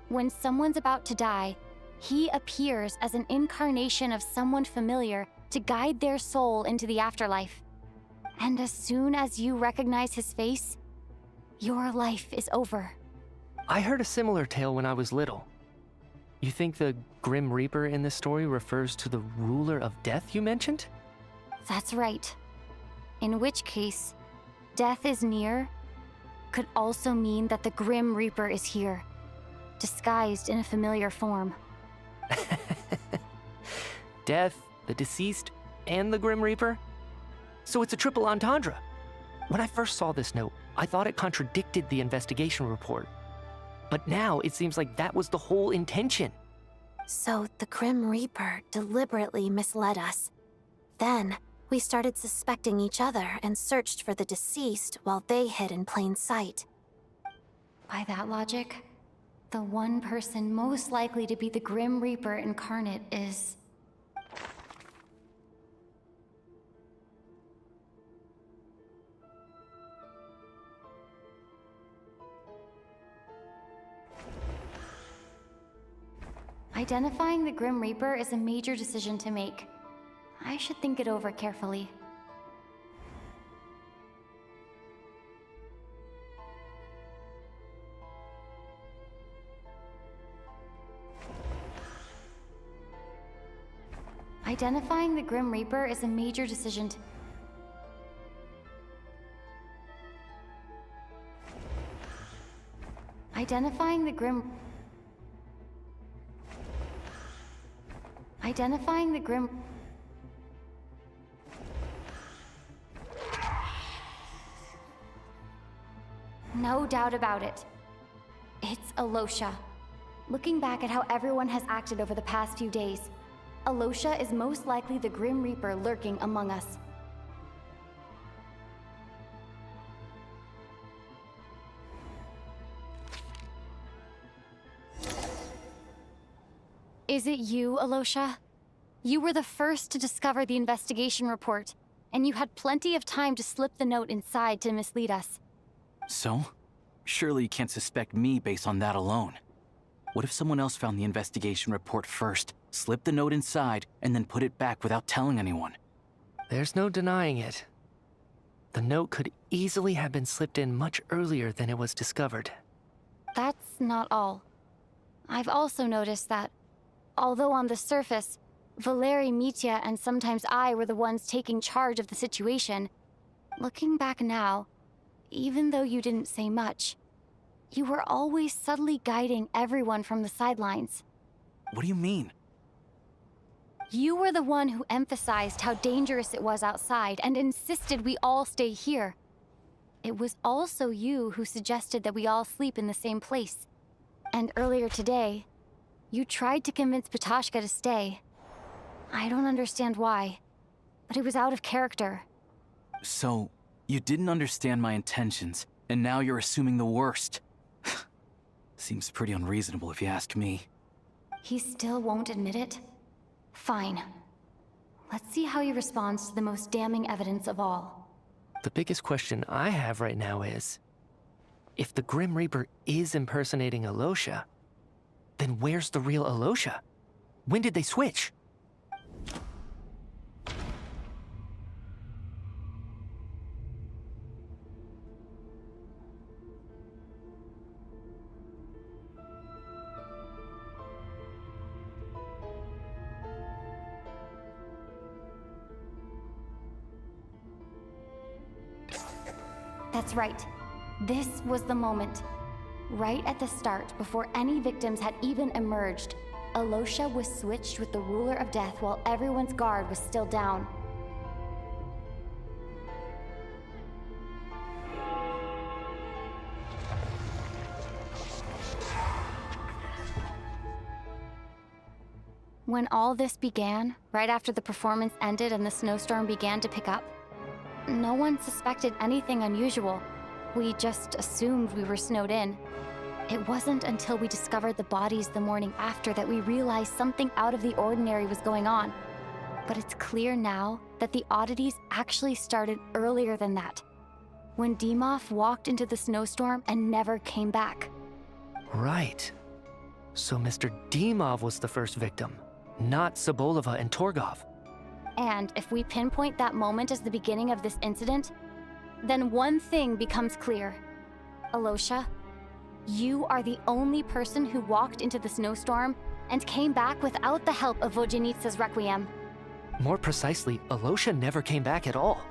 When someone's about to die, he appears as an incarnation of someone familiar to guide their soul into the afterlife. And as soon as you recognize his face, your life is over. I heard a similar tale when I was little. You think the Grim Reaper in this story refers to the ruler of death you mentioned? That's right. In which case, death is near could also mean that the Grim Reaper is here, disguised in a familiar form. Death, the deceased, and the Grim Reaper? So it's a triple entendre. When I first saw this note, I thought it contradicted the investigation report. But now it seems like that was the whole intention. So the Grim Reaper deliberately misled us. Then, we started suspecting each other and searched for the deceased while they hid in plain sight. By that logic, the one person most likely to be the Grim Reaper incarnate is... Identifying the Grim Reaper is a major decision to make. I should think it over carefully. Identifying the Grim Reaper is a major decision to... Identifying the Grim No doubt about it. It's Alosha. Looking back at how everyone has acted over the past few days, Alosha is most likely the Grim Reaper lurking among us. Is it you, Alosha? You were the first to discover the investigation report, and you had plenty of time to slip the note inside to mislead us. So? Surely you can't suspect me based on that alone. What if someone else found the investigation report first, slipped the note inside, and then put it back without telling anyone? There's no denying it. The note could easily have been slipped in much earlier than it was discovered. That's not all. I've also noticed that, although on the surface, Valeri, Mitya, and sometimes I were the ones taking charge of the situation, looking back now, even though you didn't say much, you were always subtly guiding everyone from the sidelines. What do you mean? You were the one who emphasized how dangerous it was outside and insisted we all stay here. It was also you who suggested that we all sleep in the same place. And earlier today, you tried to convince Patoshka to stay. I don't understand why, but it was out of character. So, you didn't understand my intentions, and now you're assuming the worst. Seems pretty unreasonable if you ask me. He still won't admit it? Fine. Let's see how he responds to the most damning evidence of all. The biggest question I have right now is, if the Grim Reaper is impersonating Alosha, then where's the real Alosha? When did they switch? That's right. This was the moment. Right at the start, before any victims had even emerged, Alosha was switched with the Ruler of Death while everyone's guard was still down. When all this began, right after the performance ended and the snowstorm began to pick up, no one suspected anything unusual. We just assumed we were snowed in. It wasn't until we discovered the bodies the morning after that we realized something out of the ordinary was going on. But it's clear now that the oddities actually started earlier than that, when Dimov walked into the snowstorm and never came back. Right. So Mr. Dimov was the first victim, not Sobolova and Torgov. And if we pinpoint that moment as the beginning of this incident, then one thing becomes clear. Alosha, you are the only person who walked into the snowstorm and came back without the help of Vojanitsa's Requiem. More precisely, Alosha never came back at all.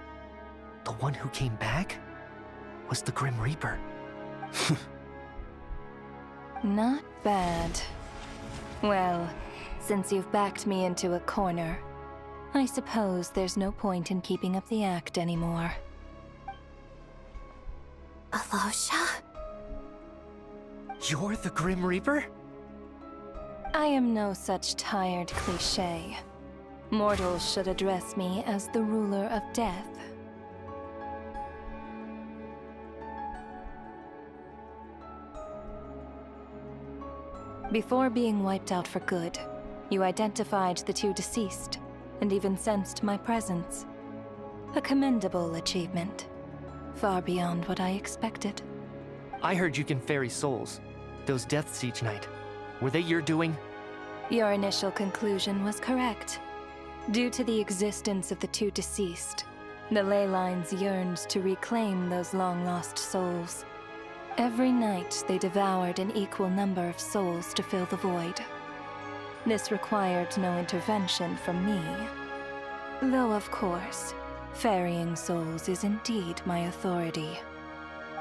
The one who came back was the Grim Reaper. Not bad. Well, since you've backed me into a corner, I suppose there's no point in keeping up the act anymore. Alosha? You're the Grim Reaper? I am no such tired cliché. Mortals should address me as the Ruler of Death. Before being wiped out for good, you identified the two deceased, and even sensed my presence. A commendable achievement. Far beyond what I expected. I heard you can ferry souls. Those deaths each night. Were they your doing? Your initial conclusion was correct. Due to the existence of the two deceased, the ley lines yearned to reclaim those long-lost souls. Every night they devoured an equal number of souls to fill the void. This required no intervention from me. Though, of course, ferrying souls is indeed my authority.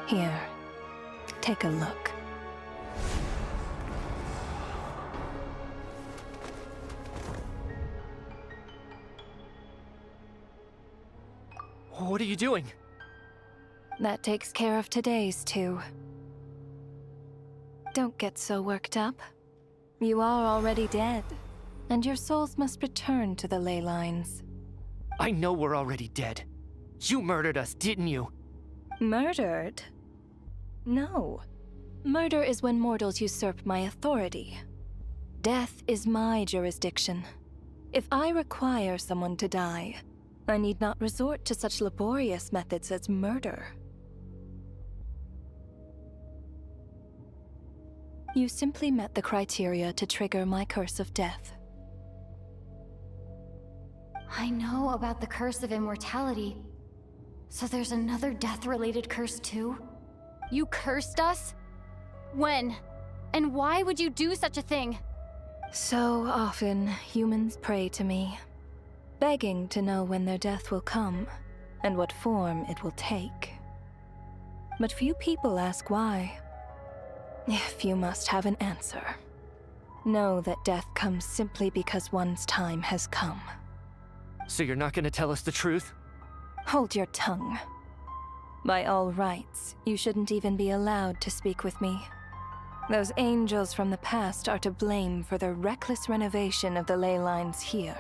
Here, take a look. What are you doing? That takes care of today's too. Don't get so worked up. You are already dead, and your souls must return to the ley lines. I know we're already dead. You murdered us, didn't you? Murdered? No. Murder is when mortals usurp my authority. Death is my jurisdiction. If I require someone to die, I need not resort to such laborious methods as murder. You simply met the criteria to trigger my curse of death. I know about the curse of immortality. So there's another death-related curse too? You cursed us? When? And why would you do such a thing? So often, humans pray to me, begging to know when their death will come and what form it will take. But few people ask why. If you must have an answer, know that death comes simply because one's time has come. So you're not gonna tell us the truth? Hold your tongue. By all rights, you shouldn't even be allowed to speak with me. Those angels from the past are to blame for the reckless renovation of the ley lines here.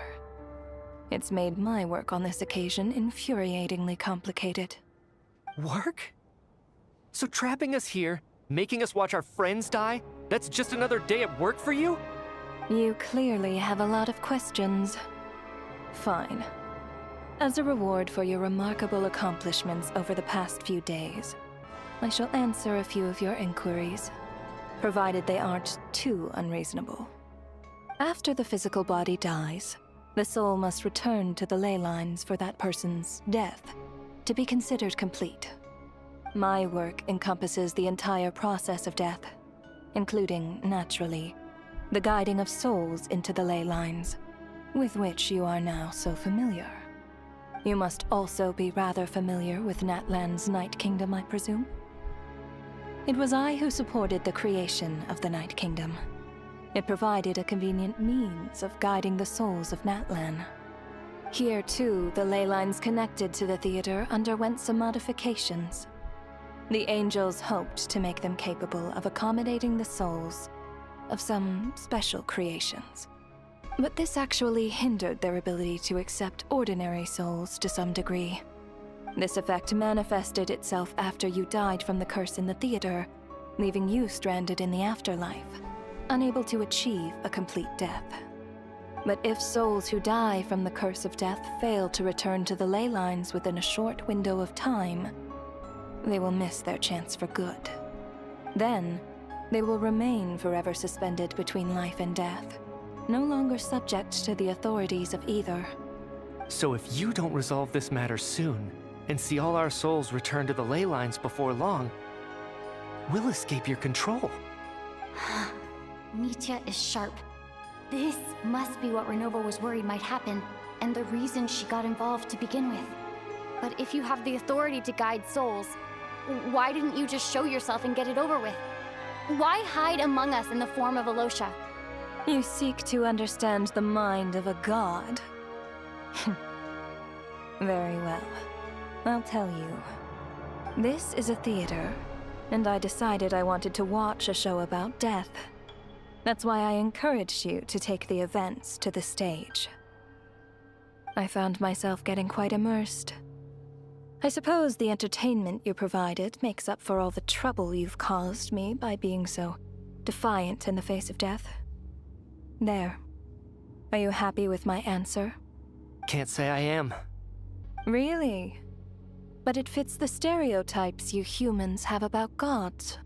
It's made my work on this occasion infuriatingly complicated. Work? So trapping us here, making us watch our friends die, that's just another day at work for you? You clearly have a lot of questions. Fine. As a reward for your remarkable accomplishments over the past few days, I shall answer a few of your inquiries, provided they aren't too unreasonable. After the physical body dies, the soul must return to the ley lines for that person's death to be considered complete. My work encompasses the entire process of death, including, naturally, the guiding of souls into the ley lines, with which you are now so familiar. You must also be rather familiar with Natlan's Night Kingdom, I presume? It was I who supported the creation of the Night Kingdom. It provided a convenient means of guiding the souls of Natlan. Here, too, the ley lines connected to the theater underwent some modifications. The angels hoped to make them capable of accommodating the souls of some special creations. But this actually hindered their ability to accept ordinary souls to some degree. This effect manifested itself after you died from the curse in the theater, leaving you stranded in the afterlife, unable to achieve a complete death. But if souls who die from the curse of death fail to return to the ley lines within a short window of time, they will miss their chance for good. Then, they will remain forever suspended between life and death, no longer subject to the authorities of either. So if you don't resolve this matter soon, and see all our souls return to the ley lines before long, we'll escape your control. Mitya is sharp. This must be what Renova was worried might happen, and the reason she got involved to begin with. But if you have the authority to guide souls, why didn't you just show yourself and get it over with? Why hide among us in the form of Alosha? You seek to understand the mind of a god. Very well. I'll tell you. This is a theater, and I decided I wanted to watch a show about death. That's why I encouraged you to take the events to the stage. I found myself getting quite immersed. I suppose the entertainment you provided makes up for all the trouble you've caused me by being so defiant in the face of death. There. Are you happy with my answer? Can't say I am. Really? But it fits the stereotypes you humans have about gods.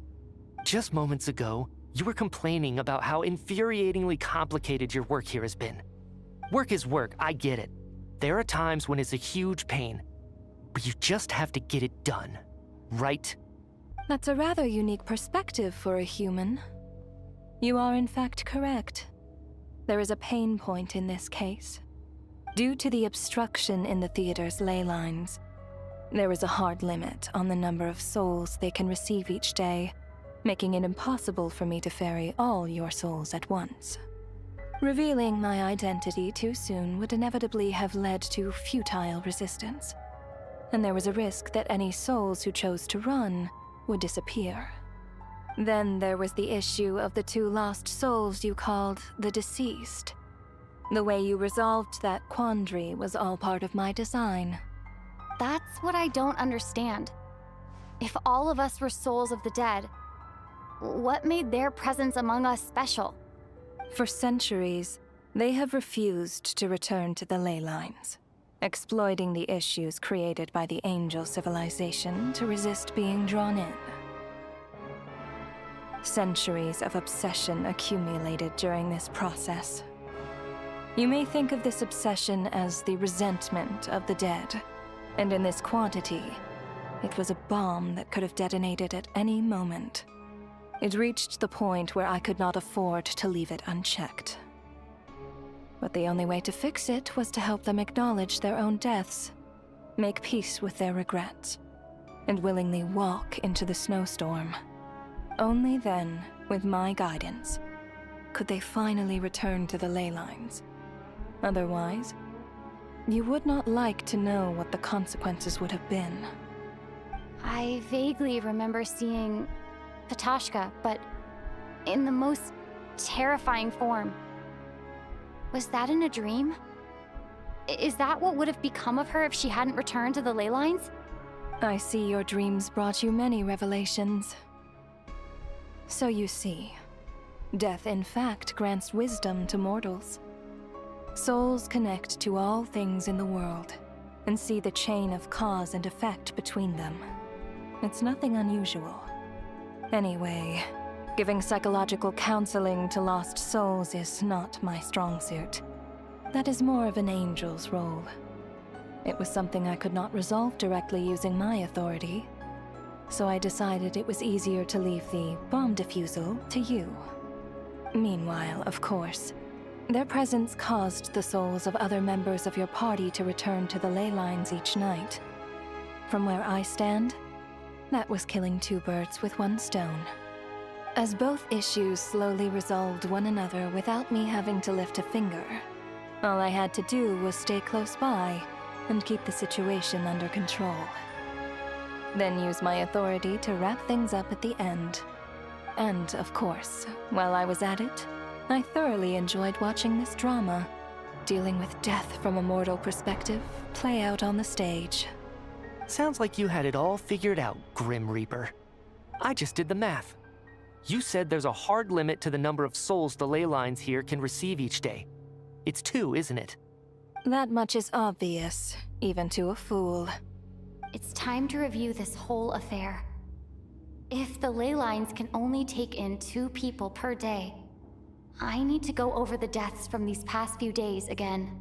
Just moments ago, you were complaining about how infuriatingly complicated your work here has been. Work is work, I get it. There are times when it's a huge pain, but you just have to get it done, right? That's a rather unique perspective for a human. You are in fact correct. There is a pain point in this case. Due to the obstruction in the theater's ley lines, there is a hard limit on the number of souls they can receive each day, making it impossible for me to ferry all your souls at once. Revealing my identity too soon would inevitably have led to futile resistance. and there was a risk that any souls who chose to run would disappear. Then there was the issue of the 2 lost souls you called the deceased. The way you resolved that quandary was all part of my design. That's what I don't understand. If all of us were souls of the dead, what made their presence among us special? For centuries, they have refused to return to the ley lines, exploiting the issues created by the angel civilization to resist being drawn in. Centuries of obsession accumulated during this process. You may think of this obsession as the resentment of the dead, and in this quantity, it was a bomb that could have detonated at any moment. It reached the point where I could not afford to leave it unchecked. But the only way to fix it was to help them acknowledge their own deaths, make peace with their regrets, and willingly walk into the snowstorm. Only then, with my guidance, could they finally return to the ley lines. Otherwise, you would not like to know what the consequences would have been. I vaguely remember seeing Patoshka, but in the most terrifying form. Was that in a dream? Is that what would have become of her if she hadn't returned to the ley lines? I see your dreams brought you many revelations. So you see, death in fact grants wisdom to mortals. Souls connect to all things in the world and see the chain of cause and effect between them. It's nothing unusual. Anyway, giving psychological counseling to lost souls is not my strong suit. That is more of an angel's role. It was something I could not resolve directly using my authority, so I decided it was easier to leave the bomb defusal to you. Meanwhile, of course, their presence caused the souls of other members of your party to return to the ley lines each night. From where I stand, that was killing 2 birds with 1 stone. As both issues slowly resolved one another without me having to lift a finger, all I had to do was stay close by and keep the situation under control. Then use my authority to wrap things up at the end. And, of course, while I was at it, I thoroughly enjoyed watching this drama, dealing with death from a mortal perspective, play out on the stage. Sounds like you had it all figured out, Grim Reaper. I just did the math. You said there's a hard limit to the number of souls the ley lines here can receive each day. It's 2, isn't it? That much is obvious, even to a fool. It's time to review this whole affair. If the ley lines can only take in 2 people per day, I need to go over the deaths from these past few days again.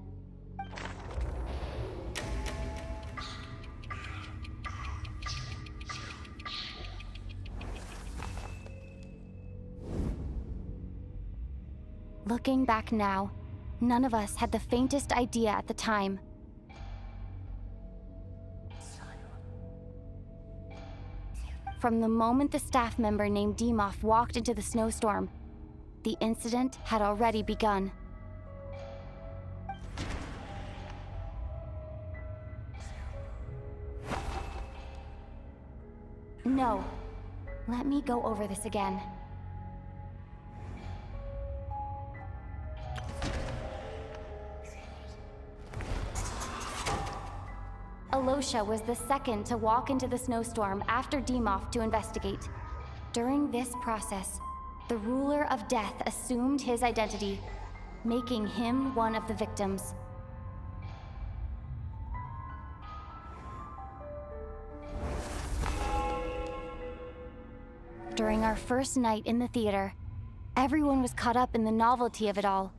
Looking back now, none of us had the faintest idea at the time. From the moment the staff member named Demoff walked into the snowstorm, the incident had already begun. No. Let me go over this again. Alosha was the second to walk into the snowstorm after Demoff to investigate. During this process, the ruler of death assumed his identity, making him one of the victims. During our first night in the theater, everyone was caught up in the novelty of it all.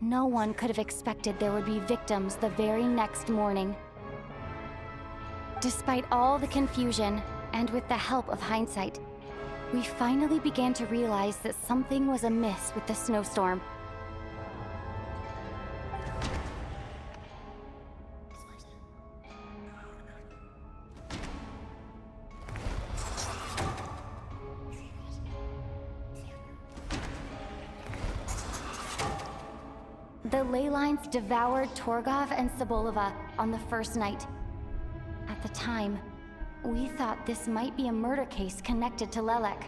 No one could have expected there would be victims the very next morning. Despite all the confusion, and with the help of hindsight, we finally began to realize that something was amiss with the snowstorm. The ley lines devoured Torgov and Sobolova on the first night. At the time, we thought this might be a murder case connected to Lelek.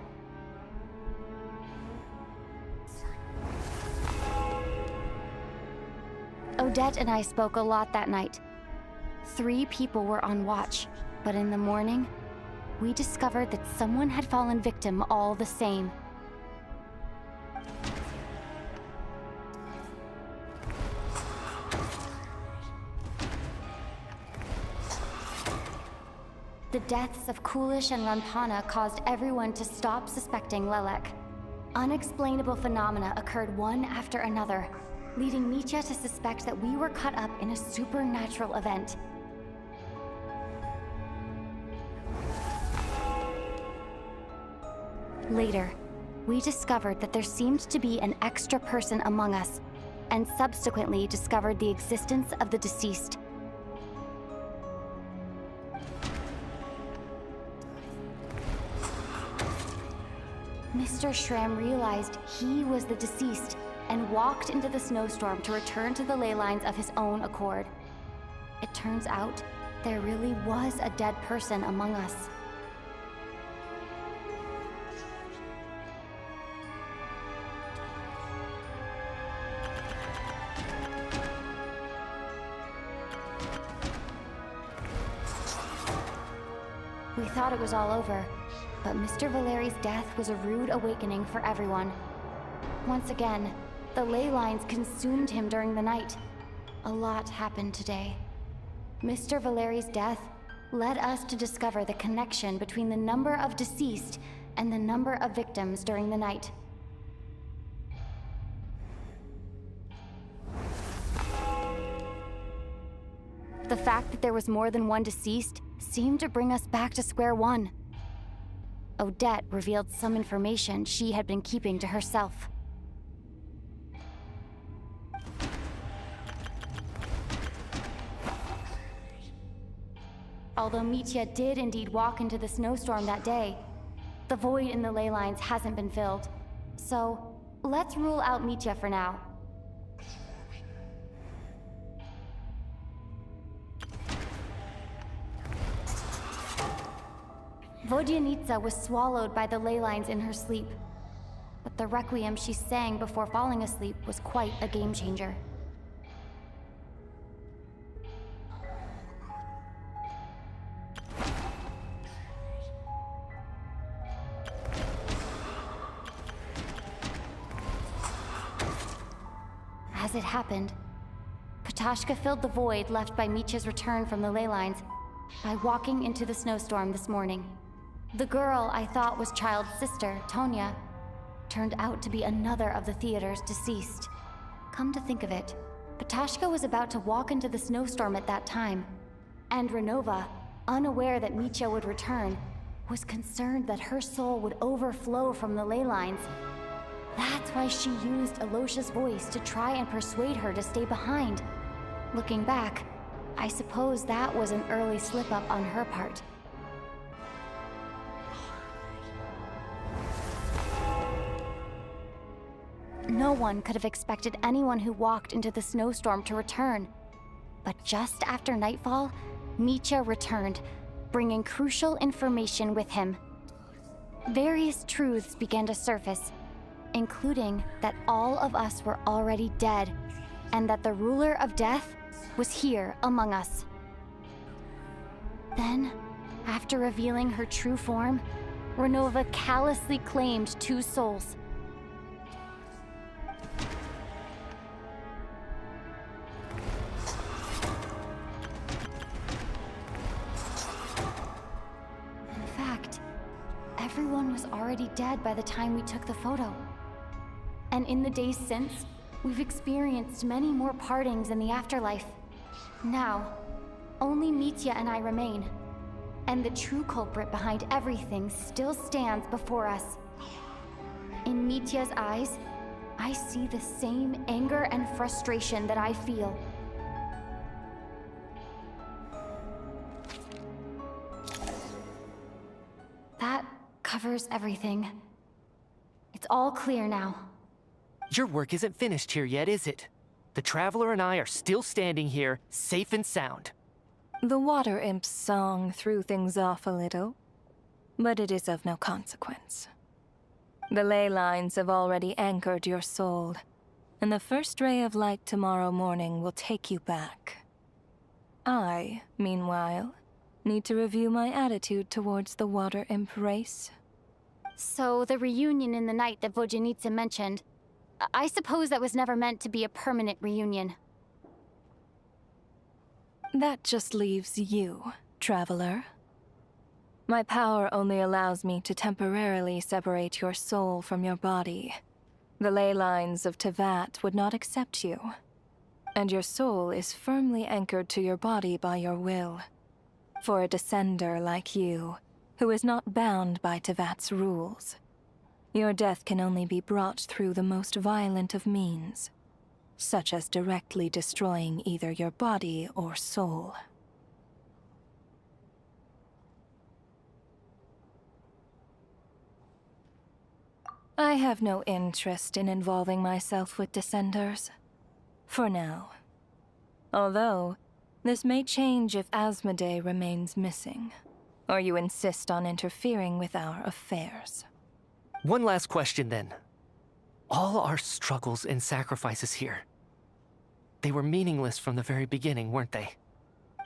Odette and I spoke a lot that night. 3 people were on watch, but in the morning, we discovered that someone had fallen victim all the same. The deaths of Kulish and Rampana caused everyone to stop suspecting Lelek. Unexplainable phenomena occurred one after another, leading Mitya to suspect that we were caught up in a supernatural event. Later, we discovered that there seemed to be an extra person among us, and subsequently discovered the existence of the deceased. Mr. Schramm realized he was the deceased and walked into the snowstorm to return to the ley lines of his own accord. It turns out there really was a dead person among us. We thought it was all over, but Mr. Valeri's death was a rude awakening for everyone. Once again, the ley lines consumed him during the night. A lot happened today. Mr. Valeri's death led us to discover the connection between the number of deceased and the number of victims during the night. The fact that there was more than one deceased seemed to bring us back to square one. Odette revealed some information she had been keeping to herself. Although Mitya did indeed walk into the snowstorm that day, the void in the ley lines hasn't been filled. So, let's rule out Mitya for now. Vodyanitsa was swallowed by the ley lines in her sleep, but the requiem she sang before falling asleep was quite a game changer. As it happened, Patashka filled the void left by Mitya's return from the ley lines by walking into the snowstorm this morning. The girl I thought was Child's sister, Tonya, turned out to be another of the theater's deceased. Come to think of it, Patashka was about to walk into the snowstorm at that time, and Renova, unaware that Mitya would return, was concerned that her soul would overflow from the ley lines. That's why she used Alosha's voice to try and persuade her to stay behind. Looking back, I suppose that was an early slip-up on her part. No one could have expected anyone who walked into the snowstorm to return. But just after nightfall, Mitya returned, bringing crucial information with him. Various truths began to surface, including that all of us were already dead, and that the ruler of death was here among us. Then, after revealing her true form, Renova callously claimed 2 souls. In fact, everyone was already dead by the time we took the photo. And in the days since, we've experienced many more partings in the afterlife. Now, only Mitya and I remain, and the true culprit behind everything still stands before us. In Mitya's eyes, I see the same anger and frustration that I feel. That covers everything. It's all clear now. Your work isn't finished here yet, is it? The Traveler and I are still standing here, safe and sound. The water imp's song threw things off a little, but it is of no consequence. The ley lines have already anchored your soul, and the first ray of light tomorrow morning will take you back. I, meanwhile, need to review my attitude towards the water imp race. So, the reunion in the night that Vojanitsa mentioned, I suppose that was never meant to be a permanent reunion. That just leaves you, traveler. My power only allows me to temporarily separate your soul from your body. The ley lines of Tevat would not accept you, and your soul is firmly anchored to your body by your will. For a descender like you, who is not bound by Tevat's rules, your death can only be brought through the most violent of means, such as directly destroying either your body or soul. I have no interest in involving myself with Descenders. For now. Although, this may change if Asmodee remains missing, or you insist on interfering with our affairs. One last question then. All our struggles and sacrifices here, they were meaningless from the very beginning, weren't they?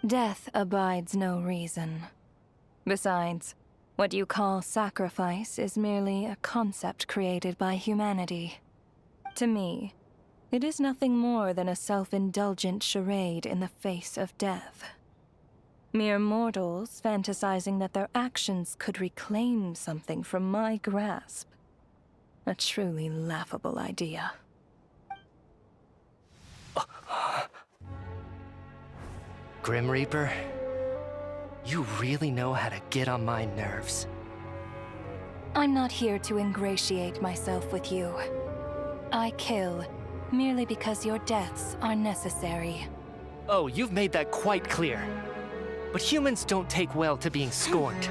Death abides no reason. Besides, what you call sacrifice is merely a concept created by humanity. To me, it is nothing more than a self-indulgent charade in the face of death. Mere mortals fantasizing that their actions could reclaim something from my grasp. A truly laughable idea. Grim Reaper, you really know how to get on my nerves. I'm not here to ingratiate myself with you. I kill merely because your deaths are necessary. Oh, you've made that quite clear. But humans don't take well to being scorned.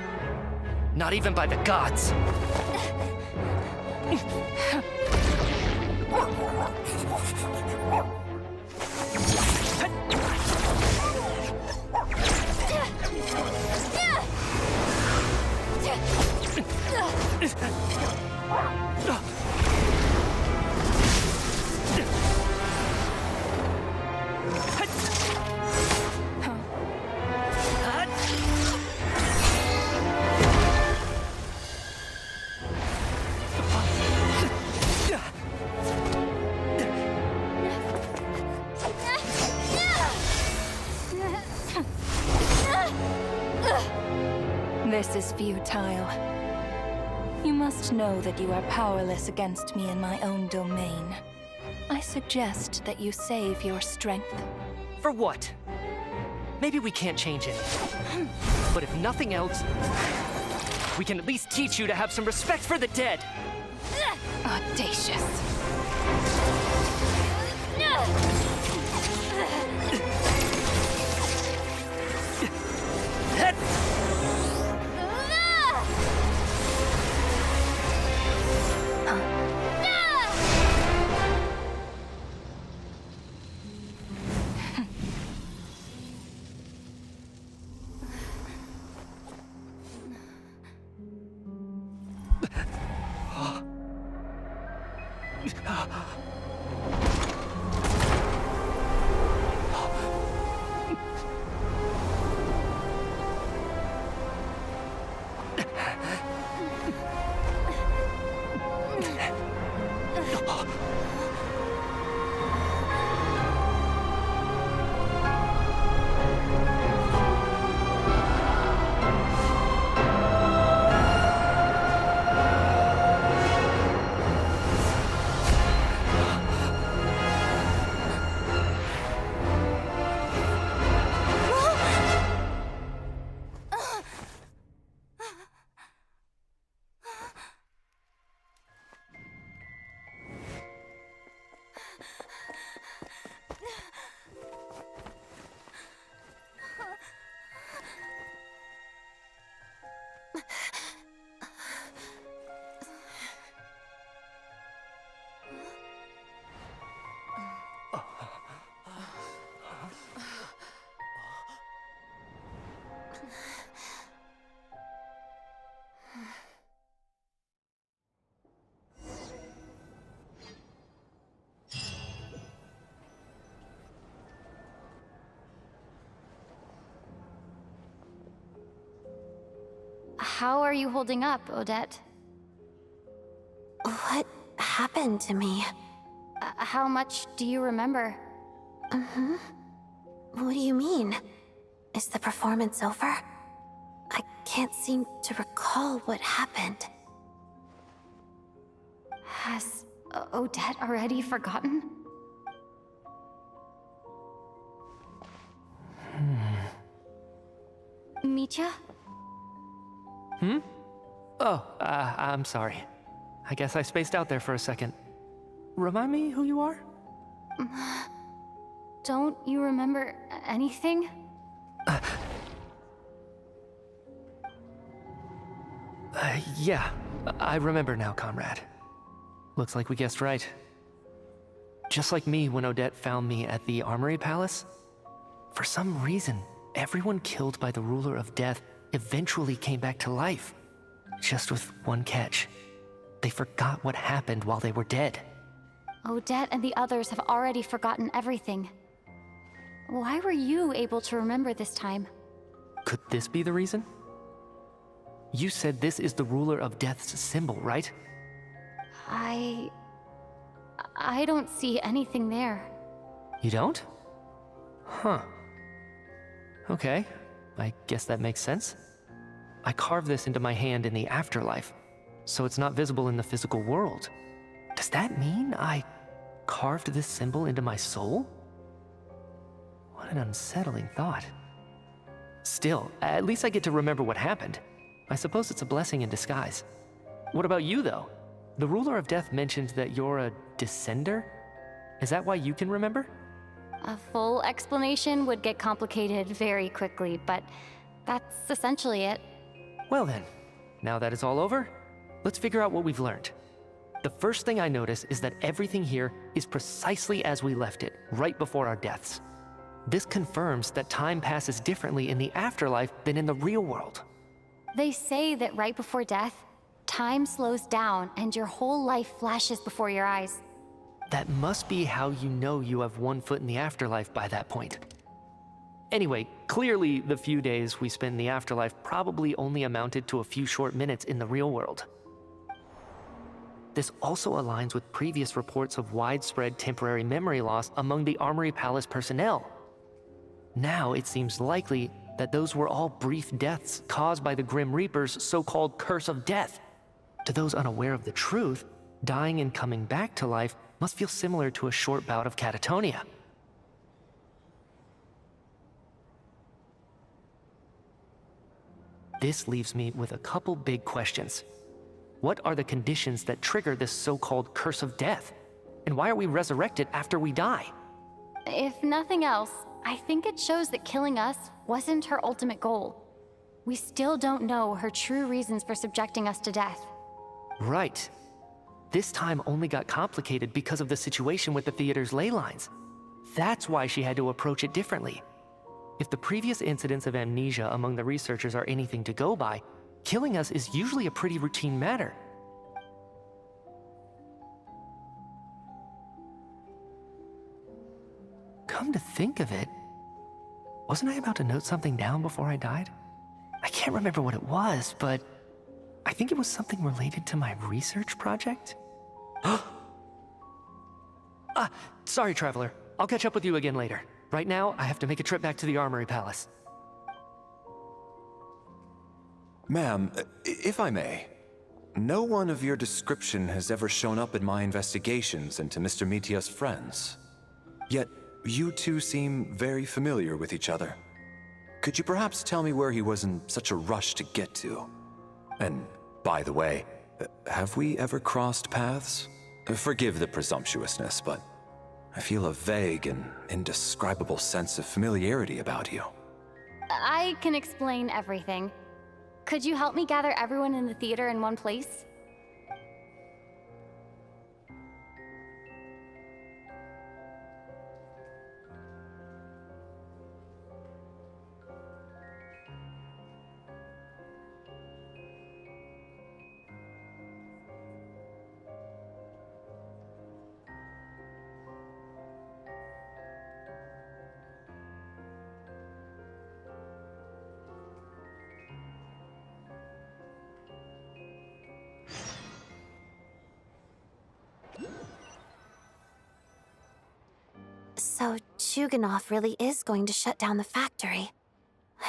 Not even by the gods. This is futile. You must know that you are powerless against me in my own domain. I suggest that you save your strength. For what? Maybe we can't change it. But if nothing else, we can at least teach you to have some respect for the dead. Audacious. How are you holding up, Odette? What happened to me? How much do you remember? What do you mean? Is the performance over? I can't seem to recall what happened. Has Odette already forgotten? Mitya? Oh, I'm sorry. I guess I spaced out there for a second. Remind me who you are? Don't you remember anything? Yeah, I remember now, comrade. Looks like we guessed right. Just like me when Odette found me at the Armory Palace, for some reason, everyone killed by the Ruler of Death eventually came back to life. Just with one catch. They forgot what happened while they were dead. Odette and the others have already forgotten everything. Why were you able to remember this time? Could this be the reason? You said this is the Ruler of Death's symbol, right? I don't see anything there. You don't? Huh. Okay, I guess that makes sense. I carved this into my hand in the afterlife, so it's not visible in the physical world. Does that mean I carved this symbol into my soul? What an unsettling thought. Still, at least I get to remember what happened. I suppose it's a blessing in disguise. What about you, though? The Ruler of Death mentioned that you're a descender? Is that why you can remember? A full explanation would get complicated very quickly, but that's essentially it. Well then, now that it's all over, let's figure out what we've learned. The first thing I notice is that everything here is precisely as we left it, right before our deaths. This confirms that time passes differently in the afterlife than in the real world. They say that right before death, time slows down and your whole life flashes before your eyes. That must be how you know you have one foot in the afterlife by that point. Anyway, clearly the few days we spend in the afterlife probably only amounted to a few short minutes in the real world. This also aligns with previous reports of widespread temporary memory loss among the Armory Palace personnel. Now it seems likely that those were all brief deaths caused by the Grim Reaper's so-called curse of death. To those unaware of the truth, dying and coming back to life must feel similar to a short bout of catatonia. This leaves me with a couple big questions. What are the conditions that trigger this so-called curse of death? And why are we resurrected after we die? If nothing else, I think it shows that killing us wasn't her ultimate goal. We still don't know her true reasons for subjecting us to death. Right. This time only got complicated because of the situation with the theater's ley lines. That's why she had to approach it differently. If the previous incidents of amnesia among the researchers are anything to go by, killing us is usually a pretty routine matter. Come to think of it, wasn't I about to note something down before I died? I can't remember what it was, but I think it was something related to my research project. Sorry, Traveler. I'll catch up with you again later. Right now, I have to make a trip back to the Armory Palace. Ma'am, if I may, no one of your description has ever shown up in my investigations into Mr. Mitya's friends. Yet, you two seem very familiar with each other. Could you perhaps tell me where he was in such a rush to get to? And, by the way, have we ever crossed paths? Forgive the presumptuousness, but I feel a vague and indescribable sense of familiarity about you. I can explain everything. Could you help me gather everyone in the theater in one place? So Chuganov really is going to shut down the factory.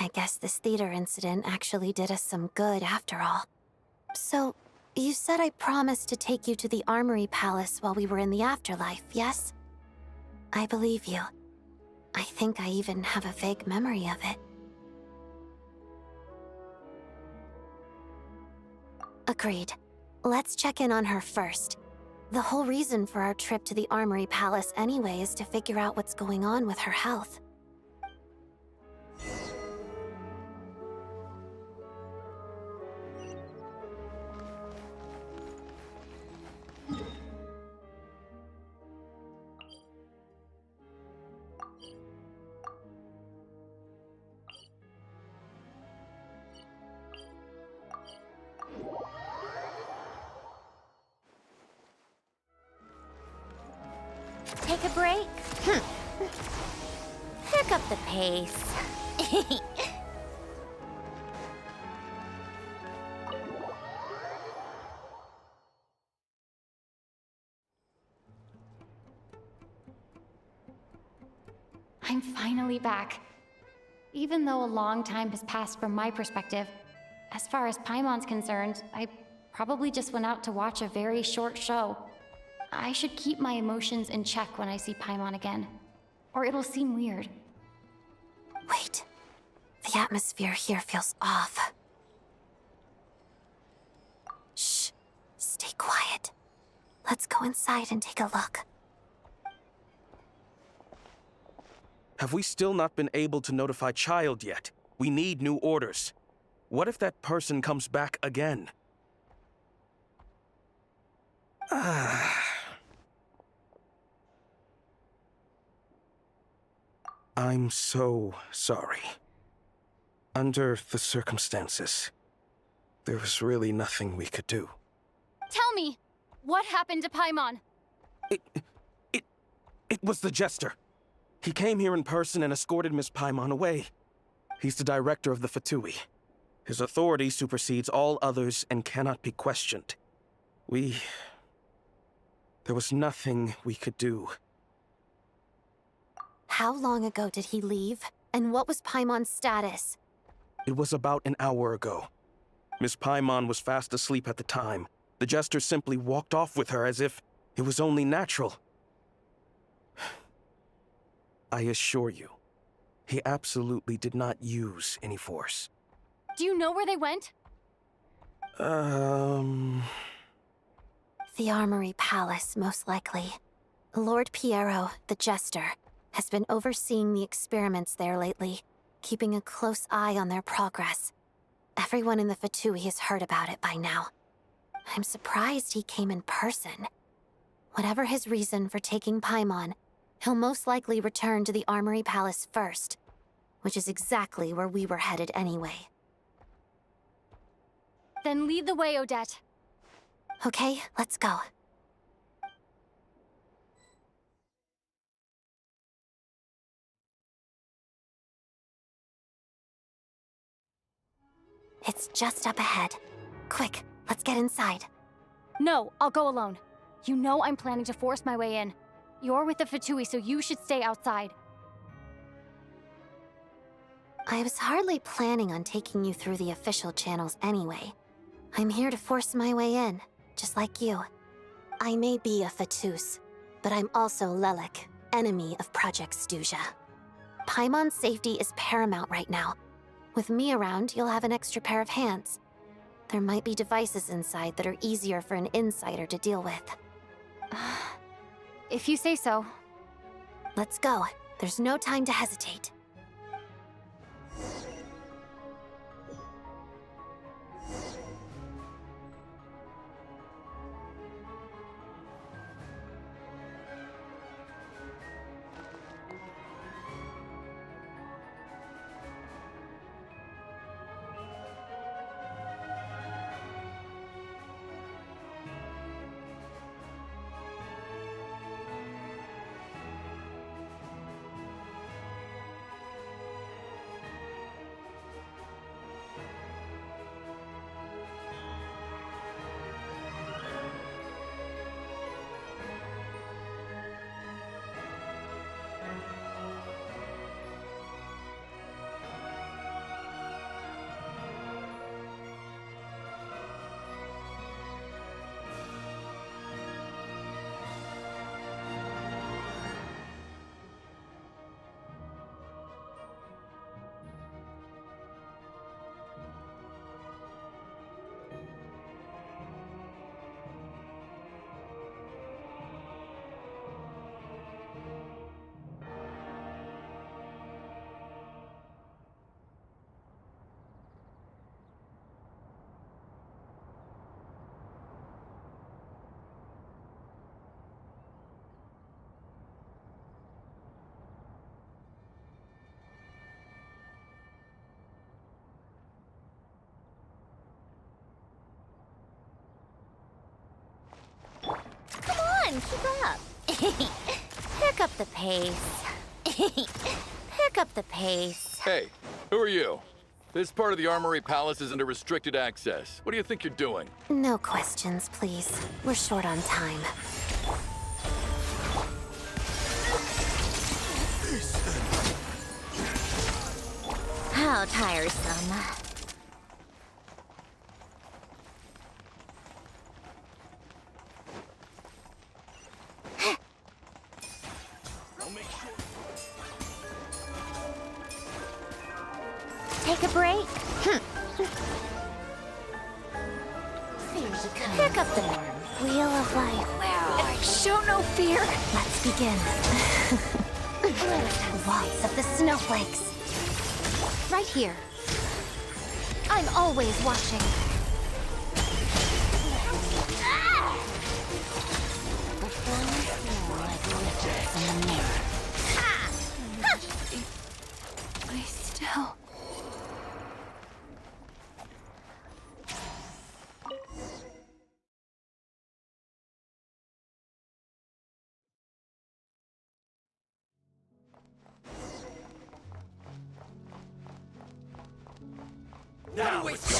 I guess this theater incident actually did us some good after all. So, you said I promised to take you to the Armory Palace while we were in the afterlife, yes? I believe you. I think I even have a vague memory of it. Agreed. Let's check in on her first. The whole reason for our trip to the Armory Palace anyway is to figure out what's going on with her health. Take a break? Pick up the pace. I'm finally back. Even though a long time has passed from my perspective, as far as Paimon's concerned, I probably just went out to watch a very short show. I should keep my emotions in check when I see Paimon again, or it'll seem weird. Wait. The atmosphere here feels off. Shh. Stay quiet. Let's go inside and take a look. Have we still not been able to notify Child yet? We need new orders. What if that person comes back again? I'm so sorry. Under the circumstances, there was really nothing we could do. Tell me, what happened to Paimon? It was the Jester. He came here in person and escorted Miss Paimon away. He's the director of the Fatui. His authority supersedes all others and cannot be questioned. There was nothing we could do. How long ago did he leave? And what was Paimon's status? It was about an hour ago. Miss Paimon was fast asleep at the time. The Jester simply walked off with her as if it was only natural. I assure you, he absolutely did not use any force. Do you know where they went? The Armory Palace, most likely. Lord Piero, the Jester, has been overseeing the experiments there lately, keeping a close eye on their progress. Everyone in the Fatui has heard about it by now. I'm surprised he came in person. Whatever his reason for taking Paimon, he'll most likely return to the Armory Palace first, which is exactly where we were headed anyway. Then lead the way, Odette. Okay, let's go. It's just up ahead. Quick, let's get inside. No, I'll go alone. You know I'm planning to force my way in. You're with the Fatui, so you should stay outside. I was hardly planning on taking you through the official channels anyway. I'm here to force my way in, just like you. I may be a Fatus, but I'm also Lelik, enemy of Project Stuja. Paimon's safety is paramount right now. With me around, you'll have an extra pair of hands. There might be devices inside that are easier for an insider to deal with. If you say so. Let's go. There's no time to hesitate. keep up. Pick up the pace. Pick up the pace. Hey, who are you? This part of the Armory Palace is under restricted access. What do you think you're doing? No questions, please. We're short on time. How tiresome. Take a break. Pick up the wheel of life. Where are you? Show no fear. Let's begin. Lots of the snowflakes. Right here. I'm always watching. The flames glow like riches in the mirror. I still...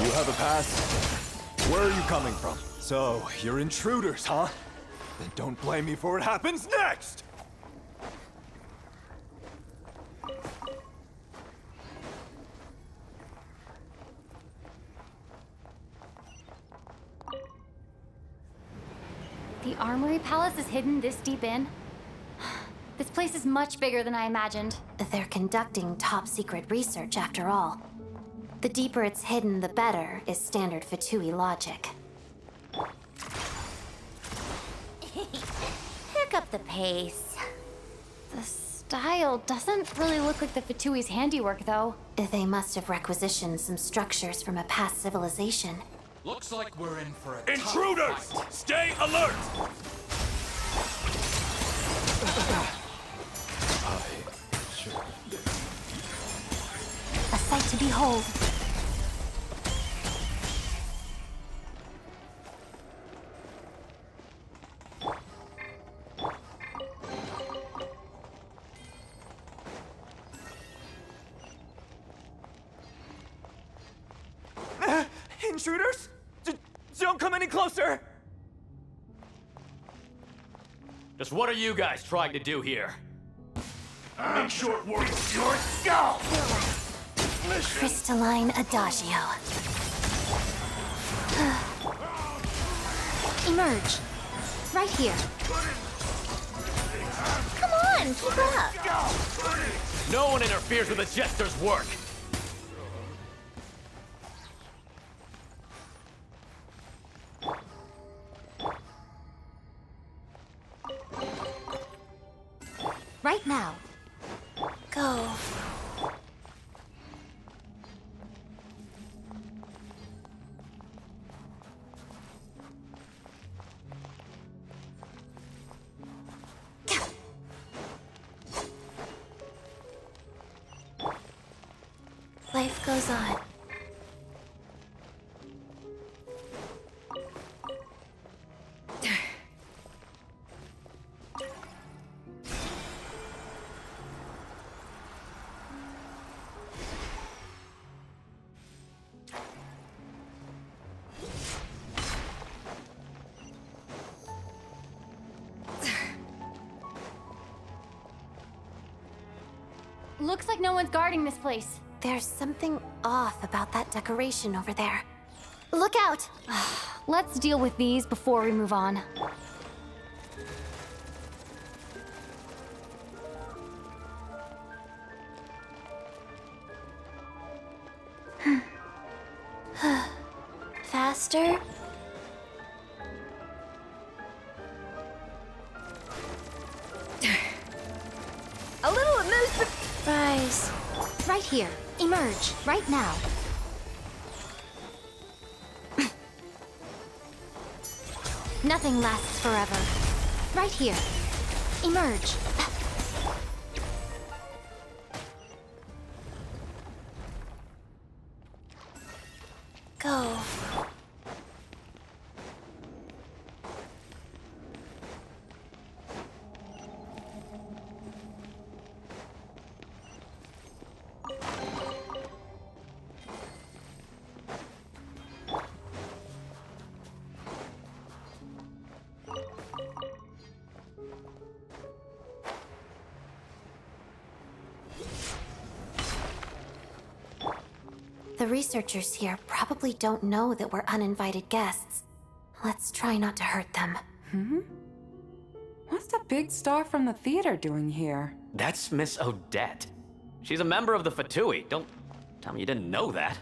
You have a pass? Where are you coming from? So, you're intruders, huh? Then don't blame me for what happens next! The Armory Palace is hidden this deep in? This place is much bigger than I imagined. They're conducting top-secret research, after all. The deeper it's hidden, the better, is standard Fatui logic. Pick up the pace. The style doesn't really look like the Fatui's handiwork, though. They must have requisitioned some structures from a past civilization. Looks like we're in for a intruders! Stay alert! A sight to behold. Intruders? Don't come any closer! Just what are you guys trying to do here? Make sure it works your skull! Crystalline Adagio. Emerge. Right here. Come on, keep up. No one interferes with a jester's work! Right now. Go. Life goes on. Looks like no one's guarding this place. There's something off about that decoration over there. Look out! Let's deal with these before we move on. Faster? A little amusement. Rise. Right here. Emerge. Right now. Nothing lasts forever. Right here. Emerge. Go. The researchers here probably don't know that we're uninvited guests. Let's try not to hurt them. What's the big star from the theater doing here? That's Miss Odette. She's a member of the Fatui. Don't tell me you didn't know that.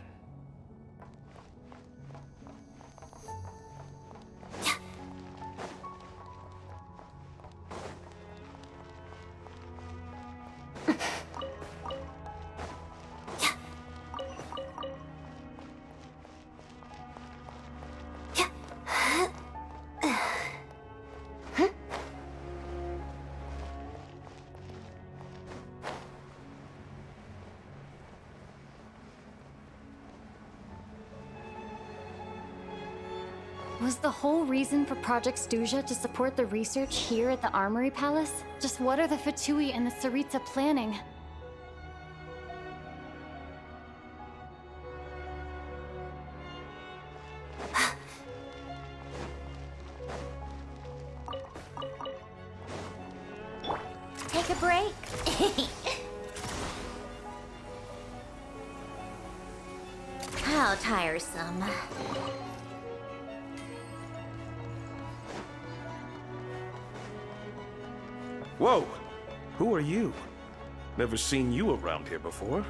Was the whole reason for Project Stuja to support the research here at the Armory Palace? Just what are the Fatui and the Tsaritsa planning? Take a break. How tiresome. Whoa! Who are you? Never seen you around here before.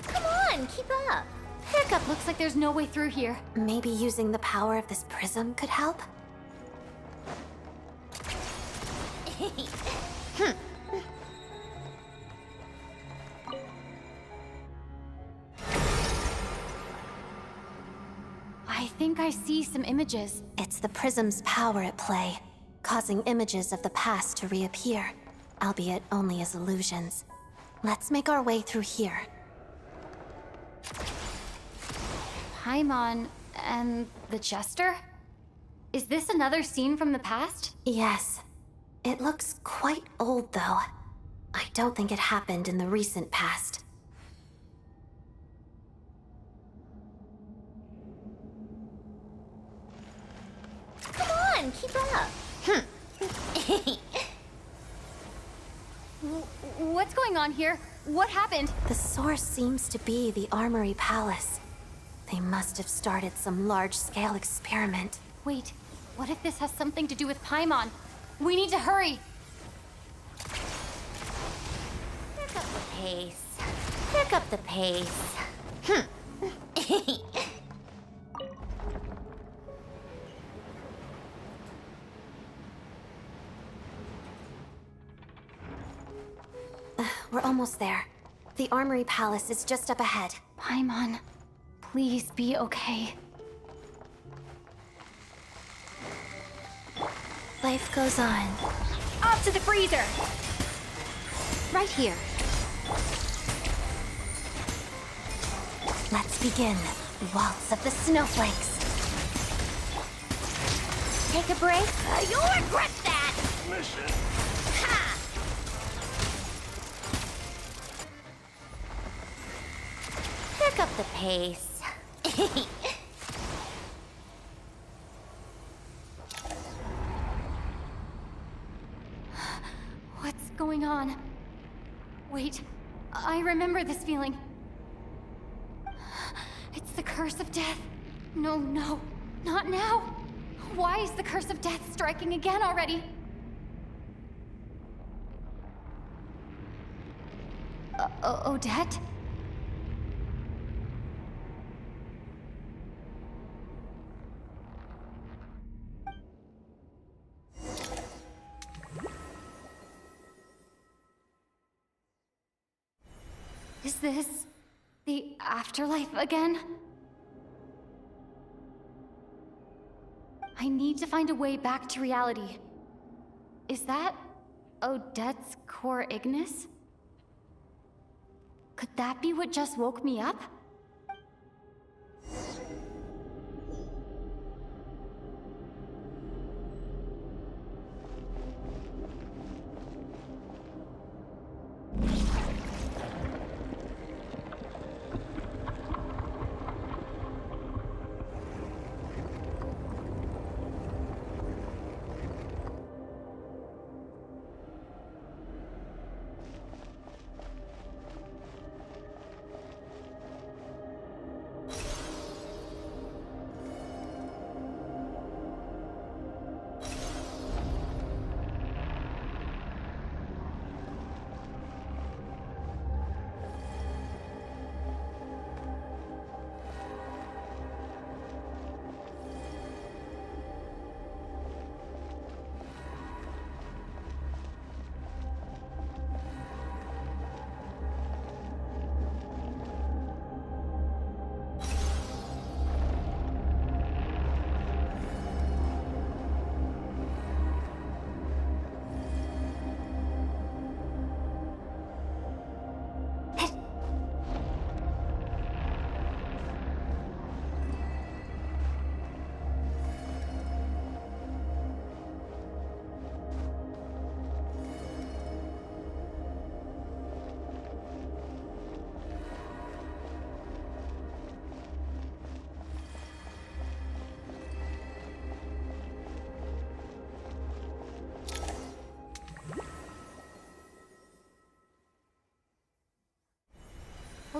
Come on, keep up. Hiccup, looks like there's no way through here. Maybe using the power of this prism could help? I think I see some images. It's the prism's power at play, causing images of the past to reappear, albeit only as illusions. Let's make our way through here. Paimon and the Jester? Is this another scene from the past? Yes. It looks quite old, though. I don't think it happened in the recent past. Come on, keep up. What's going on here? What happened? The source seems to be the Armory Palace. They must have started some large-scale experiment. Wait, what if this has something to do with Paimon? We need to hurry! Pick up the pace. Pick up the pace. We're almost there. The Armory Palace is just up ahead. Paimon, please be okay. Life goes on. Up to the freezer! Right here. Let's begin. Waltz of the snowflakes. Take a break. You'll regret that! Listen. Ha! Pick up the pace. What's going on? Wait, I remember this feeling. It's the curse of death. No, no, not now. Why is the curse of death striking again already? Odette? Is this the afterlife again? I need to find a way back to reality. Is that Odette's core Ignis? Could that be what just woke me up?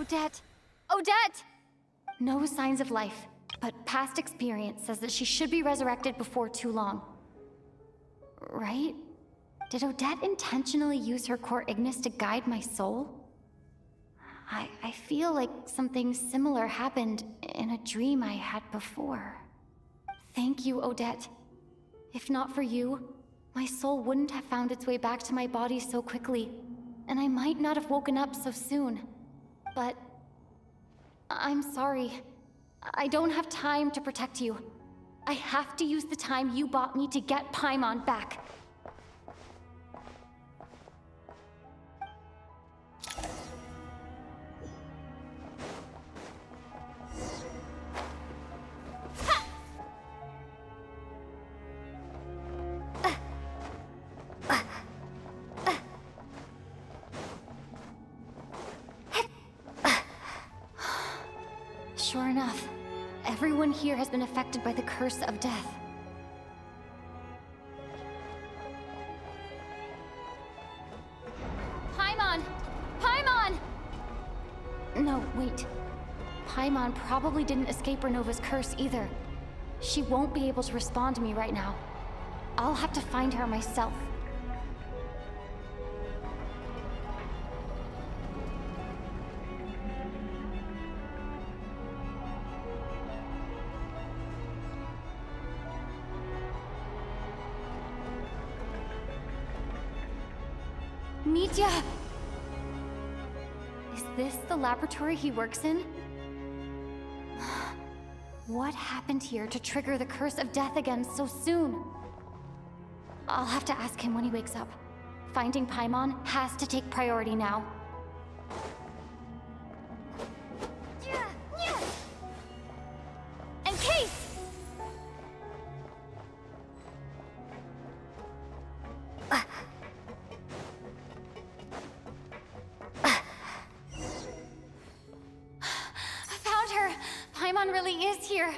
Odette! Odette! No signs of life, but past experience says that she should be resurrected before too long. Right? Did Odette intentionally use her core Ignis to guide my soul? I feel like something similar happened in a dream I had before. Thank you, Odette. If not for you, my soul wouldn't have found its way back to my body so quickly, and I might not have woken up so soon. But I'm sorry. I don't have time to protect you. I have to use the time you bought me to get Paimon back. Sure enough, everyone here has been affected by the curse of death. Paimon! Paimon! No, wait. Paimon probably didn't escape Renova's curse either. She won't be able to respond to me right now. I'll have to find her myself. Mitya! Is this the laboratory he works in? What happened here to trigger the curse of death again so soon? I'll have to ask him when he wakes up. Finding Paimon has to take priority now. And Case! Paimon really is here.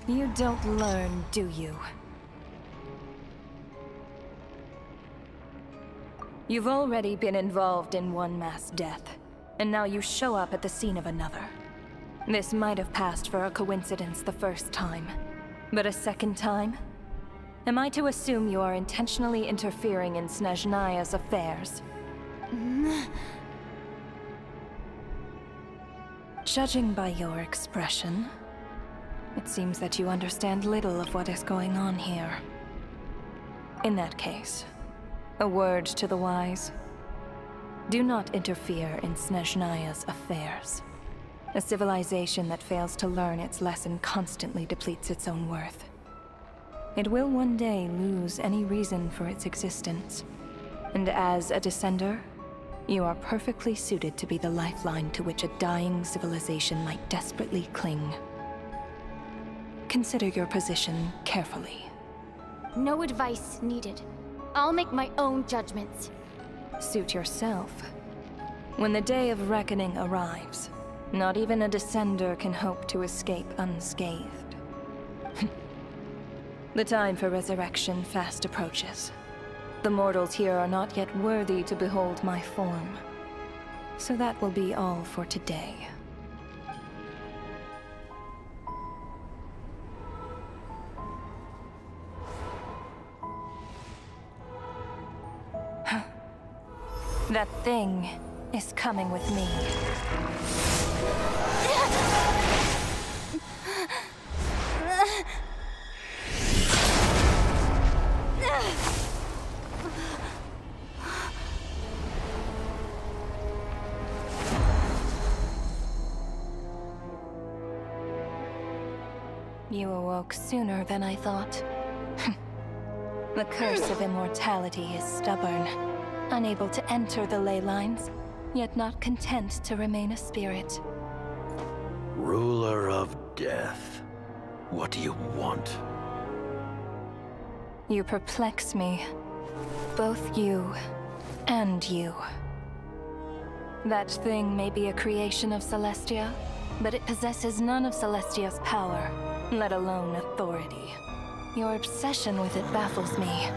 You don't learn, do you? You've already been involved in one mass death, and now you show up at the scene of another. This might have passed for a coincidence the first time, but a second time? Am I to assume you are intentionally interfering in Snezhnaya's affairs? Judging by your expression, it seems that you understand little of what is going on here. In that case, a word to the wise. Do not interfere in Snezhnaya's affairs. A civilization that fails to learn its lesson constantly depletes its own worth. It will one day lose any reason for its existence. And as a descender, you are perfectly suited to be the lifeline to which a dying civilization might desperately cling. Consider your position carefully. No advice needed. I'll make my own judgments. Suit yourself. When the day of reckoning arrives, not even a descender can hope to escape unscathed. The time for resurrection fast approaches. The mortals here are not yet worthy to behold my form. So that will be all for today. That thing is coming with me. You awoke sooner than I thought. The curse of immortality is stubborn, unable to enter the ley lines, yet not content to remain a spirit. Ruler of death, what do you want? You perplex me. Both you and you. That thing may be a creation of Celestia, but it possesses none of Celestia's power, let alone authority. Your obsession with it baffles me.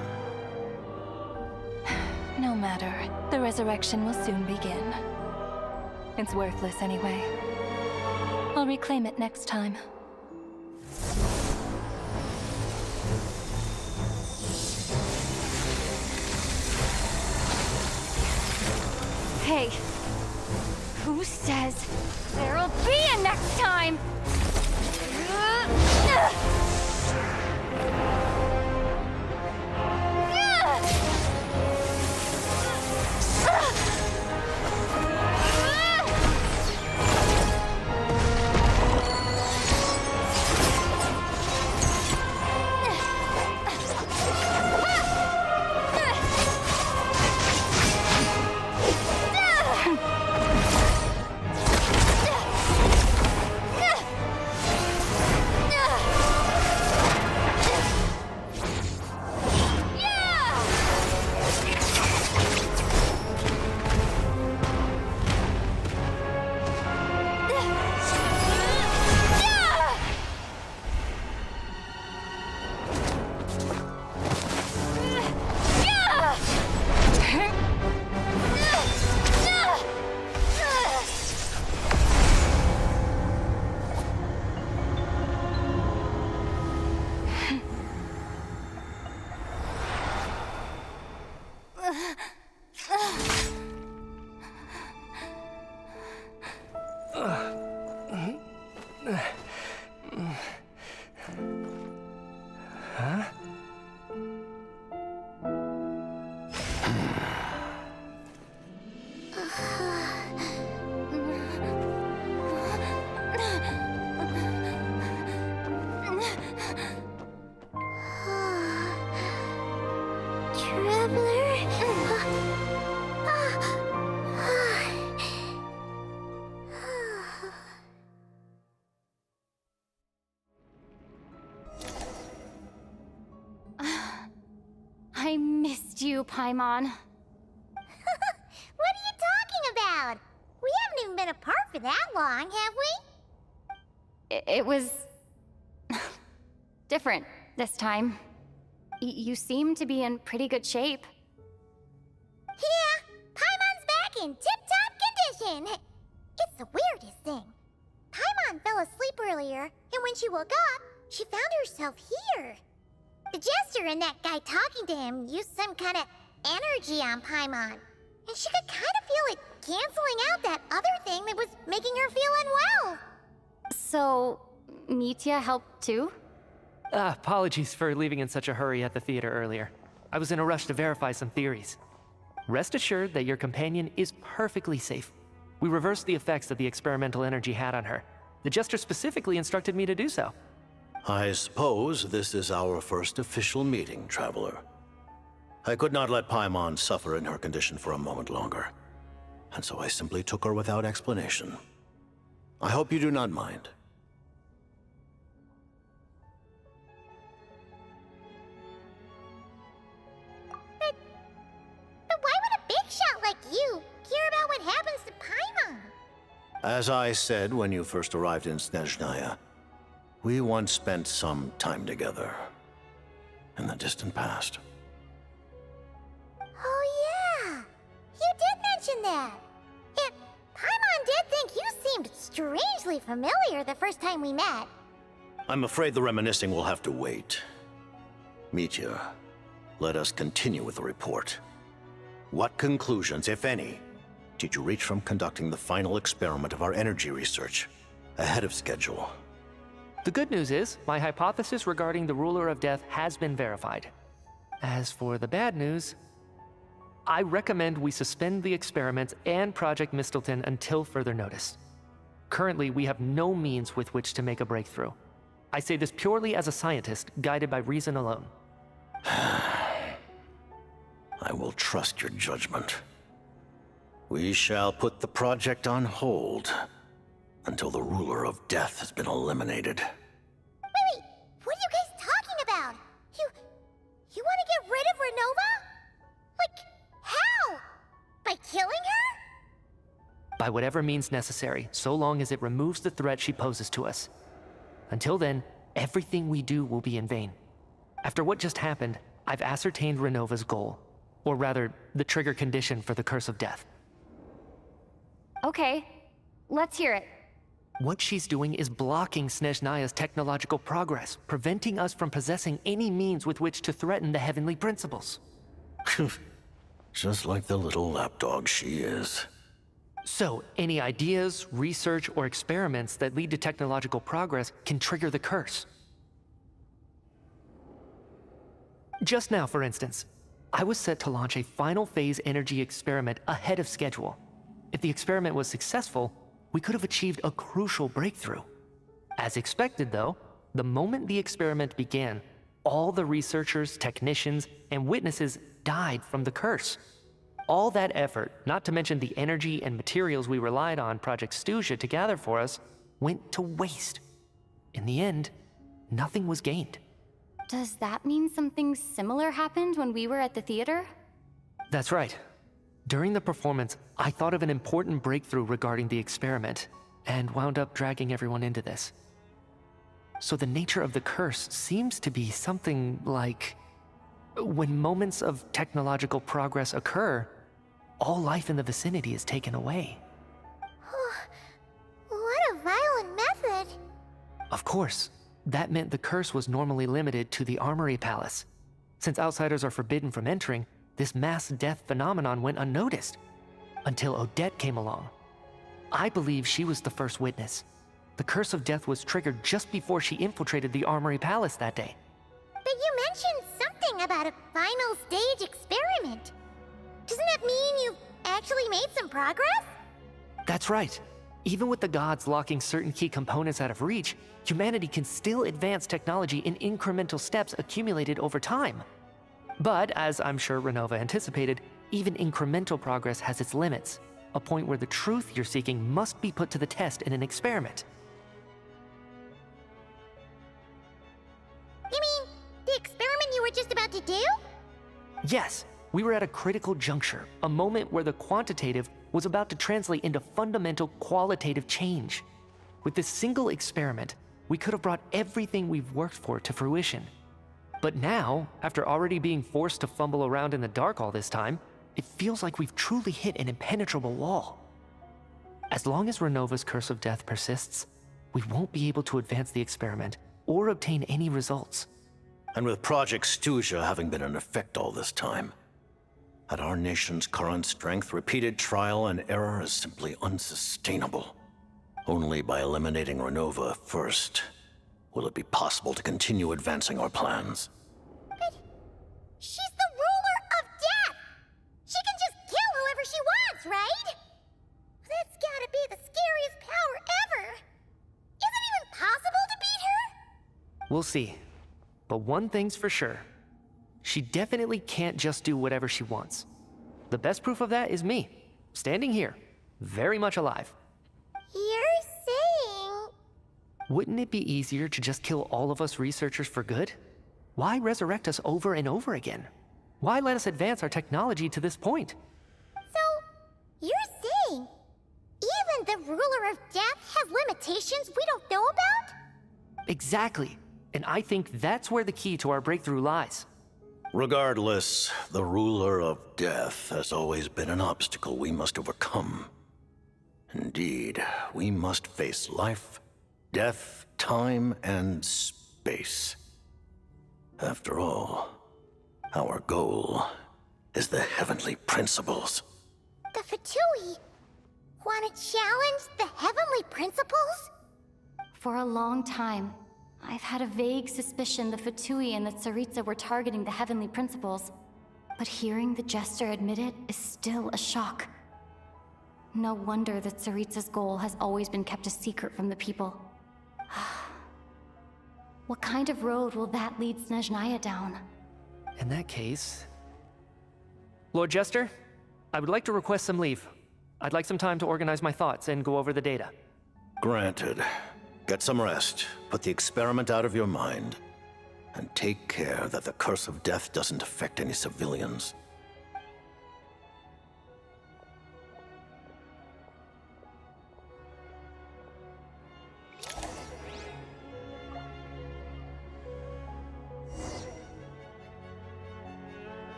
No matter, the resurrection will soon begin. It's worthless anyway. I'll reclaim it next time. Hey, who says there'll be a next time? I missed you, Paimon. What are you talking about? We haven't even been apart for that long, have we? It was different this time. You seem to be in pretty good shape. Yeah, Paimon's back in tip-top condition. It's the weirdest thing. Paimon fell asleep earlier, and when she woke up, she found herself here. The Jester and that guy talking to him used some kind of energy on Paimon, and she could kind of feel it canceling out that other thing that was making her feel unwell. So, Mitya helped too? Apologies for leaving in such a hurry at the theater earlier. I was in a rush to verify some theories. Rest assured that your companion is perfectly safe. We reversed the effects that the experimental energy had on her. The Jester specifically instructed me to do so. I suppose this is our first official meeting, Traveler. I could not let Paimon suffer in her condition for a moment longer, and so I simply took her without explanation. I hope you do not mind. But why would a big shot like you care about what happens to Paimon? As I said when you first arrived in Snezhnaya, we once spent some time together in the distant past. Oh yeah, you did mention that. Yet, Paimon did think you seemed strangely familiar the first time we met. I'm afraid the reminiscing will have to wait. Mitya, let us continue with the report. What conclusions, if any, did you reach from conducting the final experiment of our energy research ahead of schedule? The good news is, my hypothesis regarding the Ruler of Death has been verified. As for the bad news, I recommend we suspend the experiments and Project Mistleton until further notice. Currently, we have no means with which to make a breakthrough. I say this purely as a scientist, guided by reason alone. I will trust your judgment. We shall put the project on hold until the Ruler of Death has been eliminated. Wait, what are you guys talking about? You want to get rid of Renova? Like, how? By killing her? By whatever means necessary, so long as it removes the threat she poses to us. Until then, everything we do will be in vain. After what just happened, I've ascertained Renova's goal. Or rather, the trigger condition for the Curse of Death. Okay, let's hear it. What she's doing is blocking Snezhnaya's technological progress, preventing us from possessing any means with which to threaten the heavenly principles. Just like the little lapdog she is. So, any ideas, research, or experiments that lead to technological progress can trigger the curse. Just now, for instance, I was set to launch a final phase energy experiment ahead of schedule. If the experiment was successful, we could have achieved a crucial breakthrough. As expected, though, the moment the experiment began, all the researchers, technicians, and witnesses died from the curse. All that effort, not to mention the energy and materials we relied on Project Stuja to gather for us, went to waste. In the end, nothing was gained. Does that mean something similar happened when we were at the theater? That's right. During the performance, I thought of an important breakthrough regarding the experiment, and wound up dragging everyone into this. So the nature of the curse seems to be something like, when moments of technological progress occur, all life in the vicinity is taken away. What a violent method. Of course, that meant the curse was normally limited to the Armory Palace. Since outsiders are forbidden from entering, this mass death phenomenon went unnoticed, until Odette came along. I believe she was the first witness. The Curse of Death was triggered just before she infiltrated the Armory Palace that day. But you mentioned something about a final stage experiment. Doesn't that mean you've actually made some progress? That's right. Even with the gods locking certain key components out of reach, humanity can still advance technology in incremental steps accumulated over time. But, as I'm sure Renova anticipated, even incremental progress has its limits, a point where the truth you're seeking must be put to the test in an experiment. You mean the experiment you were just about to do? Yes, we were at a critical juncture, a moment where the quantitative was about to translate into fundamental qualitative change. With this single experiment, we could have brought everything we've worked for to fruition. But now, after already being forced to fumble around in the dark all this time, it feels like we've truly hit an impenetrable wall. As long as Renova's Curse of Death persists, we won't be able to advance the experiment or obtain any results. And with Project Stuja having been in effect all this time, at our nation's current strength, repeated trial and error is simply unsustainable. Only by eliminating Renova first will it be possible to continue advancing our plans. But she's the ruler of death! She can just kill whoever she wants, right? That's gotta be the scariest power ever! Is it even possible to beat her? We'll see. But one thing's for sure. She definitely can't just do whatever she wants. The best proof of that is me, standing here, very much alive. You're saying... Wouldn't it be easier to just kill all of us researchers for good? Why resurrect us over and over again? Why let us advance our technology to this point? So, you're saying even the ruler of death has limitations we don't know about? Exactly. And I think that's where the key to our breakthrough lies. Regardless, the ruler of death has always been an obstacle we must overcome. Indeed, we must face life, death, time, and space. After all, our goal is the heavenly principles. The Fatui want to challenge the heavenly principles? For a long time, I've had a vague suspicion the Fatui and the Tsaritsa were targeting the heavenly principles. But hearing the Jester admit it is still a shock. No wonder the Tsaritsa's goal has always been kept a secret from the people. What kind of road will that lead Snezhnaya down? In that case... Lord Jester, I would like to request some leave. I'd like some time to organize my thoughts and go over the data. Granted. Get some rest, put the experiment out of your mind, and take care that the curse of death doesn't affect any civilians.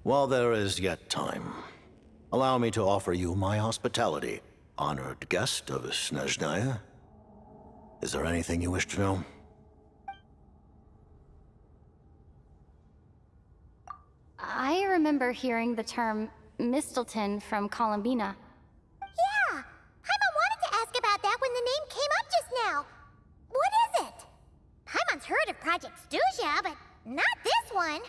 While there is yet time, allow me to offer you my hospitality, honored guest of Snezhnaya. Is there anything you wish to know? I remember hearing the term Mistleton from Columbina. Yeah! Paimon wanted to ask about that when the name came up just now. What is it? Paimon's heard of Project Stuja, but not this one.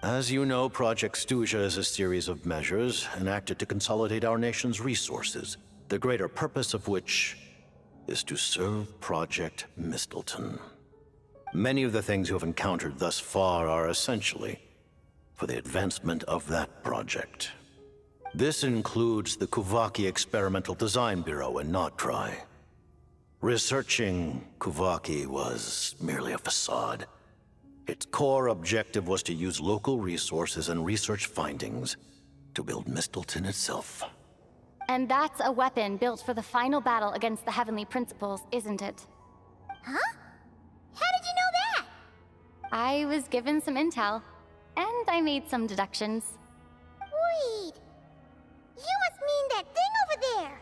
As you know, Project Stuja is a series of measures enacted to consolidate our nation's resources, the greater purpose of which is to serve Project Mistleton. Many of the things you have encountered thus far are essentially for the advancement of that project. This includes the Kuvaki Experimental Design Bureau in Notri. Researching Kuvaki was merely a facade. Its core objective was to use local resources and research findings to build Mistleton itself. And that's a weapon built for the final battle against the Heavenly Principles, isn't it? Huh? How did you know that? I was given some intel, and I made some deductions. Wait. You must mean that thing over there.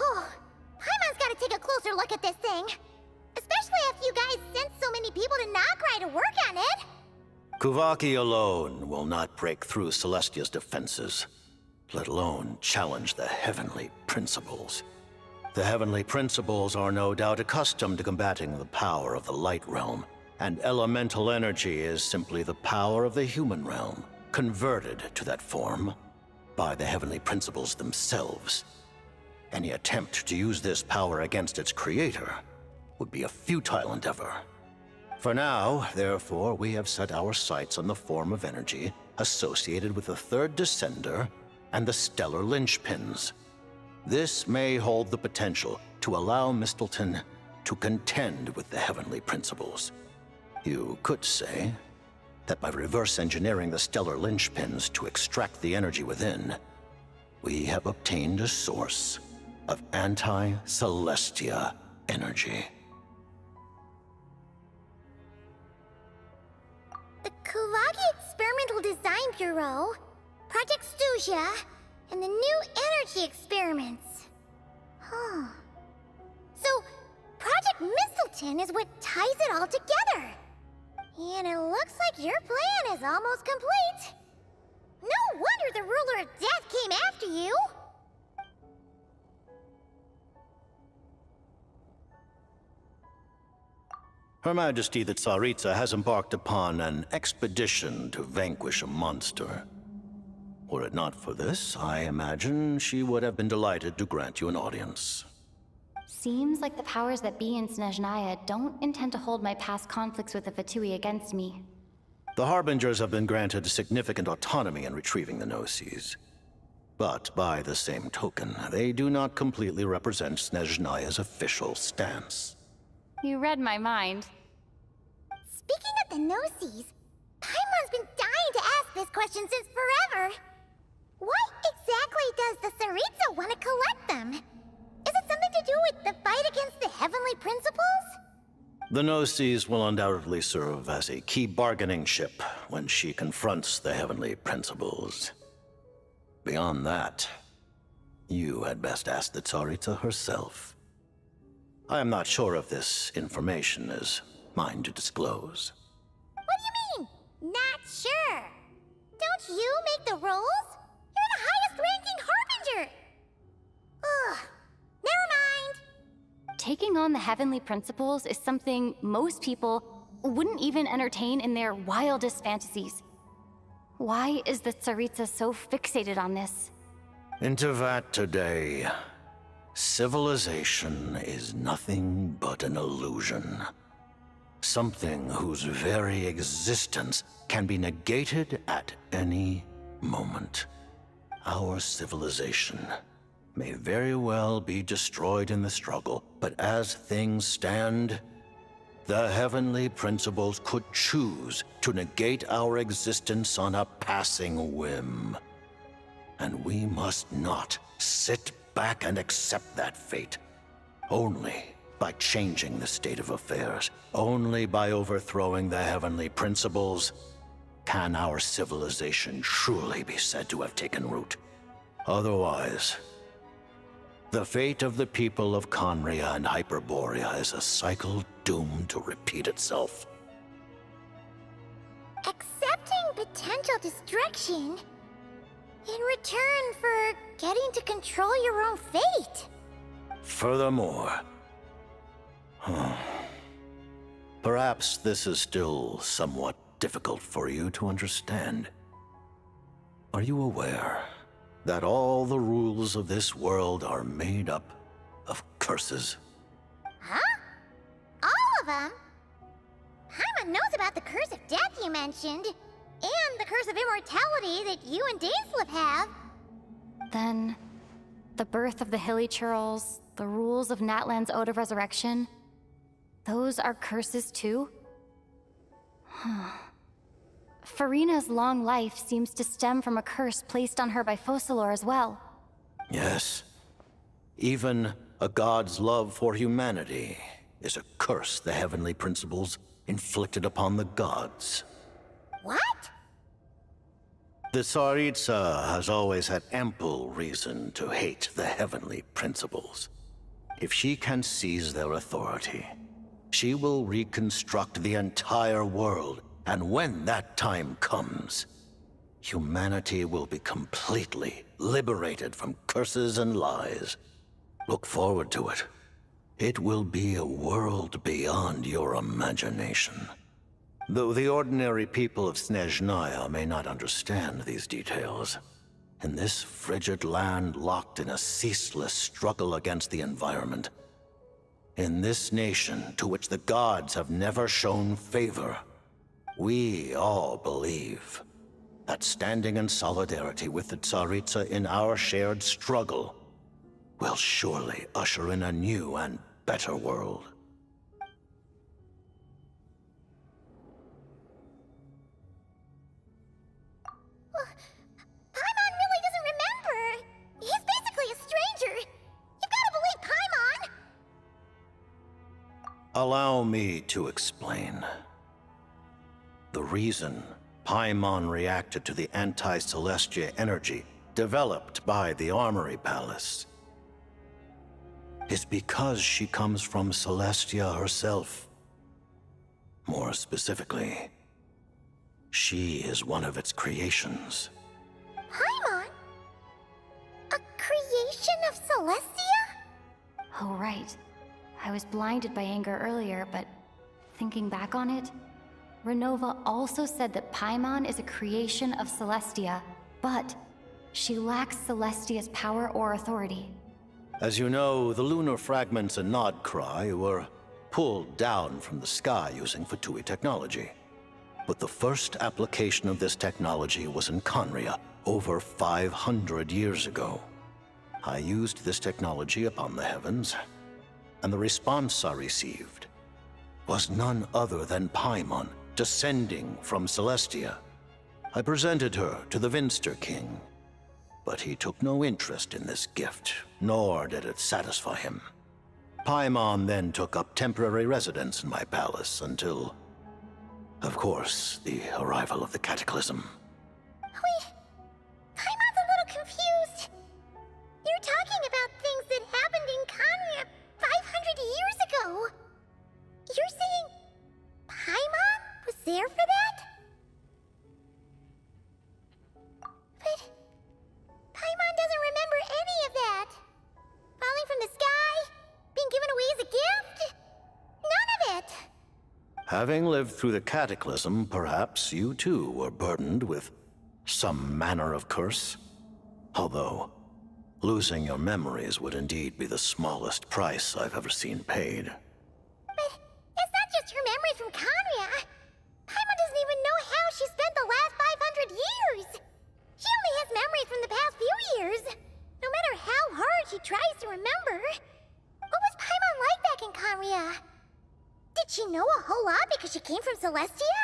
Oh, Paimon's gotta take a closer look at this thing. Especially after you guys sent so many people to Notri to work on it. Kuvaki alone will not break through Celestia's defenses, let alone challenge the Heavenly Principles. The Heavenly Principles are no doubt accustomed to combating the power of the Light Realm, and elemental energy is simply the power of the human realm, converted to that form by the Heavenly Principles themselves. Any attempt to use this power against its creator would be a futile endeavor. For now, therefore, we have set our sights on the form of energy associated with the Third Descender and the Stellar Linchpins. This may hold the potential to allow Mistleton to contend with the Heavenly Principles. You could say that by reverse engineering the Stellar Linchpins to extract the energy within, we have obtained a source of anti-Celestia energy. The Kuvaki Experimental Design Bureau, Project Stuja, and the new energy experiments. Huh. So, Project Mistleton is what ties it all together. And it looks like your plan is almost complete. No wonder the Ruler of Death came after you. Her Majesty the Tsaritsa has embarked upon an expedition to vanquish a monster. Were it not for this, I imagine she would have been delighted to grant you an audience. Seems like the powers that be in Snezhnaya don't intend to hold my past conflicts with the Fatui against me. The Harbingers have been granted significant autonomy in retrieving the Gnosis. But by the same token, they do not completely represent Snezhnaya's official stance. You read my mind. Speaking of the Gnosis, Paimon's been dying to ask this question since forever. Why exactly does the Tsaritsa want to collect them? Is it something to do with the fight against the Heavenly Principles? The Gnosis will undoubtedly serve as a key bargaining chip when she confronts the Heavenly Principles. Beyond that, you had best ask the Tsaritsa herself. I am not sure if this information is mine to disclose. What do you mean, not sure? Don't you make the rules? You're the highest-ranking Harbinger! Ugh, never mind. Taking on the Heavenly Principles is something most people wouldn't even entertain in their wildest fantasies. Why is the Tsaritsa so fixated on this? In Tevat today, civilization is nothing but an illusion. Something whose very existence can be negated at any moment. Our civilization may very well be destroyed in the struggle, but as things stand, the Heavenly Principles could choose to negate our existence on a passing whim. And we must not sit back and accept that fate. Only by changing the state of affairs, only by overthrowing the Heavenly Principles, can our civilization truly be said to have taken root. Otherwise, the fate of the people of Conria and Hyperborea is a cycle doomed to repeat itself. Accepting potential destruction in return for getting to control your own fate. Furthermore, perhaps this is still somewhat difficult for you to understand. Are you aware that all the rules of this world are made up of curses? Huh? All of them? Paimon knows about the curse of death you mentioned, and the curse of immortality that you and Dainsleif have. Then, the birth of the Hilly Churls, the rules of Natlan's Ode of Resurrection, those are curses too? Farina's long life seems to stem from a curse placed on her by Focalor as well. Yes. Even a god's love for humanity is a curse the Heavenly Principles inflicted upon the gods. What? The Tsaritsa has always had ample reason to hate the Heavenly Principles. If she can seize their authority, she will reconstruct the entire world, and when that time comes, humanity will be completely liberated from curses and lies. Look forward to it. It will be a world beyond your imagination. Though the ordinary people of Snezhnaya may not understand these details, in this frigid land locked in a ceaseless struggle against the environment, in this nation to which the gods have never shown favor, we all believe that standing in solidarity with the Tsaritsa in our shared struggle will surely usher in a new and better world. Paimon really doesn't remember. He's basically a stranger. You've got to believe Paimon. Allow me to explain. The reason Paimon reacted to the anti-Celestia energy developed by the Armory Palace is because she comes from Celestia herself. More specifically, she is one of its creations. Paimon? A creation of Celestia? Oh, right. I was blinded by anger earlier, but thinking back on it, Renova also said that Paimon is a creation of Celestia, but she lacks Celestia's power or authority. As you know, the lunar fragments and Nodcry were pulled down from the sky using Fatui technology. But the first application of this technology was in Conria over 500 years ago. I used this technology upon the heavens, and the response I received was none other than Paimon descending from Celestia. I presented her to the Vinster King, but he took no interest in this gift, nor did it satisfy him. Paimon then took up temporary residence in my palace until, of course, the arrival of the Cataclysm. Wait, Paimon's a little confused. You're talking about things that happened in Conria 500 years ago. You're saying Paimon was there for that? But Paimon doesn't remember any of that. Falling from the sky, being given away as a gift, none of it. Having lived through the Cataclysm, perhaps you too were burdened with some manner of curse. Although, losing your memories would indeed be the smallest price I've ever seen paid. But it's not just her memories from Conria. Paimon doesn't even know how she spent the last 500 years. She only has memories from the past few years. No matter how hard she tries to remember. What was Paimon like back in Conria? Did she know a whole lot because she came from Celestia?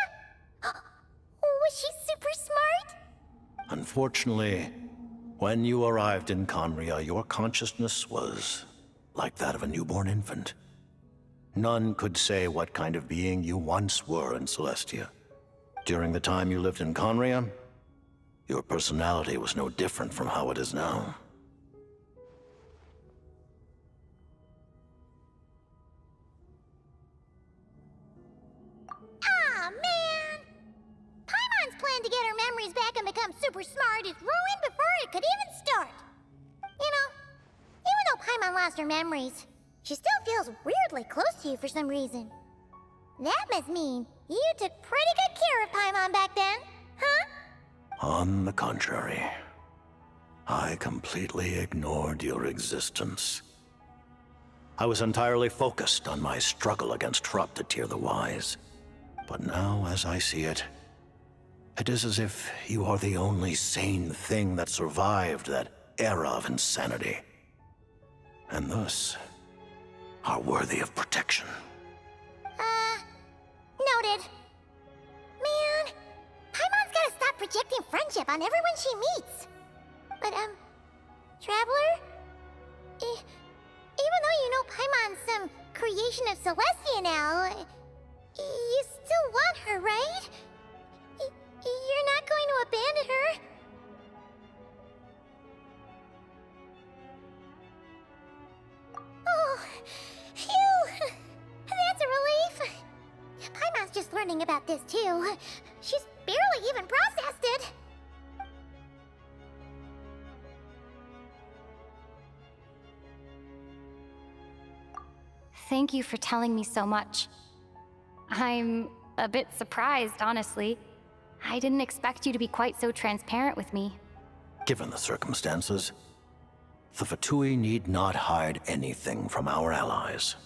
Was she super smart? Unfortunately, when you arrived in Conria, your consciousness was like that of a newborn infant. None could say what kind of being you once were in Celestia. During the time you lived in Conria, your personality was no different from how it is now. Aw, man! Paimon's plan to get her memories back and become super smart is ruined before it could even start. You know, even though Paimon lost her memories, she still feels weirdly close to you for some reason. That must mean you took pretty good care of Paimon back then, huh? On the contrary, I completely ignored your existence. I was entirely focused on my struggle against Thruptatir the Wise. But now, as I see it, it is as if you are the only sane thing that survived that era of insanity. And thus, are worthy of protection. Noted. Man, Paimon's gotta stop projecting friendship on everyone she meets. But, Traveler? Even though you know Paimon's some creation of Celestia now, you still want her, right? You're not going to abandon her? Oh, phew! That's a relief. Paimon's just learning about this too. She's barely even processed it. Thank you for telling me so much. I'm a bit surprised, honestly. I didn't expect you to be quite so transparent with me. Given the circumstances, the Fatui need not hide anything from our allies.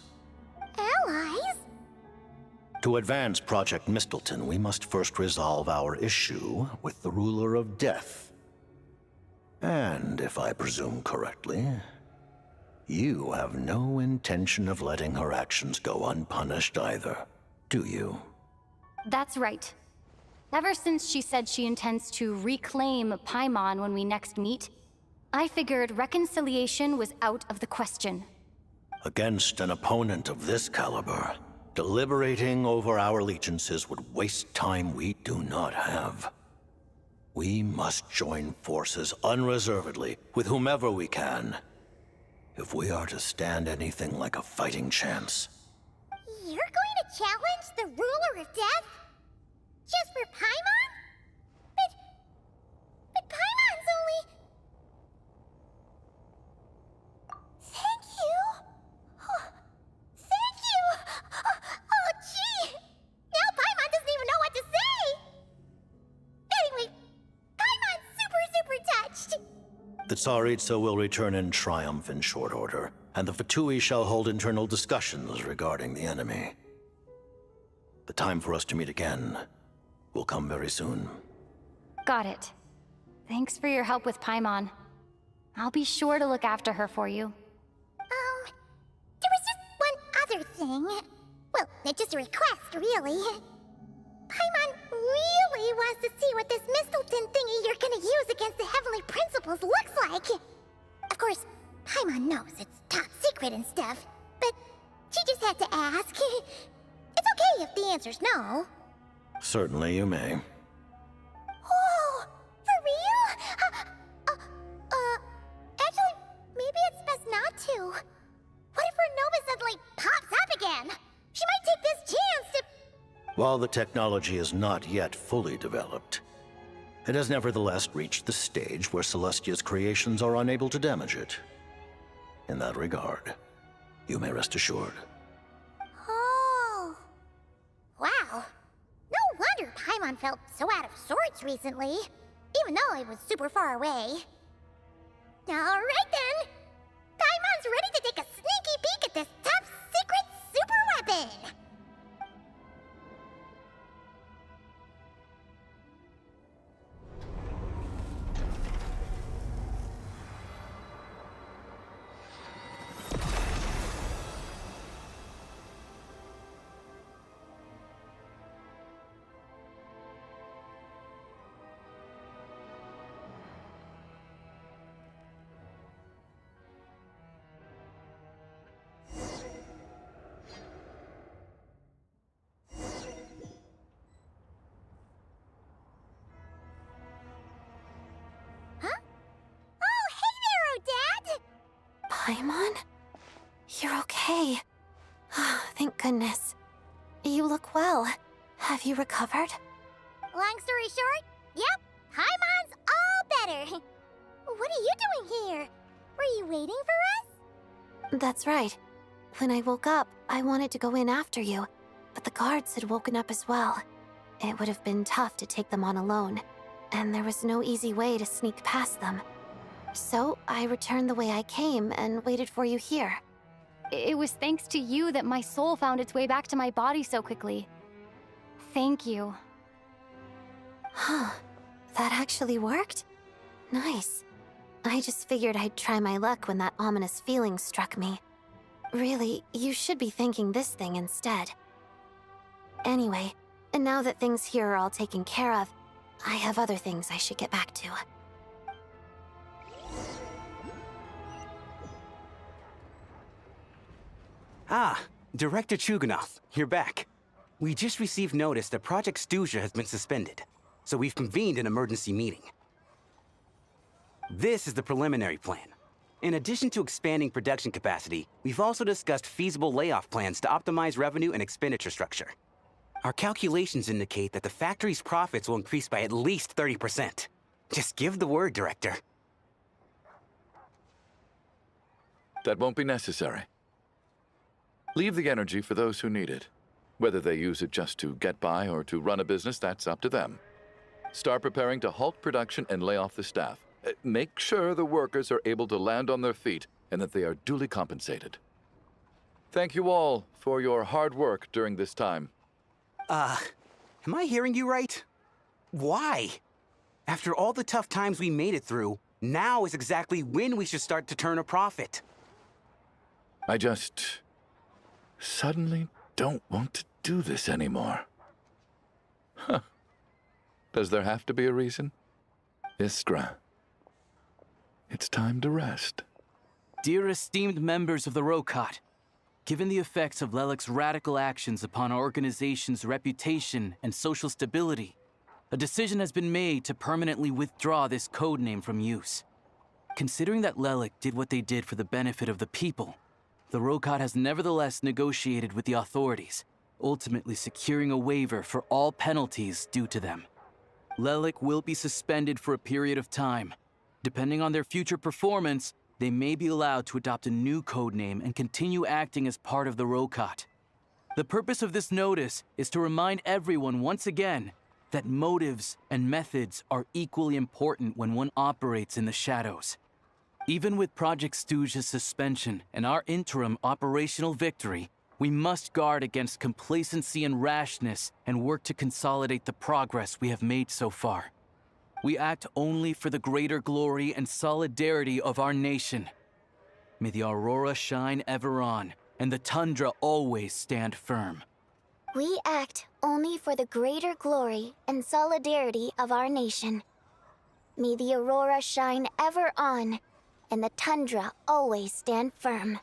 Allies? To advance Project Mistleton, we must first resolve our issue with the Ruler of Death. And, if I presume correctly, you have no intention of letting her actions go unpunished either, do you? That's right. Ever since she said she intends to reclaim Paimon when we next meet, I figured reconciliation was out of the question. Against an opponent of this caliber, deliberating over our allegiances would waste time we do not have. We must join forces unreservedly with whomever we can, if we are to stand anything like a fighting chance. You're going to challenge the Ruler of Death? Just for Paimon? But Paimon's only... Thank you. Oh, thank you. Oh, gee. The Tsaritsa will return in triumph in short order, and the Fatui shall hold internal discussions regarding the enemy. The time for us to meet again will come very soon. Got it. Thanks for your help with Paimon. I'll be sure to look after her for you. There was just one other thing. Well, it's just a request, really. Paimon really wants to see what this Mistelton thingy you're gonna use against the Heavenly Principles looks like. Of course, Paimon knows it's top secret and stuff, but she just had to ask. It's okay if the answer's no. Certainly you may. Oh, for real? Actually, maybe it's best not to. What if her Nova suddenly pops up again? She might take this chance to... While the technology is not yet fully developed, it has nevertheless reached the stage where Celestia's creations are unable to damage it. In that regard, you may rest assured. Oh. Wow. No wonder Paimon felt so out of sorts recently, even though it was super far away. Alright then! Paimon's ready to take a sneaky peek at this top secret super weapon! Paimon? You're okay. Thank goodness. You look well. Have you recovered? Long story short, yep, Paimon's all better. What are you doing here? Were you waiting for us? That's right. When I woke up, I wanted to go in after you, but the guards had woken up as well. It would have been tough to take them on alone, and there was no easy way to sneak past them. So I returned the way I came and waited for you here. It was thanks to you that my soul found its way back to my body so quickly. Thank you. Huh. That actually worked? Nice. I just figured I'd try my luck when that ominous feeling struck me. Really, you should be thanking this thing instead. Anyway, and now that things here are all taken care of, I have other things I should get back to. Ah, Director Chuganov, you're back. We just received notice that Project Stuja has been suspended, so we've convened an emergency meeting. This is the preliminary plan. In addition to expanding production capacity, we've also discussed feasible layoff plans to optimize revenue and expenditure structure. Our calculations indicate that the factory's profits will increase by at least 30%. Just give the word, Director. That won't be necessary. Leave the energy for those who need it. Whether they use it just to get by or to run a business, that's up to them. Start preparing to halt production and lay off the staff. Make sure the workers are able to land on their feet and that they are duly compensated. Thank you all for your hard work during this time. Am I hearing you right? Why? After all the tough times we made it through, now is exactly when we should start to turn a profit. I just suddenly don't want to do this anymore. Huh. Does there have to be a reason? Iskra, it's time to rest. Dear esteemed members of the Rokat, given the effects of Lelik's radical actions upon our organization's reputation and social stability, a decision has been made to permanently withdraw this codename from use. Considering that Lelik did what they did for the benefit of the people, the Rokat has nevertheless negotiated with the authorities, ultimately securing a waiver for all penalties due to them. Lelik will be suspended for a period of time. Depending on their future performance, they may be allowed to adopt a new codename and continue acting as part of the Rokat. The purpose of this notice is to remind everyone once again that motives and methods are equally important when one operates in the shadows. Even with Project Stooge's suspension and our interim operational victory, we must guard against complacency and rashness and work to consolidate the progress we have made so far. We act only for the greater glory and solidarity of our nation. May the aurora shine ever on, and the tundra always stand firm. We act only for the greater glory and solidarity of our nation. May the aurora shine ever on, and the tundra always stand firm.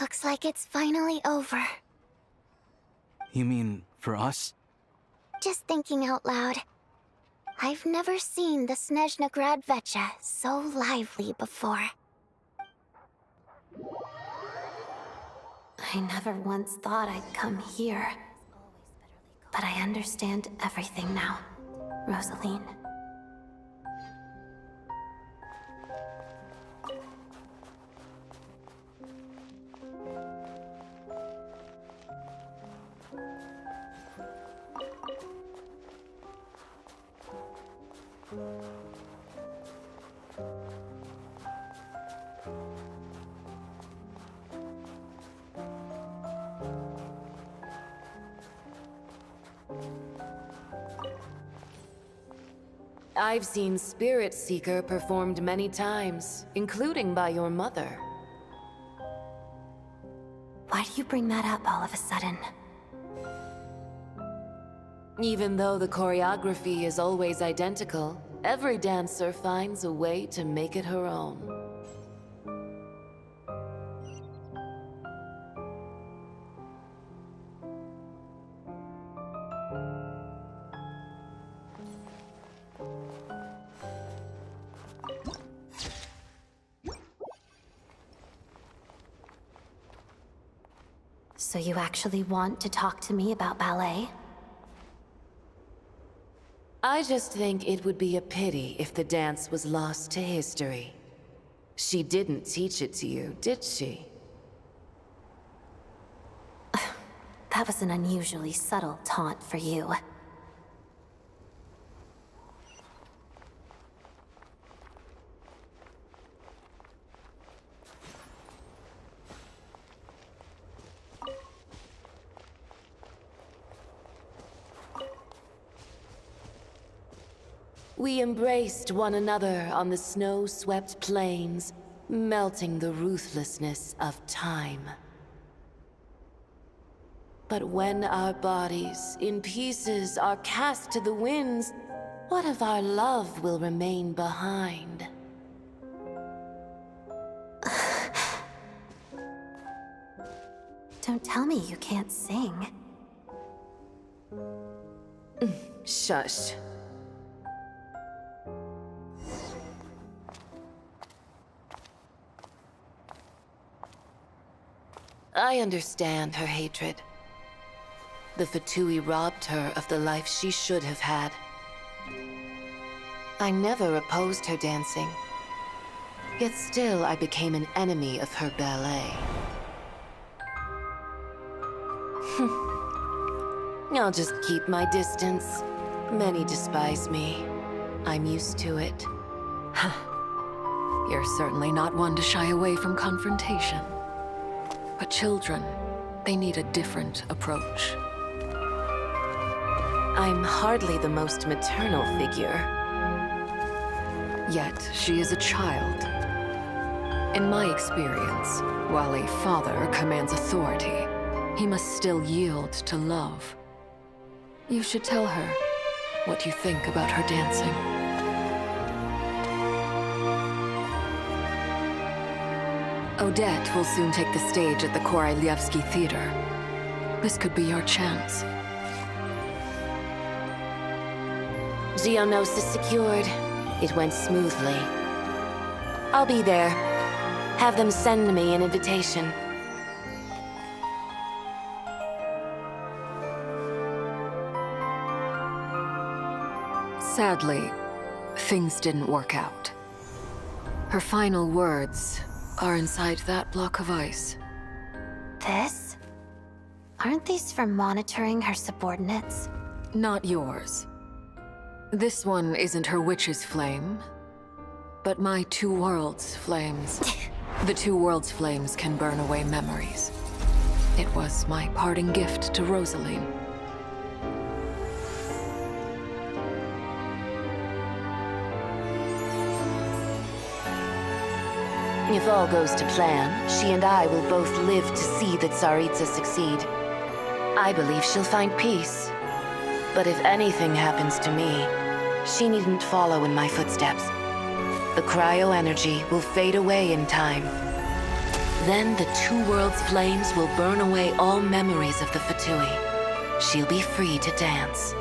Looks like it's finally over. You mean for us? Just thinking out loud. I've never seen the Snezhna Gradvecha so lively before. I never once thought I'd come here. But I understand everything now, Rosaline. I've seen Spirit Seeker performed many times, including by your mother. Why do you bring that up all of a sudden? Even though the choreography is always identical, every dancer finds a way to make it her own. So you actually want to talk to me about ballet? I just think it would be a pity if the dance was lost to history. She didn't teach it to you, did she? That was an unusually subtle taunt for you. We embraced one another on the snow-swept plains, melting the ruthlessness of time. But when our bodies, in pieces, are cast to the winds, what of our love will remain behind? Don't tell me you can't sing. Shush. I understand her hatred. The Fatui robbed her of the life she should have had. I never opposed her dancing. Yet still I became an enemy of her ballet. I'll just keep my distance. Many despise me. I'm used to it. You're certainly not one to shy away from confrontation. But children, they need a different approach. I'm hardly the most maternal figure. Yet, she is a child. In my experience, while a father commands authority, he must still yield to love. You should tell her what you think about her dancing. Odette will soon take the stage at the Koralyevsky Theater. This could be your chance. Geonosis secured. It went smoothly. I'll be there. Have them send me an invitation. Sadly, things didn't work out. Her final words are inside that block of ice. This? Aren't these for monitoring her subordinates? Not yours. This one isn't her witch's flame, but my two worlds' flames. The two worlds' flames can burn away memories. It was my parting gift to Rosaline. If all goes to plan, she and I will both live to see that Tsaritsa succeed. I believe she'll find peace. But if anything happens to me, she needn't follow in my footsteps. The cryo-energy will fade away in time. Then the two worlds' flames will burn away all memories of the Fatui. She'll be free to dance.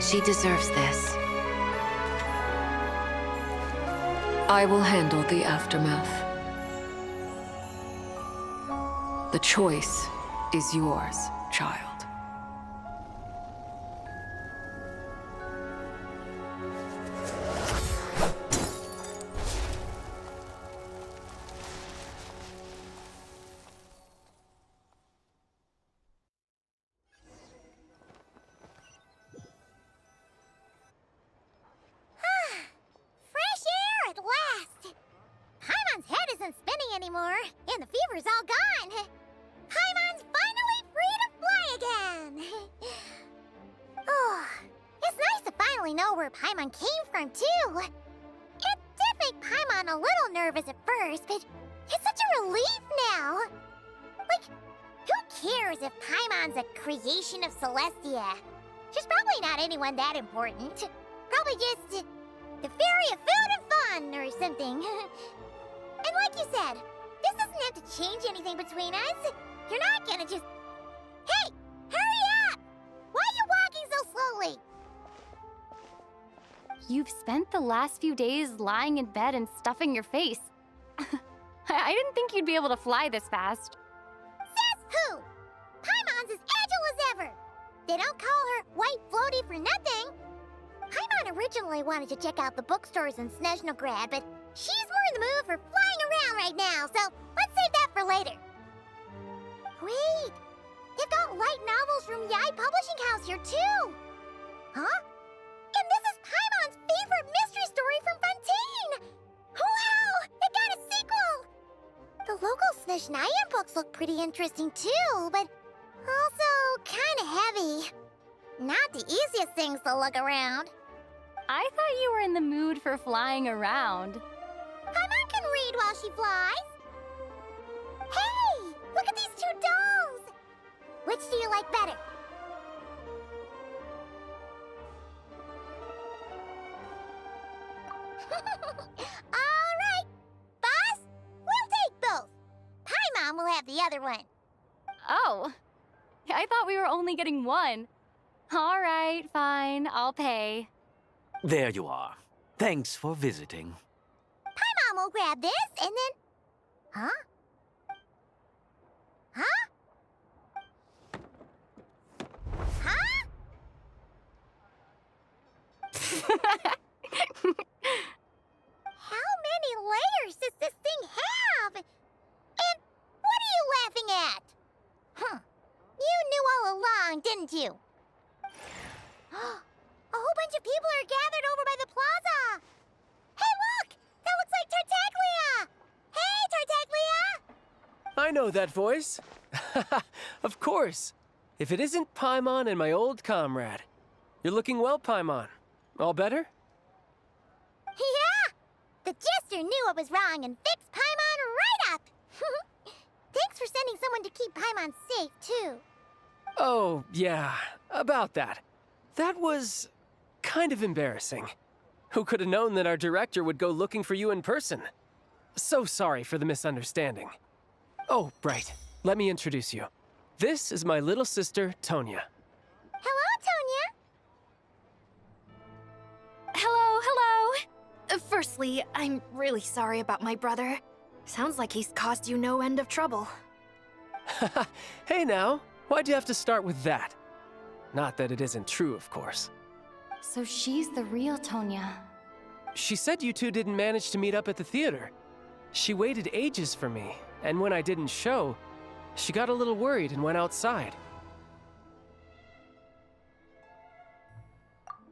She deserves this. I will handle the aftermath. The choice is yours, child. Fresh air at last! Paimon's head isn't spinning anymore, and the fever's all gone. Paimon's finally free to fly again! Oh, it's nice to finally know where Paimon came from, too. It did make Paimon a little nervous at first, but it's such a relief now. Like, who cares if Paimon's a creation of Celestia? She's probably not anyone that important. Probably just the fairy of food and fun or something. And like you said, this doesn't have to change anything between us. You're not gonna just... Hey! Hurry up! Why are you walking so slowly? You've spent the last few days lying in bed and stuffing your face. I didn't think you'd be able to fly this fast. Says who? Paimon's as agile as ever. They don't call her White Floaty for nothing. Paimon originally wanted to check out the bookstores in Snezhnograd, but she's more in the mood for flying around right now, so let's save that for later. Wait, they've got light novels from Yai Publishing House here too. Huh? And this is Paimon's favorite mystery story from Fontaine! Wow! It got a sequel! The local Snezhnayan books look pretty interesting too, but also kinda heavy. Not the easiest things to look around. I thought you were in the mood for flying around. Paimon can read while she flies. Hey! Look at these two dolls! Which do you like better? Alright! Boss, we'll take both. Paimon will have the other one. Oh, I thought we were only getting one. All right, fine, I'll pay. There you are. Thanks for visiting. Paimon will grab this and then... Huh? Huh? Huh? How many layers does this thing have? And what are you laughing at? Huh. You knew all along, didn't you? A whole bunch of people are gathered over by the plaza. Hey, look! That looks like Tartaglia! Hey, Tartaglia! I know that voice. Of course. If it isn't Paimon and my old comrade. You're looking well, Paimon. All better? Yeah! The jester knew I was wrong and fixed Paimon right up! Thanks for sending someone to keep Paimon safe, too. Oh, yeah. About that. That was... kind of embarrassing. Who could have known that our director would go looking for you in person? So sorry for the misunderstanding. Oh, right. Let me introduce you. This is my little sister, Tonya. Hello, Tonya! Hello, hello! Firstly, I'm really sorry about my brother. Sounds like he's caused you no end of trouble. Hey now, why'd you have to start with that? Not that it isn't true, of course. So she's the real Tonya. She said you two didn't manage to meet up at the theater. She waited ages for me, and when I didn't show, she got a little worried and went outside.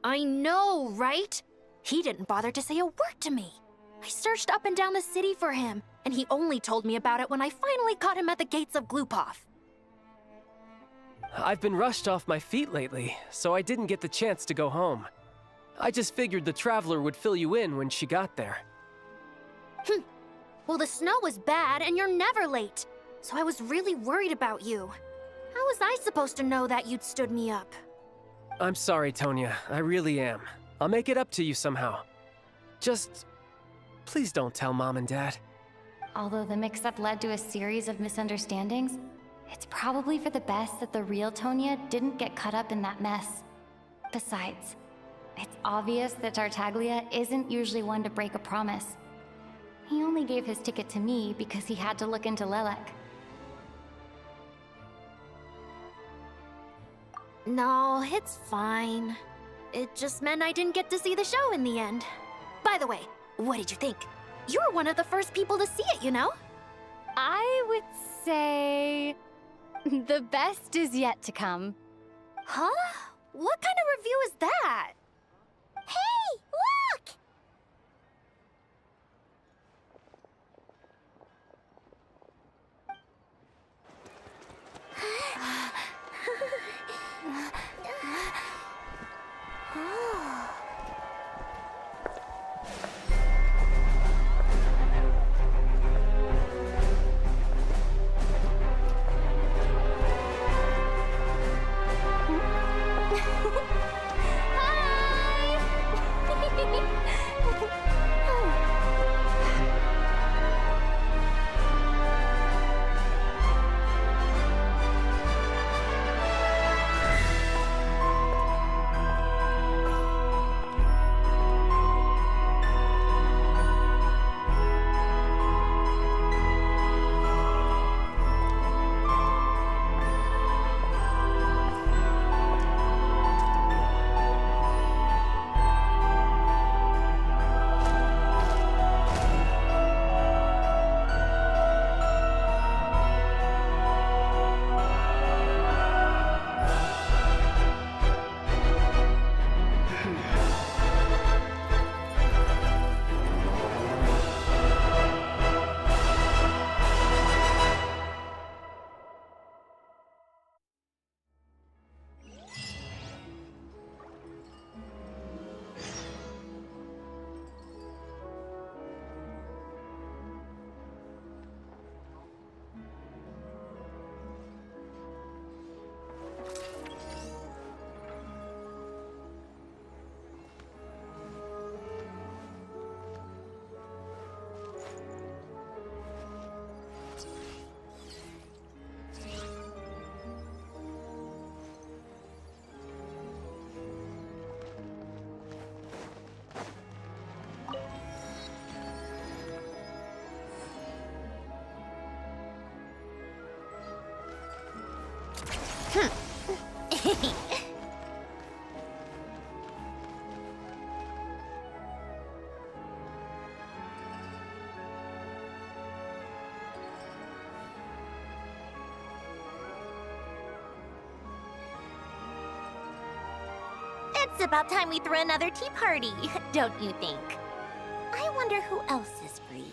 I know, right? He didn't bother to say a word to me. I searched up and down the city for him, and he only told me about it when I finally caught him at the gates of Glupov. I've been rushed off my feet lately, so I didn't get the chance to go home. I just figured the Traveler would fill you in when she got there. Well, the snow was bad, and you're never late. So I was really worried about you. How was I supposed to know that you'd stood me up? I'm sorry, Tonya. I really am. I'll make it up to you somehow. Just... please don't tell Mom and Dad. Although the mix-up led to a series of misunderstandings, it's probably for the best that the real Tonya didn't get caught up in that mess. Besides, it's obvious that Tartaglia isn't usually one to break a promise. He only gave his ticket to me because he had to look into Lelek. No, it's fine. It just meant I didn't get to see the show in the end. By the way, what did you think? You were one of the first people to see it, you know? I would say... the best is yet to come. Huh? What kind of review is that? Hey, look! It's about time we threw another tea party, don't you think? I wonder who else is free.